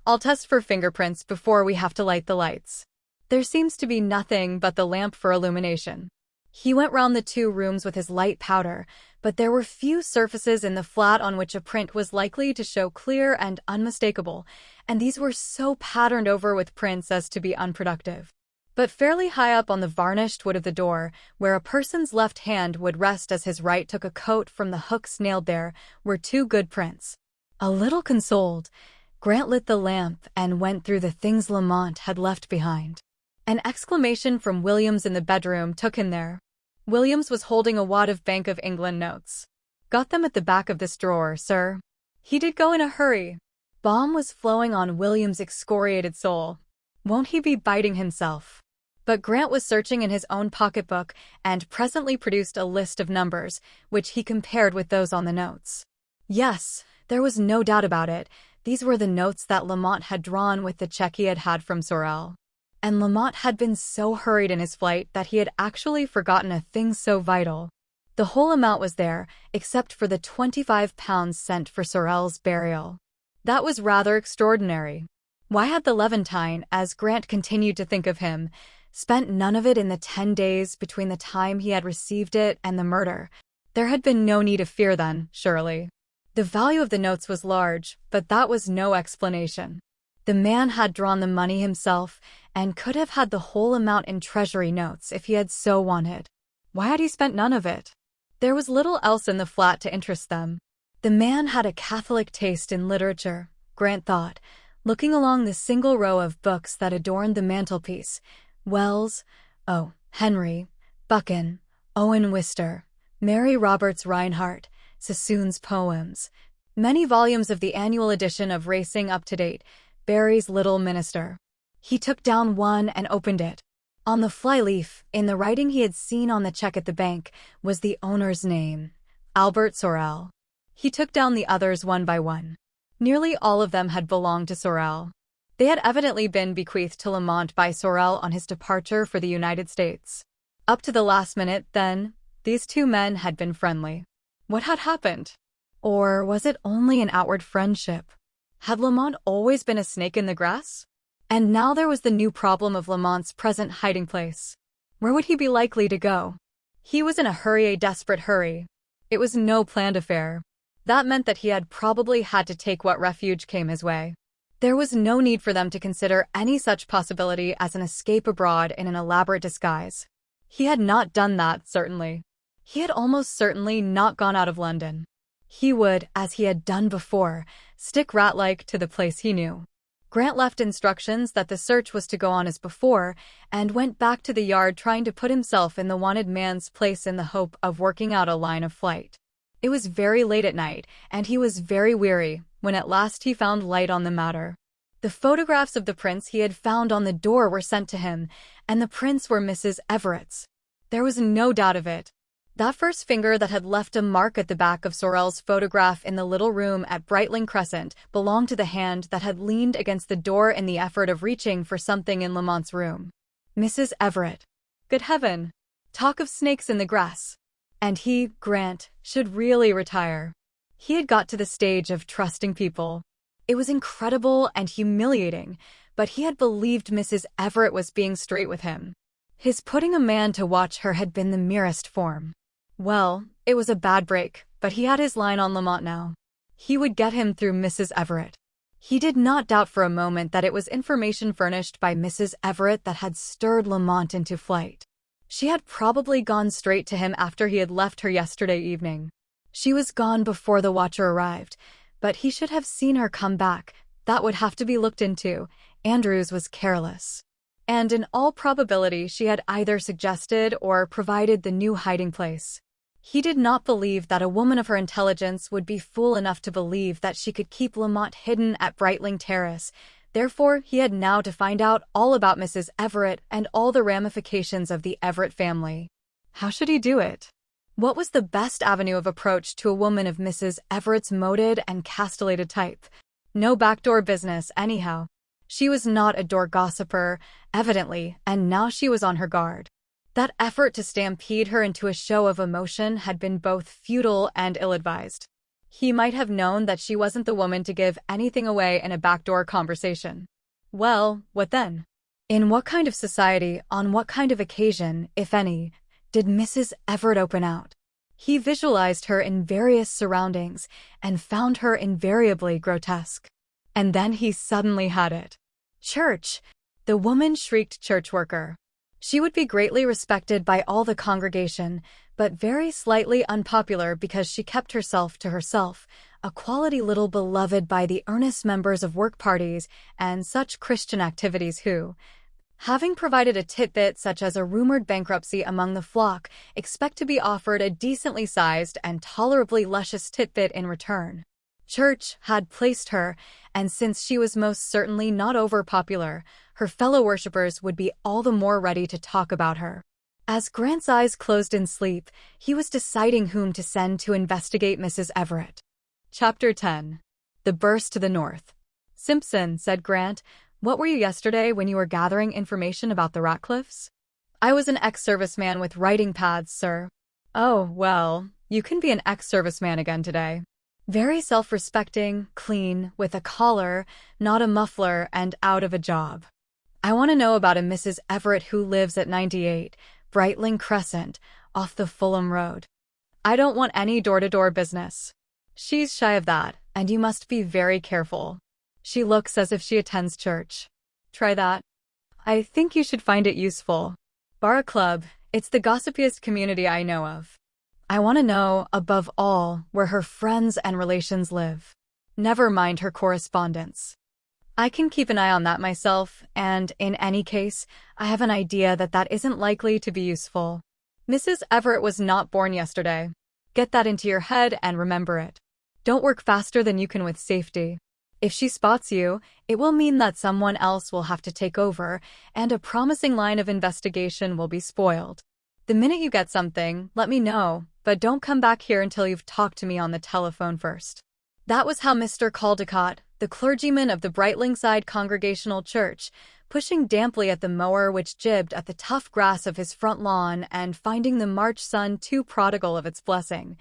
I'll test for fingerprints before we have to light the lights. There seems to be nothing but the lamp for illumination. He went round the 2 rooms with his light powder, but there were few surfaces in the flat on which a print was likely to show clear and unmistakable, and these were so patterned over with prints as to be unproductive. But fairly high up on the varnished wood of the door, where a person's left hand would rest as his right took a coat from the hooks nailed there, were 2 good prints. A little consoled, Grant lit the lamp and went through the things Lamont had left behind. An exclamation from Williams in the bedroom took him there. Williams was holding a wad of Bank of England notes. Got them at the back of this drawer, sir. He did go in a hurry. Balm was flowing on Williams' excoriated soul. Won't he be biting himself? But Grant was searching in his own pocketbook and presently produced a list of numbers, which he compared with those on the notes. Yes, there was no doubt about it. These were the notes that Lamont had drawn with the check he had had from Sorel. And Lamont had been so hurried in his flight that he had actually forgotten a thing so vital. The whole amount was there, except for the £25 sent for Sorel's burial. That was rather extraordinary. Why had the Levantine, as Grant continued to think of him, spent none of it in the 10 days between the time he had received it and the murder? There had been no need of fear then, surely. The value of the notes was large, but that was no explanation. The man had drawn the money himself and could have had the whole amount in treasury notes if he had so wanted. Why had he spent none of it? There was little else in the flat to interest them. The man had a Catholic taste in literature, Grant thought, looking along the single row of books that adorned the mantelpiece. Wells, O. Henry, Buchan, Owen Wister, Mary Roberts Reinhardt, Sassoon's poems, many volumes of the annual edition of Racing Up to Date, Barry's Little Minister. He took down one and opened it. On the flyleaf, in the writing he had seen on the check at the bank, was the owner's name, Albert Sorel. He took down the others one by one. Nearly all of them had belonged to Sorel. They had evidently been bequeathed to Lamont by Sorel on his departure for the United States. Up to the last minute, then, these two men had been friendly. What had happened? Or was it only an outward friendship? Had Lamont always been a snake in the grass? And now there was the new problem of Lamont's present hiding place. Where would he be likely to go? He was in a desperate hurry. It was no planned affair. That meant that he had probably had to take what refuge came his way. There was no need for them to consider any such possibility as an escape abroad in an elaborate disguise. He had not done that, certainly. He had almost certainly not gone out of London. He would, as he had done before, stick rat-like to the place he knew. Grant left instructions that the search was to go on as before, and went back to the yard trying to put himself in the wanted man's place in the hope of working out a line of flight. It was very late at night, and he was very weary when at last he found light on the matter. The photographs of the prints he had found on the door were sent to him, and the prints were Mrs. Everett's. There was no doubt of it. That first finger that had left a mark at the back of Sorel's photograph in the little room at Brightling Crescent belonged to the hand that had leaned against the door in the effort of reaching for something in Lamont's room. Mrs. Everett. Good heaven! Talk of snakes in the grass. And he, Grant, should really retire. He had got to the stage of trusting people. It was incredible and humiliating, but he had believed Mrs. Everett was being straight with him. His putting a man to watch her had been the merest form. Well, it was a bad break, but he had his line on Lamont now. He would get him through Mrs. Everett. He did not doubt for a moment that it was information furnished by Mrs. Everett that had stirred Lamont into flight. She had probably gone straight to him after he had left her yesterday evening. She was gone before the watcher arrived, but he should have seen her come back. That would have to be looked into. Andrews was careless. And in all probability she had either suggested or provided the new hiding place. He did not believe that a woman of her intelligence would be fool enough to believe that she could keep Lamont hidden at Brightling Terrace. Therefore, he had now to find out all about Mrs. Everett and all the ramifications of the Everett family. How should he do it? What was the best avenue of approach to a woman of Mrs. Everett's moated and castellated type? No backdoor business, anyhow. She was not a door gossiper, evidently, and now she was on her guard. That effort to stampede her into a show of emotion had been both futile and ill-advised. He might have known that she wasn't the woman to give anything away in a backdoor conversation. Well, what then? In what kind of society, on what kind of occasion, if any, did Mrs. Everett open out? He visualized her in various surroundings and found her invariably grotesque. And then he suddenly had it. Church! The woman shrieked church worker. She would be greatly respected by all the congregation, but very slightly unpopular because she kept herself to herself, a quality little beloved by the earnest members of work parties and such Christian activities who, having provided a titbit such as a rumored bankruptcy among the flock, expect to be offered a decently sized and tolerably luscious titbit in return. Church had placed her, and since she was most certainly not over-popular, her fellow worshippers would be all the more ready to talk about her. As Grant's eyes closed in sleep, he was deciding whom to send to investigate Mrs. Everett. Chapter 10. The Burst to the North. Simpson, said Grant, what were you yesterday when you were gathering information about the Ratcliffes? I was an ex-serviceman with writing pads, sir. Oh, well, you can be an ex-serviceman again today. Very self-respecting, clean, with a collar, not a muffler, and out of a job. I want to know about a Mrs. Everett who lives at 98, Brightling Crescent, off the Fulham Road. I don't want any door-to-door business. She's shy of that, and you must be very careful. She looks as if she attends church. Try that. I think you should find it useful. Bar Club, it's the gossipiest community I know of. I want to know, above all, where her friends and relations live. Never mind her correspondence. I can keep an eye on that myself, and in any case, I have an idea that that isn't likely to be useful. Mrs. Everett was not born yesterday. Get that into your head and remember it. Don't work faster than you can with safety. If she spots you, it will mean that someone else will have to take over, and a promising line of investigation will be spoiled. The minute you get something, let me know, but don't come back here until you've talked to me on the telephone first. That was how Mr. Caldecott, the clergyman of the Brightlingside Congregational Church, pushing damply at the mower which jibbed at the tough grass of his front lawn and finding the March sun too prodigal of its blessing,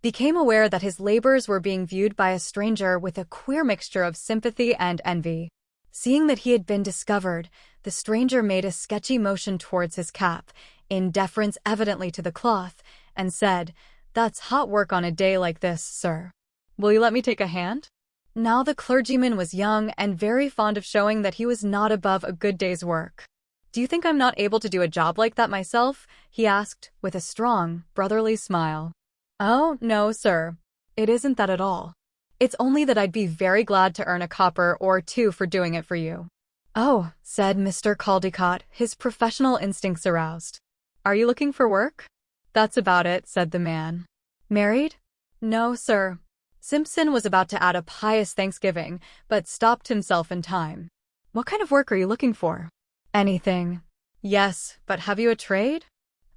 became aware that his labors were being viewed by a stranger with a queer mixture of sympathy and envy. Seeing that he had been discovered, the stranger made a sketchy motion towards his cap, in deference evidently to the cloth, and said, "That's hot work on a day like this, sir. Will you let me take a hand?" Now the clergyman was young and very fond of showing that he was not above a good day's work. "Do you think I'm not able to do a job like that myself?" he asked, with a strong, brotherly smile. "Oh, no, sir. It isn't that at all. It's only that I'd be very glad to earn a copper or two for doing it for you." "Oh," said Mr. Caldecott, his professional instincts aroused. "Are you looking for work?" "That's about it," said the man. "Married?" "No, sir." Simpson was about to add a pious thanksgiving, but stopped himself in time. "What kind of work are you looking for?" "Anything." "Yes, but have you a trade?"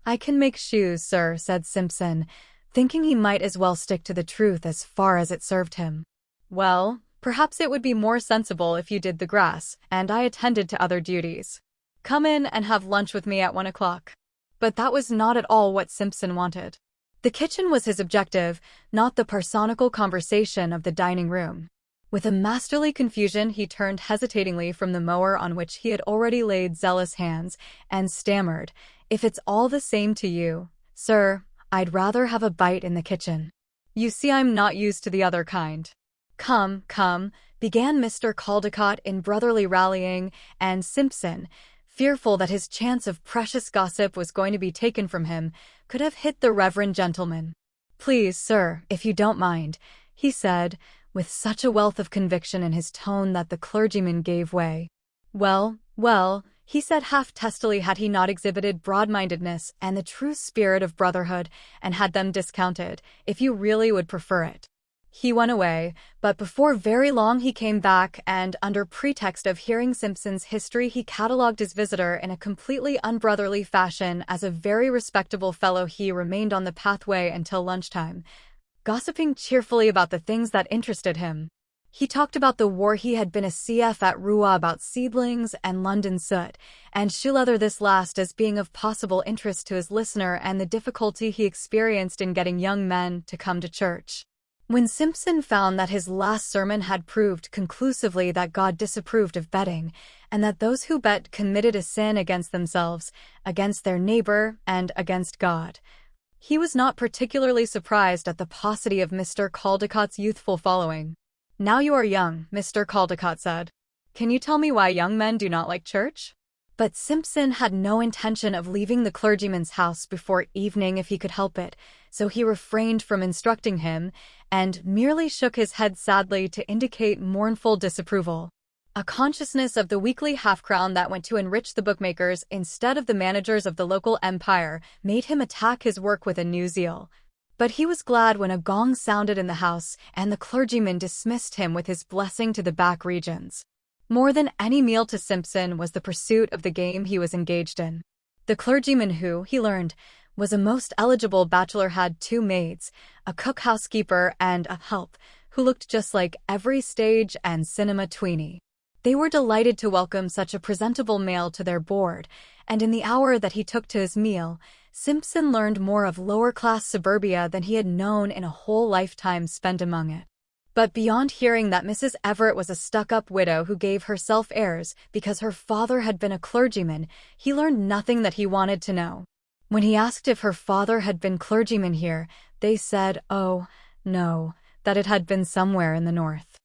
"I can make shoes, sir," said Simpson, thinking he might as well stick to the truth as far as it served him. "Well, perhaps it would be more sensible if you did the grass, and I attended to other duties. Come in and have lunch with me at 1 o'clock. But that was not at all what Simpson wanted. The kitchen was his objective, not the parsonical conversation of the dining room. With a masterly confusion, he turned hesitatingly from the mower on which he had already laid zealous hands, and stammered, "If it's all the same to you, sir, I'd rather have a bite in the kitchen. You see I'm not used to the other kind." "Come, come," began Mr. Caldecott in brotherly rallying, and Simpson, fearful that his chance of precious gossip was going to be taken from him, could have hit the reverend gentleman. "Please, sir, if you don't mind," he said, with such a wealth of conviction in his tone that the clergyman gave way. "Well, well," he said half testily, had he not exhibited broad-mindedness and the true spirit of brotherhood, and had them discounted, "if you really would prefer it." He went away, but before very long he came back, and under pretext of hearing Simpson's history he catalogued his visitor in a completely unbrotherly fashion as a very respectable fellow. He remained on the pathway until lunchtime, gossiping cheerfully about the things that interested him. He talked about the war he had been a CF at Rouen, about seedlings and London soot, and shoe leather, this last as being of possible interest to his listener, and the difficulty he experienced in getting young men to come to church. When Simpson found that his last sermon had proved conclusively that God disapproved of betting, and that those who bet committed a sin against themselves, against their neighbor, and against God, he was not particularly surprised at the paucity of Mr. Caldecott's youthful following. "Now you are young," Mr. Caldecott said. "Can you tell me why young men do not like church?" But Simpson had no intention of leaving the clergyman's house before evening if he could help it, so he refrained from instructing him, and merely shook his head sadly to indicate mournful disapproval. A consciousness of the weekly half-crown that went to enrich the bookmakers instead of the managers of the local empire made him attack his work with a new zeal. But he was glad when a gong sounded in the house, and the clergyman dismissed him with his blessing to the back regions. More than any meal to Simpson was the pursuit of the game he was engaged in. The clergyman, who, he learned, was a most eligible bachelor, had 2 maids, a cook housekeeper, and a help, who looked just like every stage and cinema tweenie. They were delighted to welcome such a presentable male to their board, and in the hour that he took to his meal, Simpson learned more of lower-class suburbia than he had known in a whole lifetime spent among it. But beyond hearing that Mrs. Everett was a stuck-up widow who gave herself airs because her father had been a clergyman, he learned nothing that he wanted to know. When he asked if her father had been clergyman here, they said, oh, no, that it had been somewhere in the north.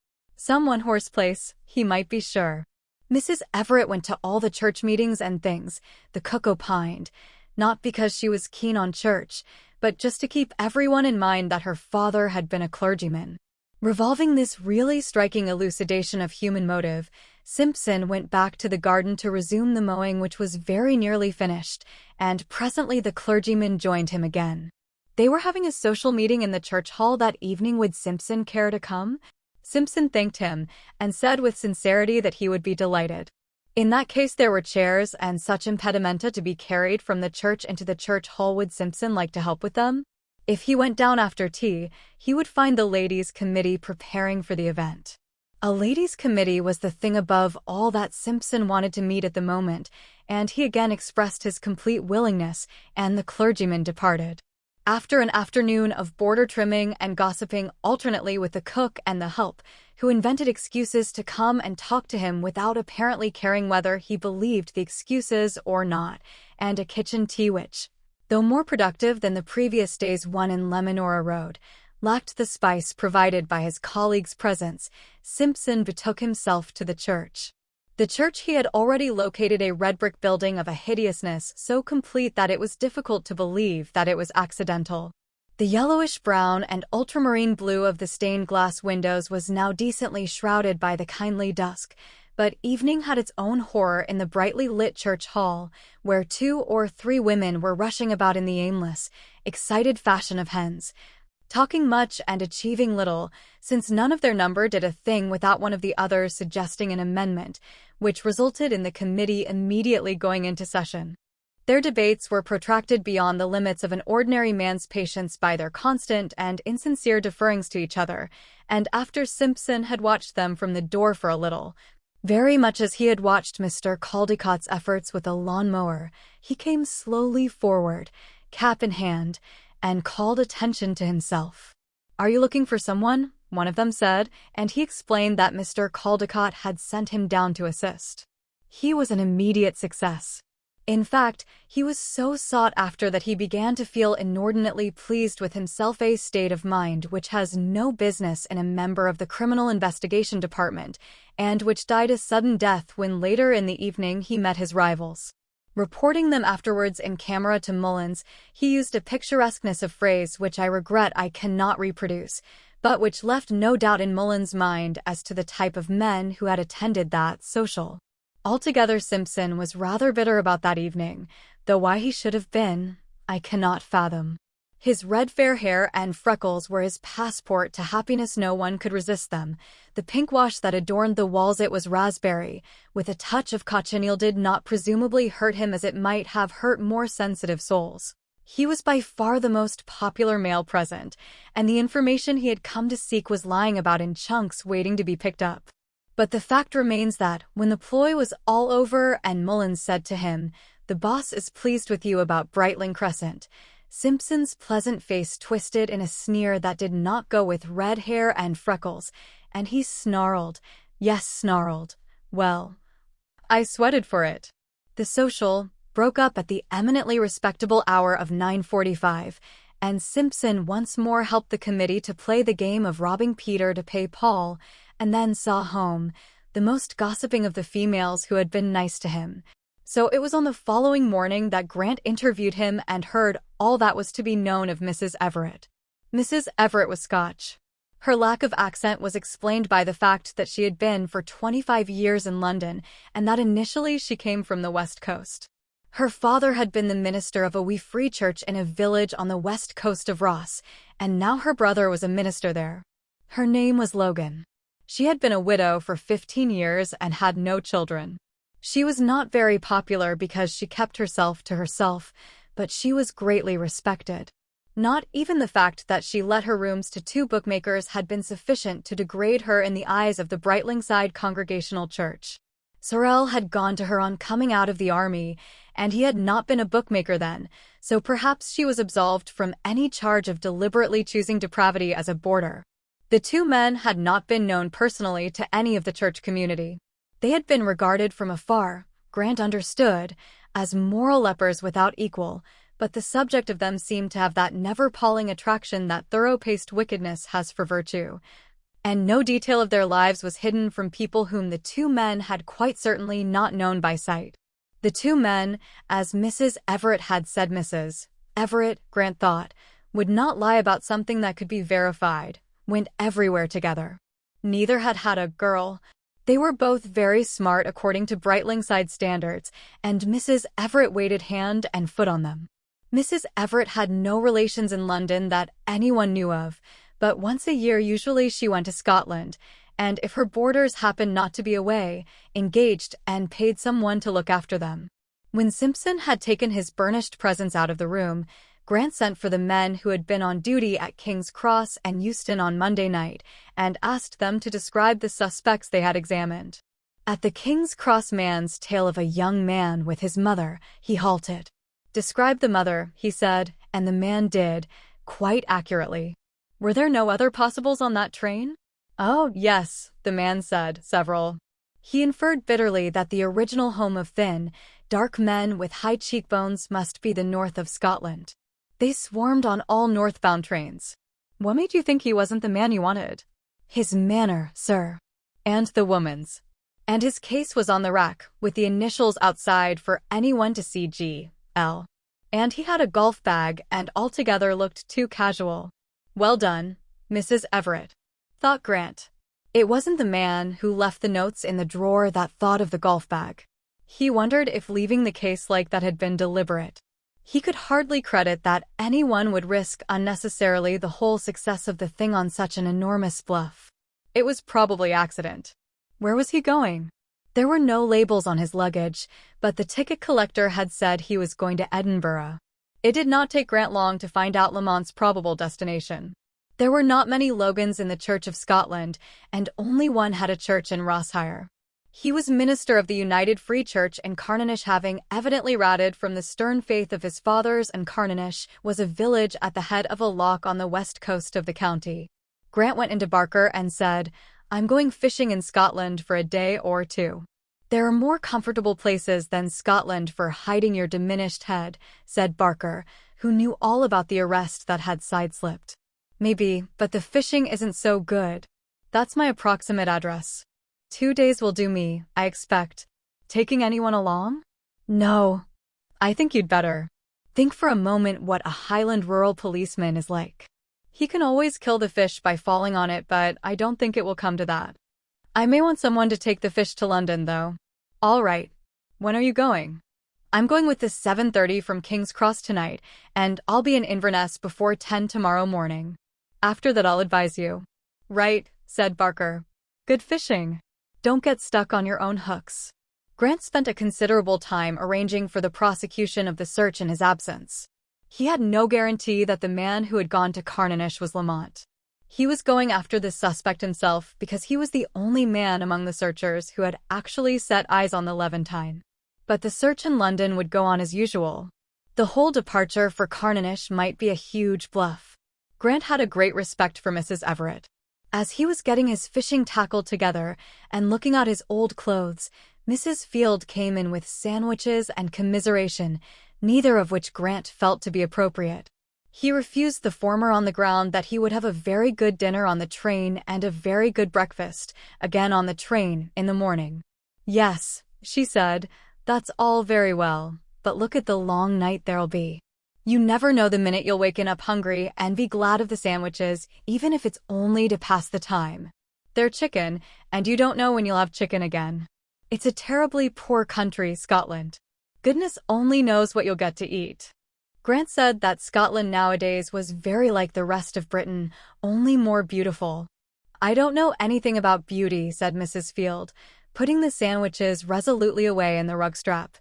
Some one-horse place, he might be sure. Mrs. Everett went to all the church meetings and things, the cook opined, not because she was keen on church, but just to keep everyone in mind that her father had been a clergyman. Revolving this really striking elucidation of human motive, Simpson went back to the garden to resume the mowing, which was very nearly finished, and presently the clergyman joined him again. They were having a social meeting in the church hall that evening. Would Simpson care to come? Simpson thanked him, and said with sincerity that he would be delighted. In that case there were chairs and such impedimenta to be carried from the church into the church hall. Would Simpson like to help with them? If he went down after tea, he would find the ladies' committee preparing for the event. A ladies' committee was the thing above all that Simpson wanted to meet at the moment, and he again expressed his complete willingness, and the clergyman departed. After an afternoon of border trimming and gossiping alternately with the cook and the help, who invented excuses to come and talk to him without apparently caring whether he believed the excuses or not, and a kitchen tea which, though more productive than the previous day's one in Lemonora Road, lacked the spice provided by his colleague's presence, Simpson betook himself to the church. The church he had already located, a red brick building of a hideousness so complete that it was difficult to believe that it was accidental. The yellowish-brown and ultramarine blue of the stained glass windows was now decently shrouded by the kindly dusk, but evening had its own horror in the brightly lit church hall, where 2 or 3 women were rushing about in the aimless, excited fashion of hens, talking much and achieving little, since none of their number did a thing without one of the others suggesting an amendment, which resulted in the committee immediately going into session. Their debates were protracted beyond the limits of an ordinary man's patience by their constant and insincere deferrings to each other, and after Simpson had watched them from the door for a little, very much as he had watched Mr. Caldecott's efforts with a lawn-mower, he came slowly forward, cap in hand, and called attention to himself. "Are you looking for someone?" one of them said, and he explained that Mr. Caldecott had sent him down to assist. He was an immediate success. In fact, he was so sought after that he began to feel inordinately pleased with himself, a state of mind which has no business in a member of the Criminal Investigation Department, and which died a sudden death when later in the evening he met his rivals. Reporting them afterwards in camera to Mullins, he used a picturesqueness of phrase which I regret I cannot reproduce, but which left no doubt in Mullins' mind as to the type of men who had attended that social. Altogether Simpson was rather bitter about that evening, though why he should have been, I cannot fathom. His red fair hair and freckles were his passport to happiness. No one could resist them. The pink wash that adorned the walls, it was raspberry, with a touch of cochineal, did not presumably hurt him as it might have hurt more sensitive souls. He was by far the most popular male present, and the information he had come to seek was lying about in chunks waiting to be picked up. But the fact remains that, when the ploy was all over and Mullins said to him, "The boss is pleased with you about Brightling Crescent," Simpson's pleasant face twisted in a sneer that did not go with red hair and freckles, and he snarled, yes, snarled, well, I sweated for it. The social broke up at the eminently respectable hour of 9:45, and Simpson once more helped the committee to play the game of robbing Peter to pay Paul, and then saw home, the most gossiping of the females who had been nice to him. So it was on the following morning that Grant interviewed him and heard all that was to be known of Mrs. Everett. Mrs. Everett was Scotch. Her lack of accent was explained by the fact that she had been for 25 years in London, and that initially she came from the West Coast. Her father had been the minister of a wee free church in a village on the west coast of Ross, and now her brother was a minister there. Her name was Logan. She had been a widow for 15 years and had no children. She was not very popular because she kept herself to herself, but she was greatly respected. Not even the fact that she let her rooms to 2 bookmakers had been sufficient to degrade her in the eyes of the Brightlingside Congregational Church. Sorel had gone to her on coming out of the army, and he had not been a bookmaker then, so perhaps she was absolved from any charge of deliberately choosing depravity as a boarder. The 2 men had not been known personally to any of the church community. They had been regarded from afar, Grant understood, as moral lepers without equal, but the subject of them seemed to have that never-palling attraction that thorough-paced wickedness has for virtue. and no detail of their lives was hidden from people whom the two men had quite certainly not known by sight. The two men, as Mrs. Everett had said, Mrs. Everett, Grant thought, would not lie about something that could be verified, went everywhere together. Neither had had a girl. They were both very smart according to Brightingside standards, and Mrs. Everett waited hand and foot on them. Mrs. Everett had no relations in London that anyone knew of, but once a year usually she went to Scotland, and if her boarders happened not to be away, engaged and paid someone to look after them. When Simpson had taken his burnished presence out of the room, Grant sent for the men who had been on duty at King's Cross and Euston on Monday night and asked them to describe the suspects they had examined. At the King's Cross man's tale of a young man with his mother, he halted. "Describe the mother," he said, and the man did, quite accurately. "Were there no other possibles on that train?" "Oh, yes," the man said, "several." He inferred bitterly that the original home of thin, dark men with high cheekbones must be the north of Scotland. They swarmed on all northbound trains. "What made you think he wasn't the man you wanted?" "His manner, sir." "And the woman's." "And his case was on the rack, with the initials outside for anyone to see, G.L. And he had a golf bag and altogether looked too casual." "Well done, Mrs. Everett," thought Grant. It wasn't the man who left the notes in the drawer that thought of the golf bag. He wondered if leaving the case like that had been deliberate. He could hardly credit that anyone would risk unnecessarily the whole success of the thing on such an enormous bluff. It was probably accident. Where was he going? There were no labels on his luggage, but the ticket collector had said he was going to Edinburgh. It did not take Grant long to find out Lamont's probable destination. There were not many Logans in the Church of Scotland, and only one had a church in Rosshire. He was minister of the United Free Church in Carninish, having evidently ratted from the stern faith of his fathers, and Carninish was a village at the head of a loch on the west coast of the county. Grant went into Barker and said, "I'm going fishing in Scotland for a day or two." "There are more comfortable places than Scotland for hiding your diminished head," said Barker, who knew all about the arrest that had sideslipped. "Maybe, but the fishing isn't so good." "That's my approximate address." 2 days will do me, I expect. Taking anyone along?" "No." "I think you'd better. Think for a moment what a Highland rural policeman is like. He can always kill the fish by falling on it, but I don't think it will come to that. I may want someone to take the fish to London, though." "All right. When are you going?" "I'm going with the 7:30 from King's Cross tonight, and I'll be in Inverness before 10 tomorrow morning. After that I'll advise you." "Right," said Barker. "Good fishing. Don't get stuck on your own hooks." Grant spent a considerable time arranging for the prosecution of the search in his absence. He had no guarantee that the man who had gone to Carninish was Lamont. He was going after the suspect himself because he was the only man among the searchers who had actually set eyes on the Levantine. But the search in London would go on as usual. The whole departure for Carninish might be a huge bluff. Grant had a great respect for Mrs. Everett. As he was getting his fishing tackle together and looking at his old clothes, Mrs. Field came in with sandwiches and commiseration, neither of which Grant felt to be appropriate. He refused the former on the ground that he would have a very good dinner on the train and a very good breakfast, again on the train, in the morning. "Yes," she said, "that's all very well, but look at the long night there'll be. You never know the minute you'll waken up hungry and be glad of the sandwiches, even if it's only to pass the time. They're chicken, and you don't know when you'll have chicken again. It's a terribly poor country, Scotland. Goodness only knows what you'll get to eat." Grant said that Scotland nowadays was very like the rest of Britain, only more beautiful. "I don't know anything about beauty," said Mrs. Field, putting the sandwiches resolutely away in the rug strap.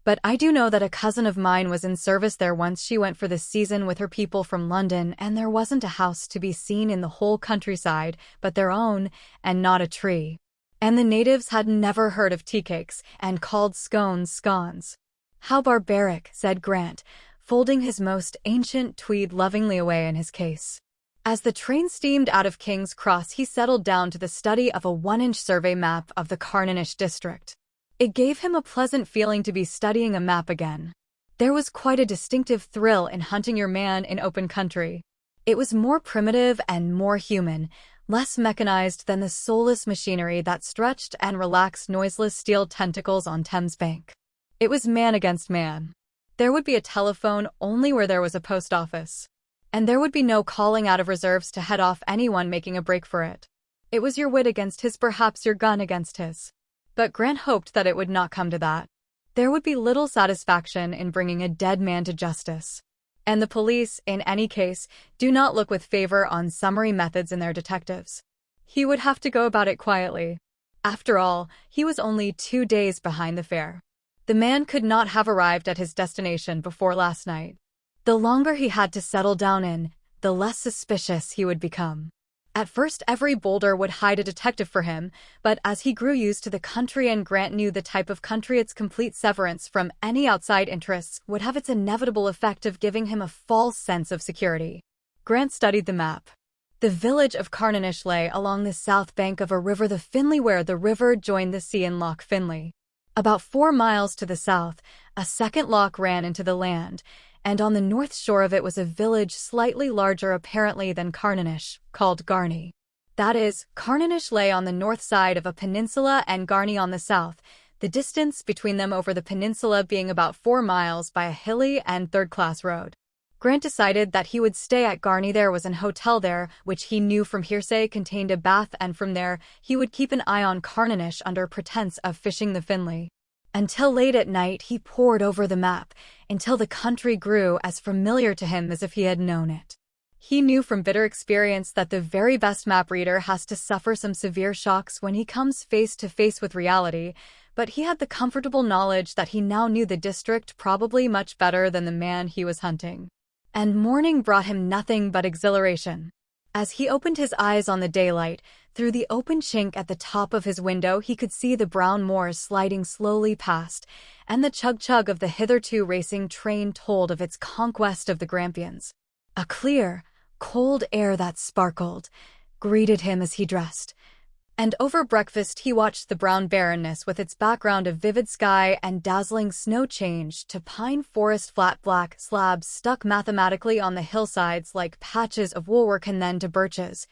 "But I do know that a cousin of mine was in service there once. She went for the season with her people from London, and there wasn't a house to be seen in the whole countryside but their own, and not a tree. And the natives had never heard of tea cakes, and called scones scones." "How barbaric," said Grant, folding his most ancient tweed lovingly away in his case. As the train steamed out of King's Cross, he settled down to the study of a 1-inch survey map of the Carninish district. It gave him a pleasant feeling to be studying a map again. There was quite a distinctive thrill in hunting your man in open country. It was more primitive and more human, less mechanized than the soulless machinery that stretched and relaxed noiseless steel tentacles on Thames Bank. It was man against man. There would be a telephone only where there was a post office. And there would be no calling out of reserves to head off anyone making a break for it. It was your wit against his, perhaps your gun against his. But Grant hoped that it would not come to that. There would be little satisfaction in bringing a dead man to justice. And the police, in any case, do not look with favor on summary methods in their detectives. He would have to go about it quietly. After all, he was only 2 days behind the fare. The man could not have arrived at his destination before last night. The longer he had to settle down in, the less suspicious he would become. At first, every boulder would hide a detective for him, but as he grew used to the country and Grant knew the type of country, its complete severance from any outside interests would have its inevitable effect of giving him a false sense of security. Grant studied the map. The village of Carninish lay along the south bank of a river, the Finley, where the river joined the sea in Loch Finley. About 4 miles to the south, a second loch ran into the land, and on the north shore of it was a village slightly larger apparently than Carninish, called Garney. That is, Carninish lay on the north side of a peninsula and Garney on the south, the distance between them over the peninsula being about 4 miles by a hilly and third-class road. Grant decided that he would stay at Garney. There was an hotel there, which he knew from hearsay contained a bath, and from there he would keep an eye on Carninish under pretense of fishing the Finley. Until late at night he pored over the map, until the country grew as familiar to him as if he had known it. He knew from bitter experience that the very best map reader has to suffer some severe shocks when he comes face to face with reality, but he had the comfortable knowledge that he now knew the district probably much better than the man he was hunting. And morning brought him nothing but exhilaration. As he opened his eyes on the daylight, through the open chink at the top of his window he could see the brown moors sliding slowly past, and the chug-chug of the hitherto racing train told of its conquest of the Grampians. A clear, cold air that sparkled greeted him as he dressed, and over breakfast he watched the brown barrenness with its background of vivid sky and dazzling snow change to pine forest, flat black slabs stuck mathematically on the hillsides like patches of woolwork, and then to birches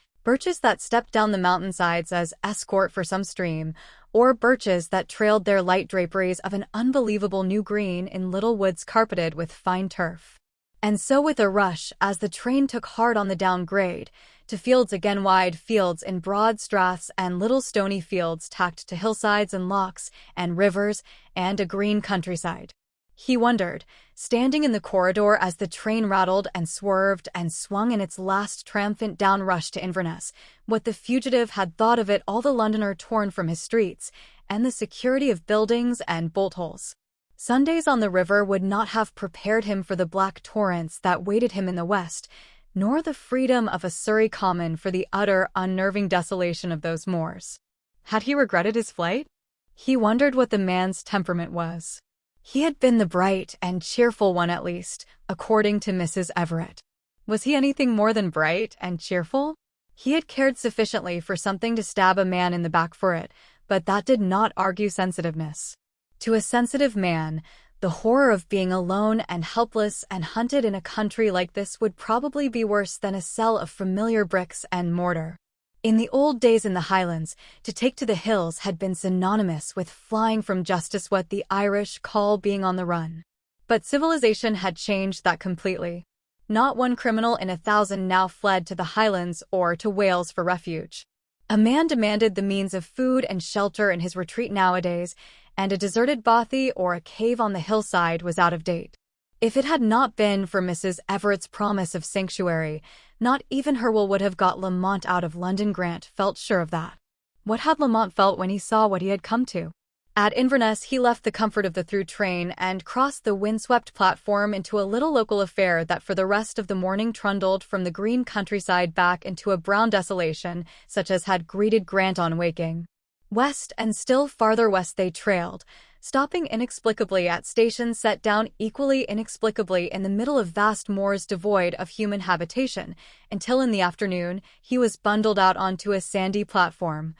that stepped down the mountainsides as escort for some stream, or birches that trailed their light draperies of an unbelievable new green in little woods carpeted with fine turf. And so with a rush, as the train took hard on the downgrade, to fields again, wide fields in broad straths and little stony fields tacked to hillsides and lochs and rivers and a green countryside. He wondered, standing in the corridor as the train rattled and swerved and swung in its last triumphant down-rush to Inverness, what the fugitive had thought of it all, the Londoner torn from his streets, and the security of buildings and bolt-holes. Sundays on the river would not have prepared him for the black torrents that waited him in the west, nor the freedom of a Surrey common for the utter, unnerving desolation of those moors. Had he regretted his flight? He wondered what the man's temperament was. He had been the bright and cheerful one, at least, according to Mrs. Everett. Was he anything more than bright and cheerful? He had cared sufficiently for something to stab a man in the back for it, but that did not argue sensitiveness. To a sensitive man, the horror of being alone and helpless and hunted in a country like this would probably be worse than a cell of familiar bricks and mortar. In the old days in the Highlands, to take to the hills had been synonymous with flying from justice, what the Irish call being on the run. But civilization had changed that completely. Not one criminal in 1,000 now fled to the Highlands or to Wales for refuge. A man demanded the means of food and shelter in his retreat nowadays, and a deserted bothy or a cave on the hillside was out of date. If it had not been for Mrs. Everett's promise of sanctuary, not even her will would have got Lamont out of London. Grant felt sure of that. What had Lamont felt when he saw what he had come to? At Inverness he left the comfort of the through train and crossed the windswept platform into a little local affair that for the rest of the morning trundled from the green countryside back into a brown desolation such as had greeted Grant on waking. West and still farther west they trailed, stopping inexplicably at stations set down equally inexplicably in the middle of vast moors devoid of human habitation, until in the afternoon he was bundled out onto a sandy platform,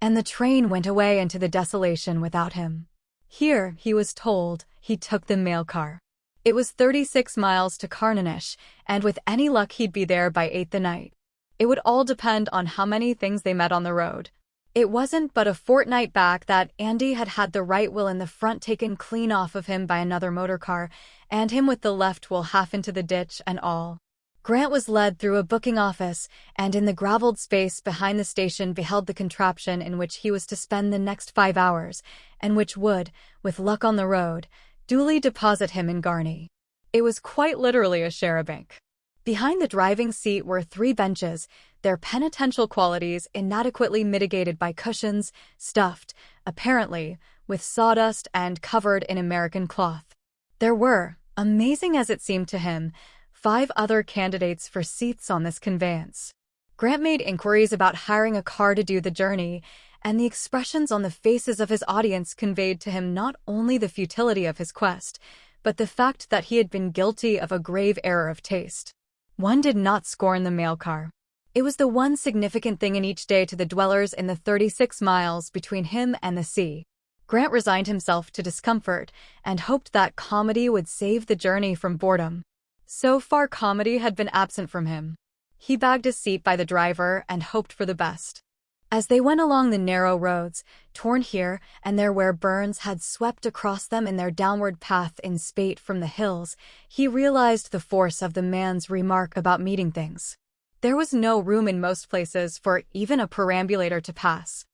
and the train went away into the desolation without him. Here, he was told, he took the mail car. It was 36 miles to Carninish, and with any luck he'd be there by 8 the night. It would all depend on how many things they met on the road. It wasn't but a fortnight back that Andy had had the right wheel in the front taken clean off of him by another motorcar, and him with the left wheel half into the ditch and all. Grant was led through a booking office, and in the graveled space behind the station beheld the contraption in which he was to spend the next 5 hours, and which would, with luck on the road, duly deposit him in Garni. It was quite literally a charabanc. Behind the driving seat were 3 benches, their penitential qualities inadequately mitigated by cushions, stuffed, apparently, with sawdust and covered in American cloth. There were, amazing as it seemed to him, 5 other candidates for seats on this conveyance. Grant made inquiries about hiring a car to do the journey, and the expressions on the faces of his audience conveyed to him not only the futility of his quest, but the fact that he had been guilty of a grave error of taste. One did not scorn the mail car. It was the one significant thing in each day to the dwellers in the 36 miles between him and the sea. Grant resigned himself to discomfort and hoped that comedy would save the journey from boredom. So far comedy had been absent from him. He bagged a seat by the driver and hoped for the best. As they went along the narrow roads, torn here and there where burns had swept across them in their downward path in spate from the hills, he realized the force of the man's remark about meeting things. There was no room in most places for even a perambulator to pass.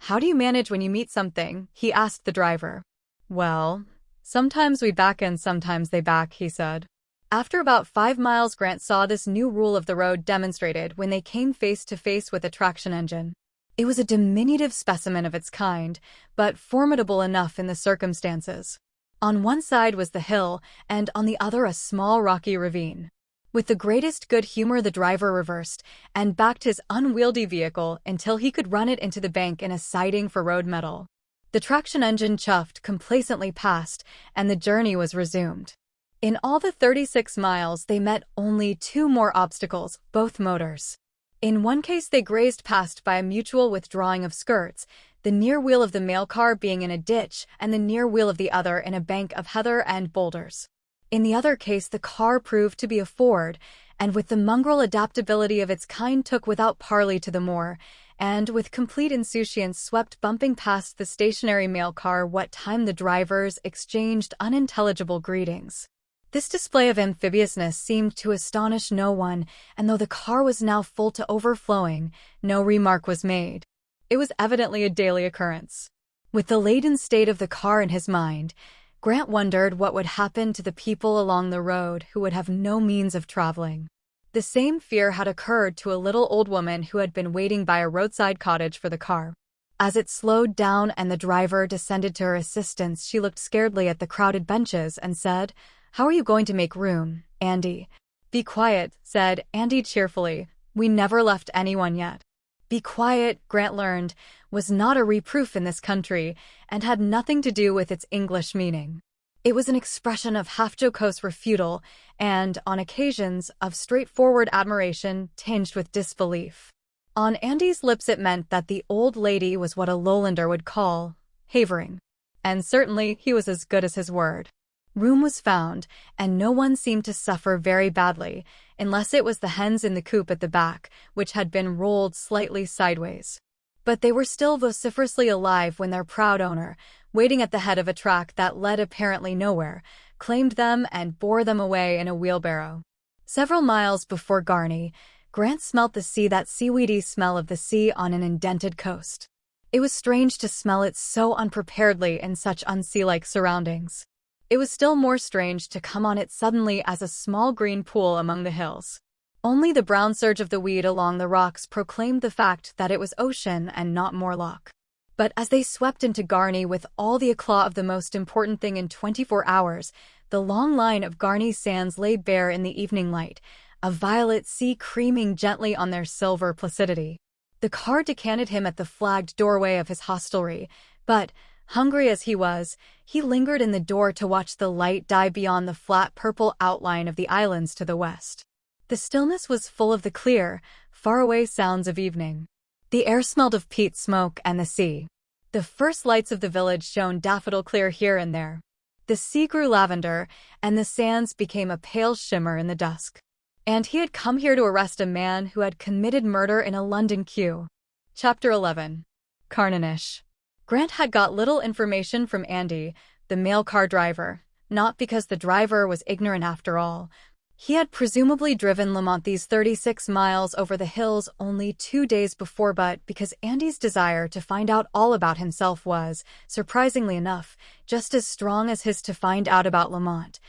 "How do you manage when you meet something?" he asked the driver. "Well, sometimes we back and sometimes they back," he said. After about 5 miles, Grant saw this new rule of the road demonstrated when they came face to face with a traction engine. It was a diminutive specimen of its kind, but formidable enough in the circumstances. On one side was the hill, and on the other a small rocky ravine. With the greatest good humor the driver reversed and backed his unwieldy vehicle until he could run it into the bank in a siding for road metal. The traction engine chuffed complacently past, and the journey was resumed. In all the 36 miles they met only 2 more obstacles, both motors. In one case they grazed past by a mutual withdrawing of skirts, the near wheel of the mail car being in a ditch and the near wheel of the other in a bank of heather and boulders. In the other case the car proved to be a Ford, and with the mongrel adaptability of its kind took without parley to the moor, and with complete insouciance swept bumping past the stationary mail car what time the drivers exchanged unintelligible greetings. This display of amphibiousness seemed to astonish no one, and though the car was now full to overflowing, no remark was made. It was evidently a daily occurrence. With the laden state of the car in his mind, Grant wondered what would happen to the people along the road who would have no means of traveling. The same fear had occurred to a little old woman who had been waiting by a roadside cottage for the car. As it slowed down and the driver descended to her assistance, she looked scaredly at the crowded benches and said, "How are you going to make room, Andy?" "Be quiet," said Andy cheerfully. "We never left anyone yet." Be quiet, Grant learned, was not a reproof in this country and had nothing to do with its English meaning. It was an expression of half-jocose refutal and, on occasions, of straightforward admiration tinged with disbelief. On Andy's lips it meant that the old lady was what a lowlander would call havering. And certainly he was as good as his word. Room was found, and no one seemed to suffer very badly, unless it was the hens in the coop at the back, which had been rolled slightly sideways. But they were still vociferously alive when their proud owner, waiting at the head of a track that led apparently nowhere, claimed them and bore them away in a wheelbarrow. Several miles before Garni, Grant smelt that seaweedy smell of the sea on an indented coast. It was strange to smell it so unpreparedly in such unsea-like surroundings. It was still more strange to come on it suddenly as a small green pool among the hills. Only the brown surge of the weed along the rocks proclaimed the fact that it was ocean and not moorlock. But as they swept into Garni with all the eclat of the most important thing in 24 hours, the long line of Garni sands lay bare in the evening light, a violet sea creaming gently on their silver placidity. The car decanted him at the flagged doorway of his hostelry, but, hungry as he was, he lingered in the door to watch the light die beyond the flat purple outline of the islands to the west. The stillness was full of the clear, faraway sounds of evening. The air smelled of peat smoke and the sea. The first lights of the village shone daffodil clear here and there. The sea grew lavender, and the sands became a pale shimmer in the dusk. And he had come here to arrest a man who had committed murder in a London queue. Chapter 11. Carnanish. Grant had got little information from Andy, the mail car driver, not because the driver was ignorant after all. He had presumably driven Lamont these 36 miles over the hills only 2 days before, but because Andy's desire to find out all about himself was, surprisingly enough, just as strong as his to find out about Lamont.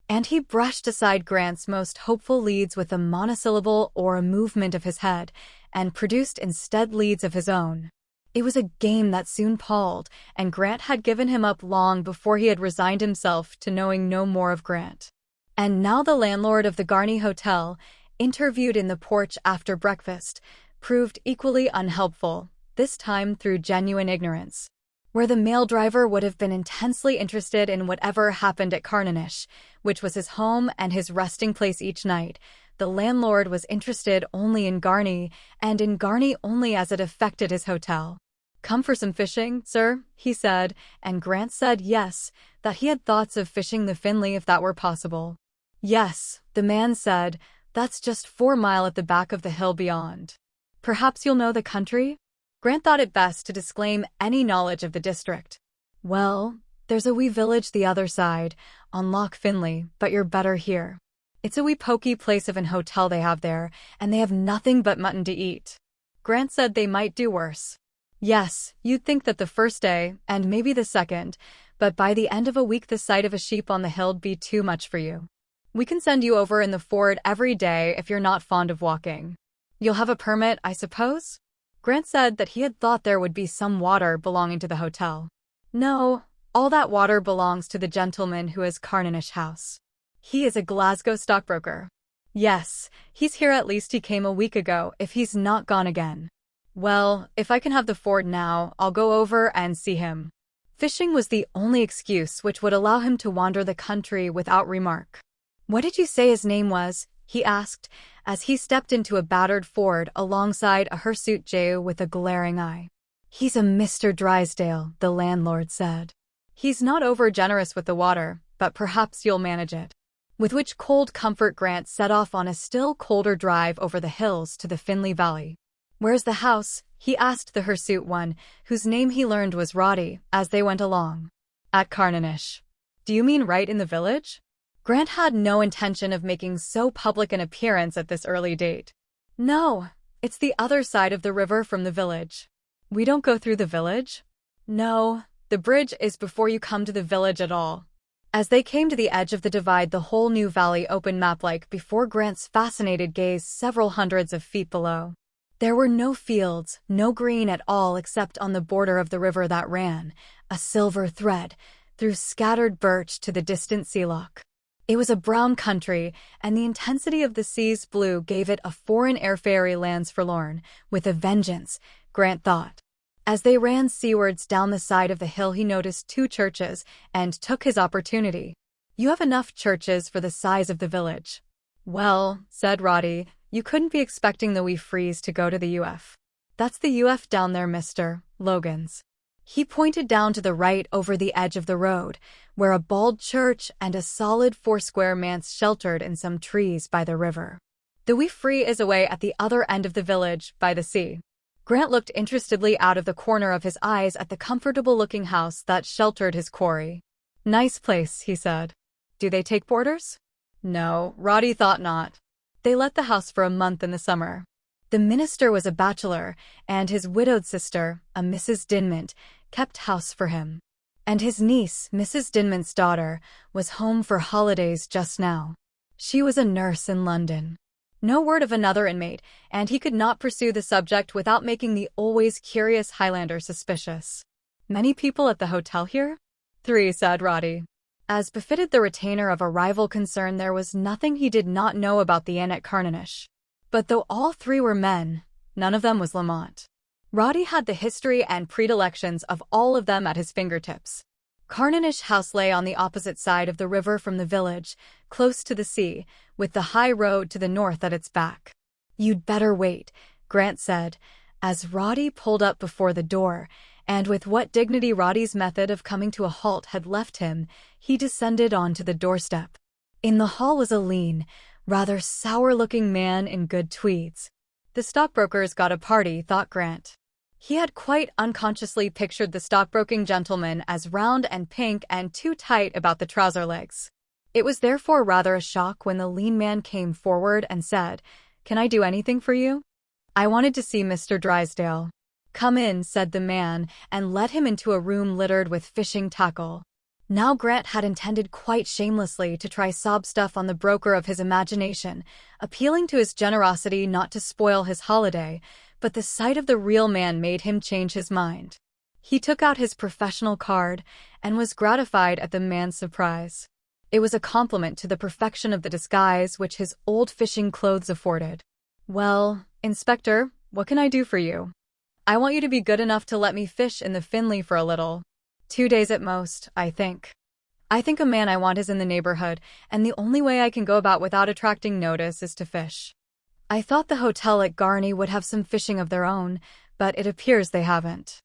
And he brushed aside Grant's most hopeful leads with a monosyllable or a movement of his head, and produced instead leads of his own. It was a game that soon palled, and Grant had given him up long before he had resigned himself to knowing no more of Grant. And now the landlord of the Garni Hotel, interviewed in the porch after breakfast, proved equally unhelpful, this time through genuine ignorance. Where the mail driver would have been intensely interested in whatever happened at Carnanish, which was his home and his resting place each night, the landlord was interested only in Garni, and in Garni only as it affected his hotel. "Come for some fishing, sir?" he said, and Grant said yes, that he had thoughts of fishing the Finley if that were possible. "Yes," the man said, "that's just 4 miles at the back of the hill beyond. Perhaps you'll know the country?" Grant thought it best to disclaim any knowledge of the district. "Well, there's a wee village the other side, on Loch Finley, but you're better here. It's a wee pokey place of an hotel they have there, and they have nothing but mutton to eat." Grant said they might do worse. Yes, you'd think that the first day, and maybe the second, but by the end of a week the sight of a sheep on the hill'd be too much for you. "We can send you over in the Ford every day if you're not fond of walking. You'll have a permit, I suppose?" Grant said that he had thought there would be some water belonging to the hotel. "No, all that water belongs to the gentleman who has Carnanish House. He is a Glasgow stockbroker. Yes, he's here, at least he came a week ago, if he's not gone again." "Well, if I can have the Ford now, I'll go over and see him." Fishing was the only excuse which would allow him to wander the country without remark. "What did you say his name was?" he asked, as he stepped into a battered Ford alongside a hirsute Jehu with a glaring eye. "He's a Mr. Drysdale," the landlord said. "He's not over-generous with the water, but perhaps you'll manage it." With which cold comfort Grant set off on a still colder drive over the hills to the Finley Valley. "Where's the house?" he asked the hirsute one, whose name he learned was Roddy, as they went along. "At Carnanish." "Do you mean right in the village?" Grant had no intention of making so public an appearance at this early date. "No, it's the other side of the river from the village." "We don't go through the village?" "No, the bridge is before you come to the village at all." As they came to the edge of the divide, the whole new valley opened map-like before Grant's fascinated gaze several hundreds of feet below. There were no fields, no green at all except on the border of the river that ran, a silver thread, through scattered birch to the distant sea loch. It was a brown country, and the intensity of the sea's blue gave it a foreign air fairy lands forlorn, with a vengeance, Grant thought. As they ran seawards down the side of the hill he noticed 2 churches, and took his opportunity. "You have enough churches for the size of the village." "Well," said Roddy, "you couldn't be expecting the wee Frees to go to the UF. That's the UF down there, Mr. Logan's." He pointed down to the right over the edge of the road, where a bald church and a solid 4-square manse sheltered in some trees by the river. "The wee Free is away at the other end of the village, by the sea." Grant looked interestedly out of the corner of his eyes at the comfortable-looking house that sheltered his quarry. "Nice place," he said. "Do they take boarders?" No, Roddy thought not. They let the house for a month in the summer. The minister was a bachelor, and his widowed sister, a Mrs. Dinmont, kept house for him. And his niece, Mrs. Dinmont's daughter, was home for holidays just now. She was a nurse in London. No word of another inmate, and he could not pursue the subject without making the always curious Highlander suspicious. "Many people at the hotel here?" "3, said Roddy. As befitted the retainer of a rival concern, there was nothing he did not know about the inn at Carnanish. But though all 3 were men, none of them was Lamont. Roddy had the history and predilections of all of them at his fingertips. Carnanish House lay on the opposite side of the river from the village, close to the sea, with the high road to the north at its back. "You'd better wait," Grant said, as Roddy pulled up before the door, and with what dignity Roddy's method of coming to a halt had left him, he descended onto the doorstep. In the hall was a lean, Rather sour-looking man in good tweeds. The stockbrokers got a party, thought Grant. He had quite unconsciously pictured the stockbroking gentleman as round and pink and too tight about the trouser legs. It was therefore rather a shock when the lean man came forward and said, "Can I do anything for you?" "I wanted to see Mr. Drysdale." "Come in," said the man, and led him into a room littered with fishing tackle. Now Grant had intended quite shamelessly to try sob stuff on the broker of his imagination, appealing to his generosity not to spoil his holiday, but the sight of the real man made him change his mind. He took out his professional card and was gratified at the man's surprise. It was a compliment to the perfection of the disguise which his old fishing clothes afforded. "Well, Inspector, what can I do for you?" "I want you to be good enough to let me fish in the Finley for a little. 2 days at most, I think. I think a man I want is in the neighborhood, and the only way I can go about without attracting notice is to fish. I thought the hotel at Garni would have some fishing of their own, but it appears they haven't.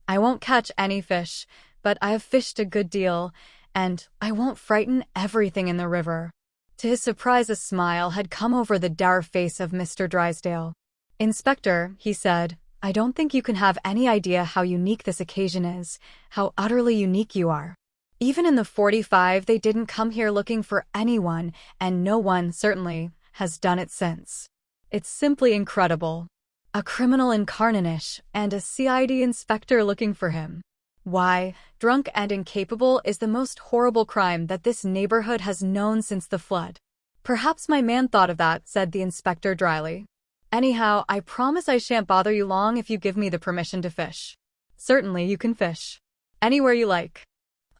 I won't catch any fish, but I have fished a good deal, and I won't frighten everything in the river." To his surprise, a smile had come over the dour face of Mr. Drysdale. "Inspector," he said, "I don't think you can have any idea how unique this occasion is, how utterly unique you are. Even in the 45 they didn't come here looking for anyone, and no one, certainly, has done it since. It's simply incredible. A criminal in Carnanish, and a CID inspector looking for him. Why, drunk and incapable is the most horrible crime that this neighborhood has known since the flood." "Perhaps my man thought of that," said the inspector dryly. "Anyhow, I promise I shan't bother you long if you give me the permission to fish." "Certainly, you can fish. Anywhere you like.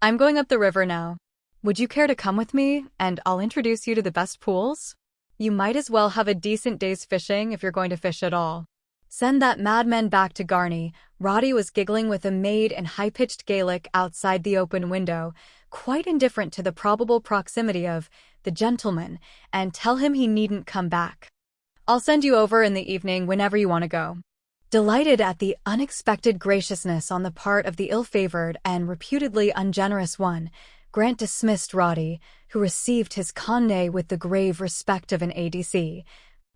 I'm going up the river now. Would you care to come with me, and I'll introduce you to the best pools? You might as well have a decent day's fishing if you're going to fish at all." "Send that madman back to Garni." Roddy was giggling with a maid in high-pitched Gaelic outside the open window, quite indifferent to the probable proximity of the gentleman, "and tell him he needn't come back. I'll send you over in the evening whenever you want to go." Delighted at the unexpected graciousness on the part of the ill-favored and reputedly ungenerous one, Grant dismissed Roddy, who received his conne with the grave respect of an ADC,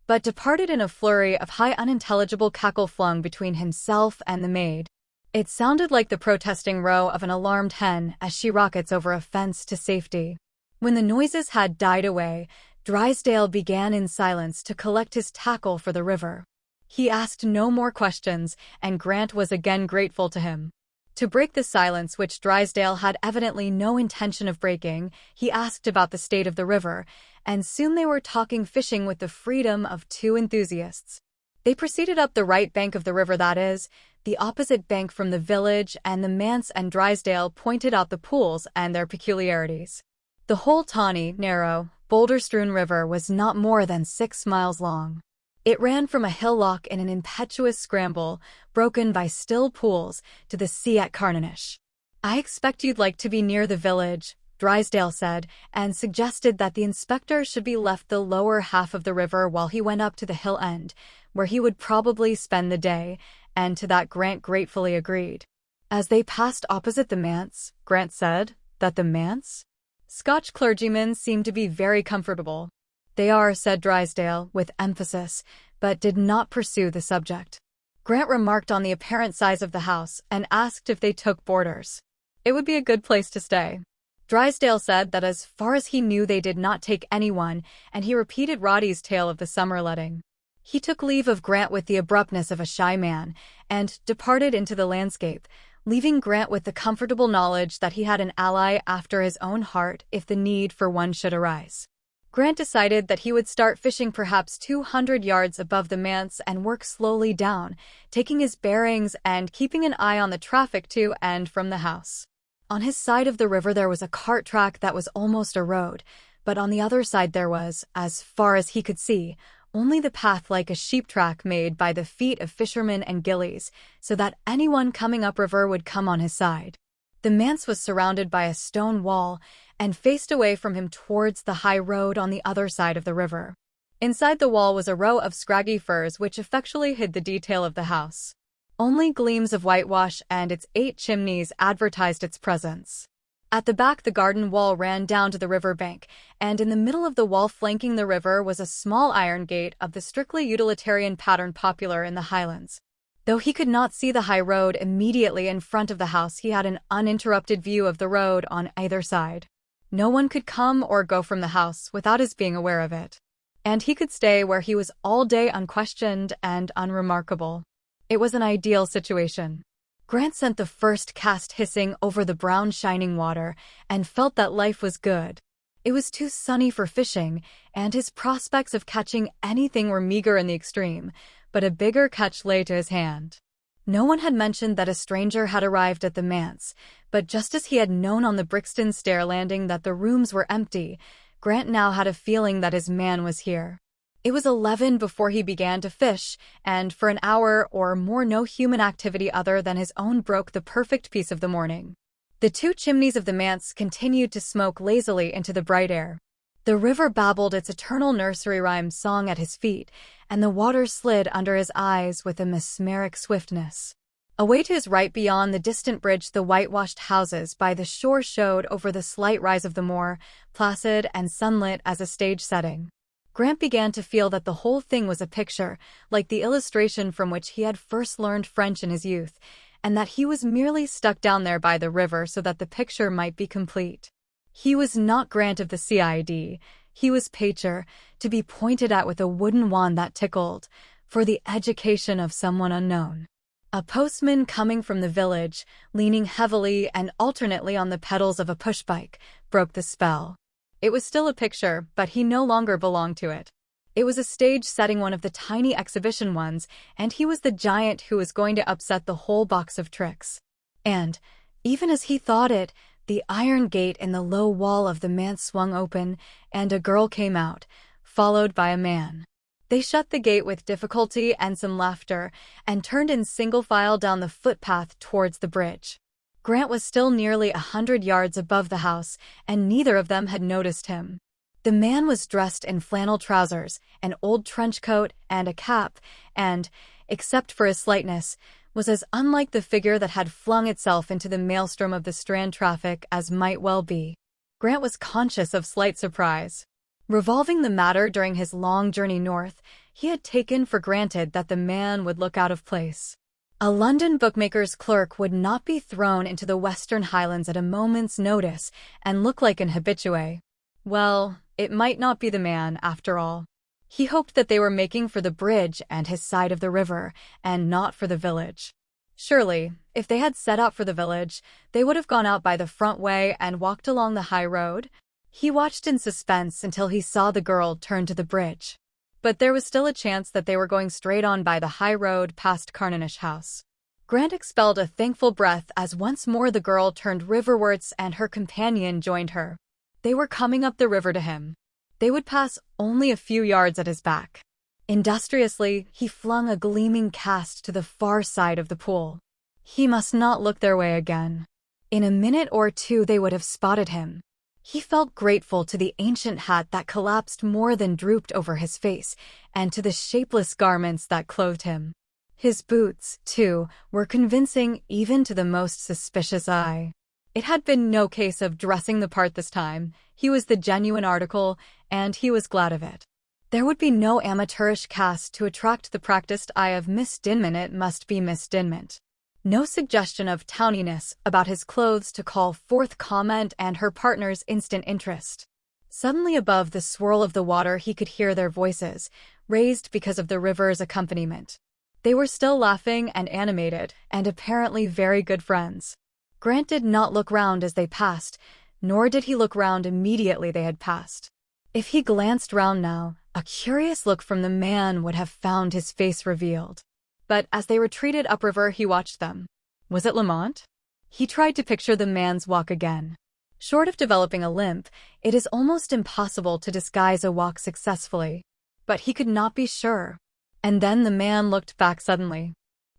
but departed in a flurry of high unintelligible cackle flung between himself and the maid. It sounded like the protesting row of an alarmed hen as she rockets over a fence to safety. When the noises had died away, Drysdale began in silence to collect his tackle for the river. He asked no more questions, and Grant was again grateful to him. To break the silence which Drysdale had evidently no intention of breaking, he asked about the state of the river, and soon they were talking fishing with the freedom of two enthusiasts. They proceeded up the right bank of the river, that is, the opposite bank from the village, and the manse and Drysdale pointed out the pools and their peculiarities. The whole tawny, narrow, boulder-strewn river was not more than 6 miles long. It ran from a hillock in an impetuous scramble, broken by still pools, to the sea at Carnanish. "I expect you'd like to be near the village," Drysdale said, and suggested that the inspector should be left the lower half of the river while he went up to the hill end, where he would probably spend the day, and to that Grant gratefully agreed. As they passed opposite the manse, Grant said, "That the manse? Scotch clergymen seem to be very comfortable." "They are," said Drysdale, with emphasis, but did not pursue the subject. Grant remarked on the apparent size of the house and asked if they took boarders. It would be a good place to stay. Drysdale said that as far as he knew they did not take anyone, and he repeated Roddy's tale of the summer letting. He took leave of Grant with the abruptness of a shy man, and departed into the landscape, leaving Grant with the comfortable knowledge that he had an ally after his own heart if the need for one should arise. Grant decided that he would start fishing perhaps 200 yards above the manse and work slowly down, taking his bearings and keeping an eye on the traffic to and from the house. On his side of the river there was a cart track that was almost a road, but on the other side there was, as far as he could see, only the path like a sheep track made by the feet of fishermen and gillies, so that anyone coming upriver would come on his side. The manse was surrounded by a stone wall and faced away from him towards the high road on the other side of the river. Inside the wall was a row of scraggy firs which effectually hid the detail of the house. Only gleams of whitewash and its 8 chimneys advertised its presence. At the back, the garden wall ran down to the river bank, and in the middle of the wall flanking the river was a small iron gate of the strictly utilitarian pattern popular in the Highlands. Though he could not see the high road immediately in front of the house, he had an uninterrupted view of the road on either side. No one could come or go from the house without his being aware of it. And he could stay where he was all day unquestioned and unremarkable. It was an ideal situation. Grant sent the first cast hissing over the brown shining water and felt that life was good. It was too sunny for fishing, and his prospects of catching anything were meager in the extreme, but a bigger catch lay to his hand. No one had mentioned that a stranger had arrived at the manse, but just as he had known on the Brixton stair landing that the rooms were empty, Grant now had a feeling that his man was here. It was 11 before he began to fish, and for an hour or more no human activity other than his own broke the perfect peace of the morning. The two chimneys of the manse continued to smoke lazily into the bright air. The river babbled its eternal nursery rhyme song at his feet, and the water slid under his eyes with a mesmeric swiftness. Away to his right beyond the distant bridge, the whitewashed houses by the shore showed over the slight rise of the moor, placid and sunlit as a stage setting. Grant began to feel that the whole thing was a picture, like the illustration from which he had first learned French in his youth, and that he was merely stuck down there by the river so that the picture might be complete. He was not Grant of the CID, he was Pacher, to be pointed at with a wooden wand that tickled, for the education of someone unknown. A postman coming from the village, leaning heavily and alternately on the pedals of a pushbike, broke the spell. It was still a picture, but he no longer belonged to it. It was a stage setting, one of the tiny exhibition ones, and he was the giant who was going to upset the whole box of tricks. And, even as he thought it, the iron gate in the low wall of the manse swung open, and a girl came out, followed by a man. They shut the gate with difficulty and some laughter, and turned in single file down the footpath towards the bridge. Grant was still nearly 100 yards above the house, and neither of them had noticed him. The man was dressed in flannel trousers, an old trench coat, and a cap, and, except for his slightness, was as unlike the figure that had flung itself into the maelstrom of the Strand traffic as might well be. Grant was conscious of slight surprise. Revolving the matter during his long journey north, he had taken for granted that the man would look out of place. A London bookmaker's clerk would not be thrown into the Western Highlands at a moment's notice and look like an habitué. Well, it might not be the man, after all. He hoped that they were making for the bridge and his side of the river, and not for the village. Surely, if they had set out for the village, they would have gone out by the front way and walked along the high road. He watched in suspense until he saw the girl turn to the bridge. But there was still a chance that they were going straight on by the high road past Carnanish House. Grant expelled a thankful breath as once more the girl turned riverwards and her companion joined her. They were coming up the river to him. They would pass only a few yards at his back. Industriously, he flung a gleaming cast to the far side of the pool. He must not look their way again. In a minute or two they would have spotted him. He felt grateful to the ancient hat that collapsed more than drooped over his face, and to the shapeless garments that clothed him. His boots, too, were convincing even to the most suspicious eye. It had been no case of dressing the part this time. He was the genuine article, and he was glad of it. There would be no amateurish cast to attract the practiced eye of Miss Dinman. It must be Miss Dinman. No suggestion of towniness about his clothes to call forth comment and her partner's instant interest. Suddenly above the swirl of the water he could hear their voices, raised because of the river's accompaniment. They were still laughing and animated, and apparently very good friends. Grant did not look round as they passed, nor did he look round immediately they had passed. If he glanced round now, a curious look from the man would have found his face revealed. But as they retreated upriver he watched them. Was it Lamont? He tried to picture the man's walk again. Short of developing a limp, it is almost impossible to disguise a walk successfully. But he could not be sure. And then the man looked back suddenly.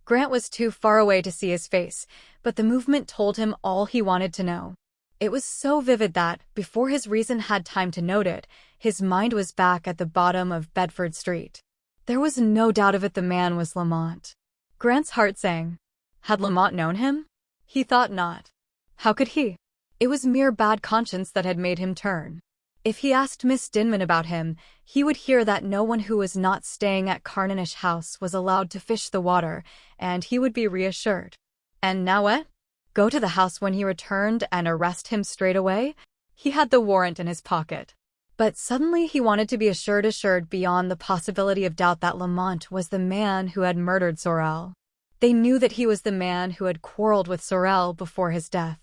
Grant was too far away to see his face, but the movement told him all he wanted to know. It was so vivid that, before his reason had time to note it, his mind was back at the bottom of Bedford Street. There was no doubt of it, the man was Lamont. Grant's heart sang. Had Lamont known him? He thought not. How could he? It was mere bad conscience that had made him turn. If he asked Miss Dinman about him, he would hear that no one who was not staying at Carnanish House was allowed to fish the water, and he would be reassured. And now what? Go to the house when he returned and arrest him straight away? He had the warrant in his pocket. But suddenly he wanted to be assured beyond the possibility of doubt that Lamont was the man who had murdered Sorel. They knew that he was the man who had quarreled with Sorel before his death.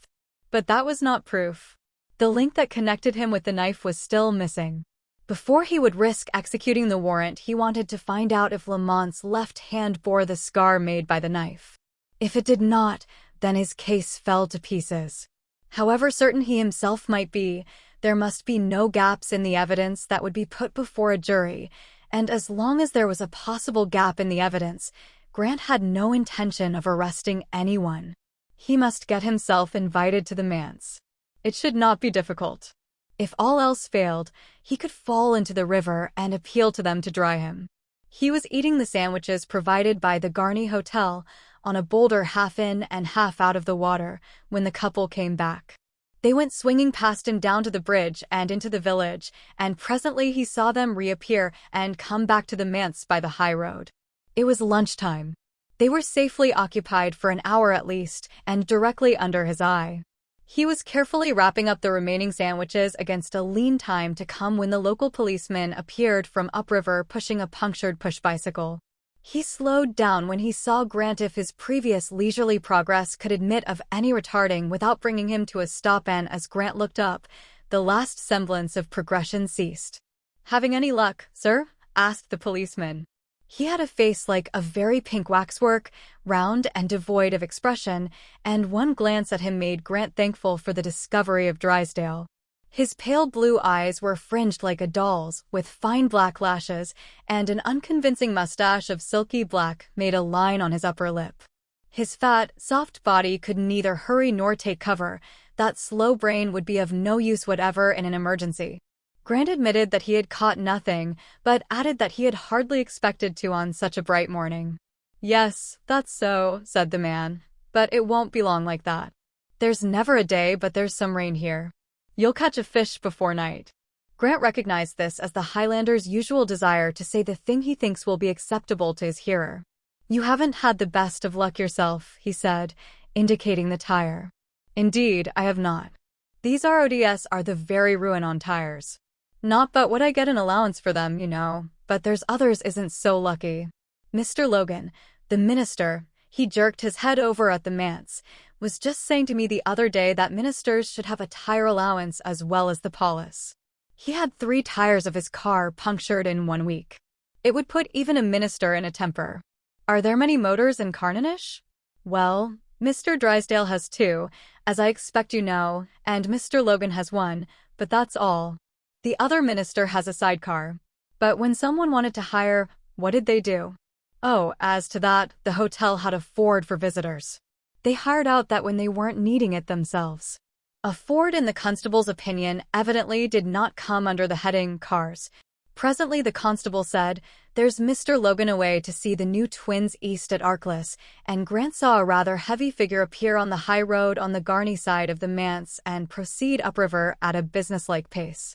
But that was not proof. The link that connected him with the knife was still missing. Before he would risk executing the warrant, he wanted to find out if Lamont's left hand bore the scar made by the knife. If it did not, then his case fell to pieces. However certain he himself might be, there must be no gaps in the evidence that would be put before a jury, and as long as there was a possible gap in the evidence, Grant had no intention of arresting anyone. He must get himself invited to the manse. It should not be difficult. If all else failed, he could fall into the river and appeal to them to dry him. He was eating the sandwiches provided by the Garni Hotel on a boulder half in and half out of the water when the couple came back. They went swinging past him down to the bridge and into the village, and presently he saw them reappear and come back to the manse by the high road. It was lunchtime. They were safely occupied for an hour at least, and directly under his eye. He was carefully wrapping up the remaining sandwiches against a lean time to come when the local policeman appeared from upriver pushing a punctured push-bicycle. He slowed down when he saw Grant. If his previous leisurely progress could admit of any retarding without bringing him to a stop, and as Grant looked up, the last semblance of progression ceased. "Having any luck, sir?" asked the policeman. He had a face like a very pink waxwork, round and devoid of expression, and one glance at him made Grant thankful for the discovery of Drysdale. His pale blue eyes were fringed like a doll's, with fine black lashes, and an unconvincing mustache of silky black made a line on his upper lip. His fat, soft body could neither hurry nor take cover. That slow brain would be of no use whatever in an emergency. Grant admitted that he had caught nothing, but added that he had hardly expected to on such a bright morning. "Yes, that's so," said the man, "but it won't be long like that. There's never a day but there's some rain here. You'll catch a fish before night." Grant recognized this as the Highlander's usual desire to say the thing he thinks will be acceptable to his hearer. "You haven't had the best of luck yourself," he said, indicating the tire. "Indeed, I have not. These RODS are the very ruin on tires. Not but what I get an allowance for them, you know, but there's others isn't so lucky. Mr. Logan, the minister," he jerked his head over at the manse, "was just saying to me the other day that ministers should have a tire allowance as well as the polis. He had 3 tires of his car punctured in 1 week. It would put even a minister in a temper. Are there many motors in Carnanish?" "Well, Mr. Drysdale has 2, as I expect you know, and Mr. Logan has 1, but that's all. The other minister has a sidecar. But when someone wanted to hire, what did they do? Oh, as to that, the hotel had a Ford for visitors. They hired out that when they weren't needing it themselves." A Ford, in the constable's opinion, evidently did not come under the heading cars. Presently the constable said, "There's Mr. Logan away to see the new twins east at Arkless," and Grant saw a rather heavy figure appear on the high road on the Garni side of the manse and proceed upriver at a businesslike pace.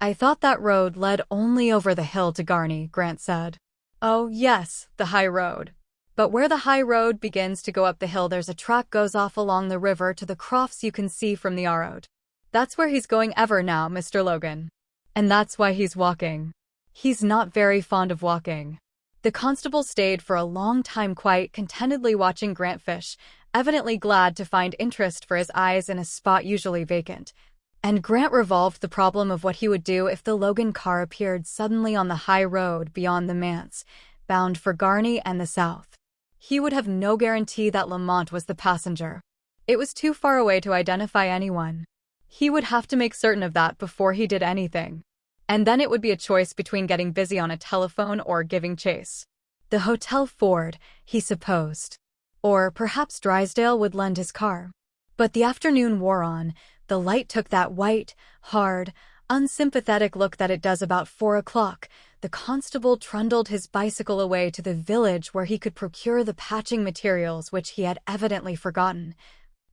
"I thought that road led only over the hill to Garni," Grant said. "Oh, yes, the high road. But where the high road begins to go up the hill, there's a track goes off along the river to the crofts you can see from the road. That's where he's going ever now, Mr. Logan. And that's why he's walking. He's not very fond of walking." The constable stayed for a long time quite contentedly watching Grant fish, evidently glad to find interest for his eyes in a spot usually vacant. And Grant revolved the problem of what he would do if the Logan car appeared suddenly on the high road beyond the manse, bound for Garni and the south. He would have no guarantee that Lamont was the passenger. It was too far away to identify anyone. He would have to make certain of that before he did anything. And then it would be a choice between getting busy on a telephone or giving chase. The hotel Ford, he supposed. Or perhaps Drysdale would lend his car. But the afternoon wore on. The light took that white, hard, unsympathetic look that it does about 4 o'clock. The constable trundled his bicycle away to the village where he could procure the patching materials which he had evidently forgotten.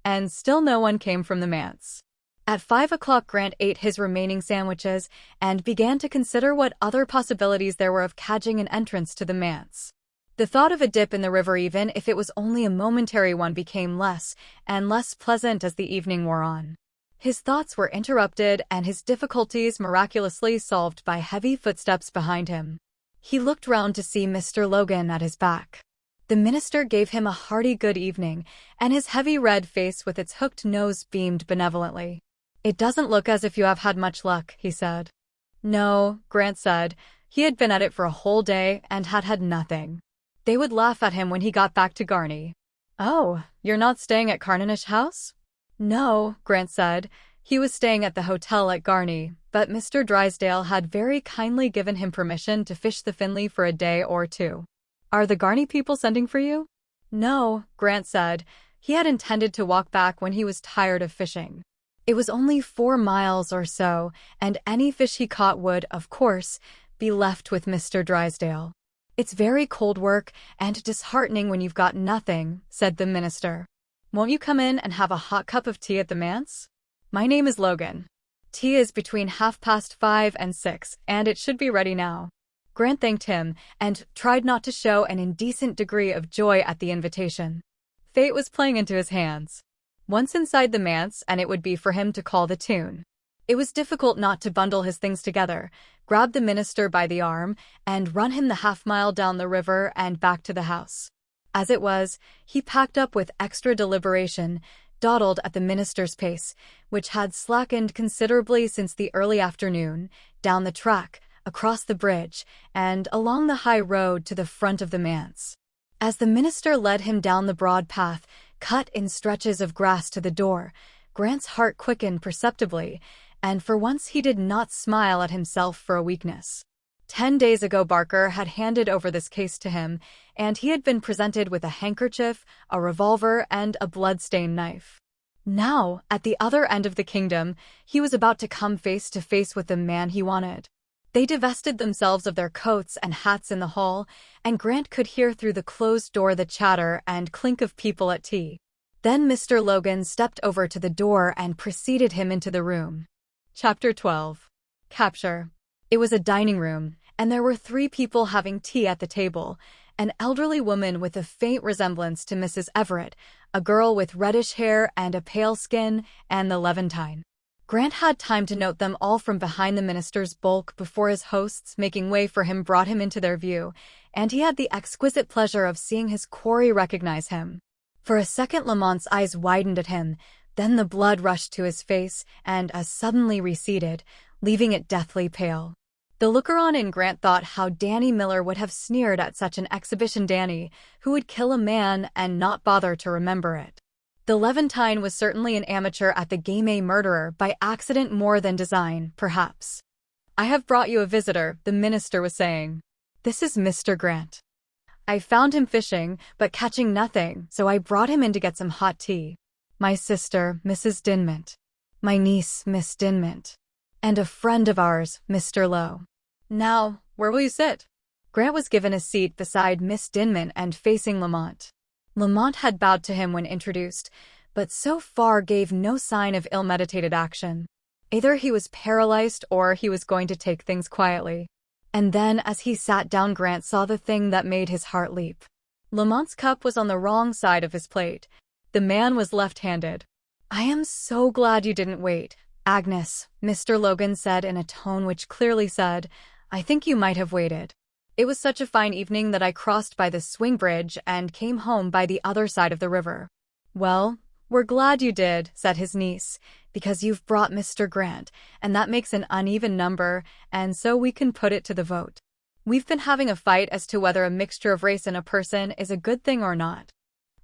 And still no one came from the manse. At 5 o'clock, Grant ate his remaining sandwiches and began to consider what other possibilities there were of catching an entrance to the manse. The thought of a dip in the river, even if it was only a momentary one, became less and less pleasant as the evening wore on. His thoughts were interrupted and his difficulties miraculously solved by heavy footsteps behind him. He looked round to see Mr. Logan at his back. The minister gave him a hearty good evening, and his heavy red face with its hooked nose beamed benevolently. "It doesn't look as if you have had much luck," he said. "No," Grant said. He had been at it for a whole day and had had nothing. They would laugh at him when he got back to Garni. "Oh, you're not staying at Carnanish House?" "No," Grant said. He was staying at the hotel at Garni, but Mr. Drysdale had very kindly given him permission to fish the Finley for a day or two. "Are the Garni people sending for you?" "No," Grant said. He had intended to walk back when he was tired of fishing. It was only 4 miles or so, and any fish he caught would, of course, be left with Mr. Drysdale. "It's very cold work and disheartening when you've got nothing," said the minister. "Won't you come in and have a hot cup of tea at the manse? My name is Logan. Tea is between 5:30 and 6, and it should be ready now." Grant thanked him and tried not to show an indecent degree of joy at the invitation. Fate was playing into his hands. Once inside the manse, and it would be for him to call the tune. It was difficult not to bundle his things together, grab the minister by the arm, and run him the half-mile down the river and back to the house. As it was, he packed up with extra deliberation, dawdled at the minister's pace, which had slackened considerably since the early afternoon, down the track, across the bridge, and along the high road to the front of the manse. As the minister led him down the broad path, cut in stretches of grass to the door, Grant's heart quickened perceptibly, and for once he did not smile at himself for a weakness. 10 days ago Barker had handed over this case to him, and he had been presented with a handkerchief, a revolver, and a blood-stained knife. Now, at the other end of the kingdom, he was about to come face to face with the man he wanted. They divested themselves of their coats and hats in the hall, and Grant could hear through the closed door the chatter and clink of people at tea. Then Mr. Logan stepped over to the door and preceded him into the room. Chapter 12. Capture. It was a dining room, and there were 3 people having tea at the table: an elderly woman with a faint resemblance to Mrs. Everett, a girl with reddish hair and a pale skin, and the Levantine. Grant had time to note them all from behind the minister's bulk before his hosts, making way for him, brought him into their view, and he had the exquisite pleasure of seeing his quarry recognize him. For a second Lamont's eyes widened at him, then the blood rushed to his face and as suddenly receded, leaving it deathly pale. The looker-on in Grant thought how Danny Miller would have sneered at such an exhibition Danny, who would kill a man and not bother to remember it. The Levantine was certainly an amateur at the game, a murderer by accident more than design, perhaps. "I have brought you a visitor," the minister was saying. "This is Mr. Grant. I found him fishing, but catching nothing, so I brought him in to get some hot tea. My sister, Mrs. Dinmont. My niece, Miss Dinmont. And a friend of ours, Mr. Lowe. Now, where will you sit?" Grant was given a seat beside Miss Dinmont and facing Lamont. Lamont had bowed to him when introduced, but so far gave no sign of ill-meditated action. Either he was paralyzed or he was going to take things quietly. And then, as he sat down, Grant saw the thing that made his heart leap. Lamont's cup was on the wrong side of his plate. The man was left-handed. "I am so glad you didn't wait, Agnes," Mr. Logan said in a tone which clearly said, "I think you might have waited. It was such a fine evening that I crossed by the swing bridge and came home by the other side of the river." "Well, we're glad you did," said his niece, "because you've brought Mr. Grant, and that makes an uneven number, and so we can put it to the vote. We've been having a fight as to whether a mixture of race in a person is a good thing or not.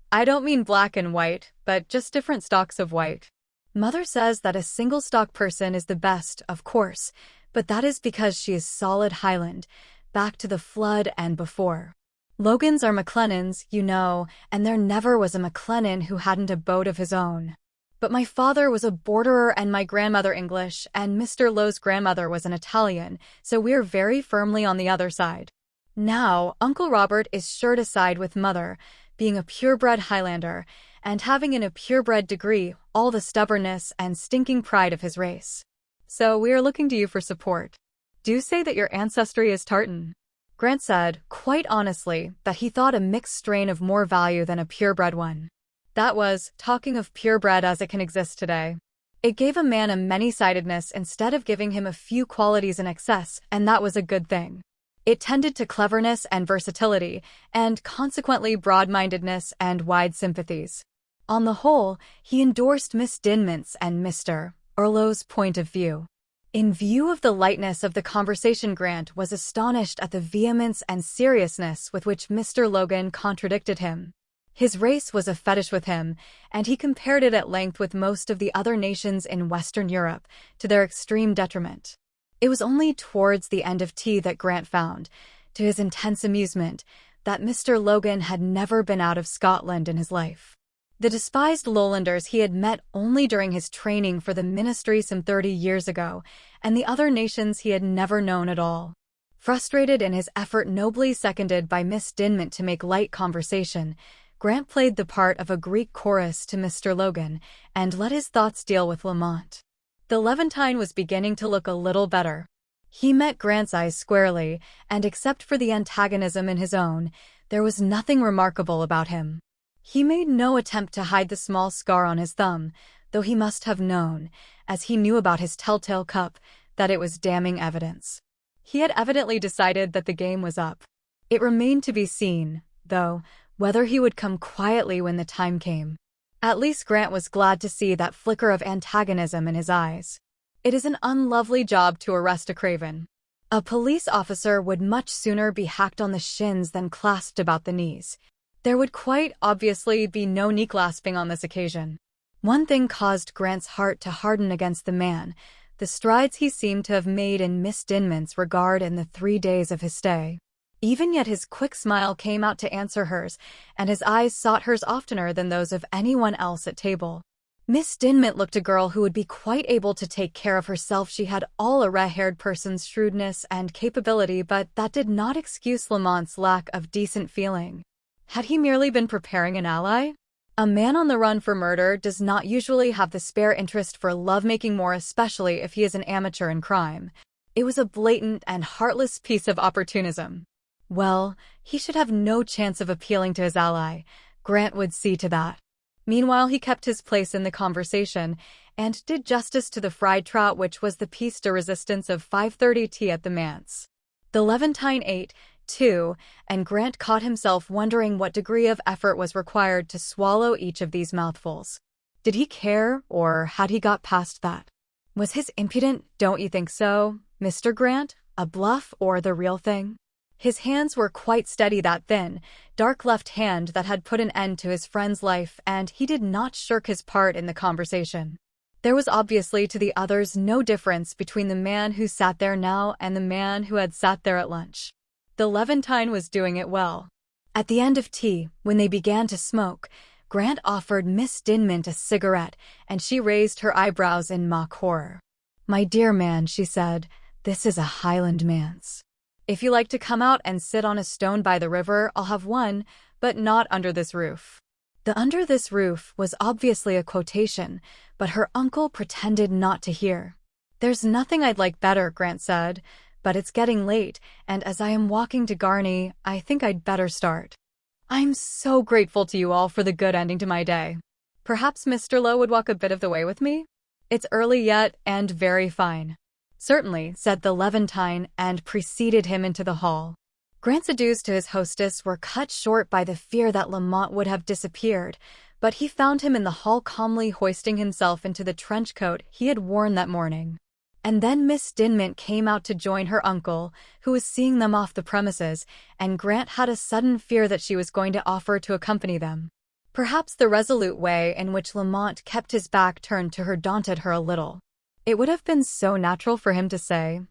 I don't mean black and white, but just different stocks of white. Mother says that a single-stock person is the best, of course, but that is because she is solid Highland, back to the flood and before. Logans are McLennans, you know, and there never was a McLennan who hadn't a boat of his own. But my father was a borderer and my grandmother English, and Mr. Lowe's grandmother was an Italian, so we're very firmly on the other side. Now, Uncle Robert is sure to side with Mother, being a purebred Highlander, and having in a purebred degree all the stubbornness and stinking pride of his race. So we are looking to you for support. Do say that your ancestry is tartan. Grant said, quite honestly, that he thought a mixed strain of more value than a purebred one. That was, talking of purebred as it can exist today. It gave a man a many-sidedness instead of giving him a few qualities in excess, and that was a good thing. It tended to cleverness and versatility, and consequently broad-mindedness and wide sympathies. On the whole, he endorsed Miss Dinmont's and Mr. Orlo's point of view. In view of the lightness of the conversation, Grant was astonished at the vehemence and seriousness with which Mr. Logan contradicted him. His race was a fetish with him, and he compared it at length with most of the other nations in Western Europe, to their extreme detriment. It was only towards the end of tea that Grant found, to his intense amusement, that Mr. Logan had never been out of Scotland in his life. The despised Lowlanders he had met only during his training for the ministry some 30 years ago, and the other nations he had never known at all. Frustrated in his effort nobly seconded by Miss Dinmont to make light conversation, Grant played the part of a Greek chorus to Mr. Logan, and let his thoughts deal with Lamont. The Levantine was beginning to look a little better. He met Grant's eyes squarely, and except for the antagonism in his own, there was nothing remarkable about him. He made no attempt to hide the small scar on his thumb, though he must have known, as he knew about his telltale cup, that it was damning evidence. He had evidently decided that the game was up. It remained to be seen, though, whether he would come quietly when the time came. At least Grant was glad to see that flicker of antagonism in his eyes. It is an unlovely job to arrest a craven. A police officer would much sooner be hacked on the shins than clasped about the knees. There would quite obviously be no knee-clasping on this occasion. One thing caused Grant's heart to harden against the man, the strides he seemed to have made in Miss Dinmont's regard in the 3 days of his stay. Even yet his quick smile came out to answer hers, and his eyes sought hers oftener than those of anyone else at table. Miss Dinmont looked a girl who would be quite able to take care of herself. She had all a red-haired person's shrewdness and capability, but that did not excuse Lamont's lack of decent feeling. Had he merely been preparing an ally? A man on the run for murder does not usually have the spare interest for love-making, more especially if he is an amateur in crime. It was a blatant and heartless piece of opportunism. Well, he should have no chance of appealing to his ally. Grant would see to that. Meanwhile, he kept his place in the conversation and did justice to the fried trout, which was the piece de resistance of 5:30 tea at the manse. The Levantine ate, too, and Grant caught himself wondering what degree of effort was required to swallow each of these mouthfuls. Did he care, or had he got past that? Was his impudent, "Don't you think so, Mr. Grant," a bluff or the real thing? His hands were quite steady, that thin, dark left hand that had put an end to his friend's life, and he did not shirk his part in the conversation. There was obviously to the others no difference between the man who sat there now and the man who had sat there at lunch. The Levantine was doing it well. At the end of tea, when they began to smoke, Grant offered Miss Dinmont a cigarette, and she raised her eyebrows in mock horror. "My dear man," she said, "this is a Highland manse. If you like to come out and sit on a stone by the river, I'll have one, but not under this roof." The "under this roof" was obviously a quotation, but her uncle pretended not to hear. "There's nothing I'd like better," Grant said, "but it's getting late, and as I am walking to Garney, I think I'd better start. I'm so grateful to you all for the good ending to my day. Perhaps Mr. Lowe would walk a bit of the way with me? It's early yet, and very fine." "Certainly," said the Levantine, and preceded him into the hall. Grant's adieus to his hostess were cut short by the fear that Lamont would have disappeared, but he found him in the hall calmly hoisting himself into the trench coat he had worn that morning. And then Miss Dinmont came out to join her uncle, who was seeing them off the premises, and Grant had a sudden fear that she was going to offer to accompany them. Perhaps the resolute way in which Lamont kept his back turned to her daunted her a little. It would have been so natural for him to say,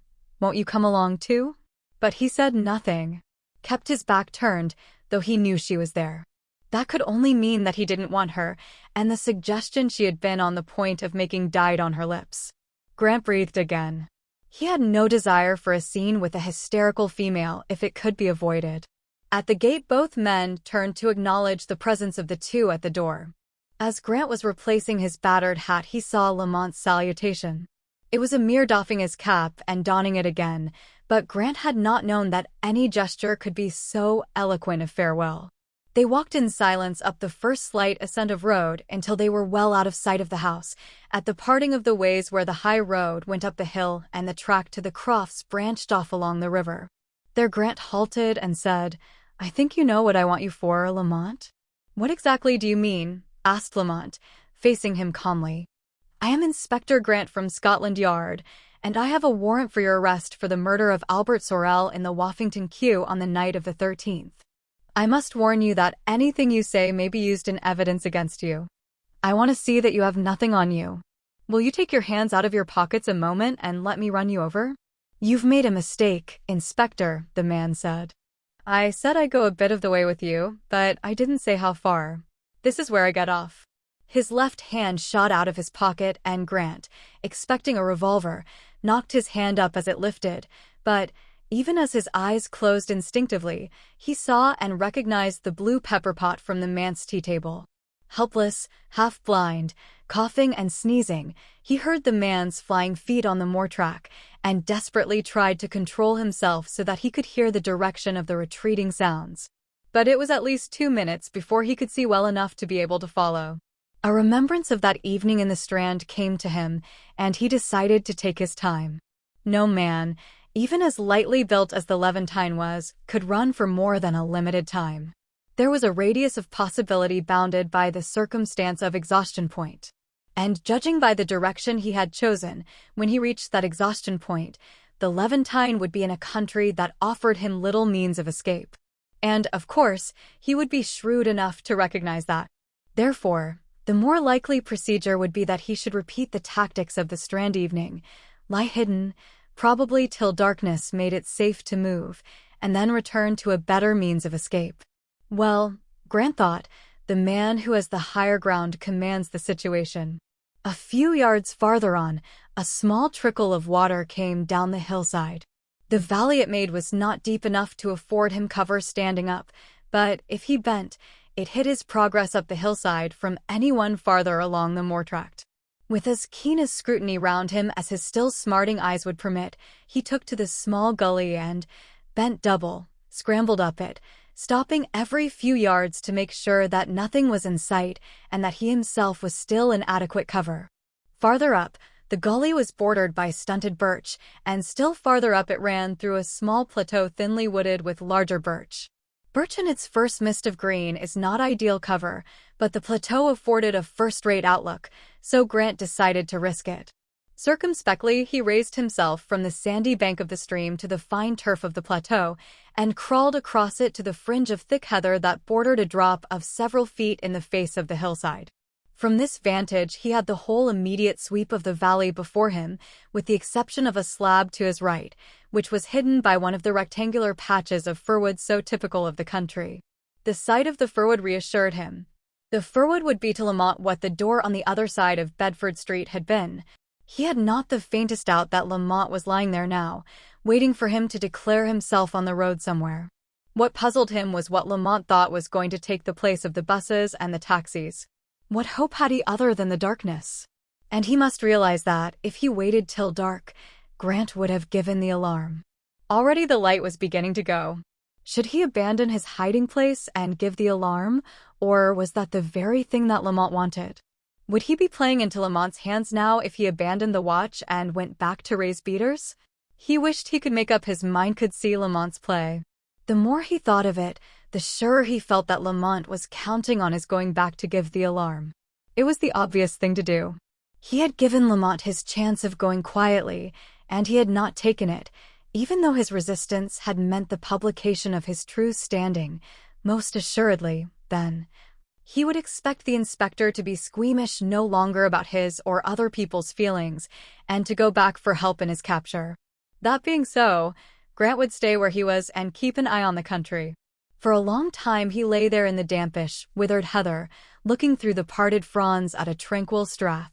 "Won't you come along too?" But he said nothing, kept his back turned, though he knew she was there. That could only mean that he didn't want her, and the suggestion she had been on the point of making died on her lips. Grant breathed again. He had no desire for a scene with a hysterical female if it could be avoided. At the gate, both men turned to acknowledge the presence of the two at the door. As Grant was replacing his battered hat, he saw Lamont's salutation. It was a mere doffing his cap and donning it again, but Grant had not known that any gesture could be so eloquent of farewell. They walked in silence up the first slight ascent of road until they were well out of sight of the house, at the parting of the ways where the high road went up the hill and the track to the crofts branched off along the river. There Grant halted and said, "I think you know what I want you for, Lamont." "What exactly do you mean?" asked Lamont, facing him calmly. "I am Inspector Grant from Scotland Yard, and I have a warrant for your arrest for the murder of Albert Sorel in the Woffington Queue on the night of the 13th. I must warn you that anything you say may be used in evidence against you. I want to see that you have nothing on you. Will you take your hands out of your pockets a moment and let me run you over?" "You've made a mistake, Inspector," the man said. "I said I'd go a bit of the way with you, but I didn't say how far. This is where I get off." His left hand shot out of his pocket, and Grant, expecting a revolver, knocked his hand up as it lifted, but even as his eyes closed instinctively, he saw and recognized the blue pepper pot from the manse tea table. Helpless, half-blind, coughing and sneezing, he heard the man's flying feet on the moor track and desperately tried to control himself so that he could hear the direction of the retreating sounds. But it was at least 2 minutes before he could see well enough to be able to follow. A remembrance of that evening in the Strand came to him, and he decided to take his time. No man, even as lightly built as the Levantine was, could run for more than a limited time. There was a radius of possibility bounded by the circumstance of exhaustion point. And judging by the direction he had chosen, when he reached that exhaustion point, the Levantine would be in a country that offered him little means of escape. And, of course, he would be shrewd enough to recognize that. Therefore, the more likely procedure would be that he should repeat the tactics of the Strand evening, lie hidden, probably till darkness made it safe to move, and then return to a better means of escape. Well, Grant thought, the man who has the higher ground commands the situation. A few yards farther on, a small trickle of water came down the hillside. The valley it made was not deep enough to afford him cover standing up, but if he bent, it hid his progress up the hillside from anyone farther along the moor tract. With as keen a scrutiny round him as his still smarting eyes would permit, he took to this small gully and, bent double, scrambled up it, stopping every few yards to make sure that nothing was in sight and that he himself was still in adequate cover. Farther up, the gully was bordered by stunted birch, and still farther up it ran through a small plateau thinly wooded with larger birch. Birch in its first mist of green is not ideal cover, but the plateau afforded a first-rate outlook, so Grant decided to risk it. Circumspectly, he raised himself from the sandy bank of the stream to the fine turf of the plateau and crawled across it to the fringe of thick heather that bordered a drop of several feet in the face of the hillside. From this vantage, he had the whole immediate sweep of the valley before him, with the exception of a slab to his right, which was hidden by one of the rectangular patches of firwood so typical of the country. The sight of the firwood reassured him. The firwood would be to Lamont what the door on the other side of Bedford Street had been. He had not the faintest doubt that Lamont was lying there now, waiting for him to declare himself on the road somewhere. What puzzled him was what Lamont thought was going to take the place of the buses and the taxis. What hope had he other than the darkness? And he must realize that, if he waited till dark, Grant would have given the alarm. Already the light was beginning to go. Should he abandon his hiding place and give the alarm, or was that the very thing that Lamont wanted? Would he be playing into Lamont's hands now if he abandoned the watch and went back to raise beaters? He wished he could make up his mind could see Lamont's play. The more he thought of it, the surer he felt that Lamont was counting on his going back to give the alarm. It was the obvious thing to do. He had given Lamont his chance of going quietly, and he had not taken it, even though his resistance had meant the publication of his true standing. Most assuredly, then, he would expect the inspector to be squeamish no longer about his or other people's feelings, and to go back for help in his capture. That being so, Grant would stay where he was and keep an eye on the country. For a long time he lay there in the dampish, withered heather, looking through the parted fronds at a tranquil strath.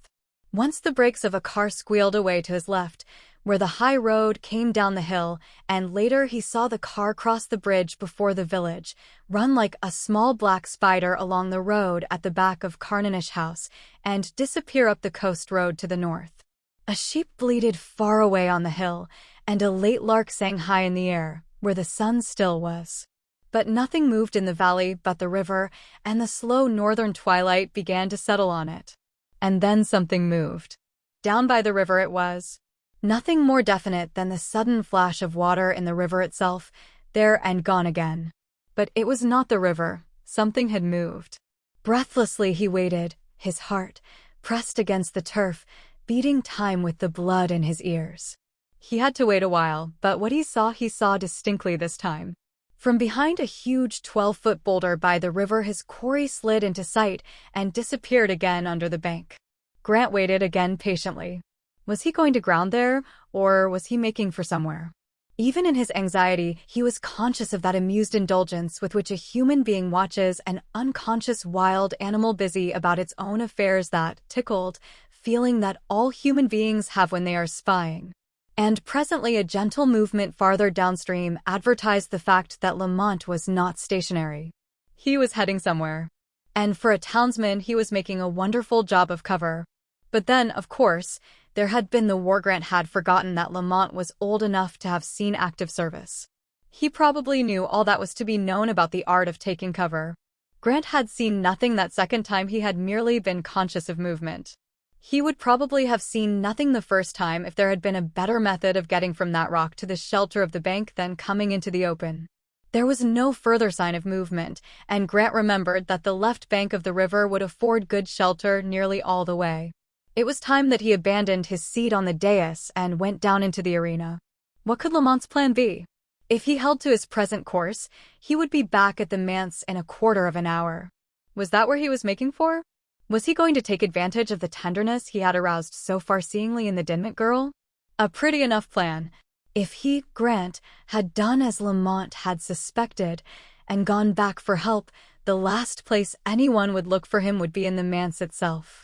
Once the brakes of a car squealed away to his left, where the high road came down the hill, and later he saw the car cross the bridge before the village, run like a small black spider along the road at the back of Carnanish House, and disappear up the coast road to the north. A sheep bleated far away on the hill, and a late lark sang high in the air, where the sun still was. But nothing moved in the valley but the river, and the slow northern twilight began to settle on it. And then something moved. Down by the river it was. Nothing more definite than the sudden flash of water in the river itself, there and gone again. But it was not the river. Something had moved. Breathlessly he waited, his heart, pressed against the turf, beating time with the blood in his ears. He had to wait a while, but what he saw distinctly this time. From behind a huge 12-foot boulder by the river his quarry slid into sight and disappeared again under the bank. Grant waited again patiently. Was he going to ground there, or was he making for somewhere? Even in his anxiety, he was conscious of that amused indulgence with which a human being watches an unconscious wild animal busy about its own affairs, that tickled feeling that all human beings have when they are spying. And presently a gentle movement farther downstream advertised the fact that Lamont was not stationary. He was heading somewhere. And for a townsman he was making a wonderful job of cover. But then, of course, there had been the war. Grant had forgotten that Lamont was old enough to have seen active service. He probably knew all that was to be known about the art of taking cover. Grant had seen nothing that second time. He had merely been conscious of movement. He would probably have seen nothing the first time if there had been a better method of getting from that rock to the shelter of the bank than coming into the open. There was no further sign of movement, and Grant remembered that the left bank of the river would afford good shelter nearly all the way. It was time that he abandoned his seat on the dais and went down into the arena. What could Lamont's plan be? If he held to his present course, he would be back at the manse in a quarter of an hour. Was that where he was making for? Was he going to take advantage of the tenderness he had aroused so far-seeingly in the Dinmont girl? A pretty enough plan. If he, Grant, had done as Lamont had suspected and gone back for help, the last place anyone would look for him would be in the manse itself.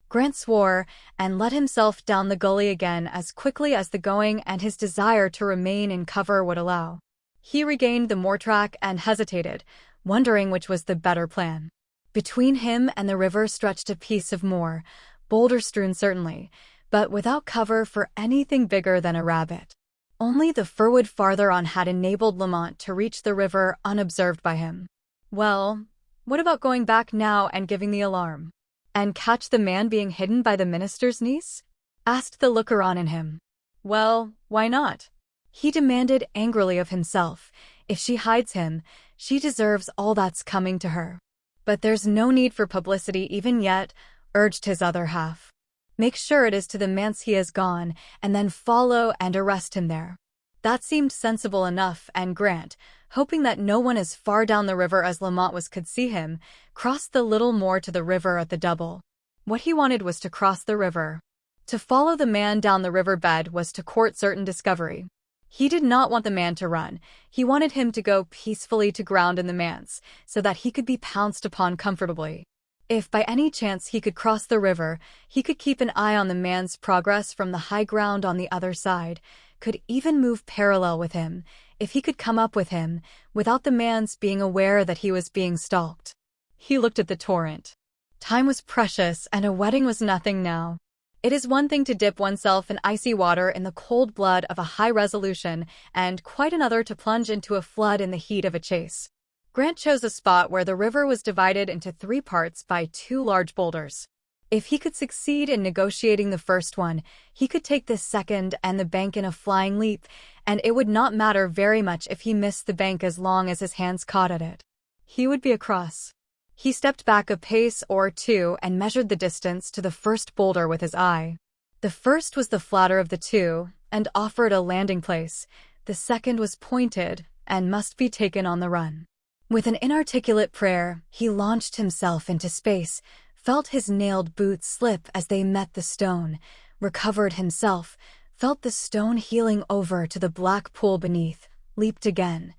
Grant swore and let himself down the gully again as quickly as the going and his desire to remain in cover would allow. He regained the moor track and hesitated, wondering which was the better plan. Between him and the river stretched a piece of moor, boulder-strewn certainly, but without cover for anything bigger than a rabbit. Only the firwood farther on had enabled Lamont to reach the river unobserved by him. Well, what about going back now and giving the alarm? And catch the man being hidden by the minister's niece? Asked the looker-on in him. Well, why not? He demanded angrily of himself. If she hides him, she deserves all that's coming to her. But there's no need for publicity even yet, urged his other half. Make sure it is to the manse he has gone, and then follow and arrest him there. That seemed sensible enough, and Grant, hoping that no one as far down the river as Lamont was could see him, crossed the little moor to the river at the double. What he wanted was to cross the river. To follow the man down the river bed was to court certain discovery. He did not want the man to run. He wanted him to go peacefully to ground in the manse, so that he could be pounced upon comfortably. If by any chance he could cross the river, he could keep an eye on the man's progress from the high ground on the other side, could even move parallel with him, if he could come up with him, without the man's being aware that he was being stalked. He looked at the torrent. Time was precious, and a wetting was nothing now. It is one thing to dip oneself in icy water in the cold blood of a high resolution, and quite another to plunge into a flood in the heat of a chase. Grant chose a spot where the river was divided into 3 parts by 2 large boulders. If he could succeed in negotiating the first one, he could take the second and the bank in a flying leap, and it would not matter very much if he missed the bank as long as his hands caught at it. He would be across. He stepped back a pace or 2 and measured the distance to the first boulder with his eye. The first was the flatter of the 2, and offered a landing place. The second was pointed, and must be taken on the run. With an inarticulate prayer, he launched himself into space, felt his nailed boots slip as they met the stone, recovered himself, felt the stone heeling over to the black pool beneath, leaped again,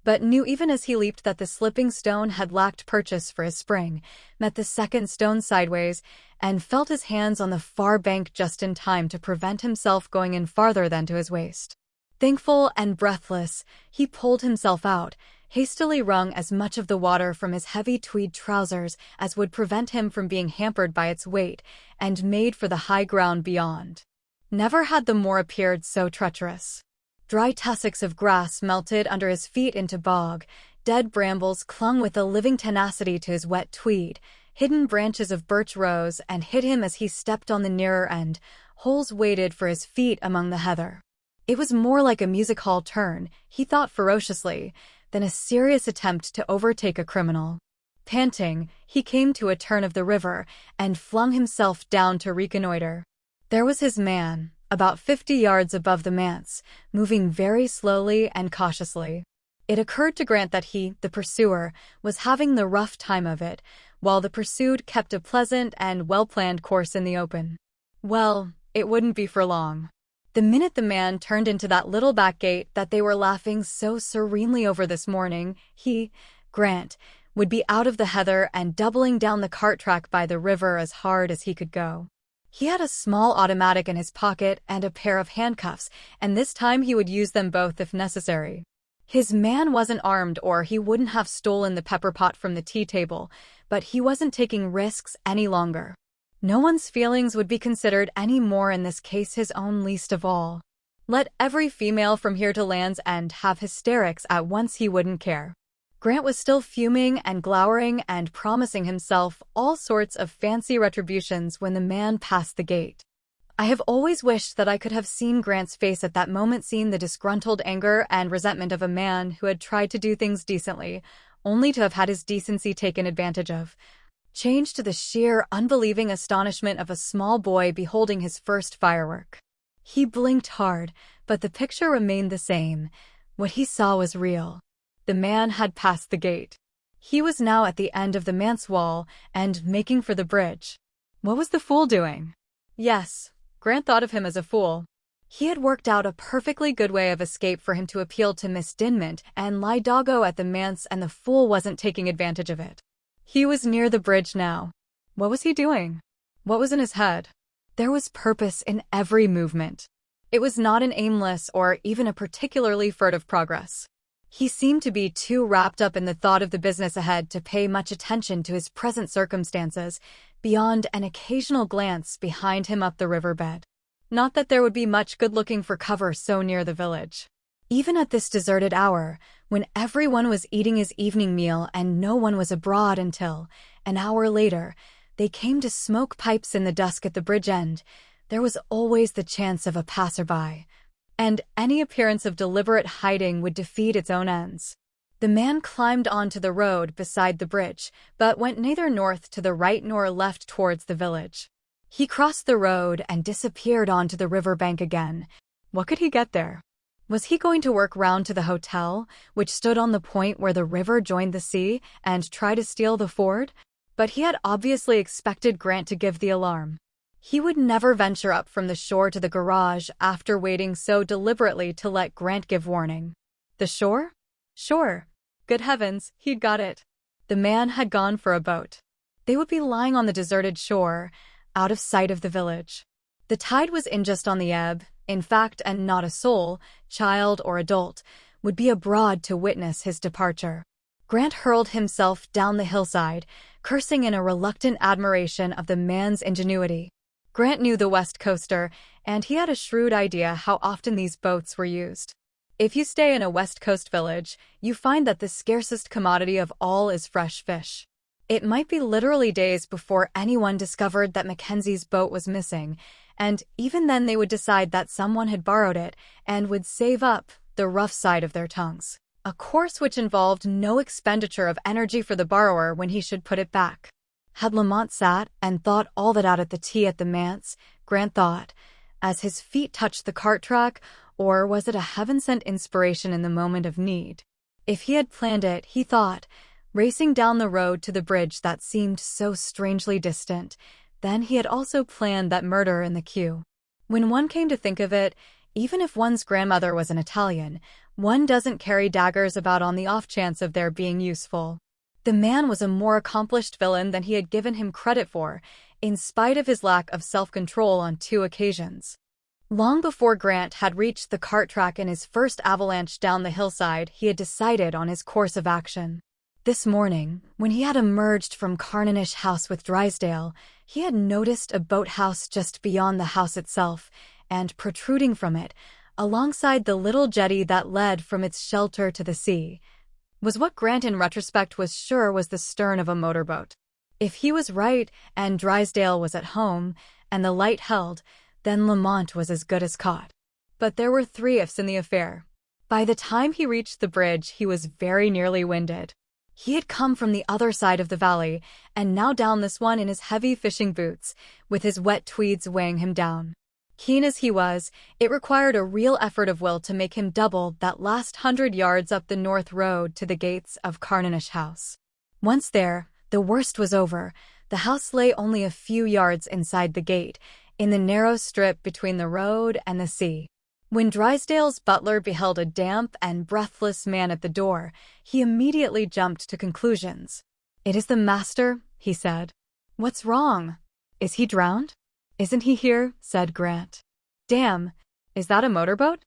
but knew even as he leaped that the slipping stone had lacked purchase for his spring, met the second stone sideways, and felt his hands on the far bank just in time to prevent himself going in farther than to his waist. Thankful and breathless, he pulled himself out, hastily wrung as much of the water from his heavy tweed trousers as would prevent him from being hampered by its weight, and made for the high ground beyond. Never had the moor appeared so treacherous. Dry tussocks of grass melted under his feet into bog, dead brambles clung with a living tenacity to his wet tweed, hidden branches of birch rose and hid him as he stepped on the nearer end, holes waited for his feet among the heather. It was more like a music hall turn, he thought ferociously, than a serious attempt to overtake a criminal. Panting, he came to a turn of the river and flung himself down to reconnoiter. There was his man, about 50 yards above the manse, moving very slowly and cautiously. It occurred to Grant that he, the pursuer, was having the rough time of it, while the pursued kept a pleasant and well-planned course in the open. Well, it wouldn't be for long. The minute the man turned into that little back gate that they were laughing so serenely over this morning, he, Grant, would be out of the heather and doubling down the cart track by the river as hard as he could go. He had a small automatic in his pocket and a pair of handcuffs, and this time he would use them both if necessary. His man wasn't armed or he wouldn't have stolen the pepper pot from the tea table, but he wasn't taking risks any longer. No one's feelings would be considered any more in this case his own least of all. Let every female from here to Land's End have hysterics at once, he wouldn't care. Grant was still fuming and glowering and promising himself all sorts of fancy retributions when the man passed the gate. I have always wished that I could have seen Grant's face at that moment, seen the disgruntled anger and resentment of a man who had tried to do things decently, only to have had his decency taken advantage of, changed to the sheer, unbelieving astonishment of a small boy beholding his first firework. He blinked hard, but the picture remained the same. What he saw was real. The man had passed the gate. He was now at the end of the manse wall and making for the bridge. What was the fool doing? Yes, Grant thought of him as a fool. He had worked out a perfectly good way of escape for him to appeal to Miss Dinmont and lie doggo at the manse, and the fool wasn't taking advantage of it. He was near the bridge now. What was he doing? What was in his head? There was purpose in every movement. It was not an aimless or even a particularly furtive progress. He seemed to be too wrapped up in the thought of the business ahead to pay much attention to his present circumstances, beyond an occasional glance behind him up the riverbed. Not that there would be much good looking for cover so near the village. Even at this deserted hour, when everyone was eating his evening meal and no one was abroad until, an hour later, they came to smoke pipes in the dusk at the bridge end, there was always the chance of a passerby, and any appearance of deliberate hiding would defeat its own ends. The man climbed onto the road beside the bridge, but went neither north to the right nor left towards the village. He crossed the road and disappeared onto the river bank again. What could he get there? Was he going to work round to the hotel, which stood on the point where the river joined the sea, and try to steal the ford? But he had obviously expected Grant to give the alarm. He would never venture up from the shore to the garage after waiting so deliberately to let Grant give warning. The shore? Sure. Good heavens, he'd got it. The man had gone for a boat. They would be lying on the deserted shore, out of sight of the village. The tide was in just on the ebb, in fact, and not a soul, child or adult, would be abroad to witness his departure. Grant hurled himself down the hillside, cursing in a reluctant admiration of the man's ingenuity. Grant knew the West Coaster, and he had a shrewd idea how often these boats were used. If you stay in a West Coast village, you find that the scarcest commodity of all is fresh fish. It might be literally days before anyone discovered that Mackenzie's boat was missing, and even then they would decide that someone had borrowed it and would save up the rough side of their tongues. A course which involved no expenditure of energy for the borrower when he should put it back. Had Lamont sat and thought all that out at the tea at the manse, Grant thought, as his feet touched the cart track, or was it a heaven-sent inspiration in the moment of need? If he had planned it, he thought, racing down the road to the bridge that seemed so strangely distant, then he had also planned that murder in the queue. When one came to think of it, even if one's grandmother was an Italian, one doesn't carry daggers about on the off chance of their being useful. The man was a more accomplished villain than he had given him credit for. in spite of his lack of self-control on 2 occasions. Long before Grant had reached the cart track in his first avalanche down the hillside, he had decided on his course of action. This morning, when he had emerged from Carnanish House with Drysdale, he had noticed a boathouse just beyond the house itself, and protruding from it, alongside the little jetty that led from its shelter to the sea, was what Grant in retrospect was sure was the stern of a motorboat. If he was right and Drysdale was at home, and the light held, then Lamont was as good as caught. But there were 3 ifs in the affair. By the time he reached the bridge, he was very nearly winded. He had come from the other side of the valley, and now down this one in his heavy fishing boots, with his wet tweeds weighing him down. Keen as he was, it required a real effort of will to make him double that last 100 yards up the north road to the gates of Carnanish House. Once there, the worst was over. The house lay only a few yards inside the gate, in the narrow strip between the road and the sea. When Drysdale's butler beheld a damp and breathless man at the door, he immediately jumped to conclusions. "It is the master," he said. "What's wrong? Is he drowned?" "Isn't he here?" said Grant. "Damn, is that a motorboat?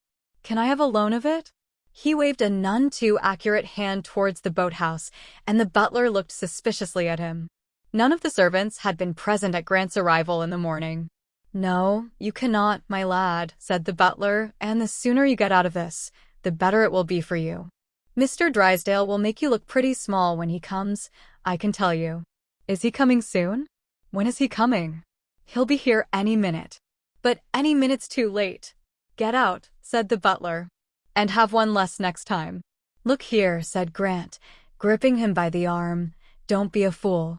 Can I have a loan of it?" He waved a none too accurate hand towards the boathouse, and the butler looked suspiciously at him. None of the servants had been present at Grant's arrival in the morning. "No, you cannot, my lad," said the butler, "and the sooner you get out of this, the better it will be for you. Mr. Drysdale will make you look pretty small when he comes, I can tell you." "Is he coming soon? When is he coming?" "He'll be here any minute." "But any minute's too late." "Get out," said the butler, "and have one less next time." "Look here," said Grant, gripping him by the arm, "don't be a fool.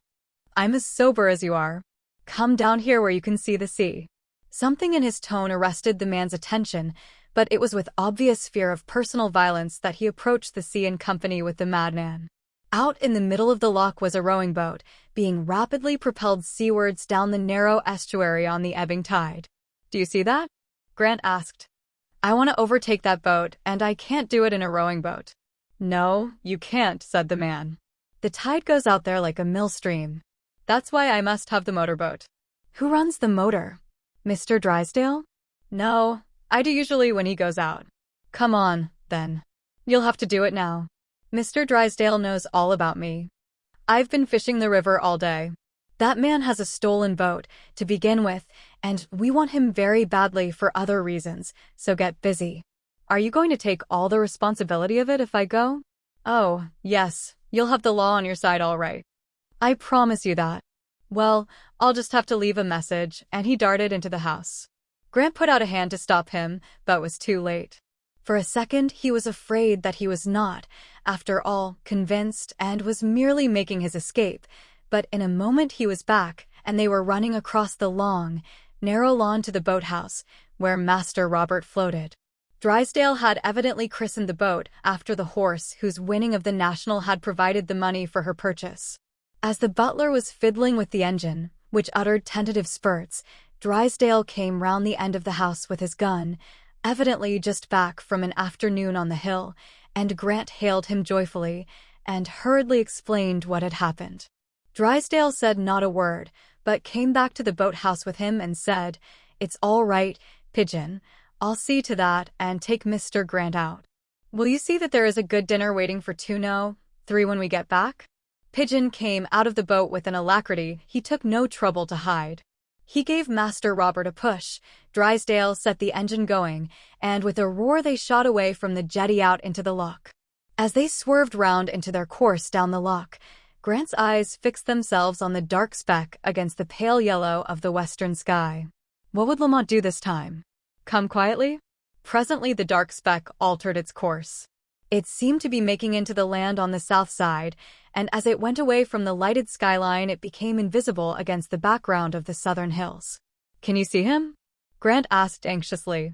I'm as sober as you are. Come down here where you can see the sea." Something in his tone arrested the man's attention, but it was with obvious fear of personal violence that he approached the sea in company with the madman. Out in the middle of the loch was a rowing boat, being rapidly propelled seawards down the narrow estuary on the ebbing tide. "Do you see that?" Grant asked. "I want to overtake that boat, and I can't do it in a rowing boat." "No, you can't," said the man. "The tide goes out there like a millstream. That's why I must have the motorboat." "Who runs the motor? Mr. Drysdale?" "No, I do usually when he goes out." "Come on, then. You'll have to do it now. Mr. Drysdale knows all about me. I've been fishing the river all day. That man has a stolen boat, to begin with, and we want him very badly for other reasons, so get busy." "Are you going to take all the responsibility of it if I go?" "Oh, yes, you'll have the law on your side all right. I promise you that." "Well, I'll just have to leave a message," and he darted into the house. Grant put out a hand to stop him, but was too late. For a second, he was afraid that he was not, after all, convinced and was merely making his escape, but in a moment he was back, and they were running across the long, narrow lawn to the boathouse, where Master Robert floated. Drysdale had evidently christened the boat after the horse whose winning of the National had provided the money for her purchase. As the butler was fiddling with the engine, which uttered tentative spurts, Drysdale came round the end of the house with his gun, evidently just back from an afternoon on the hill, and Grant hailed him joyfully, and hurriedly explained what had happened. Drysdale said not a word, but came back to the boathouse with him and said, "It's all right, Pigeon. I'll see to that and take Mr. Grant out. Will you see that there is a good dinner waiting for 2:03 when we get back?" Pigeon came out of the boat with an alacrity he took no trouble to hide. He gave Master Robert a push, Drysdale set the engine going, and with a roar they shot away from the jetty out into the loch. As they swerved round into their course down the loch, Grant's eyes fixed themselves on the dark speck against the pale yellow of the western sky. What would Lamont do this time? Come quietly? Presently the dark speck altered its course. It seemed to be making into the land on the south side, and as it went away from the lighted skyline it became invisible against the background of the southern hills. "Can you see him?" Grant asked anxiously.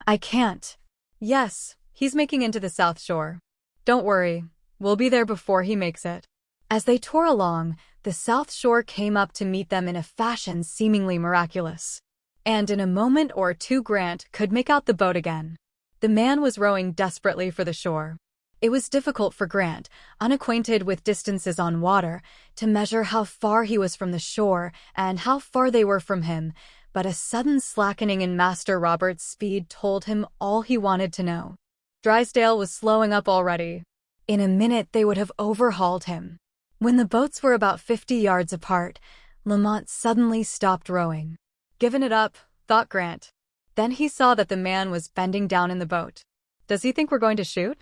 "I can't." "Yes, he's making into the south shore. Don't worry, we'll be there before he makes it." As they tore along, the south shore came up to meet them in a fashion seemingly miraculous. And in a moment or two Grant could make out the boat again. The man was rowing desperately for the shore. It was difficult for Grant, unacquainted with distances on water, to measure how far he was from the shore and how far they were from him, but a sudden slackening in Master Robert's speed told him all he wanted to know. Drysdale was slowing up already. In a minute they would have overhauled him. When the boats were about 50 yards apart, Lamont suddenly stopped rowing. "Given it up," thought Grant. Then he saw that the man was bending down in the boat. "Does he think we're going to shoot?"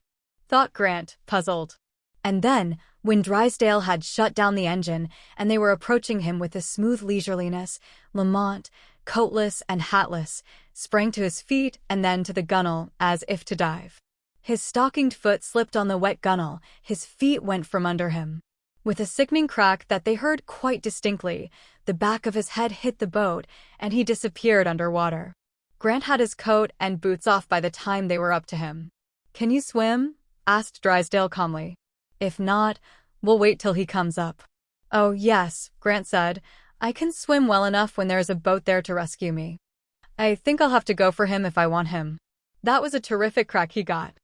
thought Grant, puzzled. And then, when Drysdale had shut down the engine and they were approaching him with a smooth leisureliness, Lamont, coatless and hatless, sprang to his feet and then to the gunwale as if to dive. His stockinged foot slipped on the wet gunwale, his feet went from under him. With a sickening crack that they heard quite distinctly, the back of his head hit the boat and he disappeared under water. Grant had his coat and boots off by the time they were up to him. "Can you swim?" asked Drysdale calmly. "If not, we'll wait till he comes up." "Oh, yes," Grant said. "I can swim well enough when there's a boat there to rescue me. I think I'll have to go for him if I want him." That was a terrific crack he got.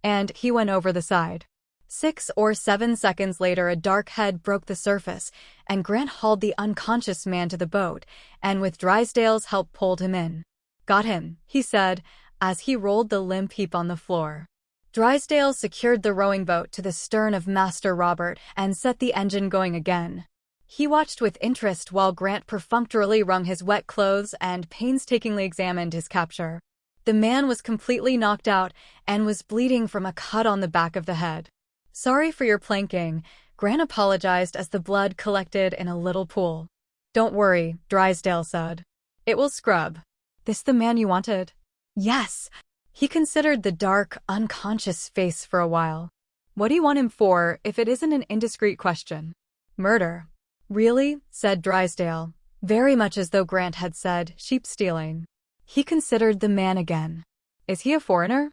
And he went over the side. 6 or 7 seconds later, a dark head broke the surface, and Grant hauled the unconscious man to the boat, and with Drysdale's help pulled him in. "Got him," he said, as he rolled the limp heap on the floor. Drysdale secured the rowing boat to the stern of Master Robert and set the engine going again. He watched with interest while Grant perfunctorily wrung his wet clothes and painstakingly examined his capture. The man was completely knocked out and was bleeding from a cut on the back of the head. "Sorry for your planking," Grant apologized as the blood collected in a little pool. "Don't worry," Drysdale said. "It will scrub." "This the man you wanted?" "Yes." He considered the dark, unconscious face for a while. "What do you want him for, if it isn't an indiscreet question?" "Murder." "Really?" said Drysdale, very much as though Grant had said sheep stealing. He considered the man again. "Is he a foreigner?"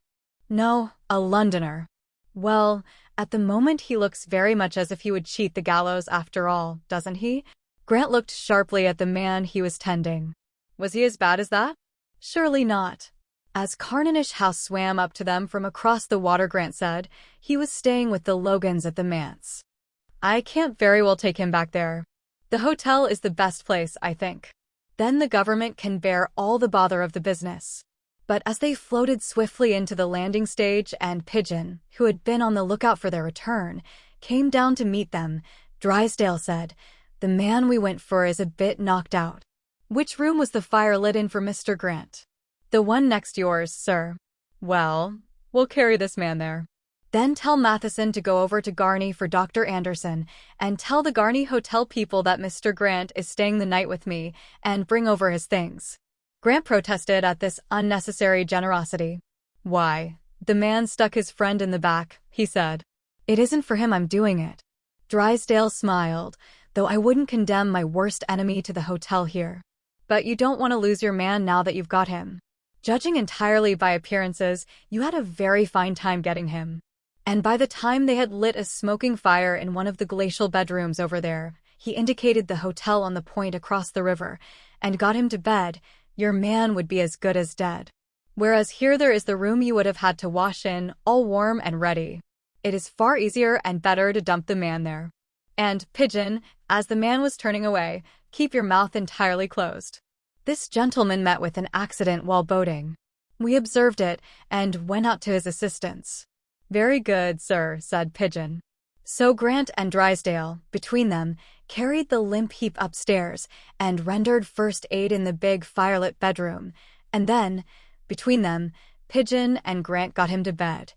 "No, a Londoner." "Well, at the moment he looks very much as if he would cheat the gallows after all, doesn't he?" Grant looked sharply at the man he was tending. "Was he as bad as that?" "Surely not." As Carnanish House swam up to them from across the water, Grant said, "He was staying with the Logans at the manse. I can't very well take him back there. The hotel is the best place, I think. Then the government can bear all the bother of the business." But as they floated swiftly into the landing stage and Pigeon, who had been on the lookout for their return, came down to meet them, Drysdale said, "The man we went for is a bit knocked out." "Which room was the fire lit in for Mr. Grant?" "The one next yours, sir." "Well, we'll carry this man there. Then tell Matheson to go over to Garni for Dr. Anderson, and tell the Garni Hotel people that Mr. Grant is staying the night with me, and bring over his things." Grant protested at this unnecessary generosity. "Why, the man stuck his friend in the back," he said. "It isn't for him I'm doing it." Drysdale smiled, "though I wouldn't condemn my worst enemy to the hotel here. But you don't want to lose your man now that you've got him. Judging entirely by appearances, you had a very fine time getting him. And by the time they had lit a smoking fire in one of the glacial bedrooms over there," he indicated the hotel on the point across the river, "and got him to bed, your man would be as good as dead. Whereas here there is the room you would have had to wash in, all warm and ready. It is far easier and better to dump the man there. And, Pigeon," as the man was turning away, "keep your mouth entirely closed. This gentleman met with an accident while boating. We observed it, and went out to his assistance." "Very good, sir," said Pigeon. So Grant and Drysdale, between them, carried the limp heap upstairs and rendered first aid in the big firelit bedroom, and then, between them, Pigeon and Grant got him to bed,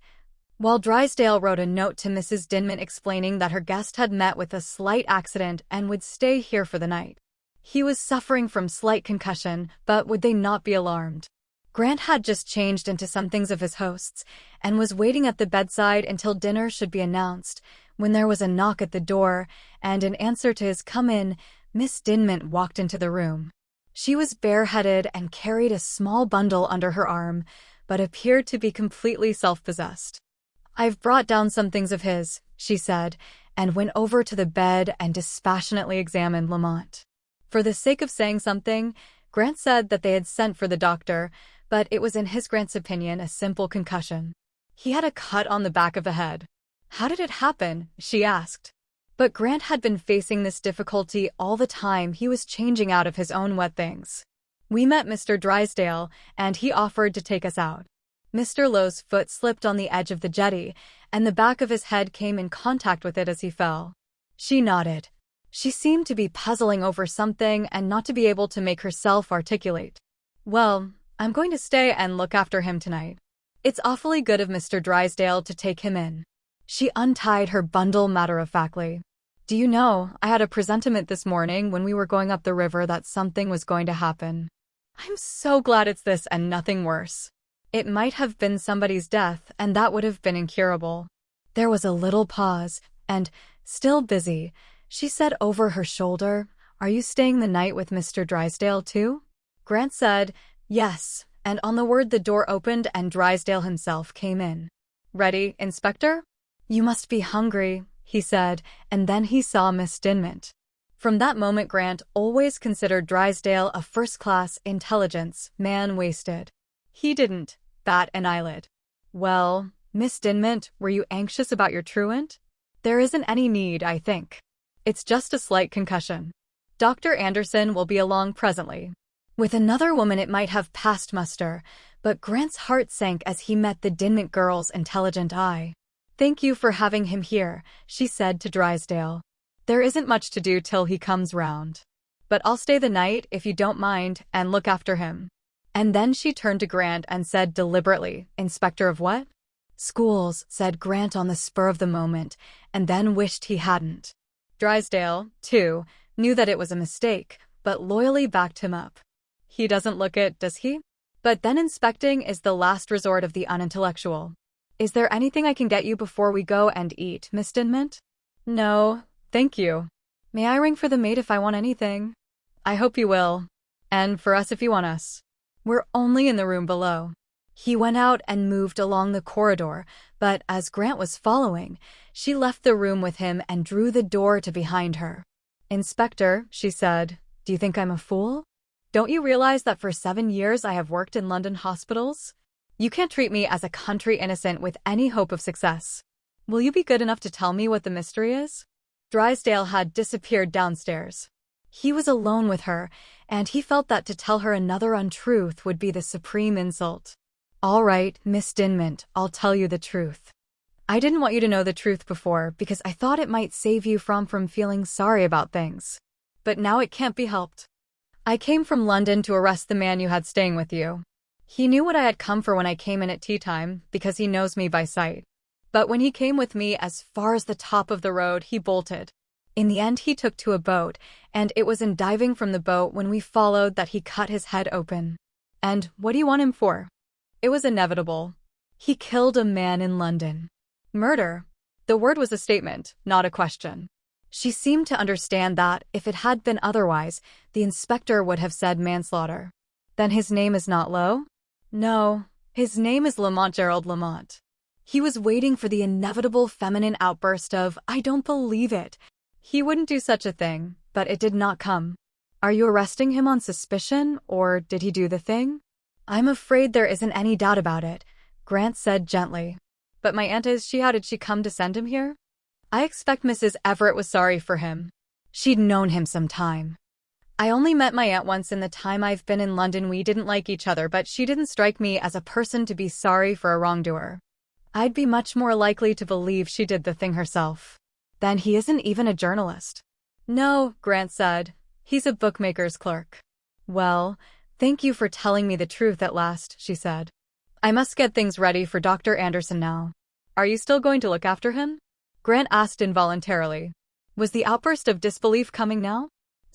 while Drysdale wrote a note to Mrs. Dinman explaining that her guest had met with a slight accident and would stay here for the night. He was suffering from slight concussion, but would they not be alarmed? Grant had just changed into some things of his host's, and was waiting at the bedside until dinner should be announced, when there was a knock at the door, and in answer to his "come in," Miss Dinman walked into the room. She was bareheaded and carried a small bundle under her arm, but appeared to be completely self-possessed. "I've brought down some things of his," she said, and went over to the bed and dispassionately examined Lamont. For the sake of saying something, Grant said that they had sent for the doctor, but it was in Grant's opinion a simple concussion. He had a cut on the back of the head. How did it happen? She asked. But Grant had been facing this difficulty all the time he was changing out of his own wet things. We met Mr. Drysdale, and he offered to take us out. Mr. Lowe's foot slipped on the edge of the jetty, and the back of his head came in contact with it as he fell. She nodded. She seemed to be puzzling over something and not to be able to make herself articulate. Well, I'm going to stay and look after him tonight. It's awfully good of Mr. Drysdale to take him in. She untied her bundle matter-of-factly. Do you know, I had a presentiment this morning when we were going up the river that something was going to happen. I'm so glad it's this and nothing worse. It might have been somebody's death, and that would have been incurable. There was a little pause, and, still busy, she said over her shoulder, Are you staying the night with Mr. Drysdale too? Grant said, Yes, and on the word the door opened and Drysdale himself came in. Ready, Inspector? You must be hungry, he said, and then he saw Miss Dinmont. From that moment Grant always considered Drysdale a first-class intelligence man wasted. He didn't bat an eyelid. Well, Miss Dinmont, were you anxious about your truant? There isn't any need, I think. It's just a slight concussion. Dr. Anderson will be along presently. With another woman it might have passed muster, but Grant's heart sank as he met the Dinmont girl's intelligent eye. Thank you for having him here, she said to Drysdale. There isn't much to do till he comes round. But I'll stay the night, if you don't mind, and look after him. And then she turned to Grant and said deliberately, Inspector of what? Schools, said Grant on the spur of the moment, and then wished he hadn't. Drysdale, too, knew that it was a mistake, but loyally backed him up. He doesn't look it, does he? But then inspecting is the last resort of the unintellectual. Is there anything I can get you before we go and eat, Miss Dinmont? No, thank you. May I ring for the maid if I want anything? I hope you will. And for us if you want us. We're only in the room below. He went out and moved along the corridor, but as Grant was following, she left the room with him and drew the door to behind her. Inspector, she said, do you think I'm a fool? Don't you realize that for 7 years I have worked in London hospitals? You can't treat me as a country innocent with any hope of success. Will you be good enough to tell me what the mystery is? Drysdale had disappeared downstairs. He was alone with her, and he felt that to tell her another untruth would be the supreme insult. All right, Miss Dinmont, I'll tell you the truth. I didn't want you to know the truth before because I thought it might save you from feeling sorry about things. But now it can't be helped. I came from London to arrest the man you had staying with you. He knew what I had come for when I came in at tea time because he knows me by sight. But when he came with me as far as the top of the road, he bolted. In the end, he took to a boat, and it was in diving from the boat when we followed that he cut his head open. And what do you want him for? It was inevitable. He killed a man in London. Murder. The word was a statement, not a question. She seemed to understand that, if it had been otherwise, the inspector would have said manslaughter. Then his name is not Lowe? No, his name is Lamont Gerald Lamont. He was waiting for the inevitable feminine outburst of, I don't believe it. He wouldn't do such a thing, but it did not come. Are you arresting him on suspicion, or did he do the thing? I'm afraid there isn't any doubt about it, Grant said gently. But my aunt how did she come to send him here? I expect Mrs. Everett was sorry for him. She'd known him some time. I only met my aunt once in the time I've been in London. We didn't like each other, but she didn't strike me as a person to be sorry for a wrongdoer. I'd be much more likely to believe she did the thing herself. Then he isn't even a journalist. No, Grant said. He's a bookmaker's clerk. Well, thank you for telling me the truth at last, she said. I must get things ready for Dr. Anderson now. Are you still going to look after him? Grant asked involuntarily. Was the outburst of disbelief coming now?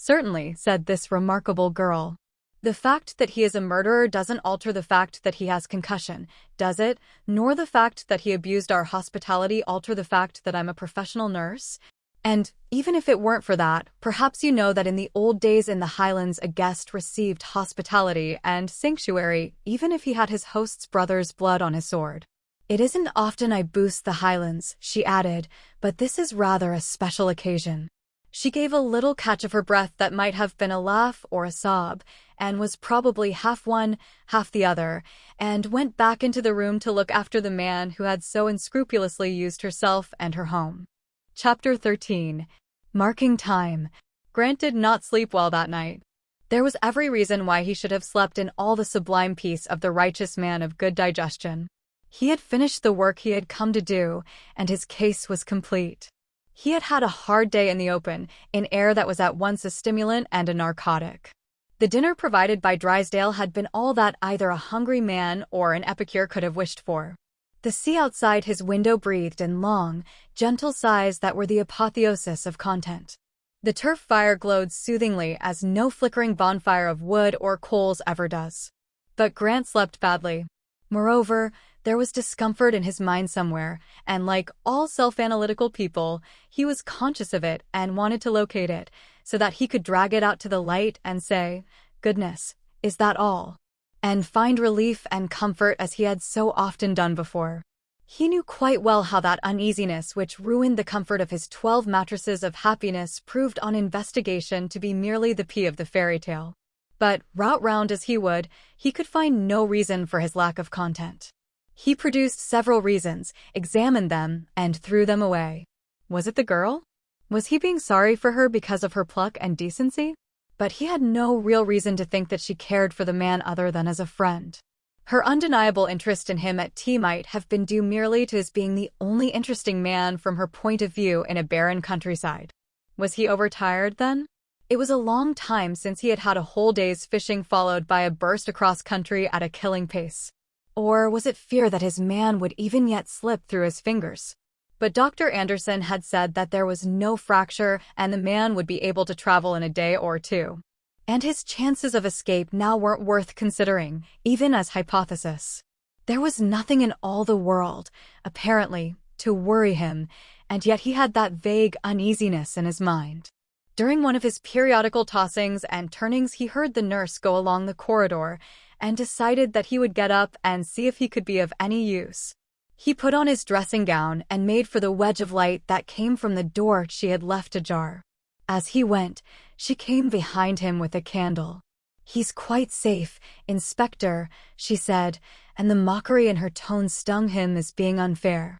Certainly, said this remarkable girl. The fact that he is a murderer doesn't alter the fact that he has concussion, does it? Nor the fact that he abused our hospitality alter the fact that I'm a professional nurse? And, even if it weren't for that, perhaps you know that in the old days in the Highlands a guest received hospitality and sanctuary even if he had his host's brother's blood on his sword. It isn't often I boost the Highlands, she added, but this is rather a special occasion. She gave a little catch of her breath that might have been a laugh or a sob, and was probably half one, half the other, and went back into the room to look after the man who had so unscrupulously used herself and her home. Chapter 13. Marking time. Grant did not sleep well that night. There was every reason why he should have slept in all the sublime peace of the righteous man of good digestion. He had finished the work he had come to do, and his case was complete. He had had a hard day in the open, in air that was at once a stimulant and a narcotic. The dinner provided by Drysdale had been all that either a hungry man or an epicure could have wished for. The sea outside his window breathed in long, gentle sighs that were the apotheosis of content. The turf fire glowed soothingly as no flickering bonfire of wood or coals ever does. But Grant slept badly. Moreover, there was discomfort in his mind somewhere, and like all self-analytical people, he was conscious of it and wanted to locate it, so that he could drag it out to the light and say, "Goodness, is that all?" and find relief and comfort as he had so often done before. He knew quite well how that uneasiness which ruined the comfort of his 12 mattresses of happiness proved on investigation to be merely the pea of the fairy tale. But, route round as he would, he could find no reason for his lack of content. He produced several reasons, examined them, and threw them away. Was it the girl? Was he being sorry for her because of her pluck and decency? But he had no real reason to think that she cared for the man other than as a friend. Her undeniable interest in him at tea might have been due merely to his being the only interesting man from her point of view in a barren countryside. Was he overtired, then? It was a long time since he had had a whole day's fishing followed by a burst across country at a killing pace. Or was it fear that his man would even yet slip through his fingers? But Dr. Anderson had said that there was no fracture and the man would be able to travel in a day or two. And his chances of escape now weren't worth considering, even as hypothesis. There was nothing in all the world, apparently, to worry him, and yet he had that vague uneasiness in his mind. During one of his periodical tossings and turnings he heard the nurse go along the corridor, and decided that he would get up and see if he could be of any use. He put on his dressing gown and made for the wedge of light that came from the door she had left ajar. As he went, she came behind him with a candle. "He's quite safe, Inspector," she said, and the mockery in her tone stung him as being unfair.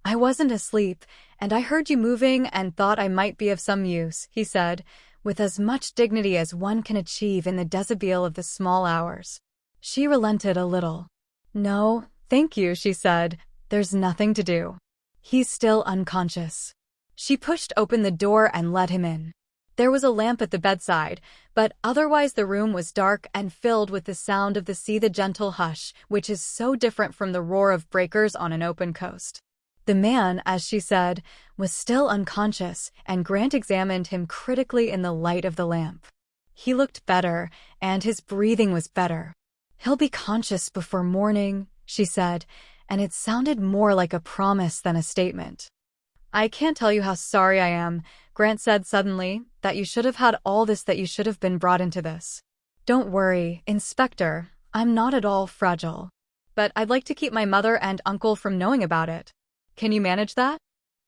"I wasn't asleep, and I heard you moving and thought I might be of some use," he said, with as much dignity as one can achieve in the deshabille of the small hours. She relented a little. "No, thank you," she said. "There's nothing to do. He's still unconscious." She pushed open the door and let him in. There was a lamp at the bedside, but otherwise the room was dark and filled with the sound of the sea, the gentle hush, which is so different from the roar of breakers on an open coast. The man, as she said, was still unconscious, and Grant examined him critically in the light of the lamp. He looked better, and his breathing was better. "He'll be conscious before morning," she said, and it sounded more like a promise than a statement. "I can't tell you how sorry I am," Grant said suddenly, "that you should have had all this, that you should have been brought into this. Don't worry, Inspector, I'm not at all fragile. But I'd like to keep my mother and uncle from knowing about it. Can you manage that?"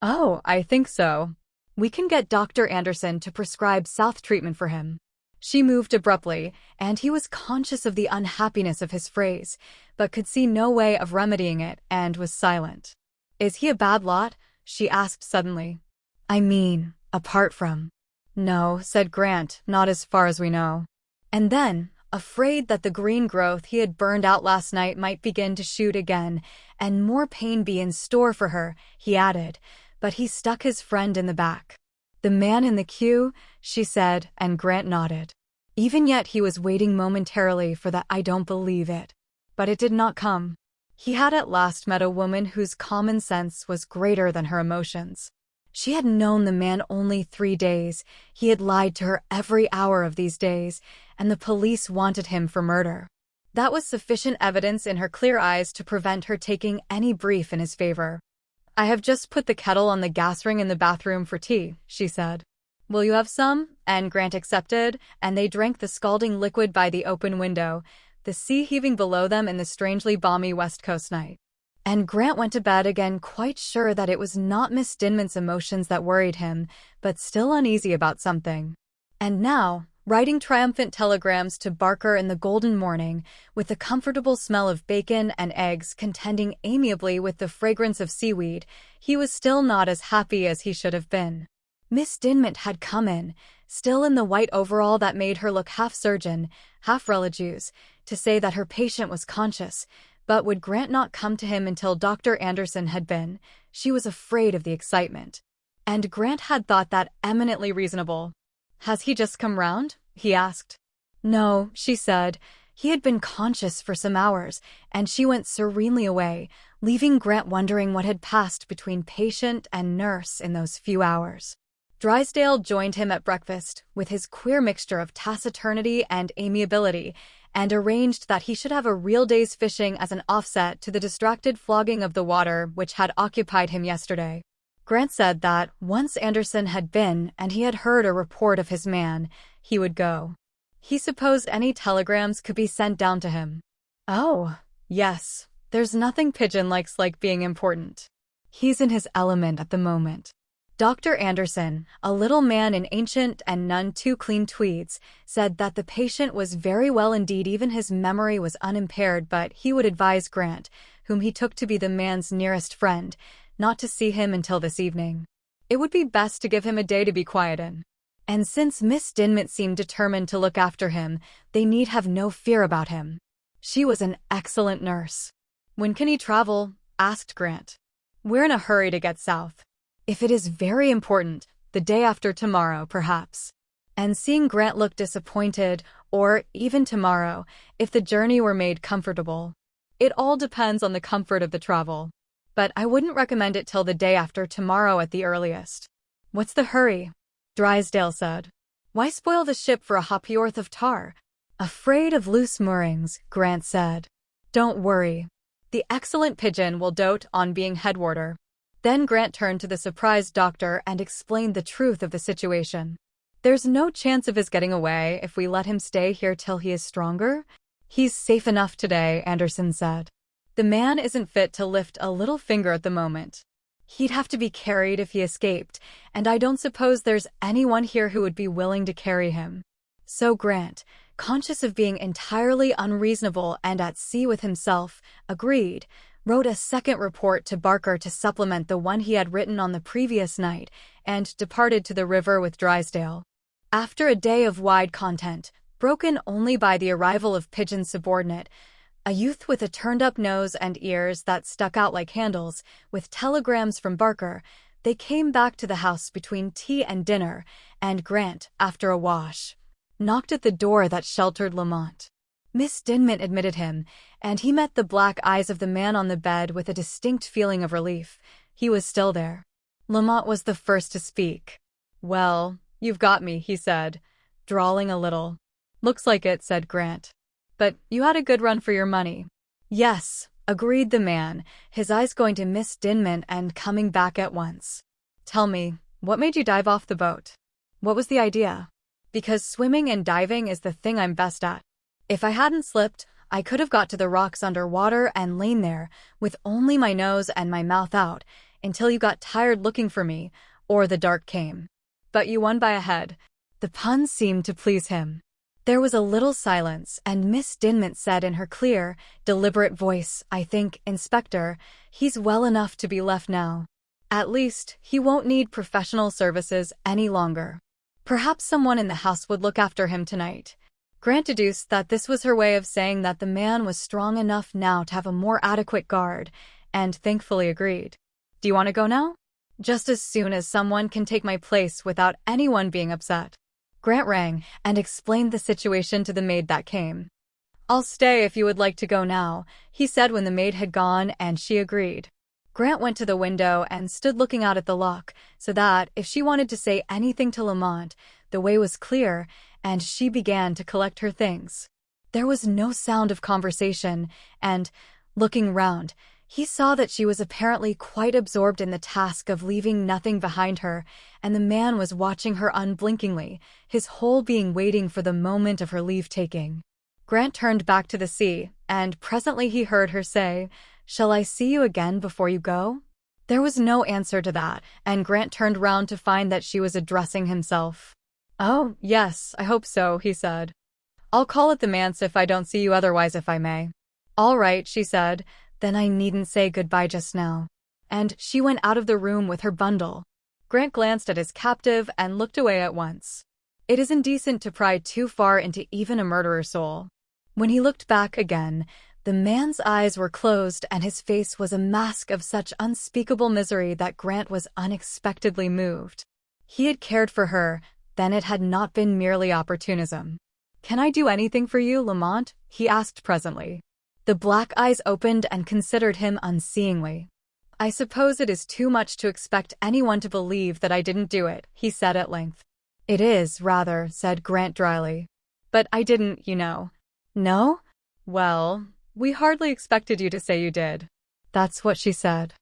"Oh, I think so. We can get Dr. Anderson to prescribe South treatment for him." She moved abruptly, and he was conscious of the unhappiness of his phrase, but could see no way of remedying it, and was silent. "Is he a bad lot?" she asked suddenly. "I mean, apart from—" "No," said Grant, "not as far as we know." And then, afraid that the green growth he had burned out last night might begin to shoot again, and more pain be in store for her, he added, but he stuck his friend in the back. "The man in the queue," she said, and Grant nodded. Even yet he was waiting momentarily for the "I don't believe it." But it did not come. He had at last met a woman whose common sense was greater than her emotions. She had known the man only 3 days, he had lied to her every hour of these days, and the police wanted him for murder. That was sufficient evidence in her clear eyes to prevent her taking any brief in his favor. "I have just put the kettle on the gas ring in the bathroom for tea," she said. "Will you have some?" And Grant accepted, and they drank the scalding liquid by the open window, the sea heaving below them in the strangely balmy West Coast night. And Grant went to bed again quite sure that it was not Miss Dinman's emotions that worried him, but still uneasy about something. And now, writing triumphant telegrams to Barker in the golden morning, with the comfortable smell of bacon and eggs contending amiably with the fragrance of seaweed, he was still not as happy as he should have been. Miss Dinman had come in, still in the white overall that made her look half surgeon, half religieuse, to say that her patient was conscious, but would Grant not come to him until Dr. Anderson had been? She was afraid of the excitement. And Grant had thought that eminently reasonable. "Has he just come round?" he asked. "No," she said. He had been conscious for some hours, and she went serenely away, leaving Grant wondering what had passed between patient and nurse in those few hours. Drysdale joined him at breakfast, with his queer mixture of taciturnity and amiability, and arranged that he should have a real day's fishing as an offset to the distracted flogging of the water which had occupied him yesterday. Grant said that, once Anderson had been and he had heard a report of his man, he would go. He supposed any telegrams could be sent down to him. "Oh, yes, there's nothing Pigeon likes like being important. He's in his element at the moment." Dr. Anderson, a little man in ancient and none too clean tweeds, said that the patient was very well indeed, even his memory was unimpaired, but he would advise Grant, whom he took to be the man's nearest friend, not to see him until this evening. It would be best to give him a day to be quiet in. And since Miss Dinman seemed determined to look after him, they need have no fear about him. She was an excellent nurse. "When can he travel?" asked Grant. "We're in a hurry to get south. If it is very important, the day after tomorrow, perhaps." And seeing Grant look disappointed, or even tomorrow, if the journey were made comfortable. "It all depends on the comfort of the travel. But I wouldn't recommend it till the day after tomorrow at the earliest." "What's the hurry?" Drysdale said. "Why spoil the ship for a ha'porth of tar?" "Afraid of loose moorings," Grant said. "Don't worry. The excellent Pigeon will dote on being headwarder." Then Grant turned to the surprised doctor and explained the truth of the situation. "There's no chance of his getting away if we let him stay here till he is stronger?" "He's safe enough today," Anderson said. "The man isn't fit to lift a little finger at the moment. He'd have to be carried if he escaped, and I don't suppose there's anyone here who would be willing to carry him." So Grant, conscious of being entirely unreasonable and at sea with himself, agreed, wrote a second report to Barker to supplement the one he had written on the previous night, and departed to the river with Drysdale. After a day of wide content, broken only by the arrival of Pigeon's subordinate, a youth with a turned-up nose and ears that stuck out like handles, with telegrams from Barker, they came back to the house between tea and dinner, and Grant, after a wash, knocked at the door that sheltered Lamont. Miss Dinman admitted him, and he met the black eyes of the man on the bed with a distinct feeling of relief. He was still there. Lamont was the first to speak. "Well, you've got me," he said, drawling a little. "Looks like it," said Grant. "But you had a good run for your money." "Yes," agreed the man, his eyes going to Miss Dinman and coming back at once. "Tell me, what made you dive off the boat? What was the idea?" "Because swimming and diving is the thing I'm best at. If I hadn't slipped, I could have got to the rocks under water and lain there, with only my nose and my mouth out, until you got tired looking for me, or the dark came. But you won by a head." The pun seemed to please him. There was a little silence, and Miss Dinman said in her clear, deliberate voice, "I think, Inspector, he's well enough to be left now. At least, he won't need professional services any longer. Perhaps someone in the house would look after him tonight." Grant deduced that this was her way of saying that the man was strong enough now to have a more adequate guard, and thankfully agreed. "Do you want to go now?" "Just as soon as someone can take my place without anyone being upset." Grant rang and explained the situation to the maid that came. "I'll stay if you would like to go now," he said when the maid had gone, and she agreed. Grant went to the window and stood looking out at the loch, so that, if she wanted to say anything to Lamont, the way was clear, and she began to collect her things. There was no sound of conversation, and, looking round, he saw that she was apparently quite absorbed in the task of leaving nothing behind her, and the man was watching her unblinkingly, his whole being waiting for the moment of her leave-taking. Grant turned back to the sea, and presently he heard her say, "Shall I see you again before you go?" There was no answer to that, and Grant turned round to find that she was addressing himself. "Oh, yes, I hope so," he said. "I'll call at the manse if I don't see you otherwise, if I may." "All right," she said, "then I needn't say goodbye just now." And she went out of the room with her bundle. Grant glanced at his captive and looked away at once. It is indecent to pry too far into even a murderer's soul. When he looked back again, the man's eyes were closed and his face was a mask of such unspeakable misery that Grant was unexpectedly moved. He had cared for her, then it had not been merely opportunism. "Can I do anything for you, Lamont?" he asked presently. The black eyes opened and considered him unseeingly. "I suppose it is too much to expect anyone to believe that I didn't do it," he said at length. "It is, rather," said Grant dryly. "But I didn't, you know." "No? Well, we hardly expected you to say you did." That's what she said.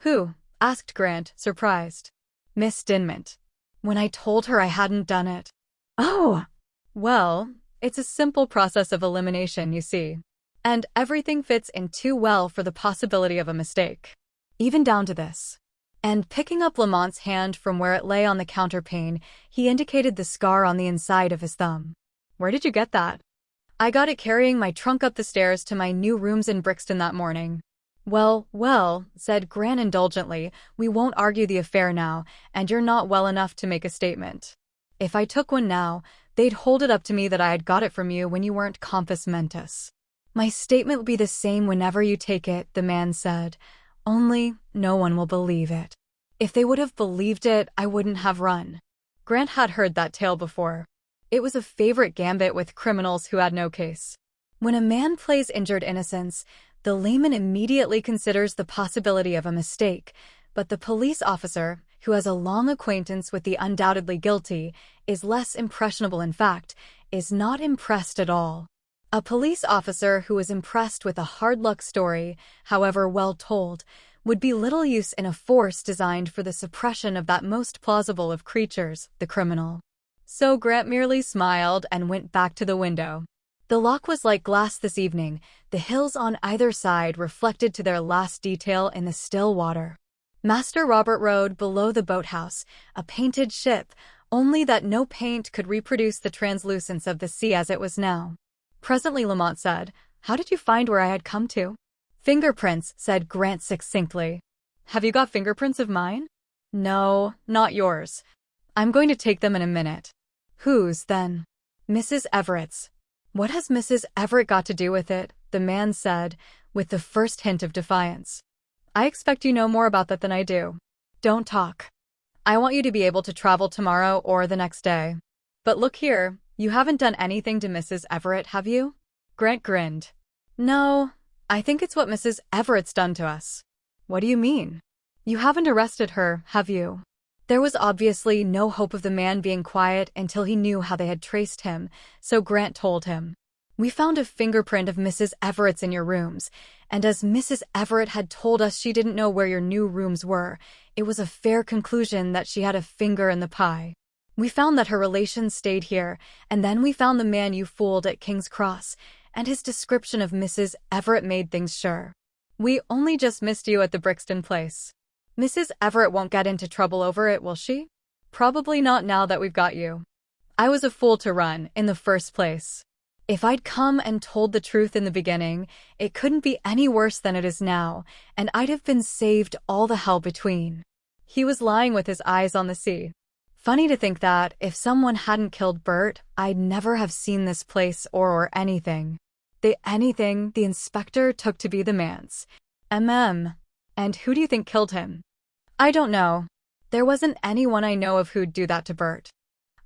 "Who?" asked Grant, surprised. "Miss Dinmont. When I told her I hadn't done it." "Oh! Well, it's a simple process of elimination, you see. And everything fits in too well for the possibility of a mistake. Even down to this." And picking up Lamont's hand from where it lay on the counterpane, he indicated the scar on the inside of his thumb. "Where did you get that?" "I got it carrying my trunk up the stairs to my new rooms in Brixton that morning." Well, said Grant indulgently, "we won't argue the affair now, and you're not well enough to make a statement. If I took one now, they'd hold it up to me that I had got it from you when you weren't compos mentis." "My statement will be the same whenever you take it," the man said. "Only, no one will believe it. If they would have believed it, I wouldn't have run." Grant had heard that tale before. It was a favorite gambit with criminals who had no case. When a man plays injured innocence, the layman immediately considers the possibility of a mistake, but the police officer, who has a long acquaintance with the undoubtedly guilty, is less impressionable. In fact, is not impressed at all. A police officer who is impressed with a hard luck story, however well told, would be little use in a force designed for the suppression of that most plausible of creatures, the criminal. So Grant merely smiled and went back to the window. The loch was like glass this evening, the hills on either side reflected to their last detail in the still water. Master Robert rowed below the boathouse, a painted ship, only that no paint could reproduce the translucence of the sea as it was now. Presently Lamont said, "How did you find where I had come to?" "Fingerprints," said Grant succinctly. "Have you got fingerprints of mine?" "No, not yours. I'm going to take them in a minute." "Whose, then?" "Mrs. Everett's." "What has Mrs. Everett got to do with it?" the man said, with the first hint of defiance. "I expect you know more about that than I do. Don't talk. I want you to be able to travel tomorrow or the next day. But look here, you haven't done anything to Mrs. Everett, have you?" Grant grinned. "No, I think it's what Mrs. Everett's done to us." "What do you mean?" "You haven't arrested her, have you?" There was obviously no hope of the man being quiet until he knew how they had traced him, so Grant told him. "We found a fingerprint of Mrs. Everett's in your rooms, and as Mrs. Everett had told us she didn't know where your new rooms were, it was a fair conclusion that she had a finger in the pie. We found that her relations stayed here, and then we found the man you fooled at King's Cross, and his description of Mrs. Everett made things sure. We only just missed you at the Brixton place. Mrs. Everett won't get into trouble over it, will she?" "Probably not now that we've got you. I was a fool to run, in the first place. If I'd come and told the truth in the beginning, it couldn't be any worse than it is now, and I'd have been saved all the hell between." He was lying with his eyes on the sea. "Funny to think that, if someone hadn't killed Bert, I'd never have seen this place or anything." The anything the inspector took to be the man's. And who do you think killed him?" "I don't know. There wasn't anyone I know of who'd do that to Bert.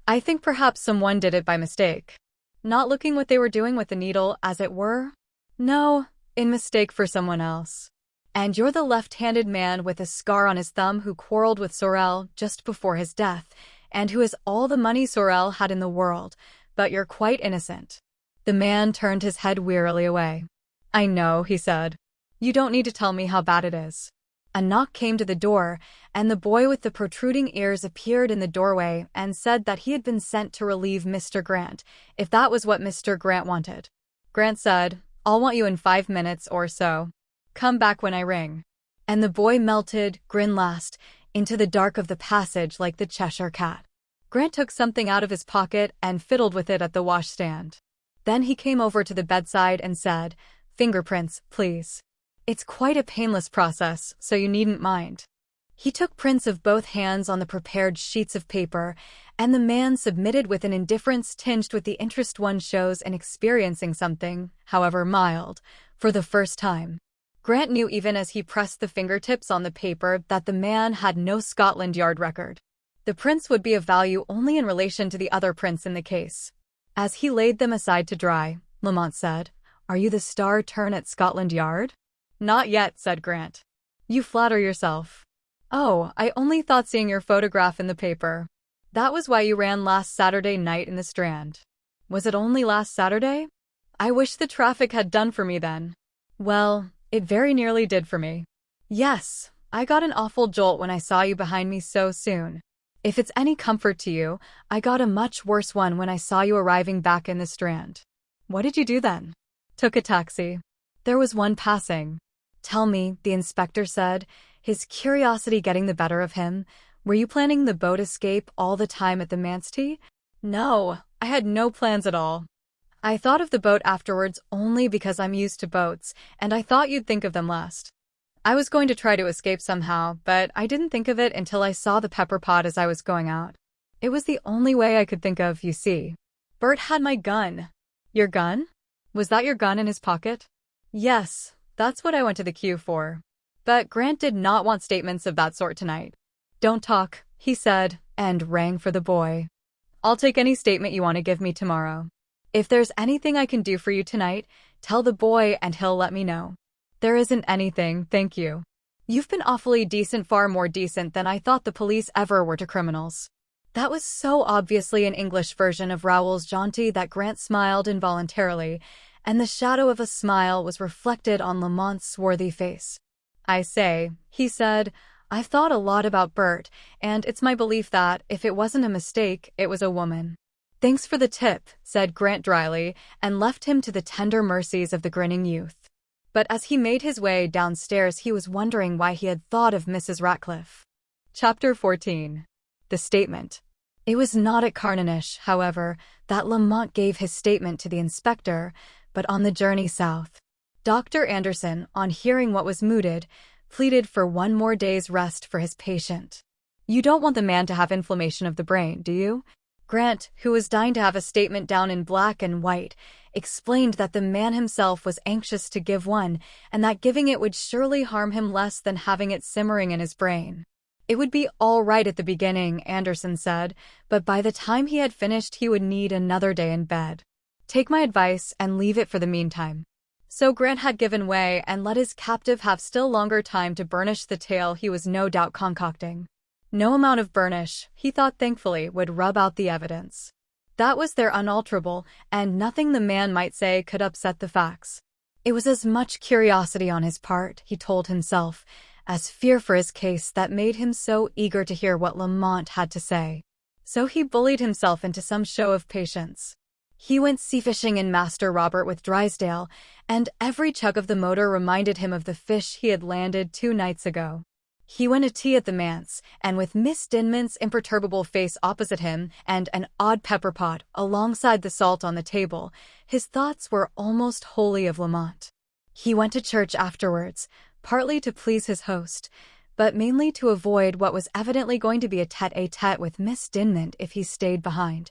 I think perhaps someone did it by mistake. Not looking what they were doing with the needle, as it were? No, in mistake for someone else. And you're the left-handed man with a scar on his thumb who quarreled with Sorel just before his death, and who has all the money Sorel had in the world, but you're quite innocent." The man turned his head wearily away. "I know," he said. "You don't need to tell me how bad it is." A knock came to the door, and the boy with the protruding ears appeared in the doorway and said that he had been sent to relieve Mr. Grant, if that was what Mr. Grant wanted. Grant said, "I'll want you in 5 minutes or so." Come back when I ring." And the boy melted, grin last, into the dark of the passage like the Cheshire Cat. Grant took something out of his pocket and fiddled with it at the washstand. Then he came over to the bedside and said, "Fingerprints, please. It's quite a painless process, so you needn't mind." He took prints of both hands on the prepared sheets of paper, and the man submitted with an indifference tinged with the interest one shows in experiencing something, however mild, for the first time. Grant knew even as he pressed the fingertips on the paper that the man had no Scotland Yard record. The prints would be of value only in relation to the other prints in the case. As he laid them aside to dry, Lamont said, "Are you the star turn at Scotland Yard?" "Not yet," said Grant. "You flatter yourself." "Oh, I only thought seeing your photograph in the paper. That was why you ran last Saturday night in the Strand." "Was it only last Saturday? I wish the traffic had done for me then." "Well, it very nearly did for me. Yes, I got an awful jolt when I saw you behind me so soon. If it's any comfort to you, I got a much worse one when I saw you arriving back in the Strand." "What did you do then?" "Took a taxi. There was one passing." "Tell me," the inspector said, his curiosity getting the better of him, "were you planning the boat escape all the time at the manse tea?" "No, I had no plans at all. I thought of the boat afterwards only because I'm used to boats, and I thought you'd think of them last. I was going to try to escape somehow, but I didn't think of it until I saw the pepper pot as I was going out. It was the only way I could think of, you see. Bert had my gun." "Your gun? Was that your gun in his pocket?" "Yes, that's what I went to the queue for." But Grant did not want statements of that sort tonight. "Don't talk," he said, and rang for the boy. "I'll take any statement you want to give me tomorrow. If there's anything I can do for you tonight, tell the boy and he'll let me know." "There isn't anything, thank you. You've been awfully decent, far more decent than I thought the police ever were to criminals." That was so obviously an English version of Raoul's jaunty that Grant smiled involuntarily, and the shadow of a smile was reflected on Lamont's swarthy face. "I say," he said, "I've thought a lot about Bert, and it's my belief that, if it wasn't a mistake, it was a woman." "Thanks for the tip," said Grant dryly, and left him to the tender mercies of the grinning youth. But as he made his way downstairs, he was wondering why he had thought of Mrs. Ratcliffe. Chapter 14. The Statement. It was not at Carninish, however, that Lamont gave his statement to the inspector, but on the journey south. Dr. Anderson, on hearing what was mooted, pleaded for one more day's rest for his patient. "You don't want the man to have inflammation of the brain, do you?" Grant, who was dying to have a statement down in black and white, explained that the man himself was anxious to give one, and that giving it would surely harm him less than having it simmering in his brain. It would be all right at the beginning, Anderson said, but by the time he had finished he would need another day in bed. "Take my advice and leave it for the meantime." So Grant had given way and let his captive have still longer time to burnish the tale he was no doubt concocting. No amount of burnish, he thought thankfully, would rub out the evidence. That was there unalterable, and nothing the man might say could upset the facts. It was as much curiosity on his part, he told himself, as fear for his case that made him so eager to hear what Lamont had to say. So he bullied himself into some show of patience. He went sea-fishing in Master Robert with Drysdale, and every chug of the motor reminded him of the fish he had landed 2 nights ago. He went to tea at the manse, and with Miss Dinmont's imperturbable face opposite him and an odd pepper pot alongside the salt on the table, his thoughts were almost wholly of Lamont. He went to church afterwards, partly to please his host, but mainly to avoid what was evidently going to be a tête-à-tête with Miss Dinmont if he stayed behind,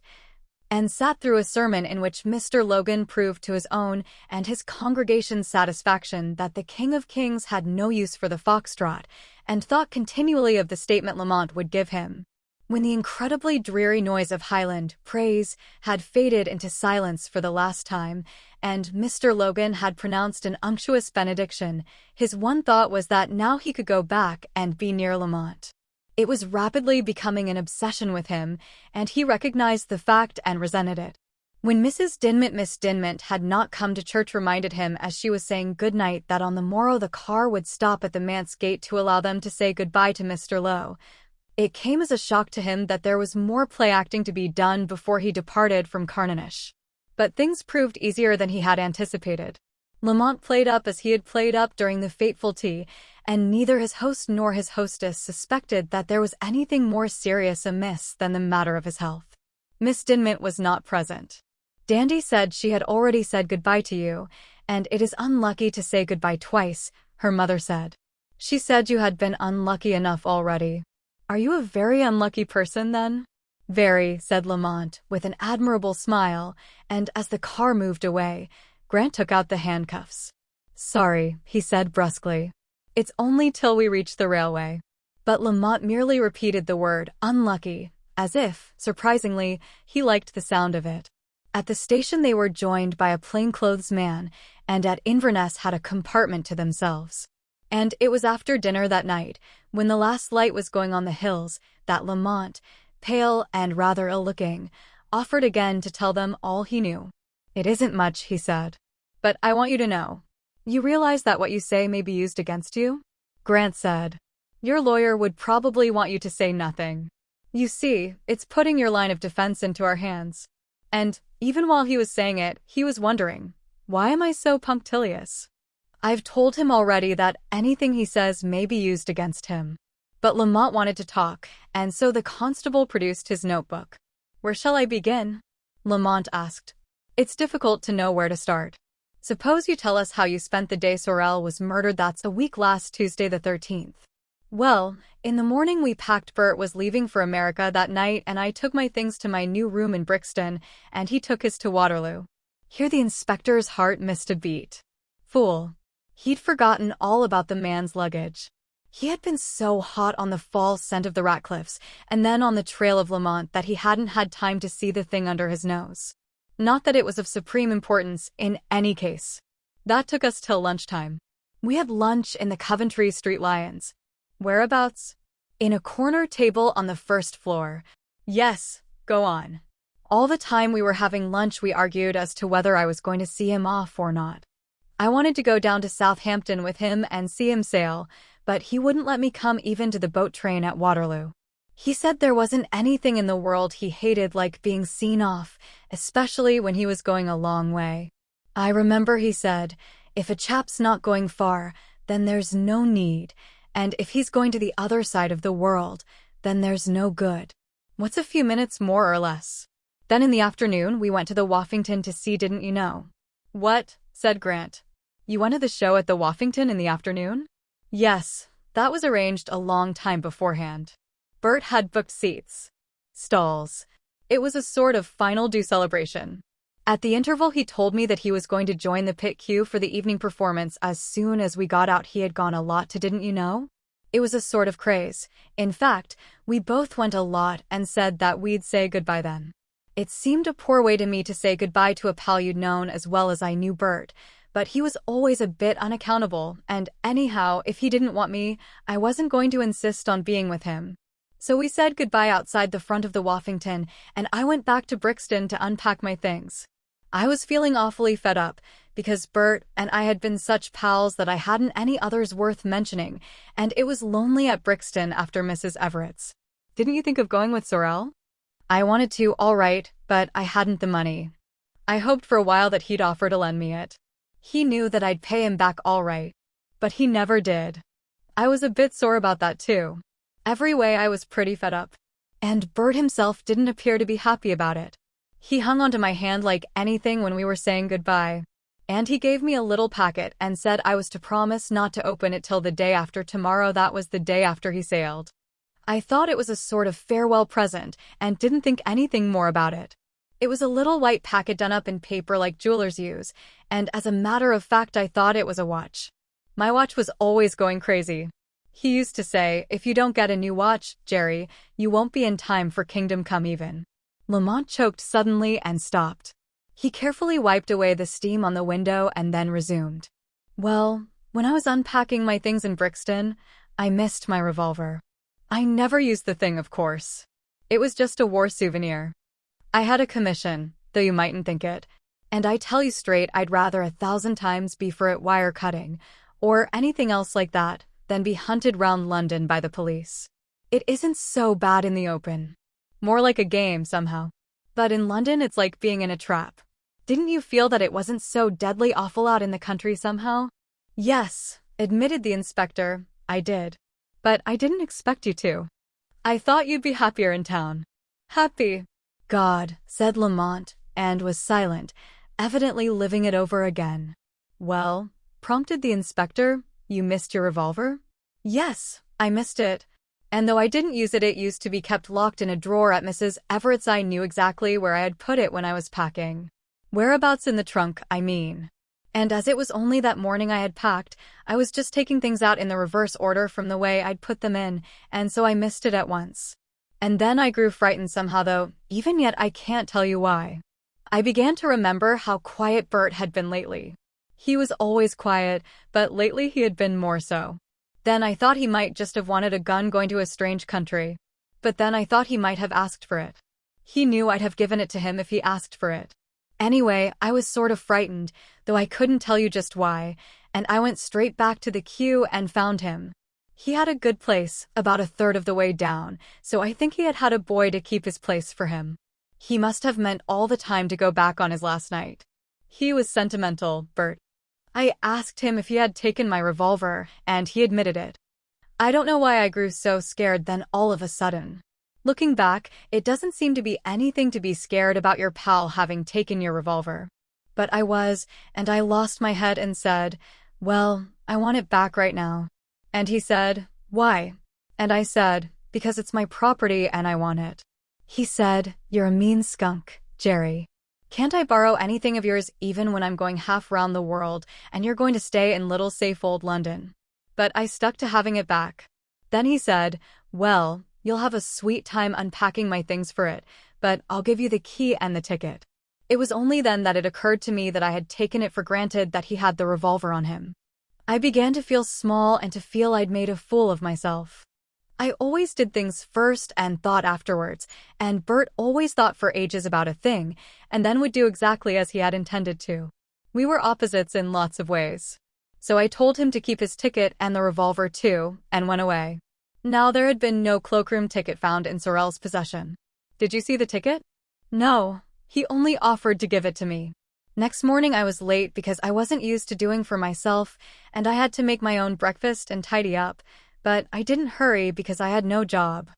and sat through a sermon in which Mr. Logan proved to his own and his congregation's satisfaction that the King of Kings had no use for the foxtrot, and thought continually of the statement Lamont would give him. When the incredibly dreary noise of Highland praise had faded into silence for the last time, and Mr. Logan had pronounced an unctuous benediction, his one thought was that now he could go back and be near Lamont. It was rapidly becoming an obsession with him, and he recognized the fact and resented it. When Miss Dinmont had not come to church reminded him as she was saying goodnight that on the morrow the car would stop at the manse gate to allow them to say goodbye to Mr. Lowe. It came as a shock to him that there was more play-acting to be done before he departed from Carninish. But things proved easier than he had anticipated. Lamont played up as he had played up during the fateful tea, and neither his host nor his hostess suspected that there was anything more serious amiss than the matter of his health. Miss Dinmont was not present. Dandy said she had already said goodbye to you, and it is unlucky to say goodbye twice, her mother said. She said you had been unlucky enough already. Are you a very unlucky person, then? Very, said Lamont, with an admirable smile, and as the car moved away, Grant took out the handcuffs. Sorry, he said brusquely. It's only till we reach the railway. But Lamont merely repeated the word, unlucky, as if, surprisingly, he liked the sound of it. At the station they were joined by a plainclothes man, and at Inverness had a compartment to themselves. And it was after dinner that night, when the last light was going on the hills, that Lamont, pale and rather ill-looking, offered again to tell them all he knew. It isn't much, he said. But I want you to know. You realize that what you say may be used against you? Grant said. Your lawyer would probably want you to say nothing. You see, it's putting your line of defense into our hands. And, even while he was saying it, he was wondering, why am I so punctilious? I've told him already that anything he says may be used against him. But Lamont wanted to talk, and so the constable produced his notebook. Where shall I begin? Lamont asked. It's difficult to know where to start. Suppose you tell us how you spent the day Sorel was murdered. That's a week last Tuesday the 13th. Well, in the morning we packed. Bert was leaving for America that night, and I took my things to my new room in Brixton, and he took his to Waterloo. Here the inspector's heart missed a beat. Fool. He'd forgotten all about the man's luggage. He had been so hot on the fall scent of the Ratcliffes, and then on the trail of Lamont, that he hadn't had time to see the thing under his nose. Not that it was of supreme importance in any case. That took us till lunchtime. We had lunch in the Coventry Street Lions. Whereabouts? In a corner table on the first floor. Yes, go on. All the time we were having lunch we argued as to whether I was going to see him off or not. I wanted to go down to Southampton with him and see him sail, but he wouldn't let me come even to the boat train at Waterloo. He said there wasn't anything in the world he hated like being seen off, especially when he was going a long way. I remember he said, if a chap's not going far, then there's no need, and if he's going to the other side of the world, then there's no good. What's a few minutes more or less? Then in the afternoon we went to the Woffington to see Didn't You Know. What? Said Grant. You went to the show at the Woffington in the afternoon? Yes, that was arranged a long time beforehand. Bert had booked seats. Stalls. It was a sort of final due celebration. At the interval he told me that he was going to join the pit queue for the evening performance as soon as we got out. He had gone a lot to Didn't You Know? It was a sort of craze. In fact, we both went a lot and said that we'd say goodbye then. It seemed a poor way to me to say goodbye to a pal you'd known as well as I knew Bert, but he was always a bit unaccountable, and anyhow, if he didn't want me, I wasn't going to insist on being with him. So we said goodbye outside the front of the Woffington, and I went back to Brixton to unpack my things. I was feeling awfully fed up, because Bert and I had been such pals that I hadn't any others worth mentioning, and it was lonely at Brixton after Mrs. Everett's. Didn't you think of going with Sorel? I wanted to, all right, but I hadn't the money. I hoped for a while that he'd offer to lend me it. He knew that I'd pay him back all right, but he never did. I was a bit sore about that too. Every way I was pretty fed up. And Bert himself didn't appear to be happy about it. He hung onto my hand like anything when we were saying goodbye. And he gave me a little packet and said I was to promise not to open it till the day after tomorrow. That was the day after he sailed. I thought it was a sort of farewell present and didn't think anything more about it. It was a little white packet done up in paper like jewelers use, and as a matter of fact I thought it was a watch. My watch was always going crazy. He used to say, if you don't get a new watch, Jerry, you won't be in time for Kingdom Come Even. Lamont choked suddenly and stopped. He carefully wiped away the steam on the window and then resumed. Well, when I was unpacking my things in Brixton, I missed my revolver. I never used the thing, of course. It was just a war souvenir. I had a commission, though you mightn't think it, and I tell you straight I'd rather 1,000 times be for it wire cutting, or anything else like that, than be hunted round London by the police. It isn't so bad in the open. More like a game, somehow. But in London it's like being in a trap. Didn't you feel that it wasn't so deadly awful out in the country somehow? Yes, admitted the inspector, I did. But I didn't expect you to. I thought you'd be happier in town. Happy. God, said Lamont, and was silent, evidently living it over again. Well, prompted the inspector, you missed your revolver? Yes, I missed it. And though I didn't use it, it used to be kept locked in a drawer at Mrs. Everett's. I knew exactly where I had put it when I was packing. Whereabouts in the trunk, I mean. And as it was only that morning I had packed, I was just taking things out in the reverse order from the way I'd put them in, and so I missed it at once. And then I grew frightened somehow, though, even yet I can't tell you why. I began to remember how quiet Bert had been lately. He was always quiet, but lately he had been more so. Then I thought he might just have wanted a gun going to a strange country. But then I thought he might have asked for it. He knew I'd have given it to him if he asked for it. Anyway, I was sort of frightened, though I couldn't tell you just why, and I went straight back to the queue and found him. He had a good place, about a third of the way down, so I think he had had a boy to keep his place for him. He must have meant all the time to go back on his last night. He was sentimental, Bert. I asked him if he had taken my revolver, and he admitted it. I don't know why I grew so scared then all of a sudden. Looking back, it doesn't seem to be anything to be scared about your pal having taken your revolver. But I was, and I lost my head and said, well, I want it back right now. And he said, why? And I said, because it's my property and I want it. He said, you're a mean skunk, Jerry. Can't I borrow anything of yours even when I'm going half round the world and you're going to stay in little safe old London? But I stuck to having it back. Then he said, well, you'll have a sweet time unpacking my things for it, but I'll give you the key and the ticket. It was only then that it occurred to me that I had taken it for granted that he had the revolver on him. I began to feel small and to feel I'd made a fool of myself. I always did things first and thought afterwards, and Bert always thought for ages about a thing, and then would do exactly as he had intended to. We were opposites in lots of ways. So I told him to keep his ticket and the revolver too, and went away. Now there had been no cloakroom ticket found in Sorrel's possession. Did you see the ticket? No, he only offered to give it to me. Next morning I was late because I wasn't used to doing for myself, and I had to make my own breakfast and tidy up. But I didn't hurry because I had no job.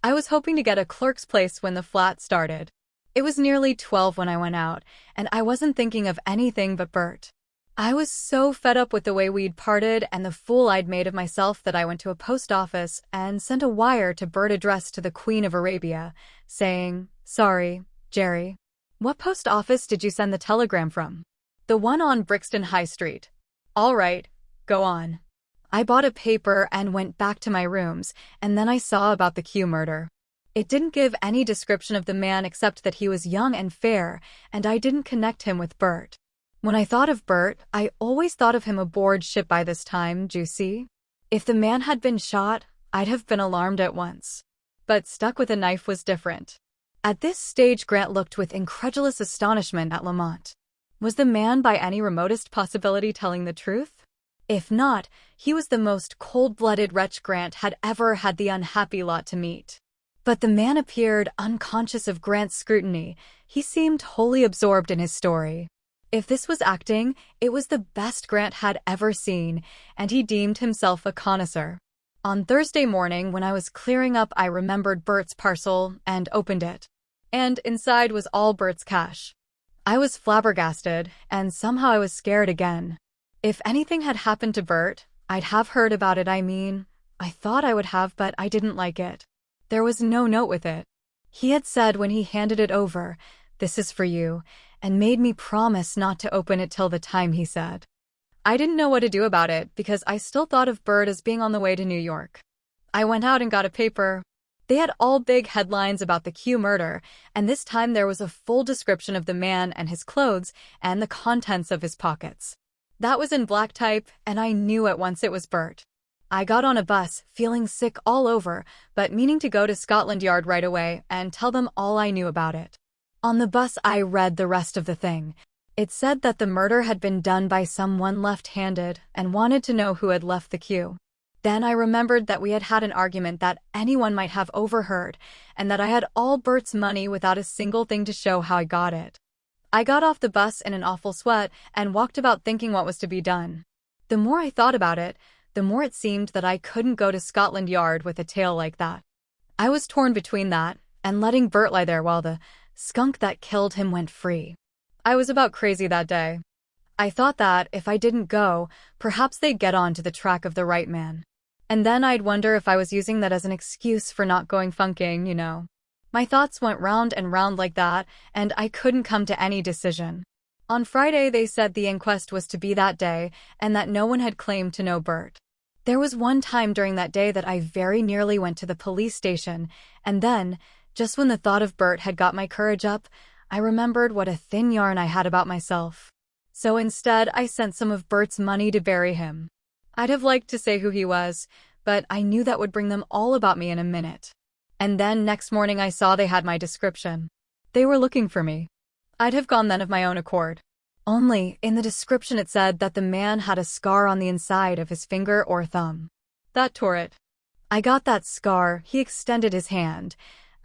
I was hoping to get a clerk's place when the flat started. It was nearly 12 when I went out, and I wasn't thinking of anything but Bert. I was so fed up with the way we'd parted and the fool I'd made of myself that I went to a post office and sent a wire to Bert addressed to the Queen of Arabia, saying, sorry, Jerry. What post office did you send the telegram from? The one on Brixton High Street. All right, go on. I bought a paper and went back to my rooms, and then I saw about the Q murder. It didn't give any description of the man except that he was young and fair, and I didn't connect him with Bert. When I thought of Bert, I always thought of him aboard ship by this time, do you see? If the man had been shot, I'd have been alarmed at once. But stuck with a knife was different. At this stage Grant looked with incredulous astonishment at Lamont. Was the man by any remotest possibility telling the truth? If not, he was the most cold-blooded wretch Grant had ever had the unhappy lot to meet. But the man appeared unconscious of Grant's scrutiny. He seemed wholly absorbed in his story. If this was acting, it was the best Grant had ever seen, and he deemed himself a connoisseur. On Thursday morning, when I was clearing up, I remembered Bert's parcel and opened it. And inside was all Bert's cash. I was flabbergasted, and somehow I was scared again. If anything had happened to Bert, I'd have heard about it. I thought I would have, but I didn't like it. There was no note with it. He had said when he handed it over, this is for you, and made me promise not to open it till the time he said. I didn't know what to do about it because I still thought of Bert as being on the way to New York. I went out and got a paper. They had all big headlines about the Q murder, and this time there was a full description of the man and his clothes and the contents of his pockets. That was in black type, and I knew at once it was Bert. I got on a bus, feeling sick all over, but meaning to go to Scotland Yard right away and tell them all I knew about it. On the bus I read the rest of the thing. It said that the murder had been done by someone left-handed and wanted to know who had left the Q. Then I remembered that we had had an argument that anyone might have overheard, and that I had all Bert's money without a single thing to show how I got it. I got off the bus in an awful sweat and walked about thinking what was to be done. The more I thought about it, the more it seemed that I couldn't go to Scotland Yard with a tale like that. I was torn between that and letting Bert lie there while the skunk that killed him went free. I was about crazy that day. I thought that if I didn't go, perhaps they'd get on to the track of the right man. And then I'd wonder if I was using that as an excuse for not going funking, you know. My thoughts went round and round like that, and I couldn't come to any decision. On Friday, they said the inquest was to be that day, and that no one had claimed to know Bert. There was one time during that day that I very nearly went to the police station, and then, just when the thought of Bert had got my courage up, I remembered what a thin yarn I had about myself. So instead, I sent some of Bert's money to bury him. I'd have liked to say who he was, but I knew that would bring them all about me in a minute. And then next morning I saw they had my description. They were looking for me. I'd have gone then of my own accord. Only, in the description it said that the man had a scar on the inside of his finger or thumb. That tore it. I got that scar, he extended his hand,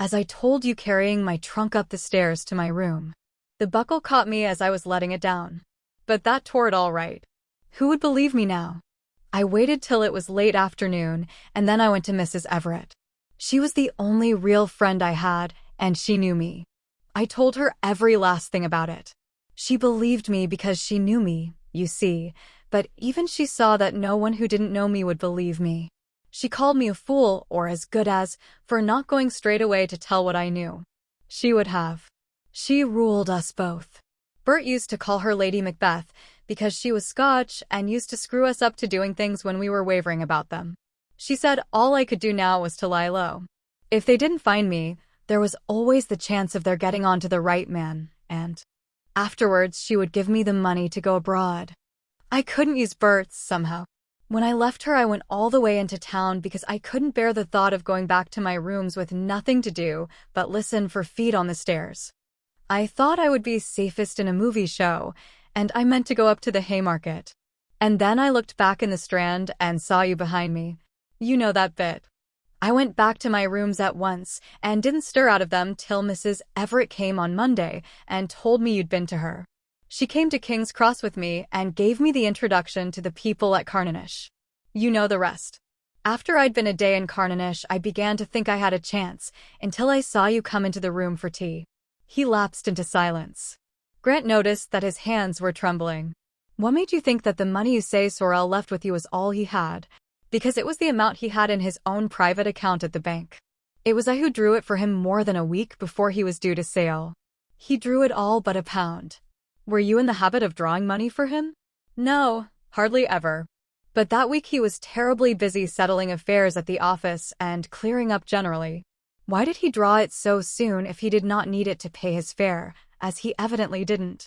as I told you, carrying my trunk up the stairs to my room. The buckle caught me as I was letting it down. But that tore it all right. Who would believe me now? I waited till it was late afternoon, and then I went to Mrs. Everett. She was the only real friend I had, and she knew me. I told her every last thing about it. She believed me because she knew me, you see, but even she saw that no one who didn't know me would believe me. She called me a fool, or as good as, for not going straight away to tell what I knew. She would have. She ruled us both. Bert used to call her Lady Macbeth because she was Scotch and used to screw us up to doing things when we were wavering about them. She said all I could do now was to lie low. If they didn't find me, there was always the chance of their getting on to the right man, and afterwards she would give me the money to go abroad. I couldn't use Bert's somehow. When I left her, I went all the way into town because I couldn't bear the thought of going back to my rooms with nothing to do but listen for feet on the stairs. I thought I would be safest in a movie show, and I meant to go up to the Haymarket. And then I looked back in the Strand and saw you behind me. You know that bit. I went back to my rooms at once and didn't stir out of them till Mrs. Everett came on Monday and told me you'd been to her. She came to King's Cross with me and gave me the introduction to the people at Carninish. You know the rest. After I'd been a day in Carninish, I began to think I had a chance, until I saw you come into the room for tea. He lapsed into silence. Grant noticed that his hands were trembling. What made you think that the money you say Sorel left with you was all he had? Because it was the amount he had in his own private account at the bank. It was I who drew it for him more than a week before he was due to sail. He drew it all but £1. Were you in the habit of drawing money for him? No, hardly ever. But that week he was terribly busy settling affairs at the office and clearing up generally. Why did he draw it so soon if he did not need it to pay his fare, as he evidently didn't?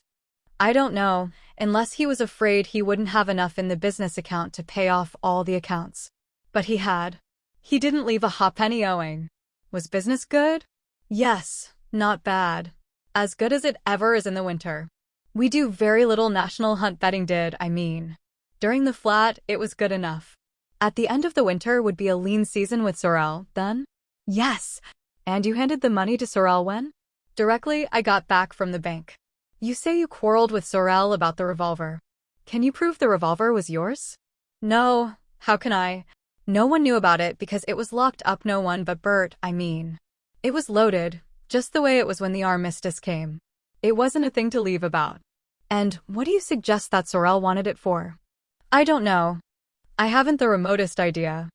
I don't know, unless he was afraid he wouldn't have enough in the business account to pay off all the accounts. But he had. He didn't leave a ha'penny owing. Was business good? Yes, not bad. As good as it ever is in the winter. We do very little national hunt betting I mean. During the flat, it was good enough. At the end of the winter would be a lean season with Sorel, then? Yes. And you handed the money to Sorel when? Directly I got back from the bank. You say you quarreled with Sorel about the revolver. Can you prove the revolver was yours? No, how can I? No one knew about it because it was locked up, no one but Bert, I mean. It was loaded, just the way it was when the armistice came. It wasn't a thing to leave about. And what do you suggest that Sorel wanted it for? I don't know. I haven't the remotest idea.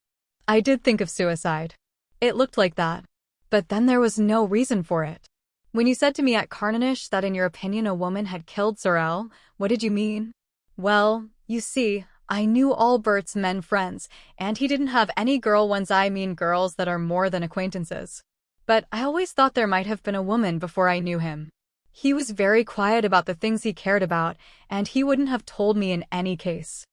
I did think of suicide. It looked like that. But then there was no reason for it. When you said to me at Carninish that in your opinion a woman had killed Sorel, what did you mean? Well, you see, I knew all Bert's men friends, and he didn't have any girl ones, I mean girls that are more than acquaintances. But I always thought there might have been a woman before I knew him. He was very quiet about the things he cared about, and he wouldn't have told me in any case.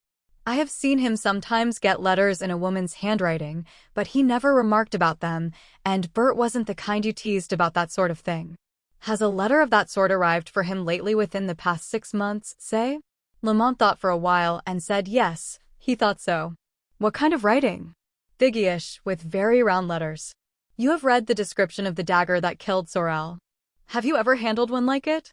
I have seen him sometimes get letters in a woman's handwriting, but he never remarked about them, and Bert wasn't the kind you teased about that sort of thing. Has a letter of that sort arrived for him lately within the past 6 months, say? Lamont thought for a while and said yes, he thought so. What kind of writing? Biggish, with very round letters. You have read the description of the dagger that killed Sorel. Have you ever handled one like it?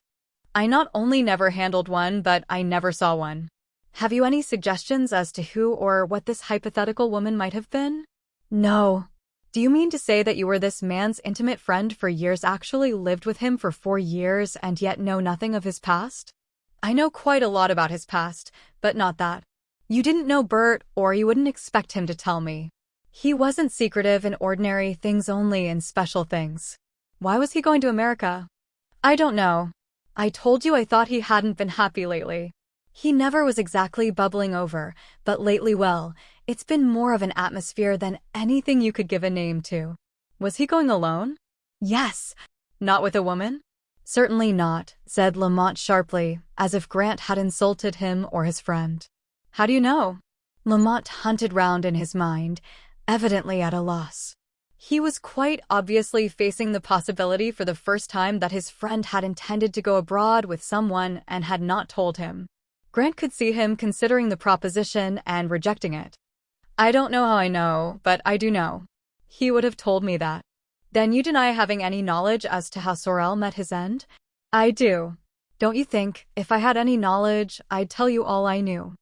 I not only never handled one, but I never saw one. Have you any suggestions as to who or what this hypothetical woman might have been? No. Do you mean to say that you were this man's intimate friend for years, actually lived with him for 4 years, and yet know nothing of his past? I know quite a lot about his past, but not that. You didn't know Bert, or you wouldn't expect him to tell me. He wasn't secretive in ordinary things, only in special things. Why was he going to America? I don't know. I told you I thought he hadn't been happy lately. He never was exactly bubbling over, but lately, well, it's been more of an atmosphere than anything you could give a name to. Was he going alone? Yes. Not with a woman? Certainly not, said Lamont sharply, as if Grant had insulted him or his friend. How do you know? Lamont hunted round in his mind, evidently at a loss. He was quite obviously facing the possibility for the first time that his friend had intended to go abroad with someone and had not told him. Grant could see him considering the proposition and rejecting it. I don't know how I know, but I do know. He would have told me that. Then you deny having any knowledge as to how Sorel met his end? I do. Don't you think, if I had any knowledge, I'd tell you all I knew?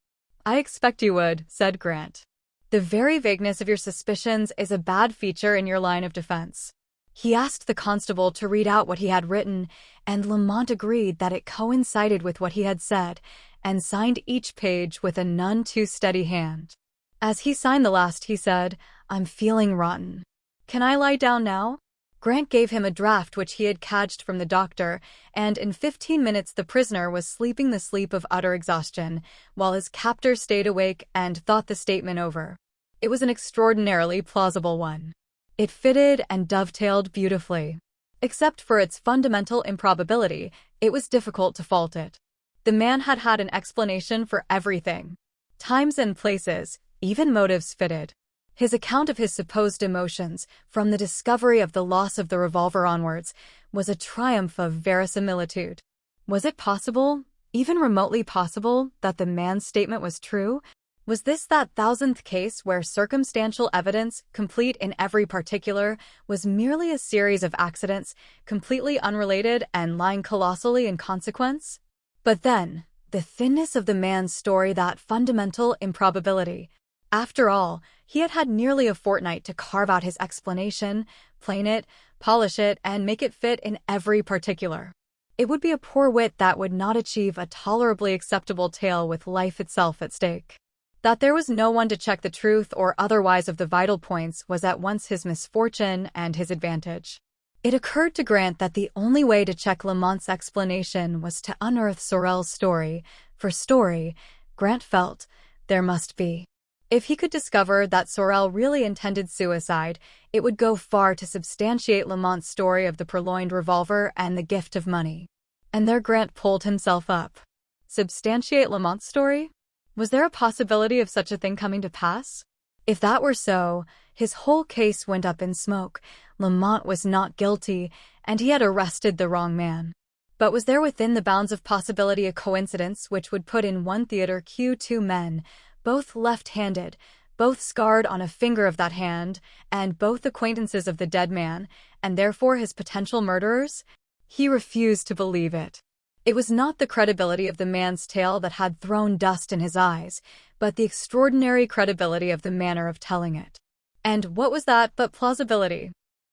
I expect you would, said Grant. The very vagueness of your suspicions is a bad feature in your line of defense. He asked the constable to read out what he had written, and Lamont agreed that it coincided with what he had said, and signed each page with a none too steady hand. As he signed the last, he said, I'm feeling rotten. Can I lie down now? Grant gave him a draft which he had cadged from the doctor, and in 15 minutes the prisoner was sleeping the sleep of utter exhaustion, while his captor stayed awake and thought the statement over. It was an extraordinarily plausible one. It fitted and dovetailed beautifully. Except for its fundamental improbability, it was difficult to fault it. The man had had an explanation for everything. Times and places, even motives fitted. His account of his supposed emotions, from the discovery of the loss of the revolver onwards, was a triumph of verisimilitude. Was it possible, even remotely possible, that the man's statement was true? Was this that 1000th case where circumstantial evidence, complete in every particular, was merely a series of accidents, completely unrelated and lying colossally in consequence? But then, the thinness of the man's story, that fundamental improbability. After all, he had had nearly a fortnight to carve out his explanation, plane it, polish it, and make it fit in every particular. It would be a poor wit that would not achieve a tolerably acceptable tale with life itself at stake. That there was no one to check the truth or otherwise of the vital points was at once his misfortune and his advantage. It occurred to Grant that the only way to check Lamont's explanation was to unearth Sorel's story, for story, Grant felt, there must be. If he could discover that Sorel really intended suicide, it would go far to substantiate Lamont's story of the purloined revolver and the gift of money. And there Grant pulled himself up. Substantiate Lamont's story? Was there a possibility of such a thing coming to pass? If that were so, his whole case went up in smoke. Lamont was not guilty, and he had arrested the wrong man. But was there within the bounds of possibility a coincidence which would put in one theater queue two men, both left-handed, both scarred on a finger of that hand, and both acquaintances of the dead man, and therefore his potential murderers? He refused to believe it. It was not the credibility of the man's tale that had thrown dust in his eyes, but the extraordinary credibility of the manner of telling it. And what was that but plausibility?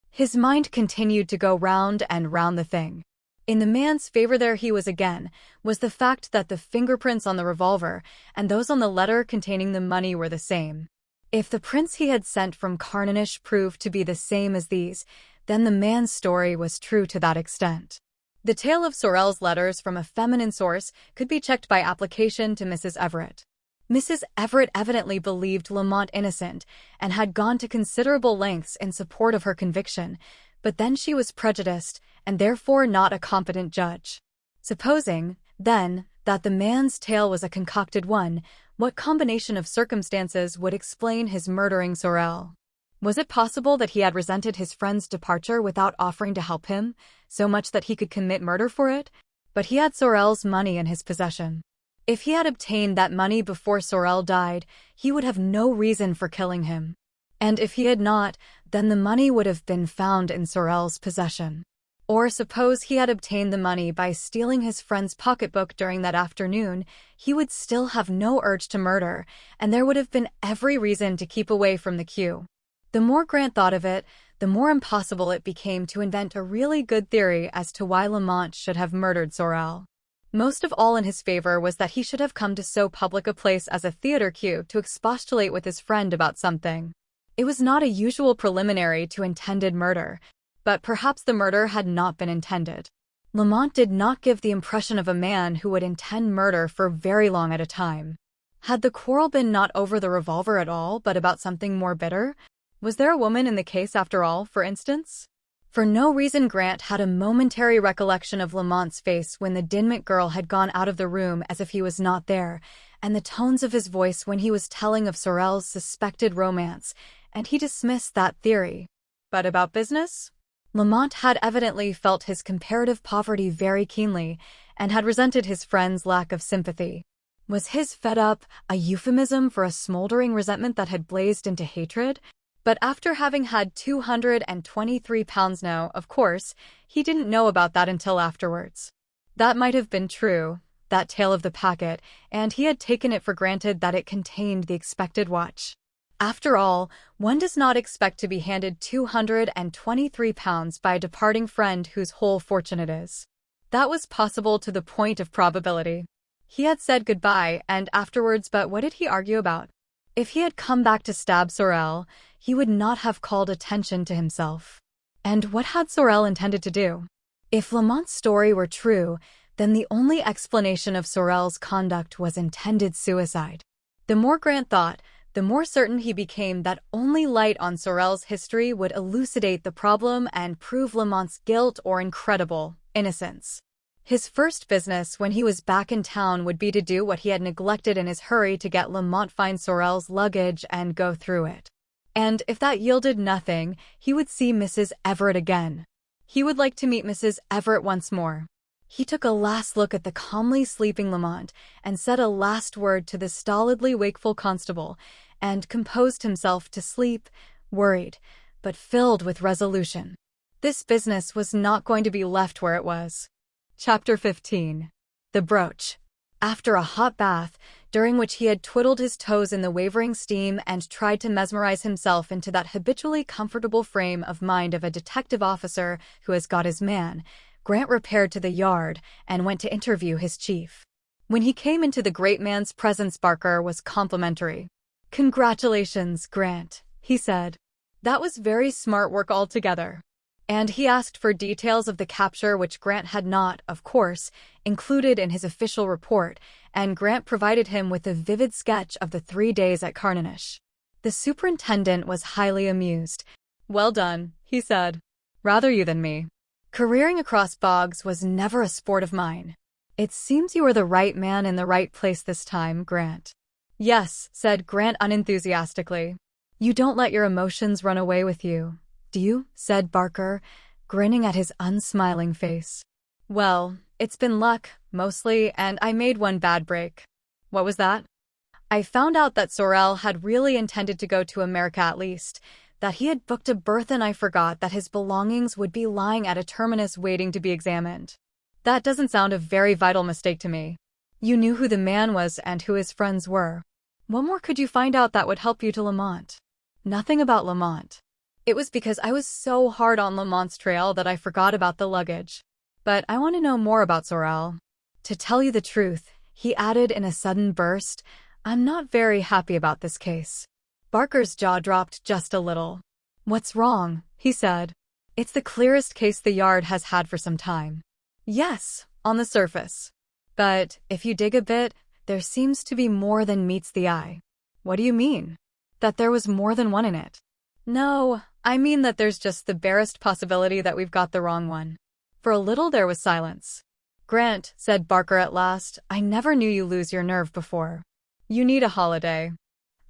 His mind continued to go round and round the thing. In the man's favor there he was again, was the fact that the fingerprints on the revolver and those on the letter containing the money were the same. If the prints he had sent from Carnanish proved to be the same as these, then the man's story was true to that extent. The tale of Sorel's letters from a feminine source could be checked by application to Mrs. Everett. Mrs. Everett evidently believed Lamont innocent and had gone to considerable lengths in support of her conviction, but then she was prejudiced and therefore not a competent judge. Supposing, then, that the man's tale was a concocted one, what combination of circumstances would explain his murdering Sorel? Was it possible that he had resented his friend's departure without offering to help him, so much that he could commit murder for it? But he had Sorel's money in his possession. If he had obtained that money before Sorel died, he would have no reason for killing him. And if he had not, then the money would have been found in Sorel's possession. Or suppose he had obtained the money by stealing his friend's pocketbook during that afternoon, he would still have no urge to murder, and there would have been every reason to keep away from the queue. The more Grant thought of it, the more impossible it became to invent a really good theory as to why Lamont should have murdered Sorel. Most of all in his favor was that he should have come to so public a place as a theater queue to expostulate with his friend about something. It was not a usual preliminary to intended murder, but perhaps the murder had not been intended. Lamont did not give the impression of a man who would intend murder for very long at a time. Had the quarrel been not over the revolver at all, but about something more bitter? Was there a woman in the case after all, for instance? For no reason Grant had a momentary recollection of Lamont's face when the Dinmont girl had gone out of the room as if he was not there, and the tones of his voice when he was telling of Sorel's suspected romance, and he dismissed that theory. But about business? Lamont had evidently felt his comparative poverty very keenly, and had resented his friend's lack of sympathy. Was his fed up a euphemism for a smoldering resentment that had blazed into hatred? But after having had £223 now, of course, he didn't know about that until afterwards. That might have been true, that tale of the packet, and he had taken it for granted that it contained the expected watch. After all, one does not expect to be handed £223 by a departing friend whose whole fortune it is. That was possible to the point of probability. He had said goodbye and afterwards, but what did he argue about? If he had come back to stab Sorel, he would not have called attention to himself. And what had Sorel intended to do? If Lamont's story were true, then the only explanation of Sorel's conduct was intended suicide. The more Grant thought, the more certain he became that only light on Sorel's history would elucidate the problem and prove Lamont's guilt or incredible innocence. His first business when he was back in town would be to do what he had neglected in his hurry to get Lamont find Sorel's luggage and go through it. And if that yielded nothing, he would see Mrs. Everett again. He would like to meet Mrs. Everett once more. He took a last look at the calmly sleeping Lamont and said a last word to the stolidly wakeful constable, and composed himself to sleep, worried, but filled with resolution. This business was not going to be left where it was. Chapter 15. The Brooch. After a hot bath, during which he had twiddled his toes in the wavering steam and tried to mesmerize himself into that habitually comfortable frame of mind of a detective officer who has got his man, Grant repaired to the yard and went to interview his chief. When he came into the great man's presence, Barker was complimentary. "Congratulations, Grant," he said. "That was very smart work altogether." And he asked for details of the capture, which Grant had not, of course, included in his official report, and Grant provided him with a vivid sketch of the 3 days at Carnanish. The superintendent was highly amused. "Well done," he said. "Rather you than me. Careering across bogs was never a sport of mine. It seems you are the right man in the right place this time, Grant." "Yes," said Grant unenthusiastically. "You don't let your emotions run away with you, do you?" said Barker, grinning at his unsmiling face. "Well, it's been luck, mostly, and I made one bad break." "What was that?" "I found out that Sorel had really intended to go to America, at least, that he had booked a berth, and I forgot that his belongings would be lying at a terminus waiting to be examined. That doesn't sound a very vital mistake to me. You knew who the man was and who his friends were. What more could you find out that would help you to Lamont?" "Nothing about Lamont. It was because I was so hard on Lamont's trail that I forgot about the luggage. But I want to know more about Sorel. To tell you the truth," he added in a sudden burst, "I'm not very happy about this case." Barker's jaw dropped just a little. "What's wrong?" he said. "It's the clearest case the yard has had for some time." "Yes, on the surface. But if you dig a bit, there seems to be more than meets the eye." "What do you mean?" "That there was more than one in it." "No, I mean that there's just the barest possibility that we've got the wrong one." For a little there was silence. "Grant," said Barker at last, "I never knew you lose your nerve before. You need a holiday.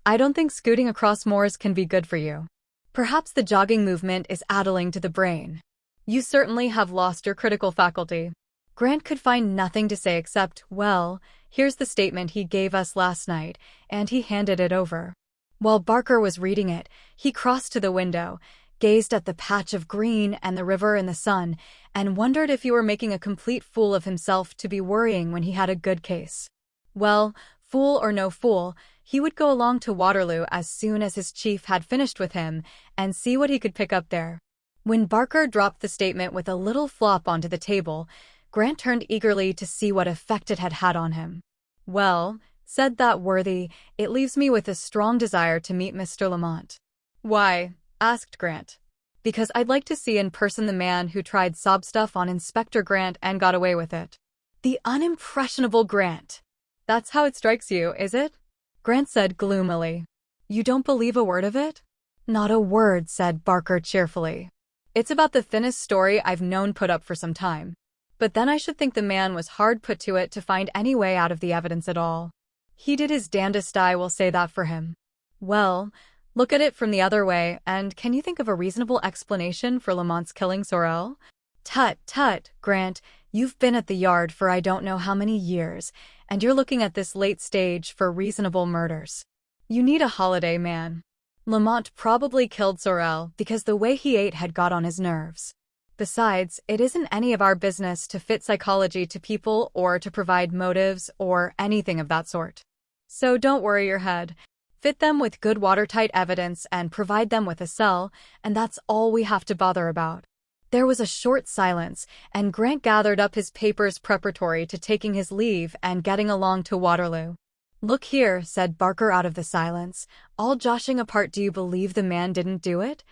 I don't think scooting across moors can be good for you. Perhaps the jogging movement is addling to the brain. You certainly have lost your critical faculty." Grant could find nothing to say except, "Well, here's the statement he gave us last night," and he handed it over. While Barker was reading it, he crossed to the window, gazed at the patch of green and the river in the sun, and wondered if he were making a complete fool of himself to be worrying when he had a good case. Well, fool or no fool, he would go along to Waterloo as soon as his chief had finished with him and see what he could pick up there. When Barker dropped the statement with a little flop onto the table, Grant turned eagerly to see what effect it had had on him. "Well," said that worthy, "it leaves me with a strong desire to meet Mr. Lamont." "Why?" asked Grant. "Because I'd like to see in person the man who tried sob stuff on Inspector Grant and got away with it." The unimpressionable Grant. "That's how it strikes you, is it?" Grant said gloomily. "You don't believe a word of it?" "Not a word," said Barker cheerfully. "It's about the thinnest story I've known put up for some time. But then I should think the man was hard put to it to find any way out of the evidence at all. He did his damnedest, I will say that for him." "Well, look at it from the other way, and can you think of a reasonable explanation for Lamont's killing Sorel?" "Tut, tut, Grant, you've been at the Yard for I don't know how many years, and you're looking at this late stage for reasonable murders. You need a holiday, man. Lamont probably killed Sorel because the way he ate had got on his nerves. Besides, it isn't any of our business to fit psychology to people or to provide motives or anything of that sort. So don't worry your head. Fit them with good watertight evidence and provide them with a cell, and that's all we have to bother about." There was a short silence, and Grant gathered up his papers preparatory to taking his leave and getting along to Waterloo. "Look here," said Barker out of the silence, "all joshing apart, do you believe the man didn't do it?"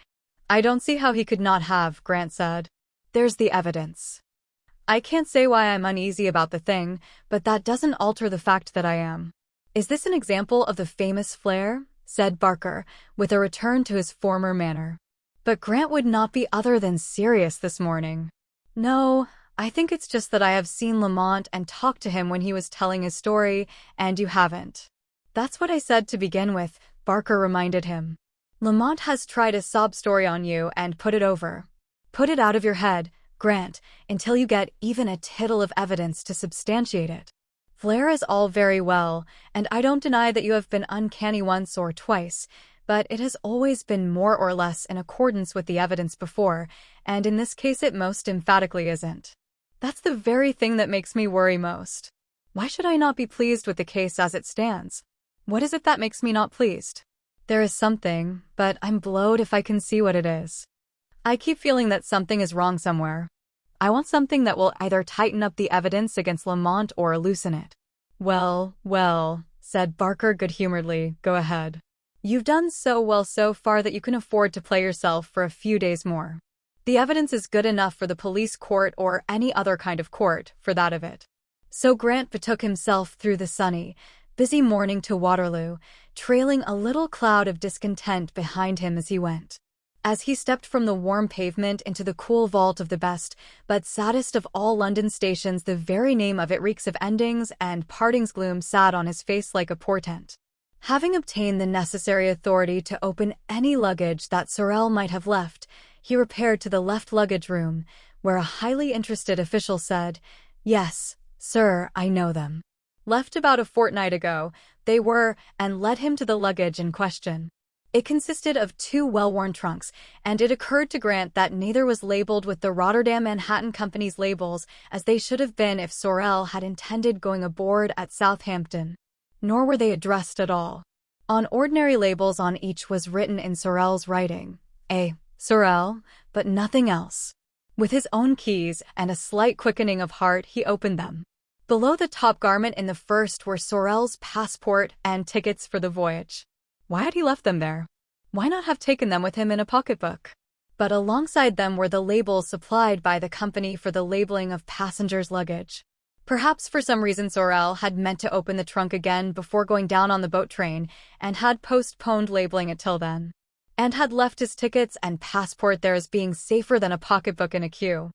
"I don't see how he could not have," Grant said. "There's the evidence. I can't say why I'm uneasy about the thing, but that doesn't alter the fact that I am." "Is this an example of the famous flair?" said Barker, with a return to his former manner. But Grant would not be other than serious this morning. "No, I think it's just that I have seen Lamont and talked to him when he was telling his story, and you haven't." "That's what I said to begin with," Barker reminded him. "Lamont has tried a sob story on you and put it over. Put it out of your head, Grant, until you get even a tittle of evidence to substantiate it. Flair is all very well, and I don't deny that you have been uncanny once or twice, but it has always been more or less in accordance with the evidence before, and in this case it most emphatically isn't. That's the very thing that makes me worry most. Why should I not be pleased with the case as it stands? What is it that makes me not pleased? There is something, but I'm blowed if I can see what it is. I keep feeling that something is wrong somewhere. I want something that will either tighten up the evidence against Lamont or loosen it." "Well, well," said Barker good-humoredly, "go ahead. You've done so well so far that you can afford to play yourself for a few days more. The evidence is good enough for the police court or any other kind of court, for that of it." So Grant betook himself through the sunny, busy morning to Waterloo, trailing a little cloud of discontent behind him as he went. As he stepped from the warm pavement into the cool vault of the best but saddest of all London stations, the very name of it reeks of endings and partings. Gloom sat on his face like a portent. Having obtained the necessary authority to open any luggage that Sorel might have left, he repaired to the left luggage room, where a highly interested official said, "Yes, sir, I know them. Left about a fortnight ago, they were," and led him to the luggage in question. It consisted of 2 well-worn trunks, and it occurred to Grant that neither was labeled with the Rotterdam Manhattan Company's labels as they should have been if Sorel had intended going aboard at Southampton. Nor were they addressed at all. On ordinary labels on each was written in Sorel's writing, "A. Sorel," but nothing else. With his own keys and a slight quickening of heart, he opened them. Below the top garment in the first were Sorel's passport and tickets for the voyage. Why had he left them there? Why not have taken them with him in a pocketbook? But alongside them were the labels supplied by the company for the labeling of passengers' luggage. Perhaps for some reason Sorel had meant to open the trunk again before going down on the boat train and had postponed labeling it till then, and had left his tickets and passport there as being safer than a pocketbook in a queue.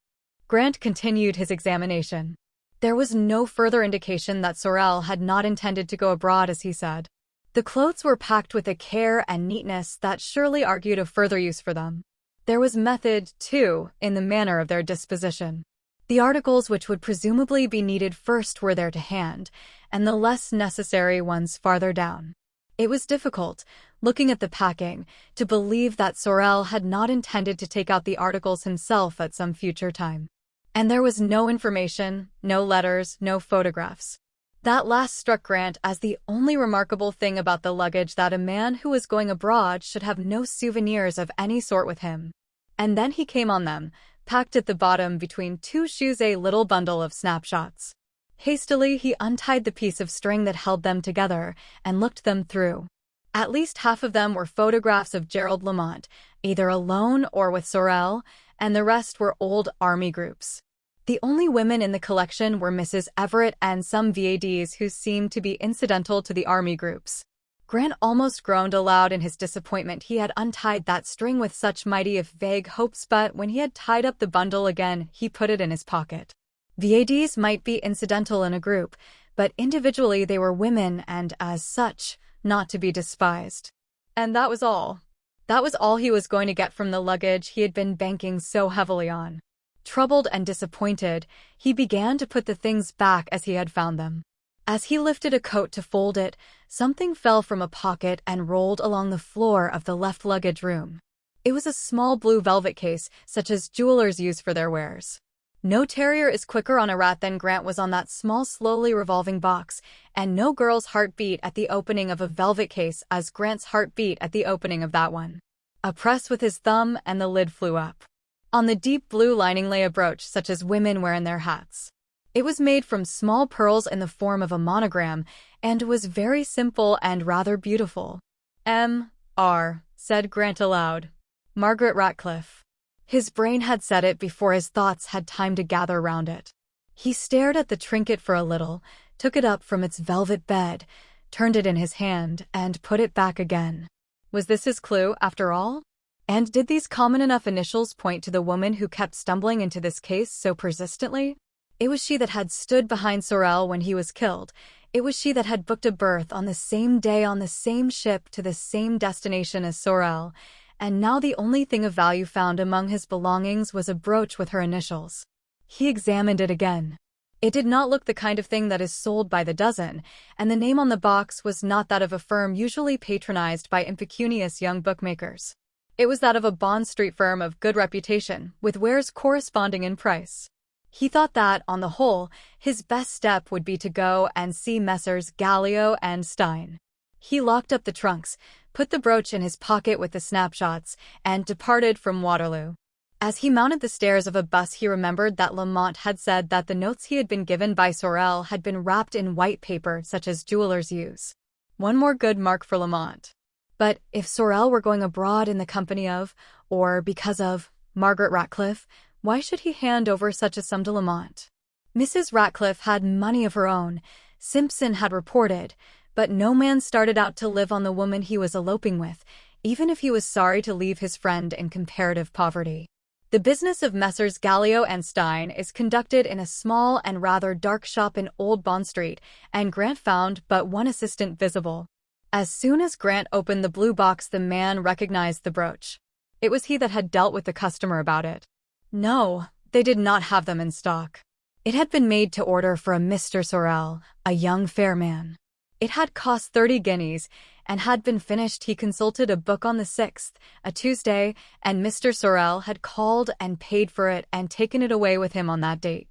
Grant continued his examination. There was no further indication that Sorel had not intended to go abroad, as he said. The clothes were packed with a care and neatness that surely argued a further use for them. There was method, too, in the manner of their disposition. The articles which would presumably be needed first were there to hand, and the less necessary ones farther down. It was difficult, looking at the packing, to believe that Sorel had not intended to take out the articles himself at some future time. And there was no information, no letters, no photographs. That last struck Grant as the only remarkable thing about the luggage, that a man who was going abroad should have no souvenirs of any sort with him. And then he came on them, packed at the bottom between two shoes, a little bundle of snapshots. Hastily, he untied the piece of string that held them together and looked them through. At least half of them were photographs of Gerald Lamont, either alone or with Sorel, and the rest were old army groups. The only women in the collection were Mrs. Everett and some VADs who seemed to be incidental to the army groups. Grant almost groaned aloud in his disappointment. He had untied that string with such mighty if vague hopes, but when he had tied up the bundle again, he put it in his pocket. VADs might be incidental in a group, but individually they were women and, as such, not to be despised. And that was all. That was all he was going to get from the luggage he had been banking so heavily on. Troubled and disappointed, he began to put the things back as he had found them. As he lifted a coat to fold it, something fell from a pocket and rolled along the floor of the left luggage room. It was a small blue velvet case, such as jewelers use for their wares. No terrier is quicker on a rat than Grant was on that small, slowly revolving box, and no girl's heart beat at the opening of a velvet case as Grant's heart beat at the opening of that one. A press with his thumb and the lid flew up. On the deep blue lining lay a brooch such as women wear in their hats. It was made from small pearls in the form of a monogram, and was very simple and rather beautiful. M.R., said Grant aloud. Margaret Ratcliffe. His brain had said it before his thoughts had time to gather round it. He stared at the trinket for a little, took it up from its velvet bed, turned it in his hand, and put it back again. Was this his clue, after all? And did these common enough initials point to the woman who kept stumbling into this case so persistently? It was she that had stood behind Sorel when he was killed. It was she that had booked a berth on the same day on the same ship to the same destination as Sorel, and now the only thing of value found among his belongings was a brooch with her initials. He examined it again. It did not look the kind of thing that is sold by the dozen, and the name on the box was not that of a firm usually patronized by impecunious young bookmakers. It was that of a Bond Street firm of good reputation, with wares corresponding in price. He thought that, on the whole, his best step would be to go and see Messrs. Gallio and Stein. He locked up the trunks, put the brooch in his pocket with the snapshots, and departed from Waterloo. As he mounted the stairs of a bus, he remembered that Lamont had said that the notes he had been given by Sorel had been wrapped in white paper such as jewelers use. One more good mark for Lamont. But if Sorel were going abroad in the company of, or because of, Margaret Ratcliffe, why should he hand over such a sum to Lamont? Mrs. Ratcliffe had money of her own, Simpson had reported, but no man started out to live on the woman he was eloping with, even if he was sorry to leave his friend in comparative poverty. The business of Messrs. Gallio and Stein is conducted in a small and rather dark shop in Old Bond Street, and Grant found but one assistant visible. As soon as Grant opened the blue box, the man recognized the brooch. It was he that had dealt with the customer about it. No, they did not have them in stock. It had been made to order for a Mr. Sorel, a young fair man. It had cost 30 guineas, and had been finished. He consulted a book on the 6th, a Tuesday, and Mr. Sorel had called and paid for it and taken it away with him on that date.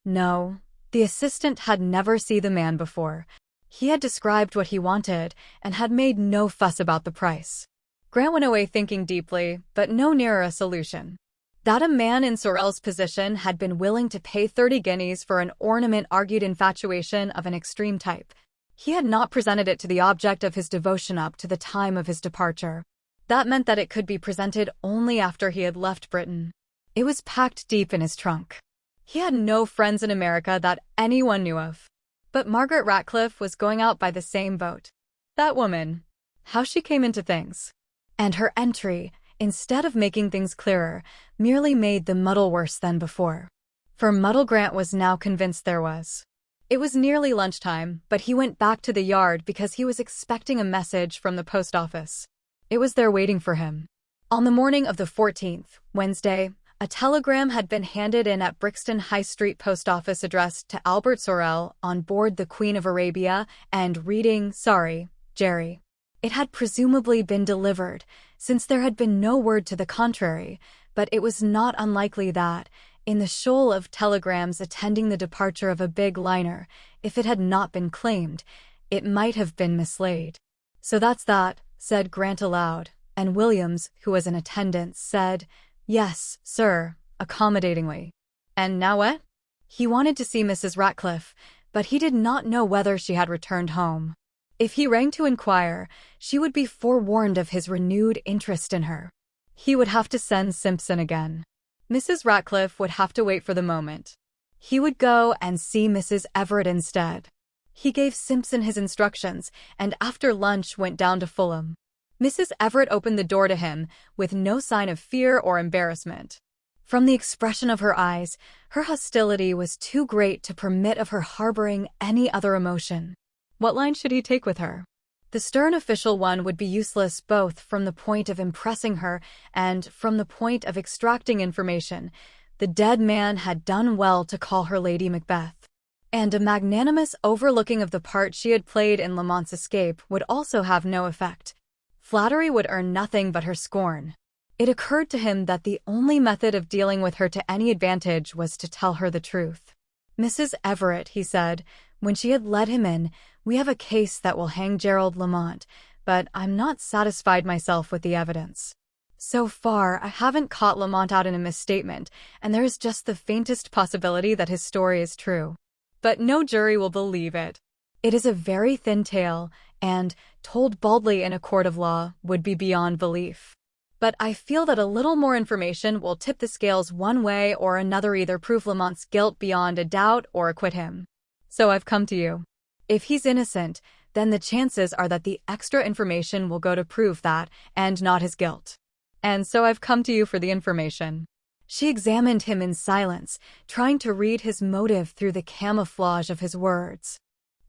No, the assistant had never seen the man before. He had described what he wanted, and had made no fuss about the price. Grant went away thinking deeply, but no nearer a solution. That a man in Sorel's position had been willing to pay 30 guineas for an ornament argued infatuation of an extreme type. He had not presented it to the object of his devotion up to the time of his departure. That meant that it could be presented only after he had left Britain. It was packed deep in his trunk. He had no friends in America that anyone knew of. But Margaret Ratcliffe was going out by the same boat. That woman, how she came into things. And her entry, instead of making things clearer, merely made the muddle worse than before. For muddle Grant was now convinced there was. It was nearly lunchtime, but he went back to the yard because he was expecting a message from the post office. It was there waiting for him. On the morning of the 14th, Wednesday, a telegram had been handed in at Brixton High Street post office addressed to Albert Sorel on board the Queen of Arabia and reading, "Sorry, Jerry." It had presumably been delivered, since there had been no word to the contrary, but it was not unlikely that, in the shoal of telegrams attending the departure of a big liner, if it had not been claimed, it might have been mislaid. "So that's that," said Grant aloud, and Williams, who was in attendance, said, "Yes, sir," accommodatingly. "And now what?" He wanted to see Mrs. Ratcliffe, but he did not know whether she had returned home. If he rang to inquire, she would be forewarned of his renewed interest in her. He would have to send Simpson again. Mrs. Ratcliffe would have to wait for the moment. He would go and see Mrs. Everett instead. He gave Simpson his instructions, and after lunch went down to Fulham. Mrs. Everett opened the door to him, with no sign of fear or embarrassment. From the expression of her eyes, her hostility was too great to permit of her harboring any other emotion. What line should he take with her? The stern official one would be useless both from the point of impressing her and from the point of extracting information. The dead man had done well to call her Lady Macbeth. And a magnanimous overlooking of the part she had played in Lamont's escape would also have no effect. Flattery would earn nothing but her scorn. It occurred to him that the only method of dealing with her to any advantage was to tell her the truth. "Mrs. Everett," he said, when she had led him in, "we have a case that will hang Gerald Lamont, but I'm not satisfied myself with the evidence. So far, I haven't caught Lamont out in a misstatement, and there is just the faintest possibility that his story is true. But no jury will believe it. It is a very thin tale, and, told baldly in a court of law, would be beyond belief. But I feel that a little more information will tip the scales one way or another, either prove Lamont's guilt beyond a doubt or acquit him. So I've come to you. If he's innocent, then the chances are that the extra information will go to prove that, and not his guilt. And so I've come to you for the information." She examined him in silence, trying to read his motive through the camouflage of his words.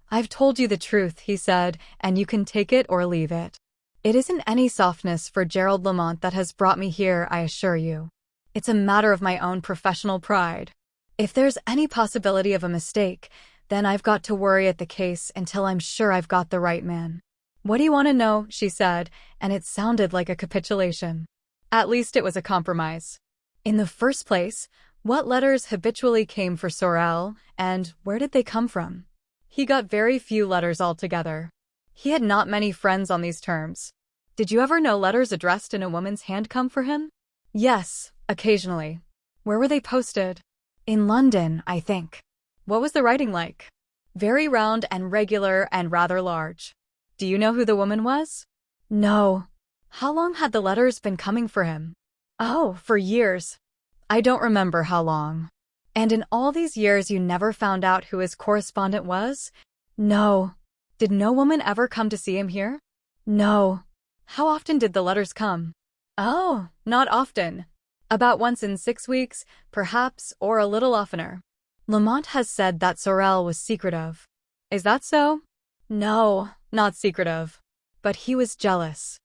"I've told you the truth," he said, "and you can take it or leave it. It isn't any softness for Gerald Lamont that has brought me here, I assure you. It's a matter of my own professional pride. If there's any possibility of a mistake, then I've got to worry at the case until I'm sure I've got the right man." "What do you want to know?" she said, and it sounded like a capitulation. At least it was a compromise. "In the first place, what letters habitually came for Sorel, and where did they come from?" He got very few letters altogether. He had not many friends on these terms. "Did you ever know letters addressed in a woman's hand come for him?" "Yes, occasionally." "Where were they posted?" "In London, I think." "What was the writing like?" "Very round and regular and rather large." "Do you know who the woman was?" "No." "How long had the letters been coming for him?" "Oh, for years." "I don't remember how long." "And in all these years you never found out who his correspondent was?" "No." "Did no woman ever come to see him here?" "No." "How often did the letters come?" "Oh, not often. About once in 6 weeks, perhaps, or a little oftener." "Lamont has said that Sorel was secretive." "Is that so?" "No, not secretive. But he was jealous.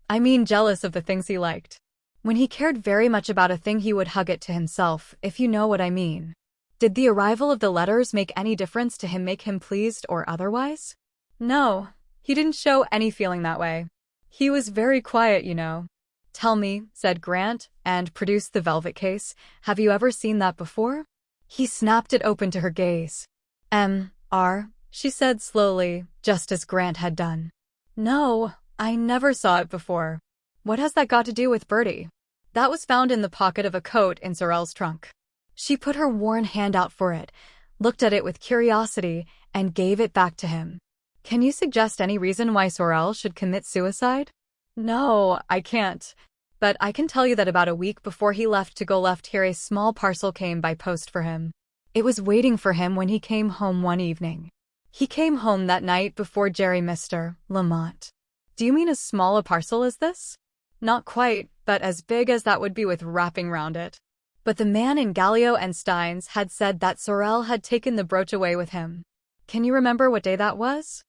I mean jealous of the things he liked. When he cared very much about a thing he would hug it to himself, if you know what I mean." "Did the arrival of the letters make any difference to him, make him pleased or otherwise?" "No, he didn't show any feeling that way. He was very quiet, you know." "Tell me," said Grant, and produced the velvet case, "have you ever seen that before?" He snapped it open to her gaze. "M.R.," she said slowly, just as Grant had done. "No, I never saw it before." "What has that got to do with Bertie?" "That was found in the pocket of a coat in Sorel's trunk." She put her worn hand out for it, looked at it with curiosity, and gave it back to him. "Can you suggest any reason why Sorel should commit suicide?" "No, I can't. But I can tell you that about a week before he left to go left here a small parcel came by post for him. It was waiting for him when he came home one evening. He came home that night before Jerry Mr. Lamont." "Do you mean as small a parcel as this?" "Not quite, but as big as that would be with wrapping round it." But the man in Gallio and Stein's had said that Sorel had taken the brooch away with him. "Can you remember what day that was?"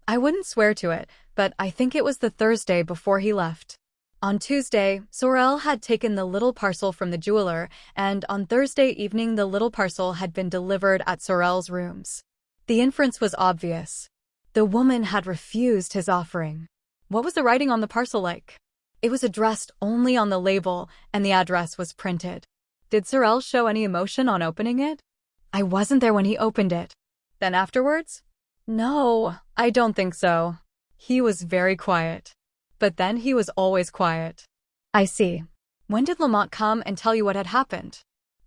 "I wouldn't swear to it, but I think it was the Thursday before he left. On Tuesday, Sorel had taken the little parcel from the jeweler, and on Thursday evening the little parcel had been delivered at Sorel's rooms. The inference was obvious. The woman had refused his offering. What was the writing on the parcel like? It was addressed only on the label, and the address was printed. Did Sorrel show any emotion on opening it? I wasn't there when he opened it. Then afterwards? No, I don't think so. He was very quiet. But then he was always quiet. I see. When did Lamont come and tell you what had happened?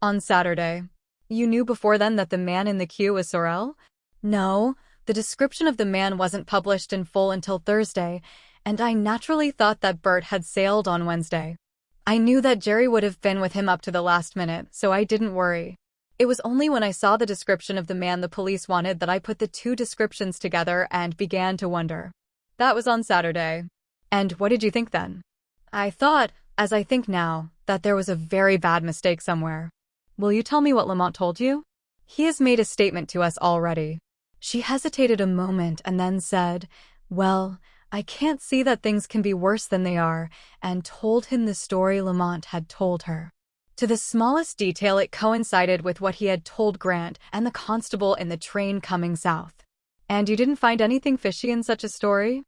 On Saturday. You knew before then that the man in the queue was Sorrel? No, the description of the man wasn't published in full until Thursday, and I naturally thought that Bert had sailed on Wednesday. I knew that Jerry would have been with him up to the last minute, so I didn't worry. It was only when I saw the description of the man the police wanted that I put the two descriptions together and began to wonder. That was on Saturday. And what did you think then? I thought, as I think now, that there was a very bad mistake somewhere. Will you tell me what Lamont told you? He has made a statement to us already. She hesitated a moment and then said, well, I can't see that things can be worse than they are, and told him the story Lamont had told her. To the smallest detail, it coincided with what he had told Grant and the constable in the train coming south. And you didn't find anything fishy in such a story?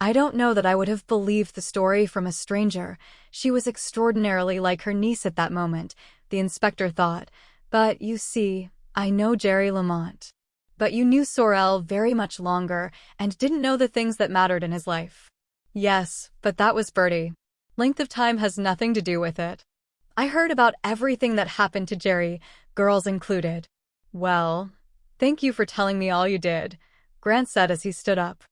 I don't know that I would have believed the story from a stranger. She was extraordinarily like her niece at that moment, the inspector thought. But, you see, I know Jerry Lamont. But you knew Sorrel very much longer and didn't know the things that mattered in his life. Yes, but that was Bertie. Length of time has nothing to do with it. I heard about everything that happened to Jerry, girls included. Well, thank you for telling me all you did, Grant said as he stood up.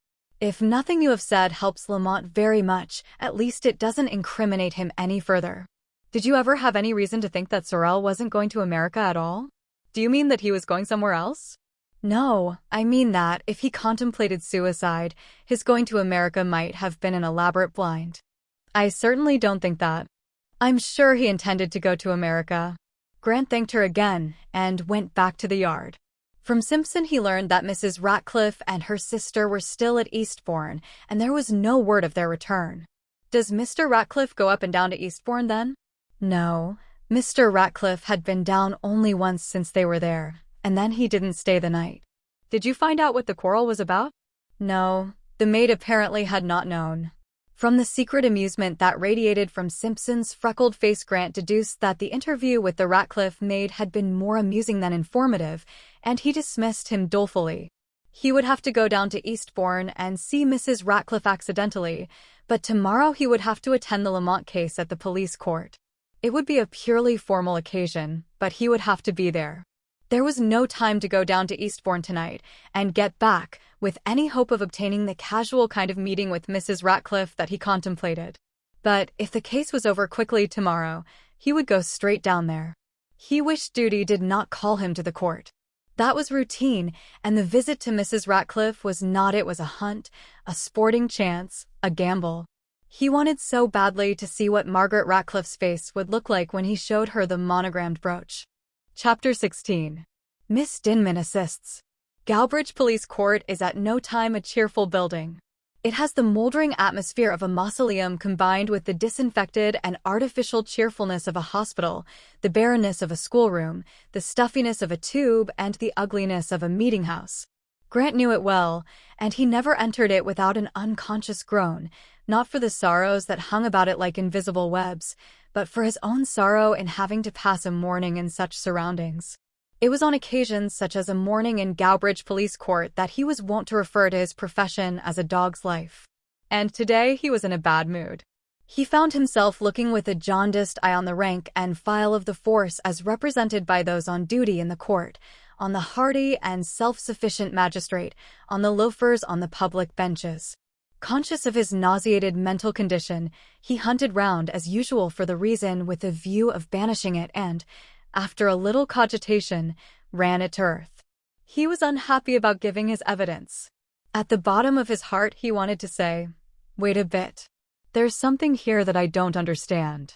If nothing you have said helps Lamont very much, at least it doesn't incriminate him any further. Did you ever have any reason to think that Sorrel wasn't going to America at all? Do you mean that he was going somewhere else? No, I mean that, if he contemplated suicide, his going to America might have been an elaborate blind. I certainly don't think that. I'm sure he intended to go to America. Grant thanked her again and went back to the yard. From Simpson he learned that Mrs. Ratcliffe and her sister were still at Eastbourne, and there was no word of their return. Does Mr. Ratcliffe go up and down to Eastbourne then? No, Mr. Ratcliffe had been down only once since they were there, and then he didn't stay the night. Did you find out what the quarrel was about? No, the maid apparently had not known. From the secret amusement that radiated from Simpson's freckled-faced Grant deduced that the interview with the Ratcliffe maid had been more amusing than informative, and he dismissed him dolefully. He would have to go down to Eastbourne and see Mrs. Ratcliffe accidentally, but tomorrow he would have to attend the Lamont case at the police court. It would be a purely formal occasion, but he would have to be there. There was no time to go down to Eastbourne tonight and get back with any hope of obtaining the casual kind of meeting with Mrs. Ratcliffe that he contemplated. But if the case was over quickly tomorrow, he would go straight down there. He wished duty did not call him to the court. That was routine, and the visit to Mrs. Ratcliffe was not. It was a hunt, a sporting chance, a gamble. He wanted so badly to see what Margaret Ratcliffe's face would look like when he showed her the monogrammed brooch. Chapter 16. Miss Dinman assists. Galbridge Police Court is at no time a cheerful building. It has the moldering atmosphere of a mausoleum combined with the disinfected and artificial cheerfulness of a hospital, the barrenness of a schoolroom, the stuffiness of a tube, and the ugliness of a meeting house. Grant knew it well, and he never entered it without an unconscious groan, not for the sorrows that hung about it like invisible webs, but for his own sorrow in having to pass a morning in such surroundings. It was on occasions such as a morning in Galbridge Police Court that he was wont to refer to his profession as a dog's life. And today he was in a bad mood. He found himself looking with a jaundiced eye on the rank and file of the force as represented by those on duty in the court, on the hardy and self-sufficient magistrate, on the loafers on the public benches. Conscious of his nauseated mental condition, he hunted round as usual for the reason with a view of banishing it and, after a little cogitation, ran it to earth. He was unhappy about giving his evidence. At the bottom of his heart he wanted to say, "Wait a bit. There's something here that I don't understand.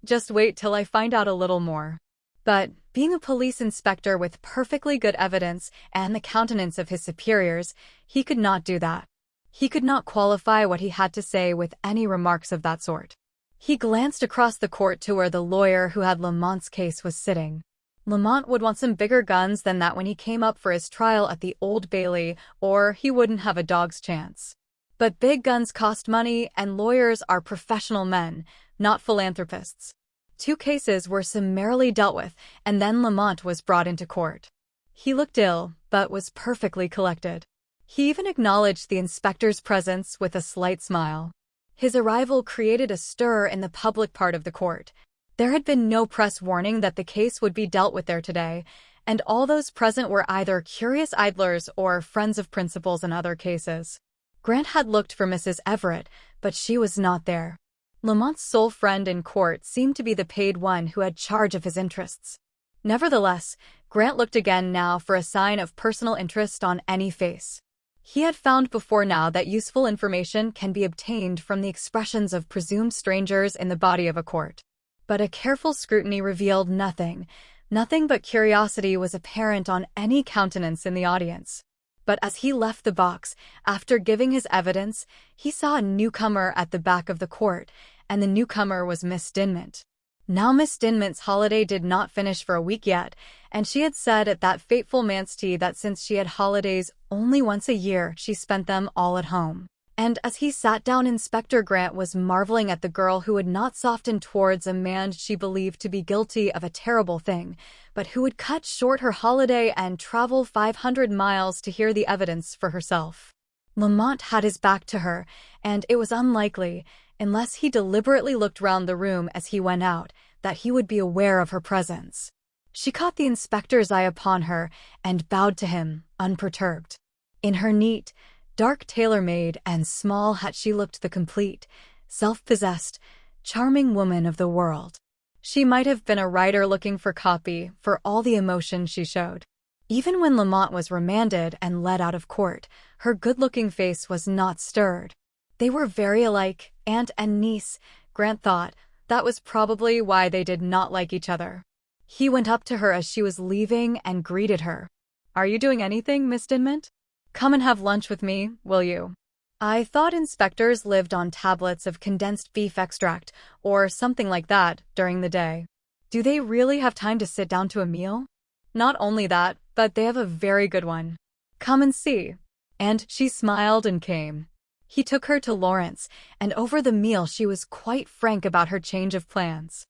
Just wait till I find out a little more." But, being a police inspector with perfectly good evidence and the countenance of his superiors, he could not do that. He could not qualify what he had to say with any remarks of that sort. He glanced across the court to where the lawyer who had Lamont's case was sitting. Lamont would want some bigger guns than that when he came up for his trial at the Old Bailey, or he wouldn't have a dog's chance. But big guns cost money, and lawyers are professional men, not philanthropists. 2 cases were summarily dealt with, and then Lamont was brought into court. He looked ill, but was perfectly collected. He even acknowledged the inspector's presence with a slight smile. His arrival created a stir in the public part of the court. There had been no press warning that the case would be dealt with there today, and all those present were either curious idlers or friends of principals in other cases. Grant had looked for Mrs. Everett, but she was not there. Lamont's sole friend in court seemed to be the paid one who had charge of his interests. Nevertheless, Grant looked again now for a sign of personal interest on any face. He had found before now that useful information can be obtained from the expressions of presumed strangers in the body of a court. But a careful scrutiny revealed nothing. Nothing but curiosity was apparent on any countenance in the audience. But as he left the box, after giving his evidence, he saw a newcomer at the back of the court, and the newcomer was Miss Dinmont. Now Miss Dinmont's holiday did not finish for a week yet, and she had said at that fateful manse tea that since she had holidays only once a year, she spent them all at home. And as he sat down, Inspector Grant was marveling at the girl who would not soften towards a man she believed to be guilty of a terrible thing, but who would cut short her holiday and travel 500 miles to hear the evidence for herself. Lamont had his back to her, and it was unlikely, unless he deliberately looked round the room as he went out, that he would be aware of her presence. She caught the inspector's eye upon her and bowed to him, unperturbed. In her neat, dark tailor-made and small hat she looked the complete, self-possessed, charming woman of the world. She might have been a writer looking for copy for all the emotion she showed. Even when Lamont was remanded and led out of court, her good-looking face was not stirred. They were very alike, aunt and niece, Grant thought. That was probably why they did not like each other. He went up to her as she was leaving and greeted her. "Are you doing anything, Miss Dinmont? Come and have lunch with me, will you? I thought inspectors lived on tablets of condensed beef extract, or something like that, during the day. Do they really have time to sit down to a meal? Not only that, but they have a very good one. Come and see." And she smiled and came. He took her to Lawrence, and over the meal she was quite frank about her change of plans.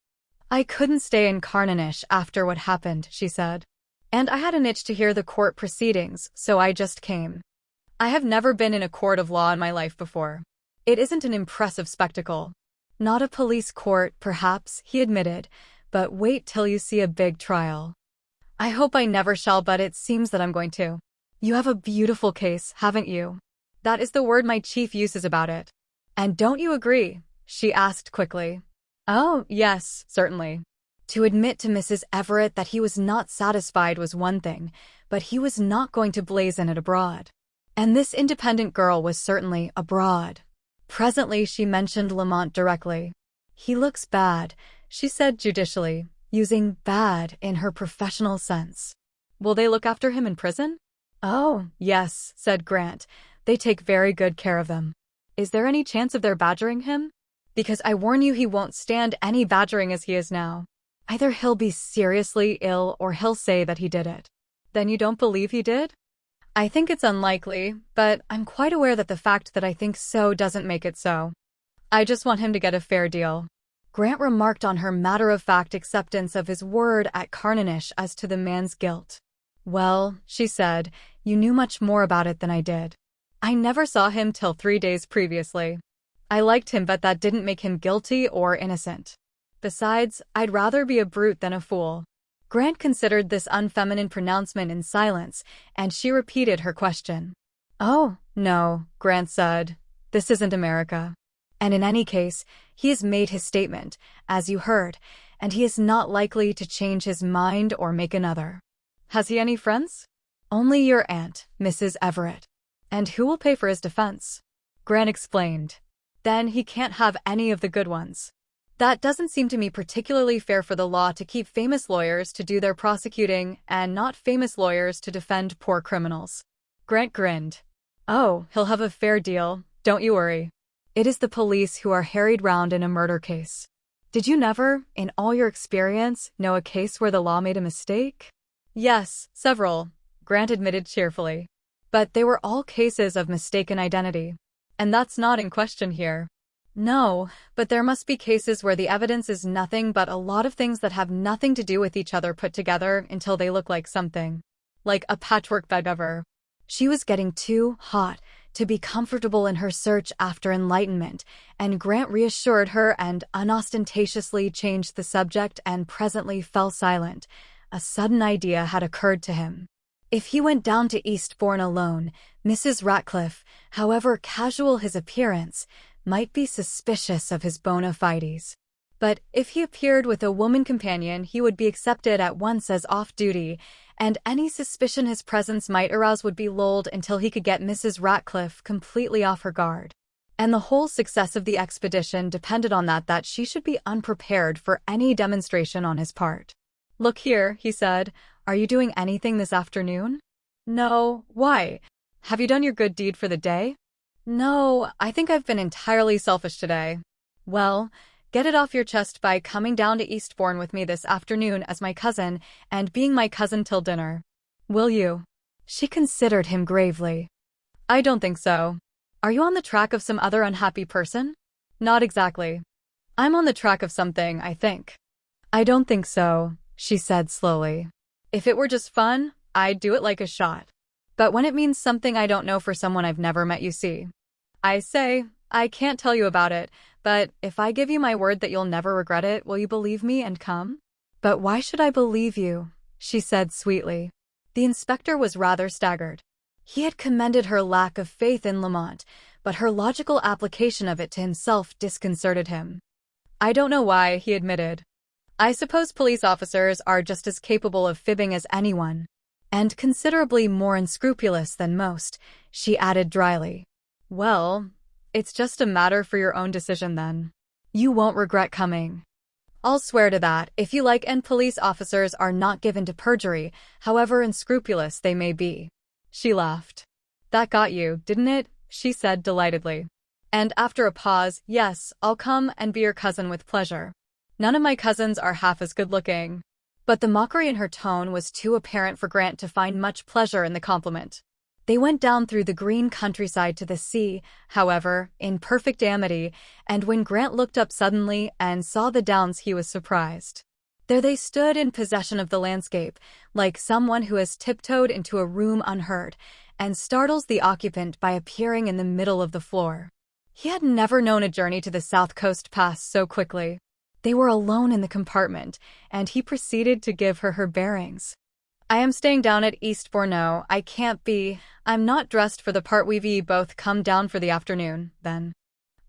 "I couldn't stay in Carnanish after what happened," she said. "And I had an itch to hear the court proceedings, so I just came. I have never been in a court of law in my life before. It isn't an impressive spectacle. Not a police court, perhaps," he admitted, "but wait till you see a big trial. I hope I never shall, but it seems that I'm going to. You have a beautiful case, haven't you? That is the word my chief uses about it. And don't you agree?" she asked quickly. "Oh, yes, certainly." To admit to Mrs. Everett that he was not satisfied was one thing, but he was not going to blazon it abroad. And this independent girl was certainly abroad. Presently she mentioned Lamont directly. "He looks bad," she said judicially, using bad in her professional sense. "Will they look after him in prison?" "Oh, yes," said Grant. "They take very good care of them." "Is there any chance of their badgering him? Because I warn you he won't stand any badgering as he is now. Either he'll be seriously ill or he'll say that he did it." "Then you don't believe he did?" "I think it's unlikely, but I'm quite aware that the fact that I think so doesn't make it so. I just want him to get a fair deal." Grant remarked on her matter-of-fact acceptance of his word at Carnanish as to the man's guilt. "Well," she said, "you knew much more about it than I did. I never saw him till 3 days previously. I liked him, but that didn't make him guilty or innocent. Besides, I'd rather be a brute than a fool." Grant considered this unfeminine pronouncement in silence, and she repeated her question. "Oh, no," Grant said. "This isn't America. And in any case, he has made his statement, as you heard, and he is not likely to change his mind or make another." "Has he any friends?" "Only your aunt, Mrs. Everett." "And who will pay for his defense?" Grant explained. "Then he can't have any of the good ones. That doesn't seem to me particularly fair for the law to keep famous lawyers to do their prosecuting and not famous lawyers to defend poor criminals." Grant grinned. "Oh, he'll have a fair deal, don't you worry. It is the police who are harried round in a murder case. Did you never, in all your experience, know a case where the law made a mistake?" "Yes, several," Grant admitted cheerfully. "But they were all cases of mistaken identity. And that's not in question here. No, but there must be cases where the evidence is nothing but a lot of things that have nothing to do with each other put together until they look like something. Like a patchwork bed cover. She was getting too hot to be comfortable in her search after enlightenment, and Grant reassured her and unostentatiously changed the subject and presently fell silent. A sudden idea had occurred to him. If he went down to Eastbourne alone, Mrs. Ratcliffe, however casual his appearance, might be suspicious of his bona fides. But if he appeared with a woman companion, he would be accepted at once as off-duty, and any suspicion his presence might arouse would be lulled until he could get Mrs. Ratcliffe completely off her guard. And the whole success of the expedition depended on that she should be unprepared for any demonstration on his part. "Look here," he said, "are you doing anything this afternoon?" "No, why? Have you done your good deed for the day?" "No, I think I've been entirely selfish today." "Well, get it off your chest by coming down to Eastbourne with me this afternoon as my cousin and being my cousin till dinner. Will you?" She considered him gravely. "I don't think so. Are you on the track of some other unhappy person?" "Not exactly. I'm on the track of something, I think." "I don't think so," she said slowly. "If it were just fun, I'd do it like a shot. But when it means something I don't know for someone I've never met, you see. I say, I can't tell you about it, but if I give you my word that you'll never regret it, will you believe me and come?" "But why should I believe you?" she said sweetly. The inspector was rather staggered. He had commended her lack of faith in Lamont, but her logical application of it to himself disconcerted him. "I don't know why," he admitted. "I suppose police officers are just as capable of fibbing as anyone. And considerably more unscrupulous than most," she added dryly. "Well, it's just a matter for your own decision then. You won't regret coming. I'll swear to that, if you like, and police officers are not given to perjury, however unscrupulous they may be." She laughed. "That got you, didn't it?" she said delightedly. And after a pause, "Yes, I'll come and be your cousin with pleasure. None of my cousins are half as good-looking." But the mockery in her tone was too apparent for Grant to find much pleasure in the compliment. They went down through the green countryside to the sea, however, in perfect amity, and when Grant looked up suddenly and saw the downs, he was surprised. There they stood in possession of the landscape, like someone who has tiptoed into a room unheard, and startles the occupant by appearing in the middle of the floor. He had never known a journey to the south coast pass so quickly. They were alone in the compartment, and he proceeded to give her bearings. "I am staying down at Eastbourne. No, I can't be. I'm not dressed for the part. We've both come down for the afternoon, then.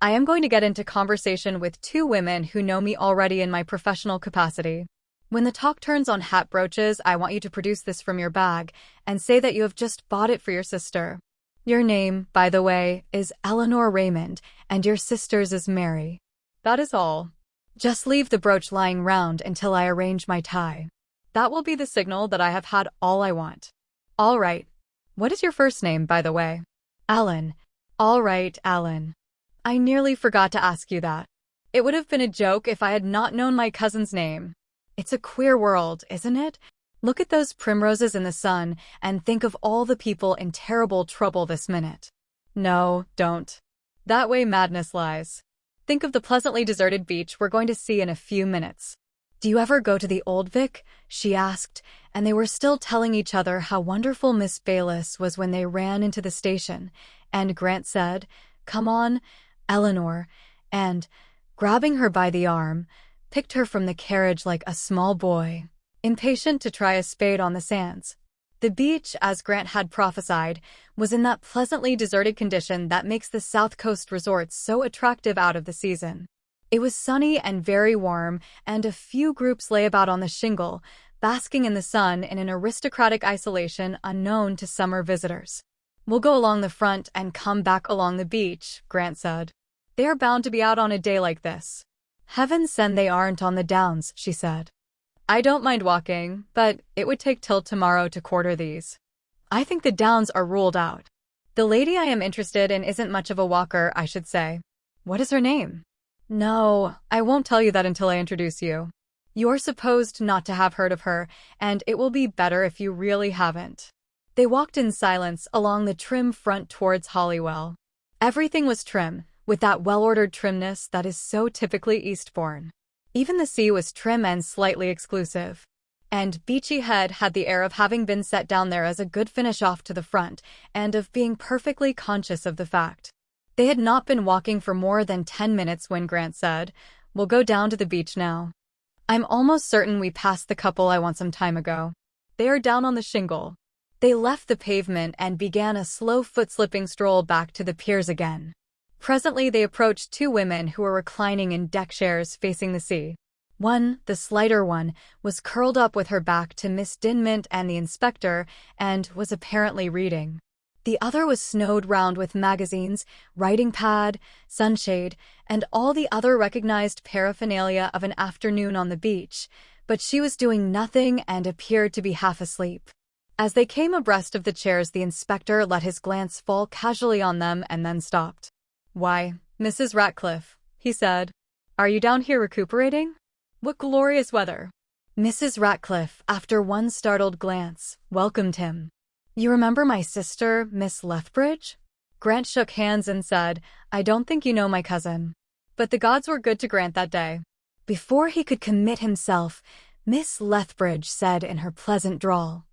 I am going to get into conversation with two women who know me already in my professional capacity. When the talk turns on hat brooches, I want you to produce this from your bag and say that you have just bought it for your sister. Your name, by the way, is Eleanor Raymond, and your sister's is Mary. That is all. Just leave the brooch lying round until I arrange my tie. That will be the signal that I have had all I want." "All right. What is your first name, by the way?" "Alan." "All right, Alan. I nearly forgot to ask you that. It would have been a joke if I had not known my cousin's name. It's a queer world, isn't it? Look at those primroses in the sun and think of all the people in terrible trouble this minute. No, don't. That way madness lies. Think of the pleasantly deserted beach we're going to see in a few minutes." "Do you ever go to the Old Vic?" she asked, and they were still telling each other how wonderful Miss Bayliss was when they ran into the station, and Grant said, "Come on, Eleanor," and, grabbing her by the arm, picked her from the carriage like a small boy, impatient to try a spade on the sands. The beach, as Grant had prophesied, was in that pleasantly deserted condition that makes the South Coast resorts so attractive out of the season. It was sunny and very warm, and a few groups lay about on the shingle, basking in the sun in an aristocratic isolation unknown to summer visitors. "We'll go along the front and come back along the beach," Grant said. "They are bound to be out on a day like this." "Heaven send they aren't on the downs," she said. "I don't mind walking, but it would take till tomorrow to quarter these. I think the downs are ruled out. The lady I am interested in isn't much of a walker, I should say." "What is her name?" "No, I won't tell you that until I introduce you. You're supposed not to have heard of her, and it will be better if you really haven't." They walked in silence along the trim front towards Holywell. Everything was trim, with that well-ordered trimness that is so typically Eastbourne. Even the sea was trim and slightly exclusive. And Beachy Head had the air of having been set down there as a good finish off to the front, and of being perfectly conscious of the fact. They had not been walking for more than 10 minutes when Grant said, "We'll go down to the beach now. I'm almost certain we passed the couple I want some time ago. They are down on the shingle." They left the pavement and began a slow foot-slipping stroll back to the piers again. Presently they approached two women who were reclining in deck chairs facing the sea. One, the slighter one, was curled up with her back to Miss Dinmont and the inspector and was apparently reading. The other was snowed round with magazines, writing pad, sunshade, and all the other recognized paraphernalia of an afternoon on the beach, but she was doing nothing and appeared to be half asleep. As they came abreast of the chairs, the inspector let his glance fall casually on them and then stopped. "Why, Mrs. Ratcliffe," he said, "are you down here recuperating? What glorious weather." Mrs. Ratcliffe, after one startled glance, welcomed him. "You remember my sister, Miss Lethbridge?" Grant shook hands and said, "I don't think you know my cousin." But the gods were good to Grant that day. Before he could commit himself, Miss Lethbridge said in her pleasant drawl,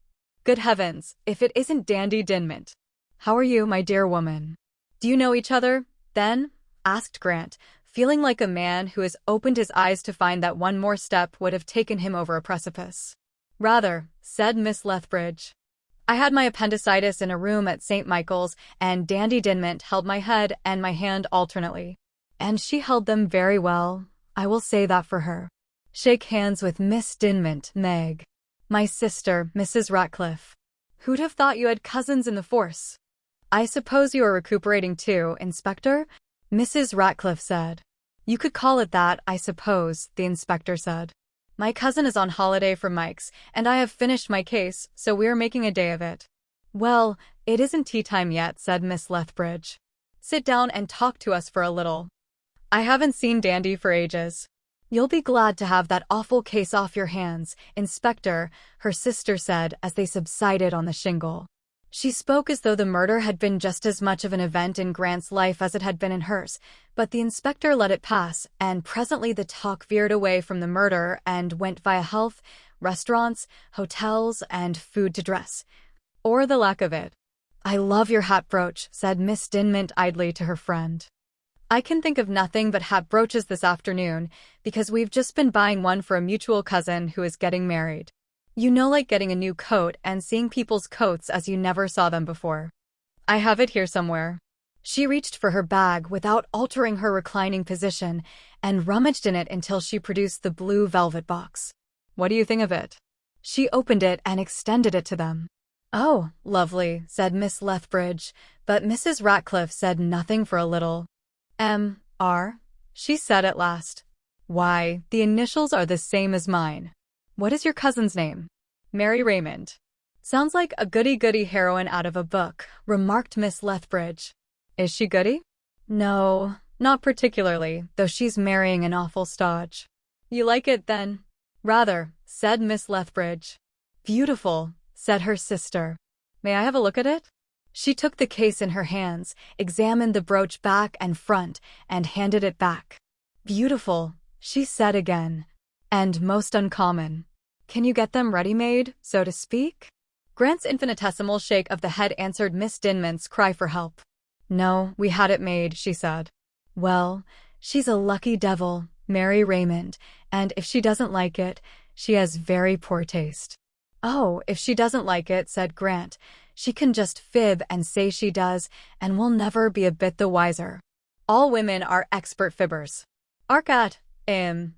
"Good heavens, if it isn't Dandy Dinmont. How are you, my dear woman?" "Do you know each other, then?" asked Grant, feeling like a man who has opened his eyes to find that one more step would have taken him over a precipice. "Rather," said Miss Lethbridge. "I had my appendicitis in a room at St. Michael's, and Dandy Dinmont held my head and my hand alternately. And she held them very well, I will say that for her. Shake hands with Miss Dinmont, Meg. My sister, Mrs. Ratcliffe. Who'd have thought you had cousins in the force?" "I suppose you are recuperating too, Inspector?" Mrs. Ratcliffe said. "You could call it that, I suppose," the inspector said. "My cousin is on holiday from Mike's, and I have finished my case, so we are making a day of it." "Well, it isn't tea time yet," said Miss Lethbridge. "Sit down and talk to us for a little. I haven't seen Dandy for ages." "You'll be glad to have that awful case off your hands, Inspector," her sister said as they subsided on the shingle. She spoke as though the murder had been just as much of an event in Grant's life as it had been in hers, but the inspector let it pass, and presently the talk veered away from the murder and went via health, restaurants, hotels, and food to dress. Or the lack of it. "I love your hat brooch," said Miss Dinmont idly to her friend. "I can think of nothing but hat brooches this afternoon, because we've just been buying one for a mutual cousin who is getting married. You know, like getting a new coat and seeing people's coats as you never saw them before. I have it here somewhere." She reached for her bag without altering her reclining position and rummaged in it until she produced the blue velvet box. "What do you think of it?" She opened it and extended it to them. "Oh, lovely," said Miss Lethbridge, but Mrs. Ratcliffe said nothing for a little. "M.R.?" she said at last. "Why, the initials are the same as mine. What is your cousin's name?" "Mary Raymond." "Sounds like a goody-goody heroine out of a book," remarked Miss Lethbridge. "Is she goody?" "No, not particularly, though she's marrying an awful stodge." "You like it, then?" "Rather," said Miss Lethbridge. "Beautiful," said her sister. "May I have a look at it?" She took the case in her hands, examined the brooch back and front, and handed it back. "Beautiful," she said again. "And most uncommon. Can you get them ready-made, so to speak?" Grant's infinitesimal shake of the head answered Miss Dinmont's cry for help. "No, we had it made," she said. "Well, she's a lucky devil, Mary Raymond, and if she doesn't like it, she has very poor taste." "Oh, if she doesn't like it," said Grant, "she can just fib and say she does, and we'll never be a bit the wiser. All women are expert fibbers." "Arcat,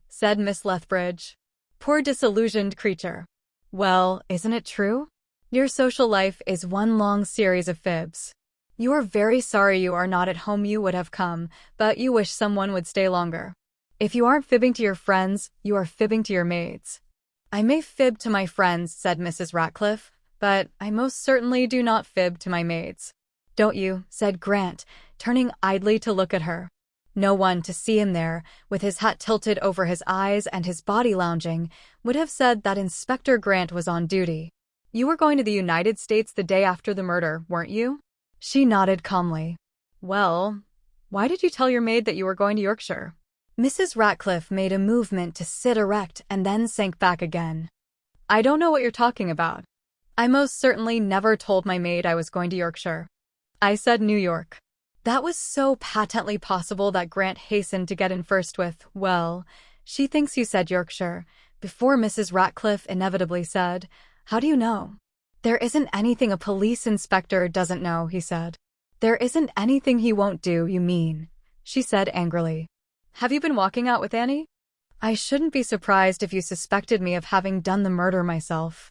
said Miss Lethbridge. "Poor disillusioned creature." "Well, isn't it true? Your social life is one long series of fibs. You are very sorry you are not at home. You would have come, but you wish someone would stay longer. If you aren't fibbing to your friends, you are fibbing to your maids." "I may fib to my friends," said Mrs. Ratcliffe, "but I most certainly do not fib to my maids." "Don't you?" said Grant, turning idly to look at her. No one, to see him there, with his hat tilted over his eyes and his body lounging, would have said that Inspector Grant was on duty. "You were going to the United States the day after the murder, weren't you?" She nodded calmly. Well, why did you tell your maid that you were going to Yorkshire? Mrs. Ratcliffe made a movement to sit erect and then sank back again. I don't know what you're talking about. I most certainly never told my maid I was going to Yorkshire. I said New York. That was so patently possible that Grant hastened to get in first with, well, she thinks you said Yorkshire, before Mrs. Ratcliffe inevitably said, how do you know? There isn't anything a police inspector doesn't know, he said. There isn't anything he won't do, you mean, she said angrily. Have you been walking out with Annie? I shouldn't be surprised if you suspected me of having done the murder myself.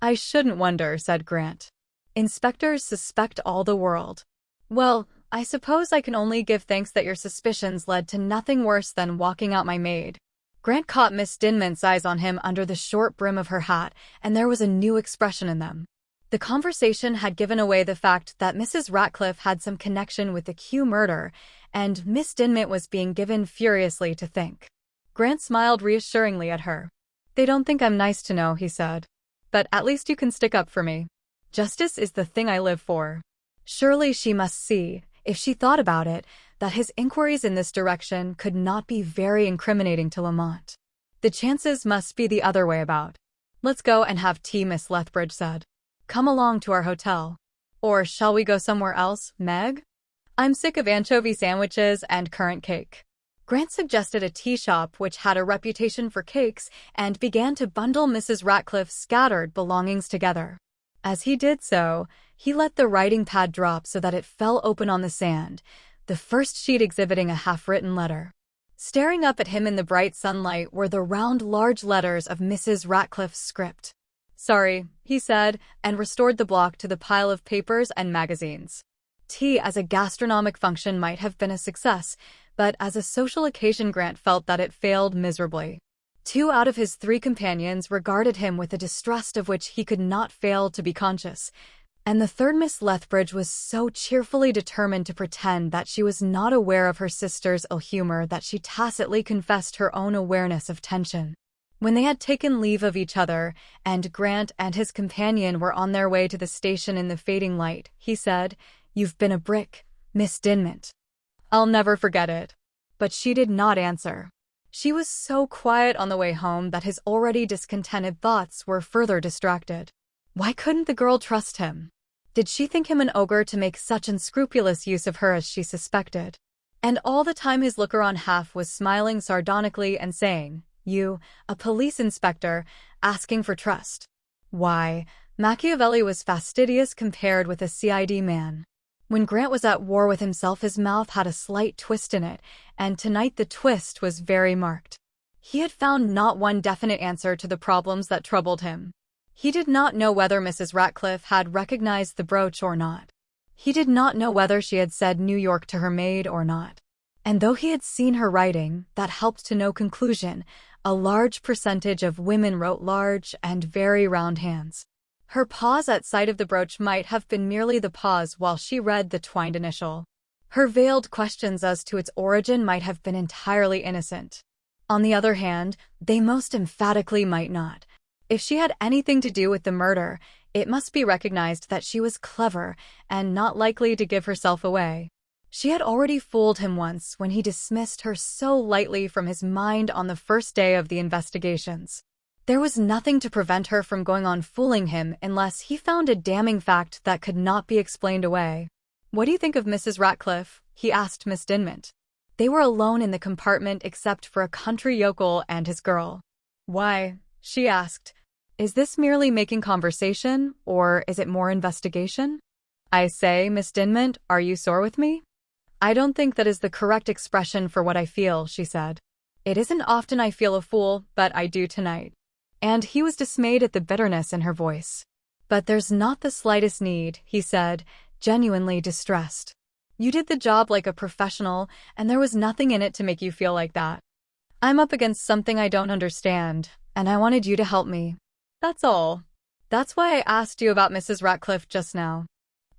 I shouldn't wonder, said Grant. Inspectors suspect all the world. Well, I suppose I can only give thanks that your suspicions led to nothing worse than walking out my maid. Grant caught Miss Dinmont's eyes on him under the short brim of her hat, and there was a new expression in them. The conversation had given away the fact that Mrs. Ratcliffe had some connection with the Kew murder, and Miss Dinmont was being given furiously to think. Grant smiled reassuringly at her. They don't think I'm nice to know, he said. But at least you can stick up for me. Justice is the thing I live for. Surely she must see, if she thought about it, that his inquiries in this direction could not be very incriminating to Lamont. The chances must be the other way about. Let's go and have tea, Miss Lethbridge said. Come along to our hotel. Or shall we go somewhere else, Meg? I'm sick of anchovy sandwiches and currant cake. Grant suggested a tea shop which had a reputation for cakes and began to bundle Mrs. Ratcliffe's scattered belongings together. As he did so, he let the writing pad drop so that it fell open on the sand, the first sheet exhibiting a half-written letter. Staring up at him in the bright sunlight were the round, large letters of Mrs. Ratcliffe's script. Sorry, he said, and restored the block to the pile of papers and magazines. Tea as a gastronomic function might have been a success, but as a social occasion Grant felt that it failed miserably. 2 out of his 3 companions regarded him with a distrust of which he could not fail to be conscious, and the third Miss Lethbridge was so cheerfully determined to pretend that she was not aware of her sister's ill humor that she tacitly confessed her own awareness of tension. When they had taken leave of each other, and Grant and his companion were on their way to the station in the fading light, he said, "You've been a brick, Miss Dinmont. I'll never forget it." But she did not answer. She was so quiet on the way home that his already discontented thoughts were further distracted. Why couldn't the girl trust him? Did she think him an ogre to make such unscrupulous use of her as she suspected? And all the time his looker-on half was smiling sardonically and saying, "You, a police inspector, asking for trust." Why, Machiavelli was fastidious compared with a CID man. When Grant was at war with himself, his mouth had a slight twist in it, and tonight the twist was very marked. He had found not one definite answer to the problems that troubled him. He did not know whether Mrs. Ratcliffe had recognized the brooch or not. He did not know whether she had said New York to her maid or not. And though he had seen her writing, that helped to no conclusion. A large percentage of women wrote large and very round hands. Her pause at sight of the brooch might have been merely the pause while she read the twined initial. Her veiled questions as to its origin might have been entirely innocent. On the other hand, they most emphatically might not. If she had anything to do with the murder, it must be recognized that she was clever and not likely to give herself away. She had already fooled him once when he dismissed her so lightly from his mind on the first day of the investigations. There was nothing to prevent her from going on fooling him unless he found a damning fact that could not be explained away. "What do you think of Mrs. Ratcliffe?" he asked Miss Dinmont. They were alone in the compartment except for a country yokel and his girl. "Why," she asked, "is this merely making conversation, or is it more investigation?" "I say, Miss Dinmont, are you sore with me?" "I don't think that is the correct expression for what I feel," she said. "It isn't often I feel a fool, but I do tonight." And he was dismayed at the bitterness in her voice. "But there's not the slightest need," he said, genuinely distressed. "You did the job like a professional, and there was nothing in it to make you feel like that. I'm up against something I don't understand, and I wanted you to help me. That's all. That's why I asked you about Mrs. Ratcliffe just now.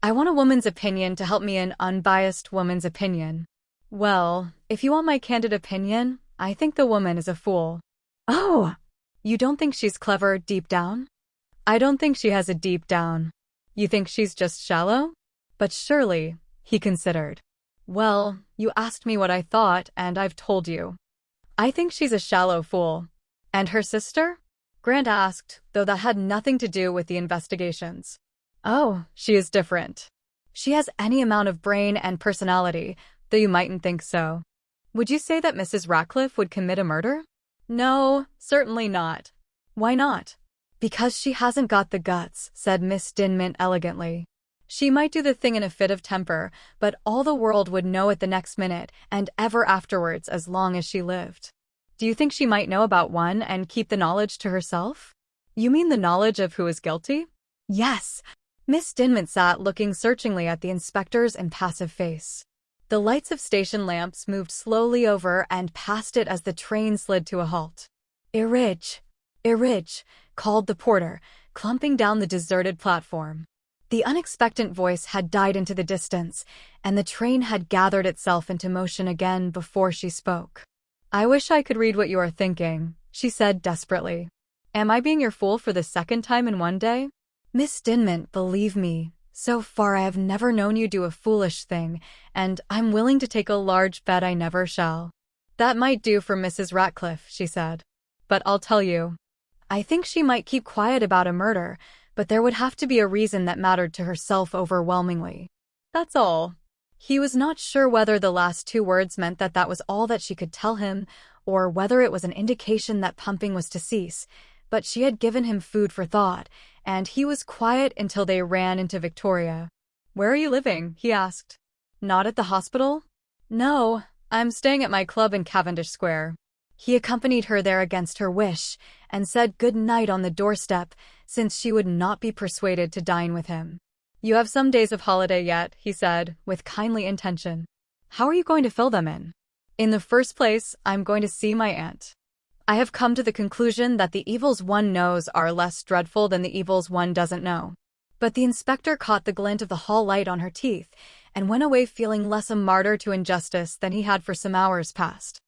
I want a woman's opinion to help me, an unbiased woman's opinion. Well, if you want my candid opinion, I think the woman is a fool." "Oh! You don't think she's clever deep down?" "I don't think she has a deep down. You think she's just shallow?" "But surely," he considered, Well, you asked me what I thought, and I've told you. I think she's a shallow fool. And her sister? Grant asked, though that had nothing to do with the investigations. Oh, she is different. She has any amount of brain and personality, though you mightn't think so. Would you say that Mrs. Ratcliffe would commit a murder? No, certainly not. Why not? Because she hasn't got the guts, said Miss Dinmont elegantly. She might do the thing in a fit of temper, but all the world would know it the next minute and ever afterwards as long as she lived. Do you think she might know about one and keep the knowledge to herself? You mean the knowledge of who is guilty? Yes. Miss Dinmont sat looking searchingly at the inspector's impassive face. The lights of station lamps moved slowly over and past it as the train slid to a halt. Intrigue, Intrigue, called the porter, clumping down the deserted platform. The unexpected voice had died into the distance, and the train had gathered itself into motion again before she spoke. I wish I could read what you are thinking, she said desperately. Am I being your fool for the second time in one day? Miss Dinmont, believe me, so far I have never known you do a foolish thing, and I'm willing to take a large bet I never shall. That might do for Mrs. Ratcliffe, she said. But I'll tell you. I think she might keep quiet about a murder, but there would have to be a reason that mattered to herself overwhelmingly. That's all. He was not sure whether the last two words meant that that was all that she could tell him, or whether it was an indication that pumping was to cease, but she had given him food for thought, and he was quiet until they ran into Victoria. Where are you living? He asked. Not at the hospital? No, I'm staying at my club in Cavendish Square. He accompanied her there against her wish, and said good night on the doorstep, since she would not be persuaded to dine with him. You have some days of holiday yet, he said, with kindly intention. How are you going to fill them in? In the first place, I'm going to see my aunt. I have come to the conclusion that the evils one knows are less dreadful than the evils one doesn't know. But the inspector caught the glint of the hall light on her teeth, and went away feeling less a martyr to injustice than he had for some hours past.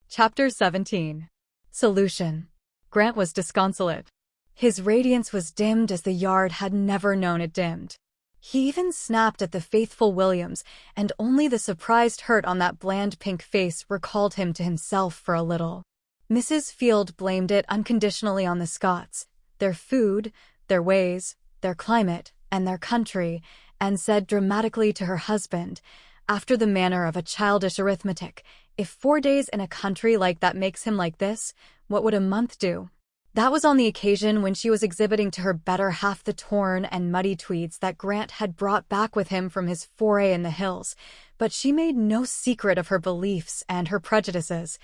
Chapter 17. Solution. Grant was disconsolate. His radiance was dimmed as the yard had never known it dimmed. He even snapped at the faithful Williams, and only the surprised hurt on that bland pink face recalled him to himself for a little. Mrs. Field blamed it unconditionally on the Scots, their food, their ways, their climate, and their country, and said dramatically to her husband, after the manner of a childish arithmetic, if 4 days in a country like that makes him like this, what would a month do? That was on the occasion when she was exhibiting to her better half the torn and muddy tweeds that Grant had brought back with him from his foray in the hills, but she made no secret of her beliefs and her prejudices,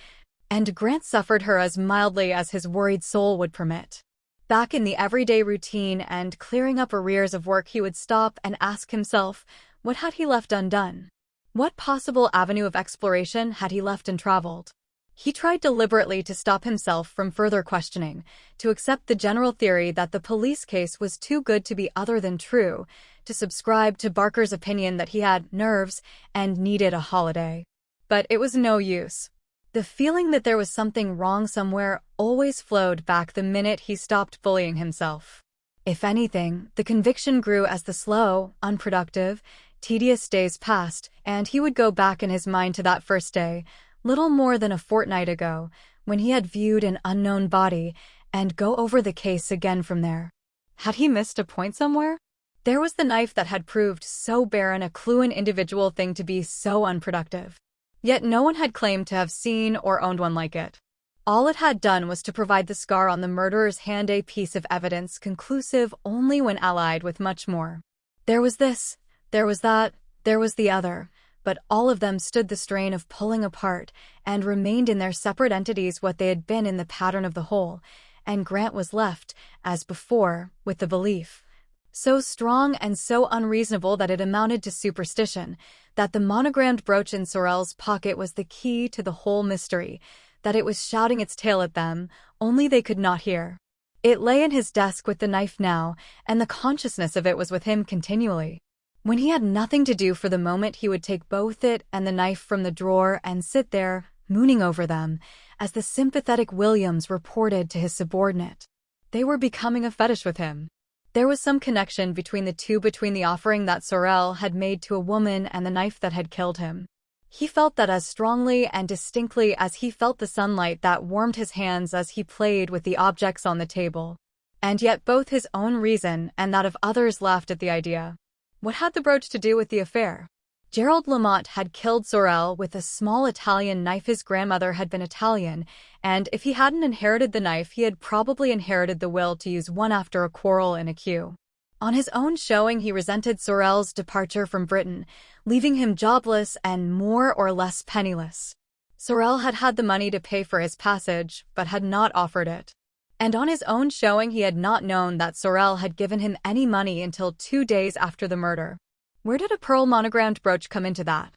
and Grant suffered her as mildly as his worried soul would permit. Back in the everyday routine and clearing up arrears of work, he would stop and ask himself, what had he left undone? What possible avenue of exploration had he left untraveled? He tried deliberately to stop himself from further questioning, to accept the general theory that the police case was too good to be other than true, to subscribe to Barker's opinion that he had nerves and needed a holiday. But it was no use. The feeling that there was something wrong somewhere always flowed back the minute he stopped bullying himself. If anything, the conviction grew as the slow, unproductive, tedious days passed, and he would go back in his mind to that first day, little more than a fortnight ago, when he had viewed an unknown body, and go over the case again from there. Had he missed a point somewhere? There was the knife that had proved so barren a clue, an individual thing to be so unproductive. Yet no one had claimed to have seen or owned one like it. All it had done was to provide the scar on the murderer's hand, a piece of evidence conclusive only when allied with much more. There was this, there was that, there was the other, but all of them stood the strain of pulling apart and remained in their separate entities what they had been in the pattern of the whole, and Grant was left, as before, with the belief, so strong and so unreasonable that it amounted to superstition, that the monogrammed brooch in Sorel's pocket was the key to the whole mystery, that it was shouting its tale at them, only they could not hear. It lay in his desk with the knife now, and the consciousness of it was with him continually. When he had nothing to do for the moment, he would take both it and the knife from the drawer and sit there, mooning over them, as the sympathetic Williams reported to his subordinate. They were becoming a fetish with him. There was some connection between the two, between the offering that Sorel had made to a woman and the knife that had killed him. He felt that as strongly and distinctly as he felt the sunlight that warmed his hands as he played with the objects on the table. And yet both his own reason and that of others laughed at the idea. What had the brooch to do with the affair? Gerald Lamont had killed Sorel with a small Italian knife. His grandmother had been Italian, and if he hadn't inherited the knife, he had probably inherited the will to use one after a quarrel in a queue. On his own showing, he resented Sorel's departure from Britain, leaving him jobless and more or less penniless. Sorel had had the money to pay for his passage, but had not offered it. And on his own showing, he had not known that Sorel had given him any money until 2 days after the murder. Where did a pearl monogrammed brooch come into that?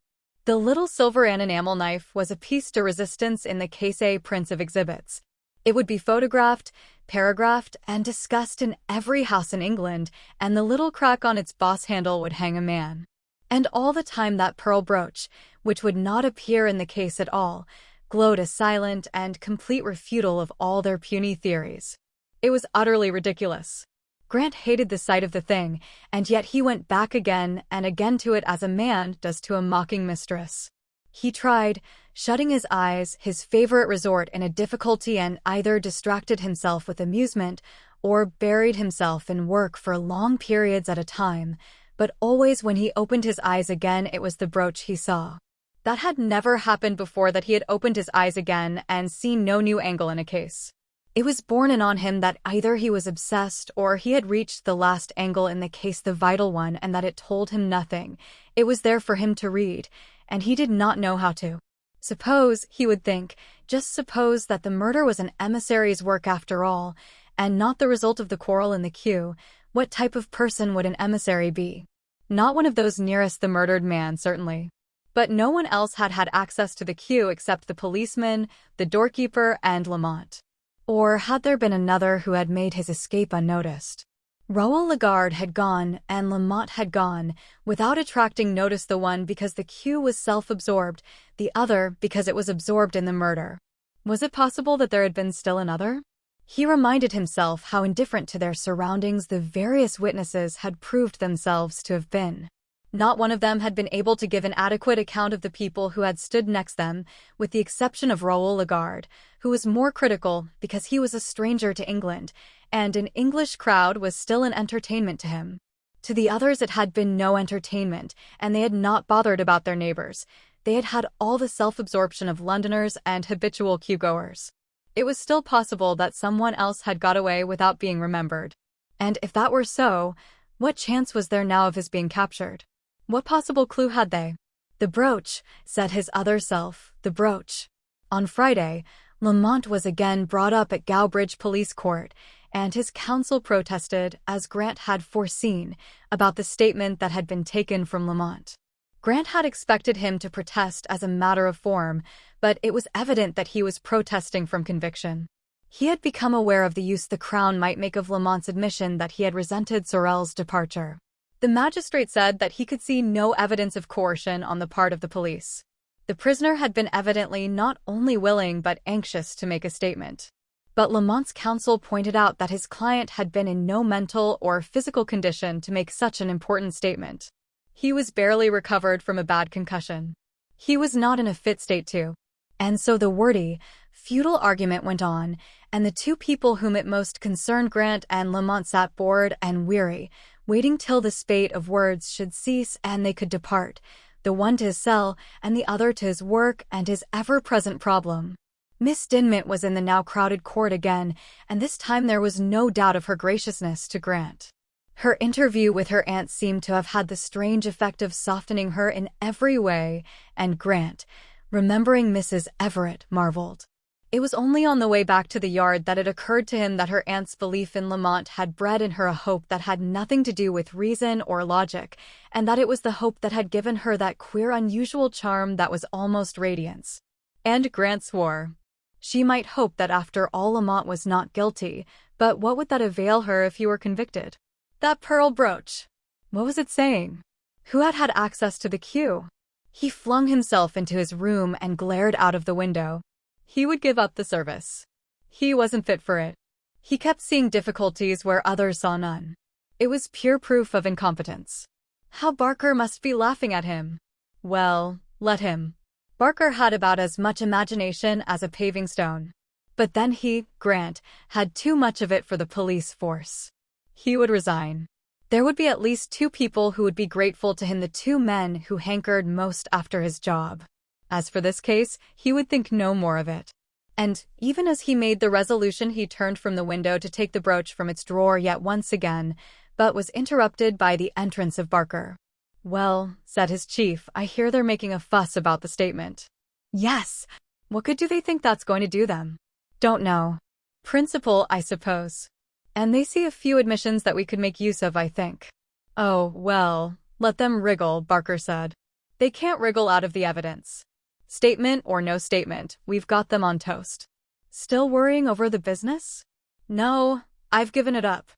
The little silver and enamel knife was a piece de resistance in the case A prints of exhibits. It would be photographed, paragraphed, and discussed in every house in England, and the little crack on its boss handle would hang a man. And all the time that pearl brooch, which would not appear in the case at all, glowed a silent and complete refutal of all their puny theories. It was utterly ridiculous. Grant hated the sight of the thing, and yet he went back again and again to it as a man does to a mocking mistress. He tried, shutting his eyes, his favorite resort in a difficulty, and either distracted himself with amusement or buried himself in work for long periods at a time, but always when he opened his eyes again it was the brooch he saw. That had never happened before, that he had opened his eyes again and seen no new angle in a case. It was borne in on him that either he was obsessed or he had reached the last angle in the case, the vital one, and that it told him nothing. It was there for him to read, and he did not know how to. Suppose, he would think, just suppose that the murder was an emissary's work after all, and not the result of the quarrel in the queue. What type of person would an emissary be? Not one of those nearest the murdered man, certainly. But no one else had had access to the queue except the policeman, the doorkeeper, and Lamont. Or had there been another who had made his escape unnoticed? Raoul Lagarde had gone, and Lamont had gone, without attracting notice, the one because the queue was self-absorbed, the other because it was absorbed in the murder. Was it possible that there had been still another? He reminded himself how indifferent to their surroundings the various witnesses had proved themselves to have been. Not one of them had been able to give an adequate account of the people who had stood next them, with the exception of Raoul Lagarde, who was more critical because he was a stranger to England, and an English crowd was still an entertainment to him. To the others it had been no entertainment, and they had not bothered about their neighbors. They had had all the self-absorption of Londoners and habitual queue-goers. It was still possible that someone else had got away without being remembered. And if that were so, what chance was there now of his being captured? What possible clue had they? The brooch, said his other self, the brooch. On Friday, Lamont was again brought up at Gowbridge Police Court, and his counsel protested, as Grant had foreseen, about the statement that had been taken from Lamont. Grant had expected him to protest as a matter of form, but it was evident that he was protesting from conviction. He had become aware of the use the Crown might make of Lamont's admission that he had resented Sorel's departure. The magistrate said that he could see no evidence of coercion on the part of the police. The prisoner had been evidently not only willing but anxious to make a statement. But Lamont's counsel pointed out that his client had been in no mental or physical condition to make such an important statement. He was barely recovered from a bad concussion. He was not in a fit state to. And so the wordy, futile argument went on, and the two people whom it most concerned, Grant and Lamont, sat bored and weary, waiting till the spate of words should cease and they could depart, the one to his cell and the other to his work and his ever-present problem. Miss Dinmont was in the now crowded court again, and this time there was no doubt of her graciousness to Grant. Her interview with her aunt seemed to have had the strange effect of softening her in every way, and Grant, remembering Mrs. Everett, marveled. It was only on the way back to the yard that it occurred to him that her aunt's belief in Lamont had bred in her a hope that had nothing to do with reason or logic, and that it was the hope that had given her that queer, unusual charm that was almost radiance. And Grant swore. She might hope that after all Lamont was not guilty, but what would that avail her if he were convicted? That pearl brooch. What was it saying? Who had had access to the queue? He flung himself into his room and glared out of the window. He would give up the service. He wasn't fit for it. He kept seeing difficulties where others saw none. It was pure proof of incompetence. How Barker must be laughing at him. Well, let him. Barker had about as much imagination as a paving stone. But then he, Grant, had too much of it for the police force. He would resign. There would be at least 2 people who would be grateful to him, the 2 men who hankered most after his job. As for this case, he would think no more of it. And even as he made the resolution, he turned from the window to take the brooch from its drawer yet once again, but was interrupted by the entrance of Barker. "Well," said his chief, "I hear they're making a fuss about the statement." "Yes. What good do they think that's going to do them?" "Don't know. Principle, I suppose. And they see a few admissions that we could make use of, I think." "Oh, well, let them wriggle," Barker said. "They can't wriggle out of the evidence. Statement or no statement, we've got them on toast." "Still worrying over the business?" "No, I've given it up.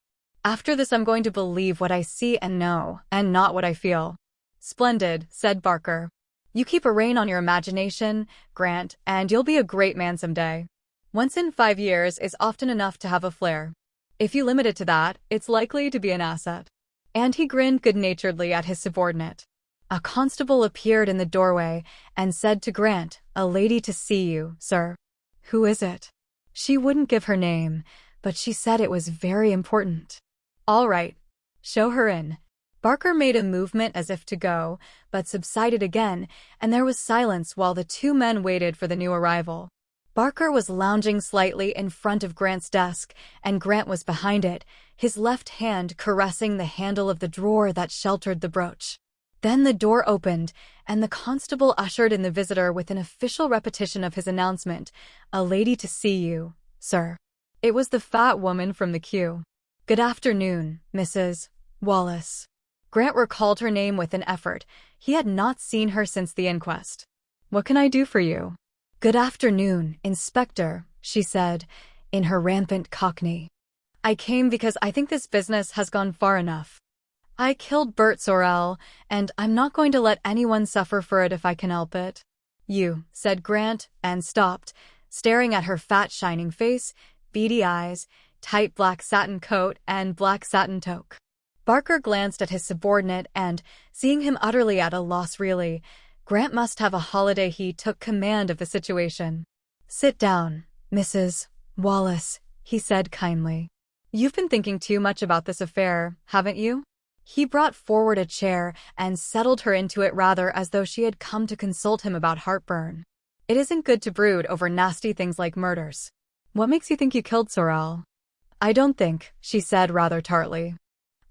After this, I'm going to believe what I see and know, and not what I feel." "Splendid," said Barker. "You keep a rein on your imagination, Grant, and you'll be a great man someday. Once in 5 years is often enough to have a flair. If you limit it to that, it's likely to be an asset." And he grinned good-naturedly at his subordinate. A constable appeared in the doorway and said to Grant, "A lady to see you, sir." "Who is it?" "She wouldn't give her name, but she said it was very important." "All right. Show her in." Barker made a movement as if to go, but subsided again, and there was silence while the 2 men waited for the new arrival. Barker was lounging slightly in front of Grant's desk, and Grant was behind it, his left hand caressing the handle of the drawer that sheltered the brooch. Then the door opened, and the constable ushered in the visitor with an official repetition of his announcement, "A lady to see you, sir." It was the fat woman from the queue. "Good afternoon, Mrs. Wallace." Grant recalled her name with an effort. He had not seen her since the inquest. "What can I do for you?" "Good afternoon, Inspector," she said, in her rampant Cockney. "I came because I think this business has gone far enough. I killed Bert Sorrell, and I'm not going to let anyone suffer for it if I can help it." "You," said Grant, and stopped, staring at her fat shining face, beady eyes, tight black satin coat, and black satin toque. Barker glanced at his subordinate and, seeing him utterly at a loss really, Grant must have a holiday. He took command of the situation. "Sit down, Mrs. Wallace," he said kindly. "You've been thinking too much about this affair, haven't you?" He brought forward a chair and settled her into it rather as though she had come to consult him about heartburn. "It isn't good to brood over nasty things like murders. What makes you think you killed Sorrell?" "I don't think," she said rather tartly.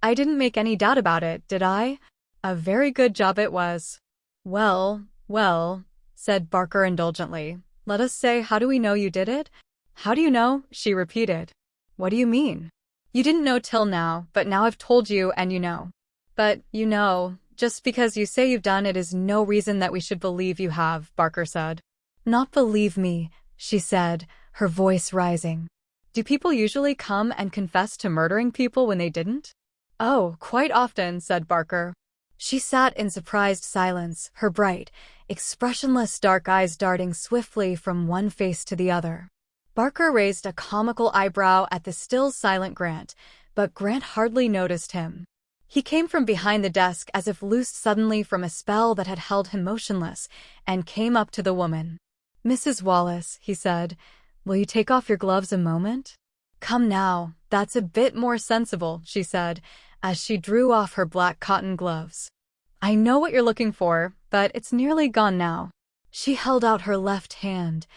"I didn't make any doubt about it, did I? A very good job it was." "Well, well," said Barker indulgently. "Let us say, how do we know you did it?" "How do you know?" she repeated. "What do you mean?" "You didn't know till now, but now I've told you and you know." "But, you know, just because you say you've done it is no reason that we should believe you have," Barker said. "Not believe me," she said, her voice rising. "Do people usually come and confess to murdering people when they didn't?" "Oh, quite often," said Barker. She sat in surprised silence, her bright, expressionless dark eyes darting swiftly from one face to the other. Barker raised a comical eyebrow at the still silent Grant, but Grant hardly noticed him. He came from behind the desk as if loosed suddenly from a spell that had held him motionless, and came up to the woman. "Mrs. Wallace," he said, "will you take off your gloves a moment?" "Come now, that's a bit more sensible," she said, as she drew off her black cotton gloves. "I know what you're looking for, but it's nearly gone now." She held out her left hand,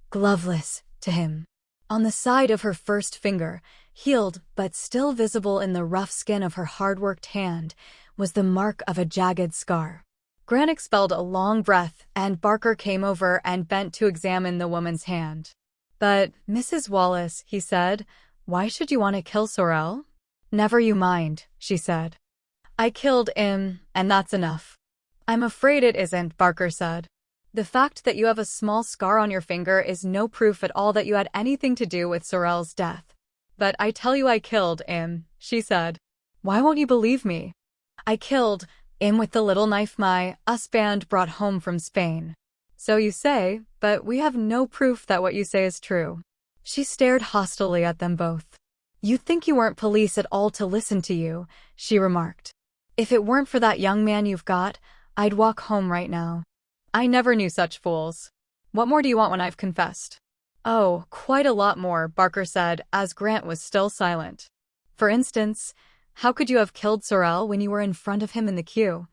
gloveless, to him. On the side of her first finger, healed but still visible in the rough skin of her hard-worked hand, was the mark of a jagged scar. Grant expelled a long breath, and Barker came over and bent to examine the woman's hand. "But, Mrs. Wallace," he said, "why should you want to kill Sorrell?" "Never you mind," she said. "I killed him, and that's enough." "I'm afraid it isn't," Barker said. "The fact that you have a small scar on your finger is no proof at all that you had anything to do with Sorrell's death." "But I tell you I killed him," she said. "Why won't you believe me?" "I killed him with the little knife my husband brought home from Spain." "So you say, but we have no proof that what you say is true." She stared hostilely at them both. "You'd think you weren't police at all to listen to you," she remarked. "If it weren't for that young man you've got, I'd walk home right now." I never knew such fools. What more do you want when I've confessed? Oh, quite a lot more, Barker said, as Grant was still silent. For instance, how could you have killed Sorrel when you were in front of him in the queue?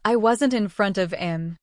I wasn't in front of him.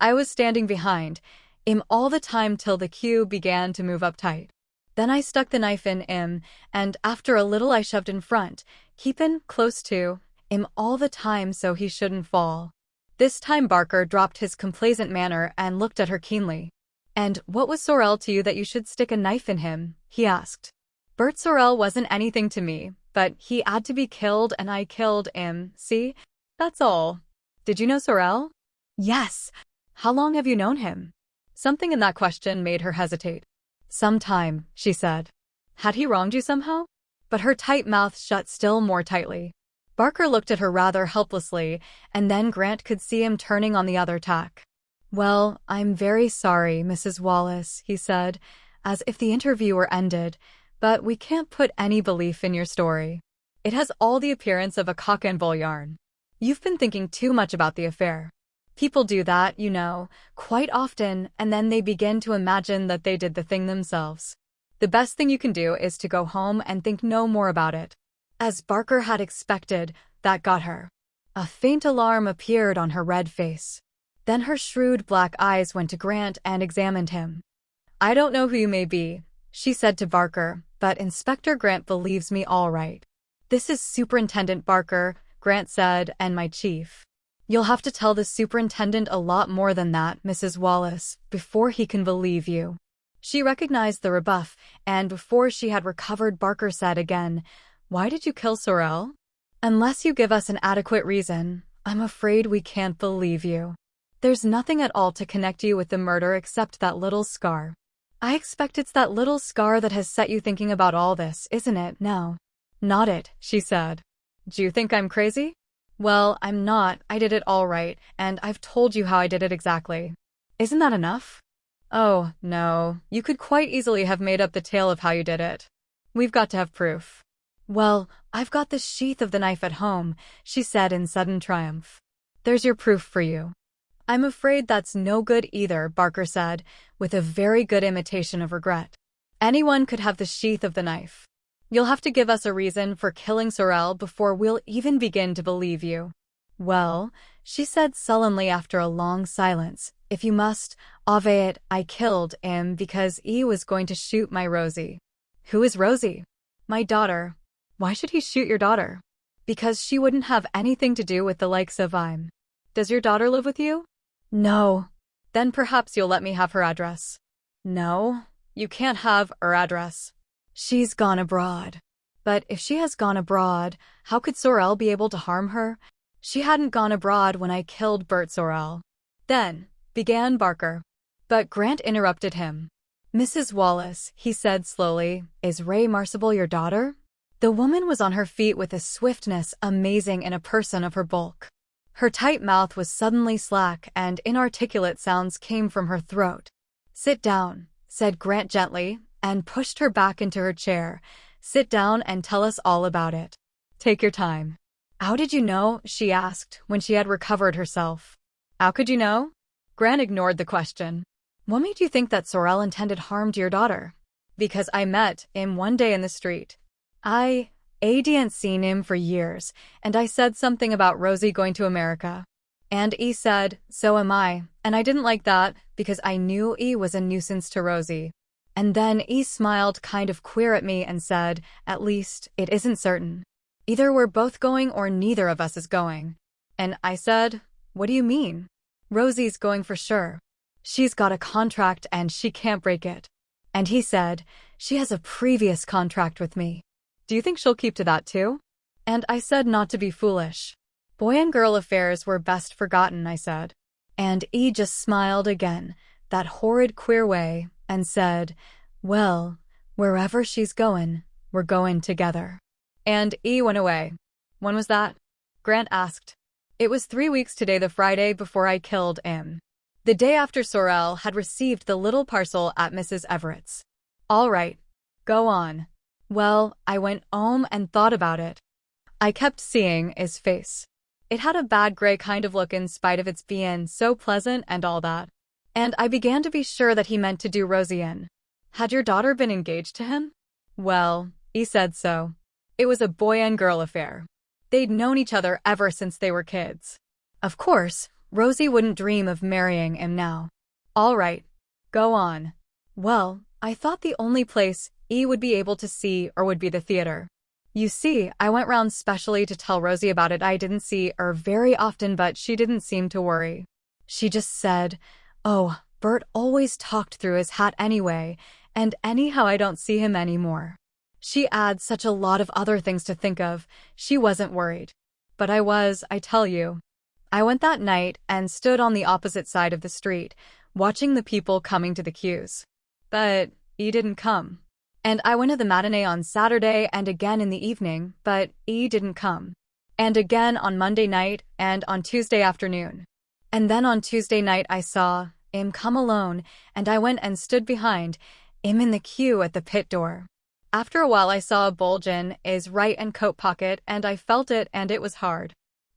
I was standing behind him all the time till the queue began to move up tight. Then I stuck the knife in him, and after a little I shoved in front, keepin' close to him all the time so he shouldn't fall. This time Barker dropped his complacent manner and looked at her keenly. And what was Sorrel to you that you should stick a knife in him? He asked. Bert Sorrel wasn't anything to me, but he had to be killed and I killed him, see? That's all. Did you know Sorrel? Yes. How long have you known him? Something in that question made her hesitate. Some time, she said. Had he wronged you somehow? But her tight mouth shut still more tightly. Barker looked at her rather helplessly, and then Grant could see him turning on the other tack. Well, I'm very sorry, Mrs. Wallace, he said, as if the interview were ended, but we can't put any belief in your story. It has all the appearance of a cock and bull yarn. You've been thinking too much about the affair. People do that, you know, quite often, and then they begin to imagine that they did the thing themselves. The best thing you can do is to go home and think no more about it. As Barker had expected, that got her. A faint alarm appeared on her red face. Then her shrewd black eyes went to Grant and examined him. I don't know who you may be, she said to Barker, but Inspector Grant believes me all right. This is Superintendent Barker, Grant said, and my chief. You'll have to tell the superintendent a lot more than that, Mrs. Wallace, before he can believe you. She recognized the rebuff, and before she had recovered, Barker said again, Why did you kill Sorrel? Unless you give us an adequate reason, I'm afraid we can't believe you. There's nothing at all to connect you with the murder except that little scar. I expect it's that little scar that has set you thinking about all this, isn't it? No. Not it, she said. Do you think I'm crazy? Well, I'm not. I did it all right, and I've told you how I did it exactly. Isn't that enough? Oh, no. You could quite easily have made up the tale of how you did it. We've got to have proof. Well, I've got the sheath of the knife at home, she said in sudden triumph. There's your proof for you. I'm afraid that's no good either, Barker said, with a very good imitation of regret. Anyone could have the sheath of the knife. You'll have to give us a reason for killing Sorrel before we'll even begin to believe you. Well, she said sullenly after a long silence, if you must, it, I killed him because he was going to shoot my Rosie. Who is Rosie? My daughter. Why should he shoot your daughter? Because she wouldn't have anything to do with the likes of I'm. Does your daughter live with you? No. Then perhaps you'll let me have her address. No, you can't have her address. She's gone abroad. But if she has gone abroad, how could Sorrel be able to harm her? She hadn't gone abroad when I killed Bert Sorrel. Then, began Barker. But Grant interrupted him. Mrs. Wallace, he said slowly, is Ray Marcible your daughter? The woman was on her feet with a swiftness amazing in a person of her bulk. Her tight mouth was suddenly slack and inarticulate sounds came from her throat. Sit down, said Grant gently, and pushed her back into her chair. Sit down and tell us all about it. Take your time. How did you know? She asked, when she had recovered herself. How could you know? Grant ignored the question. What made you think that Sorrel intended harm to your daughter? Because I met him one day in the street. I hadn't seen him for years, and I said something about Rosie going to America. And he said, so am I, and I didn't like that because I knew he was a nuisance to Rosie. And then he smiled kind of queer at me and said, at least, it isn't certain. Either we're both going or neither of us is going. And I said, what do you mean? Rosie's going for sure. She's got a contract and she can't break it. And he said, she has a previous contract with me. Do you think she'll keep to that too? And I said not to be foolish. Boy and girl affairs were best forgotten, I said. And he just smiled again, that horrid queer way, and said, well, wherever she's going, we're going together. And he went away. When was that? Grant asked. It was 3 weeks today, the Friday before I killed him. The day after Sorrel had received the little parcel at Mrs. Everett's. All right. Go on. Well, I went home and thought about it. I kept seeing his face. It had a bad gray kind of look in spite of its being so pleasant and all that. And I began to be sure that he meant to do Rosie in. Had your daughter been engaged to him? Well, he said so. It was a boy and girl affair. They'd known each other ever since they were kids. Of course, Rosie wouldn't dream of marrying him now. All right, go on. Well, I thought the only place he would be able to see her would be the theater. You see, I went round specially to tell Rosie about it. I didn't see her very often, but she didn't seem to worry. She just said, "Oh, Bert always talked through his hat anyway, and anyhow I don't see him anymore." She had such a lot of other things to think of. She wasn't worried. But I was, I tell you. I went that night and stood on the opposite side of the street, watching the people coming to the queues. But he didn't come. And I went to the matinee on Saturday and again in the evening, but he didn't come. And again on Monday night and on Tuesday afternoon. And then on Tuesday night I saw him come alone, and I went and stood behind him in the queue at the pit door. After a while I saw a bulge in his right and coat pocket, and I felt it, and it was hard.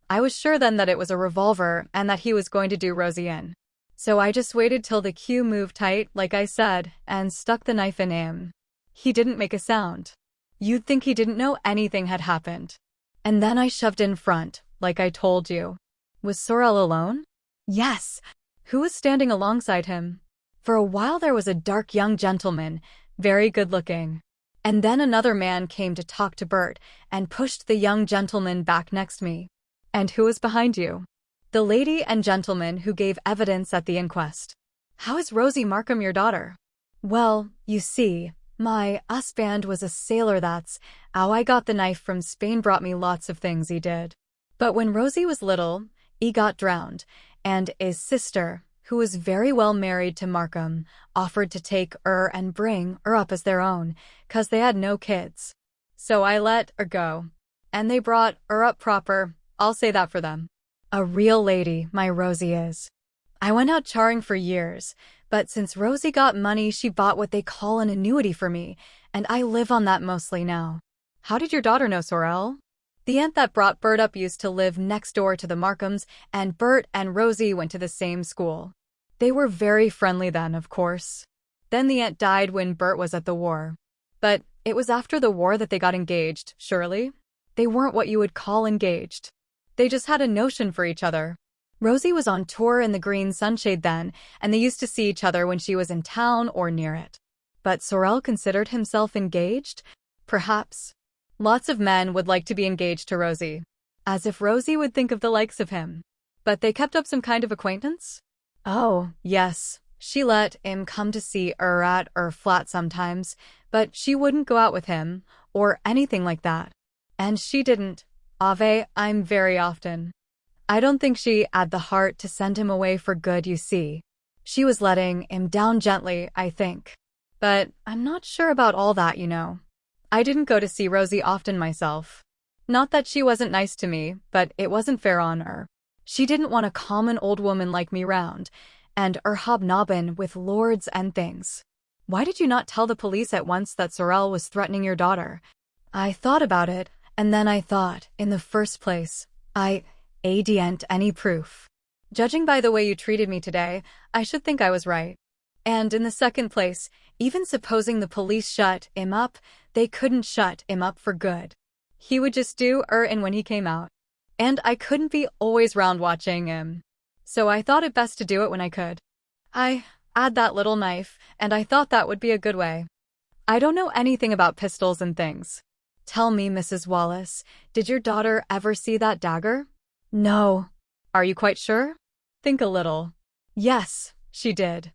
I was sure then that it was a revolver and that he was going to do Rosie in. So I just waited till the queue moved tight, like I said, and stuck the knife in him. He didn't make a sound. You'd think he didn't know anything had happened. And then I shoved in front, like I told you. Was Sorrel alone? Yes. Who was standing alongside him? For a while there was a dark young gentleman, very good-looking. And then another man came to talk to Bert and pushed the young gentleman back next me. And who was behind you? The lady and gentleman who gave evidence at the inquest. How is Rosie Markham your daughter? Well, you see, my husband was a sailor. That's how I got the knife from Spain. Brought me lots of things, he did. But when Rosie was little, he got drowned, and his sister, who was very well married to Markham, offered to take her and bring her up as their own, 'cause they had no kids. So I let her go. And they brought her up proper, I'll say that for them. A real lady, my Rosie is. I went out charing for years, but since Rosie got money, she bought what they call an annuity for me, and I live on that mostly now. How did your daughter know Sorrel? The aunt that brought Bert up used to live next door to the Markhams, and Bert and Rosie went to the same school. They were very friendly then, of course. Then the aunt died when Bert was at the war. But it was after the war that they got engaged, surely? They weren't what you would call engaged. They just had a notion for each other. Rosie was on tour in the Green Sunshade then, and they used to see each other when she was in town or near it. But Sorrel considered himself engaged? Perhaps. Lots of men would like to be engaged to Rosie. As if Rosie would think of the likes of him. But they kept up some kind of acquaintance? Oh, yes. She let him come to see her at her flat sometimes, but she wouldn't go out with him, or anything like that. And she didn't. I'm very often. I don't think she had the heart to send him away for good, you see. She was letting him down gently, I think. But I'm not sure about all that, you know. I didn't go to see Rosie often myself. Not that she wasn't nice to me, but it wasn't fair on her. She didn't want a common old woman like me round, and her hobnobbing with lords and things. Why did you not tell the police at once that Sorrel was threatening your daughter? I thought about it. And then I thought, in the first place, I hadn't any proof. Judging by the way you treated me today, I should think I was right. And in the second place, even supposing the police shut him up, they couldn't shut him up for good. He would just do her in when he came out. And I couldn't be always round watching him. So I thought it best to do it when I could. I had that little knife, and I thought that would be a good way. I don't know anything about pistols and things. Tell me, Mrs. Wallace, did your daughter ever see that dagger? No. Are you quite sure? Think a little. Yes, she did.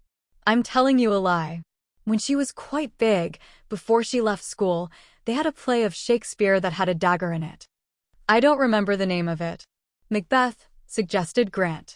I'm telling you a lie. When she was quite big, before she left school, they had a play of Shakespeare that had a dagger in it. I don't remember the name of it. Macbeth, suggested Grant.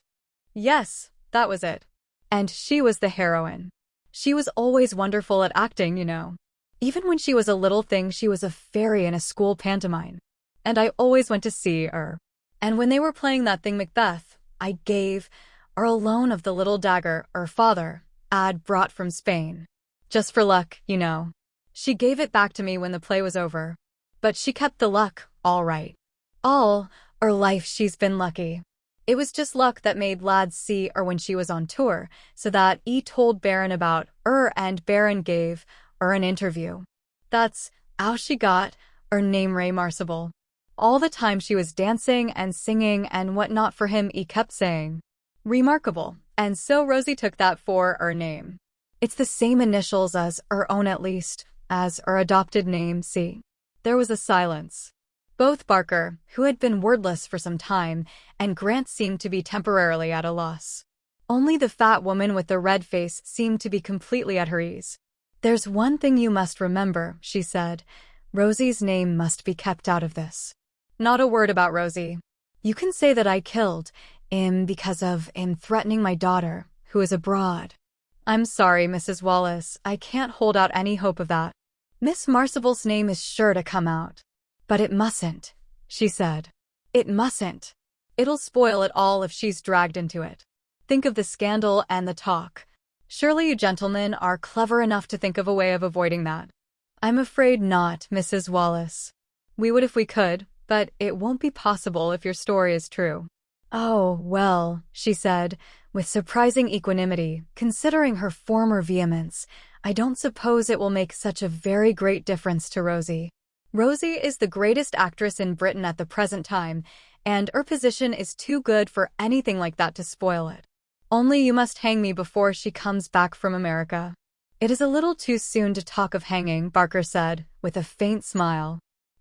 Yes, that was it. And she was the heroine. She was always wonderful at acting, you know. Even when she was a little thing, she was a fairy in a school pantomime. And I always went to see her. And when they were playing that thing Macbeth, I gave her a loan of the little dagger her father had brought from Spain. Just for luck, you know. She gave it back to me when the play was over. But she kept the luck, all right. All her life she's been lucky. It was just luck that made lads see her when she was on tour, so that he told Baron about her and Baron gave her an interview. That's how she got her name Ray Marcible. All the time she was dancing and singing and whatnot for him, he kept saying, "Remarkable," and so Rosie took that for her name. It's the same initials as her own, at least, as her adopted name, see. There was a silence. Both Barker, who had been wordless for some time, and Grant seemed to be temporarily at a loss. Only the fat woman with the red face seemed to be completely at her ease. "There's one thing you must remember," she said. "Rosie's name must be kept out of this. Not a word about Rosie. You can say that I killed him because of him threatening my daughter, who is abroad." "I'm sorry, Mrs. Wallace, I can't hold out any hope of that. Miss Marcible's name is sure to come out." "But it mustn't," she said. "It mustn't. It'll spoil it all if she's dragged into it. Think of the scandal and the talk. Surely you gentlemen are clever enough to think of a way of avoiding that." "I'm afraid not, Mrs. Wallace. We would if we could, but it won't be possible if your story is true." "Oh, well," she said, with surprising equanimity, considering her former vehemence, "I don't suppose it will make such a very great difference to Rosie. Rosie is the greatest actress in Britain at the present time, and her position is too good for anything like that to spoil it. Only you must hang me before she comes back from America." "It is a little too soon to talk of hanging," Barker said, with a faint smile.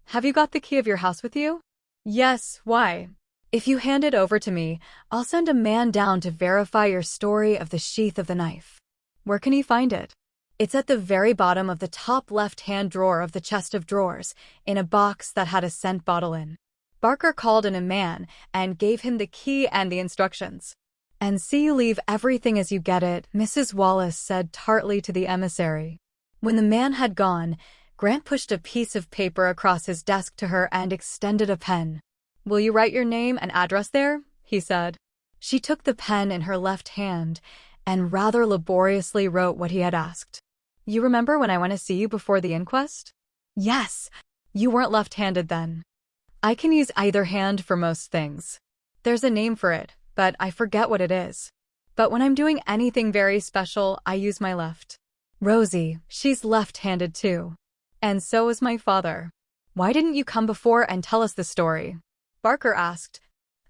"Have you got the key of your house with you?" "Yes, why?" "If you hand it over to me, I'll send a man down to verify your story of the sheath of the knife." "Where can he find it?" "It's at the very bottom of the top left-hand drawer of the chest of drawers, in a box that had a scent bottle in." Barker called in a man and gave him the key and the instructions. "And see you leave everything as you get it," Mrs. Wallace said tartly to the emissary. When the man had gone, Grant pushed a piece of paper across his desk to her and extended a pen. "Will you write your name and address there?" he said. She took the pen in her left hand and rather laboriously wrote what he had asked. "You remember when I went to see you before the inquest?" "Yes. You weren't left-handed then." "I can use either hand for most things. There's a name for it, but I forget what it is. But when I'm doing anything very special, I use my left." "Rosie, she's left-handed too. And so is my father." "Why didn't you come before and tell us the story?" Barker asked.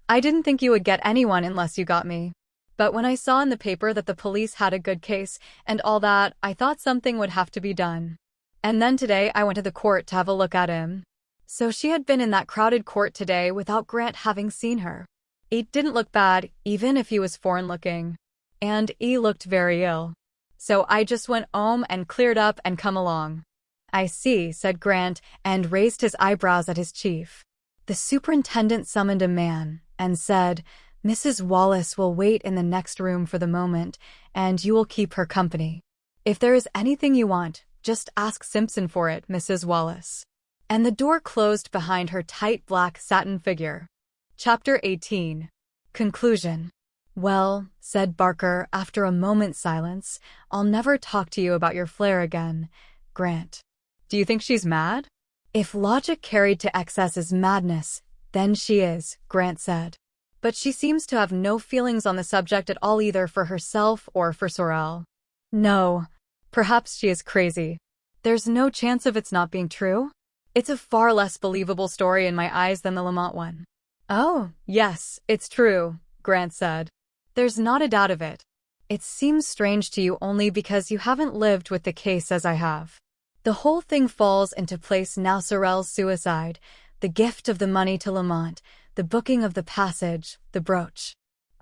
"I didn't think you would get anyone unless you got me. But when I saw in the paper that the police had a good case and all that, I thought something would have to be done. And then today I went to the court to have a look at him." So she had been in that crowded court today without Grant having seen her. It didn't look bad, even if he was foreign-looking. And he looked very ill. "So I just went home and cleared up and come along." "I see," said Grant, and raised his eyebrows at his chief. The superintendent summoned a man and said, "Mrs. Wallace will wait in the next room for the moment, and you will keep her company. If there is anything you want, just ask Simpson for it, Mrs. Wallace." And the door closed behind her tight black satin figure. Chapter 18. Conclusion. "Well," said Barker after a moment's silence, "I'll never talk to you about your flair again, Grant." "Do you think she's mad?" "If logic carried to excess is madness, then she is," Grant said. "But she seems to have no feelings on the subject at all, either for herself or for Sorel." "No. Perhaps she is crazy." "There's no chance of its not being true?" "It's a far less believable story in my eyes than the Lamont one." "Oh, yes, it's true," Grant said. "There's not a doubt of it. It seems strange to you only because you haven't lived with the case as I have. The whole thing falls into place now. Sorel's suicide, the gift of the money to Lamont, the booking of the passage, the brooch.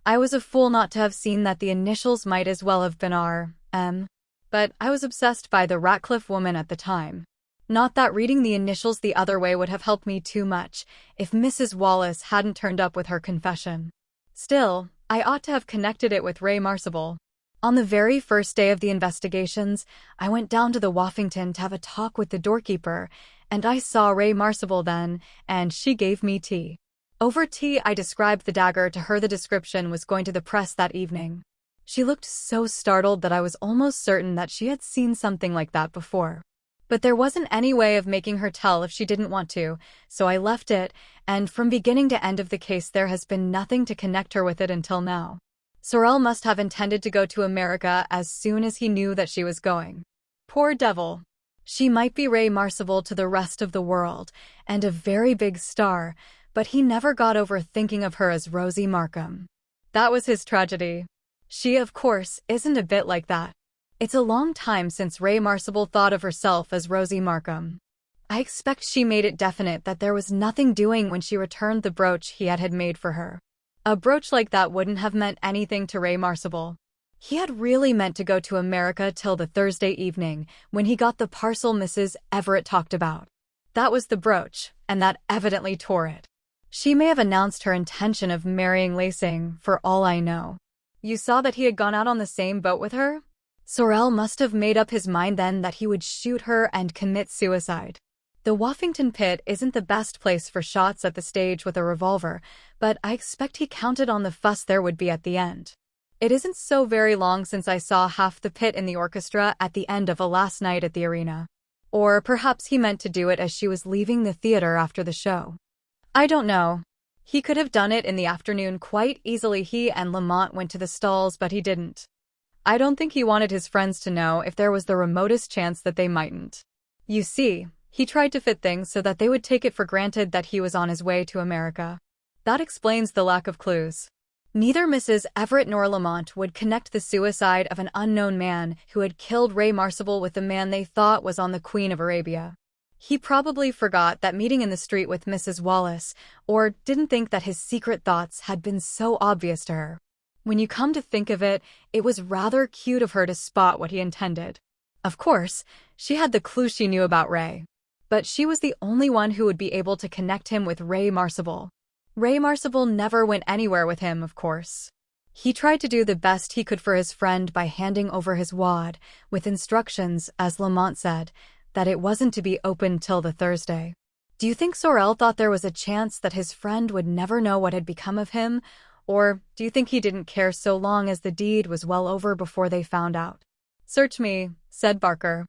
I was a fool not to have seen that the initials might as well have been R.M. But I was obsessed by the Ratcliffe woman at the time. Not that reading the initials the other way would have helped me too much if Mrs. Wallace hadn't turned up with her confession. Still, I ought to have connected it with Ray Marcible. On the very first day of the investigations, I went down to the Woffington to have a talk with the doorkeeper, and I saw Ray Marcible then, and she gave me tea. Over tea I described the dagger to her. The description was going to the press that evening. She looked so startled that I was almost certain that she had seen something like that before. But there wasn't any way of making her tell if she didn't want to, so I left it, and from beginning to end of the case there has been nothing to connect her with it until now. Sorel must have intended to go to America as soon as he knew that she was going. Poor devil. She might be Ray Marcival to the rest of the world, and a very big star, but he never got over thinking of her as Rosie Markham. That was his tragedy. She, of course, isn't a bit like that. It's a long time since Ray Marcival thought of herself as Rosie Markham. I expect she made it definite that there was nothing doing when she returned the brooch he had made for her. A brooch like that wouldn't have meant anything to Ray Marcival. He had really meant to go to America till the Thursday evening, when he got the parcel Mrs. Everett talked about. That was the brooch, and that evidently tore it. She may have announced her intention of marrying Lacing, for all I know. You saw that he had gone out on the same boat with her? Sorel must have made up his mind then that he would shoot her and commit suicide. The Woffington pit isn't the best place for shots at the stage with a revolver, but I expect he counted on the fuss there would be at the end. It isn't so very long since I saw half the pit in the orchestra at the end of a last night at the arena. Or perhaps he meant to do it as she was leaving the theater after the show. I don't know. He could have done it in the afternoon quite easily. He and Lamont went to the stalls, but he didn't. I don't think he wanted his friends to know if there was the remotest chance that they mightn't. You see, he tried to fit things so that they would take it for granted that he was on his way to America. That explains the lack of clues. Neither Mrs. Everett nor Lamont would connect the suicide of an unknown man who had killed Ray Marcival with the man they thought was on the Queen of Arabia. He probably forgot that meeting in the street with Mrs. Wallace, or didn't think that his secret thoughts had been so obvious to her. When you come to think of it, it was rather cute of her to spot what he intended. Of course, she had the clue she knew about Ray. But she was the only one who would be able to connect him with Ray Marcival. Ray Marcival never went anywhere with him, of course. He tried to do the best he could for his friend by handing over his wad, with instructions, as Lamont said, that it wasn't to be opened till the Thursday. Do you think Sorel thought there was a chance that his friend would never know what had become of him? Or do you think he didn't care so long as the deed was well over before they found out? Search me, said Barker.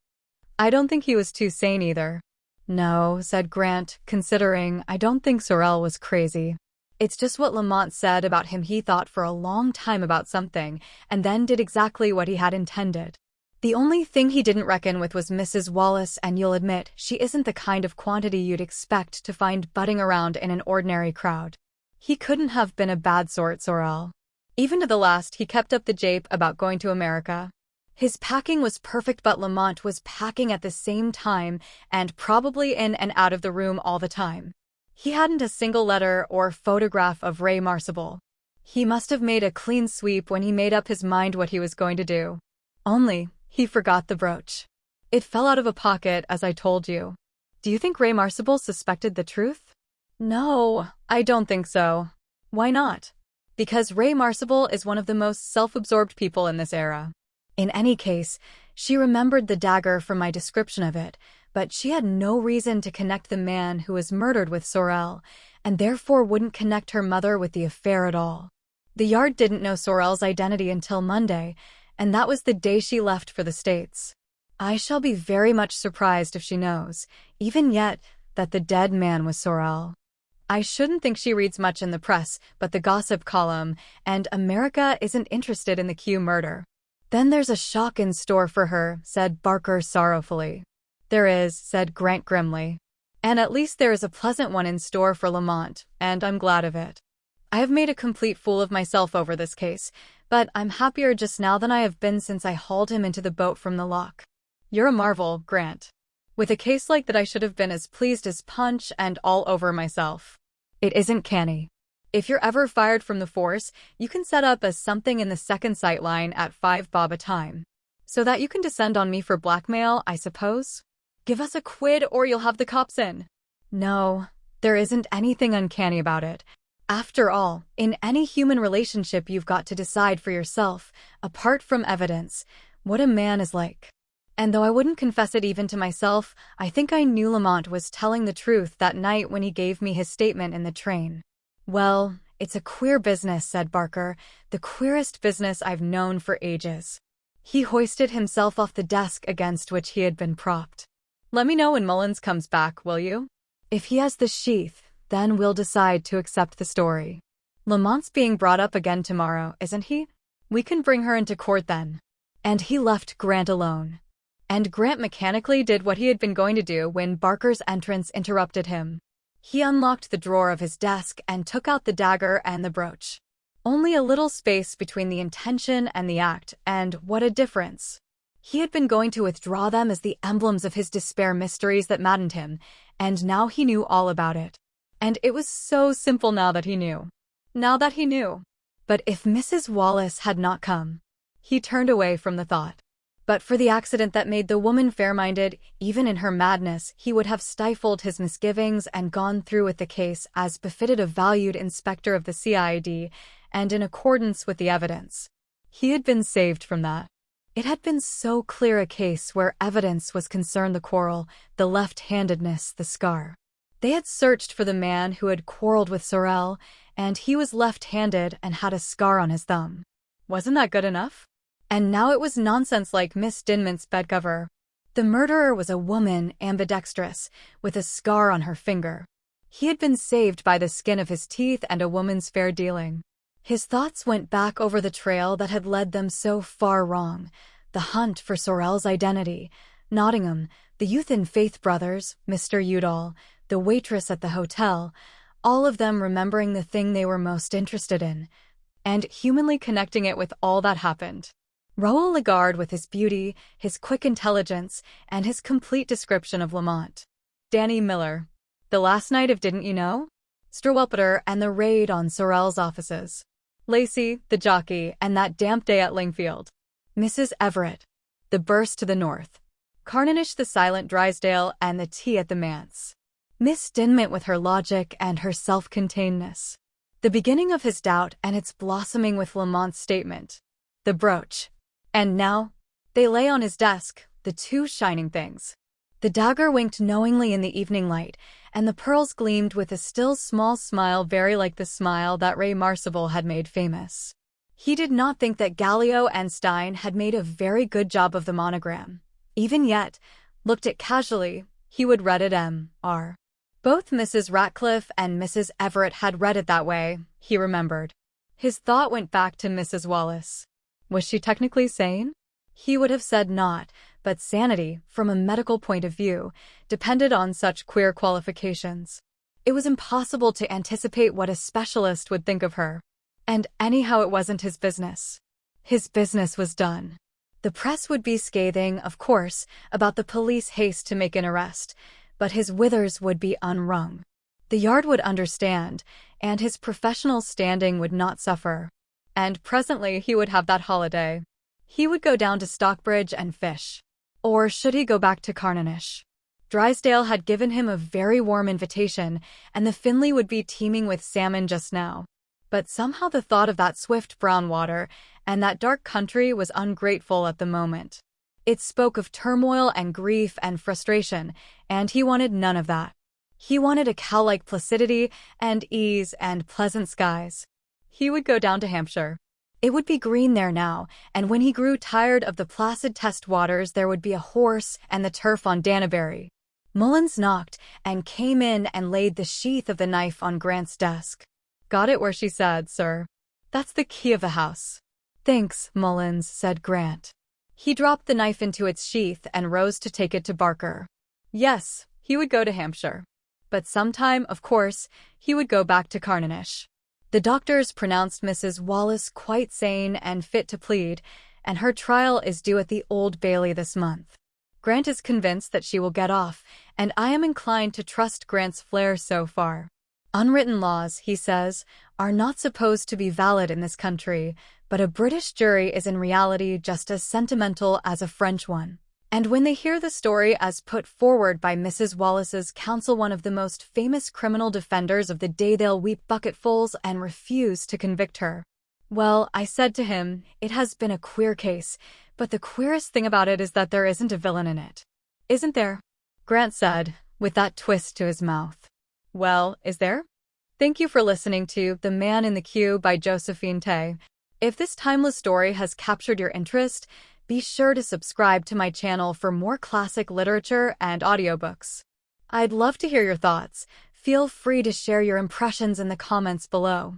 I don't think he was too sane either. No, said Grant, considering I don't think Sorel was crazy. It's just what Lamont said about him. He thought for a long time about something, and then did exactly what he had intended. The only thing he didn't reckon with was Mrs. Wallace, and you'll admit she isn't the kind of quantity you'd expect to find butting around in an ordinary crowd. He couldn't have been a bad sort, Sorel. Even to the last, he kept up the jape about going to America. His packing was perfect, but Lamont was packing at the same time and probably in and out of the room all the time. He hadn't a single letter or photograph of Ray Marcival. He must have made a clean sweep when he made up his mind what he was going to do. Only, he forgot the brooch. It fell out of a pocket, as I told you. Do you think Ray Marcival suspected the truth? No, I don't think so. Why not? Because Ray Marcival is one of the most self-absorbed people in this era. In any case, she remembered the dagger from my description of it, but she had no reason to connect the man who was murdered with Sorel, and therefore wouldn't connect her mother with the affair at all. The Yard didn't know Sorel's identity until Monday, and that was the day she left for the States. I shall be very much surprised if she knows, even yet, that the dead man was Sorel. I shouldn't think she reads much in the press, but the gossip column, and America isn't interested in the Q murder. Then there's a shock in store for her, said Barker sorrowfully. There is, said Grant grimly. And at least there is a pleasant one in store for Lamont, and I'm glad of it. I have made a complete fool of myself over this case, but I'm happier just now than I have been since I hauled him into the boat from the lock. You're a marvel, Grant. With a case like that I should have been as pleased as Punch and all over myself. It isn't canny. If you're ever fired from the force, you can set up as something in the second sight line at 5 bob a time. So that you can descend on me for blackmail, I suppose? Give us a quid or you'll have the cops in. No, there isn't anything uncanny about it. After all, in any human relationship you've got to decide for yourself, apart from evidence, what a man is like. And though I wouldn't confess it even to myself, I think I knew Lamont was telling the truth that night when he gave me his statement in the train. Well, it's a queer business, said Barker, the queerest business I've known for ages. He hoisted himself off the desk against which he had been propped. Let me know when Mullins comes back, will you? If he has the sheath, then we'll decide to accept the story. Lamont's being brought up again tomorrow, isn't he? We can bring her into court then. And he left Grant alone. And Grant mechanically did what he had been going to do when Barker's entrance interrupted him. He unlocked the drawer of his desk and took out the dagger and the brooch. Only a little space between the intention and the act, and what a difference. He had been going to withdraw them as the emblems of his despair mysteries that maddened him, and now he knew all about it. And it was so simple now that he knew. Now that he knew. But if Mrs. Wallace had not come, he turned away from the thought. But for the accident that made the woman fair-minded, even in her madness, he would have stifled his misgivings and gone through with the case as befitted a valued inspector of the CID and in accordance with the evidence. He had been saved from that. It had been so clear a case where evidence was concerned: the quarrel, the left-handedness, the scar. They had searched for the man who had quarreled with Sorel, and he was left-handed and had a scar on his thumb. Wasn't that good enough? And now it was nonsense like Miss Dinmont's bedcover. The murderer was a woman, ambidextrous, with a scar on her finger. He had been saved by the skin of his teeth and a woman's fair dealing. His thoughts went back over the trail that had led them so far wrong, the hunt for Sorel's identity, Nottingham, the youth in Faith Brothers, Mr. Udall, the waitress at the hotel, all of them remembering the thing they were most interested in, and humanly connecting it with all that happened. Raoul Lagarde with his beauty, his quick intelligence, and his complete description of Lamont. Danny Miller. The last night of Didn't You Know? Strewelpeter and the raid on Sorel's offices. Lacey, the jockey, and that damp day at Lingfield. Mrs. Everett. The burst to the north. Carninish the silent Drysdale and the tea at the manse. Miss Dinmont with her logic and her self-containedness. The beginning of his doubt and its blossoming with Lamont's statement. The brooch. And now, they lay on his desk, the two shining things. The dagger winked knowingly in the evening light, and the pearls gleamed with a still small smile very like the smile that Ray Marcival had made famous. He did not think that Gallio and Stein had made a very good job of the monogram. Even yet, looked at casually, he would read it M.R. Both Mrs. Ratcliffe and Mrs. Everett had read it that way, he remembered. His thought went back to Mrs. Wallace. Was she technically sane? He would have said not, but sanity, from a medical point of view, depended on such queer qualifications. It was impossible to anticipate what a specialist would think of her. And anyhow, it wasn't his business. His business was done. The press would be scathing, of course, about the police haste to make an arrest, but his withers would be unwrung. The Yard would understand, and his professional standing would not suffer. And presently he would have that holiday. He would go down to Stockbridge and fish. Or should he go back to Carninish? Drysdale had given him a very warm invitation, and the Finley would be teeming with salmon just now. But somehow the thought of that swift brown water and that dark country was ungrateful at the moment. It spoke of turmoil and grief and frustration, and he wanted none of that. He wanted a cow-like placidity and ease and pleasant skies. He would go down to Hampshire. It would be green there now, and when he grew tired of the placid test waters there would be a horse and the turf on Danbury. Mullins knocked and came in and laid the sheath of the knife on Grant's desk. Got it where she said, sir. That's the key of the house. Thanks, Mullins, said Grant. He dropped the knife into its sheath and rose to take it to Barker. Yes, he would go to Hampshire. But sometime, of course, he would go back to Carninish. The doctors pronounced Mrs. Wallace quite sane and fit to plead, and her trial is due at the Old Bailey this month. Grant is convinced that she will get off, and I am inclined to trust Grant's flair so far. Unwritten laws, he says, are not supposed to be valid in this country, but a British jury is in reality just as sentimental as a French one. And when they hear the story as put forward by Mrs. Wallace's counsel, one of the most famous criminal defenders of the day, they'll weep bucketfuls and refuse to convict her. Well, I said to him, it has been a queer case, but the queerest thing about it is that there isn't a villain in it. Isn't there? Grant said, with that twist to his mouth. Well, is there? Thank you for listening to The Man in the Queue by Josephine Tey. If this timeless story has captured your interest, Be sure to subscribe to my channel for more classic literature and audiobooks. I'd love to hear your thoughts. Feel free to share your impressions in the comments below.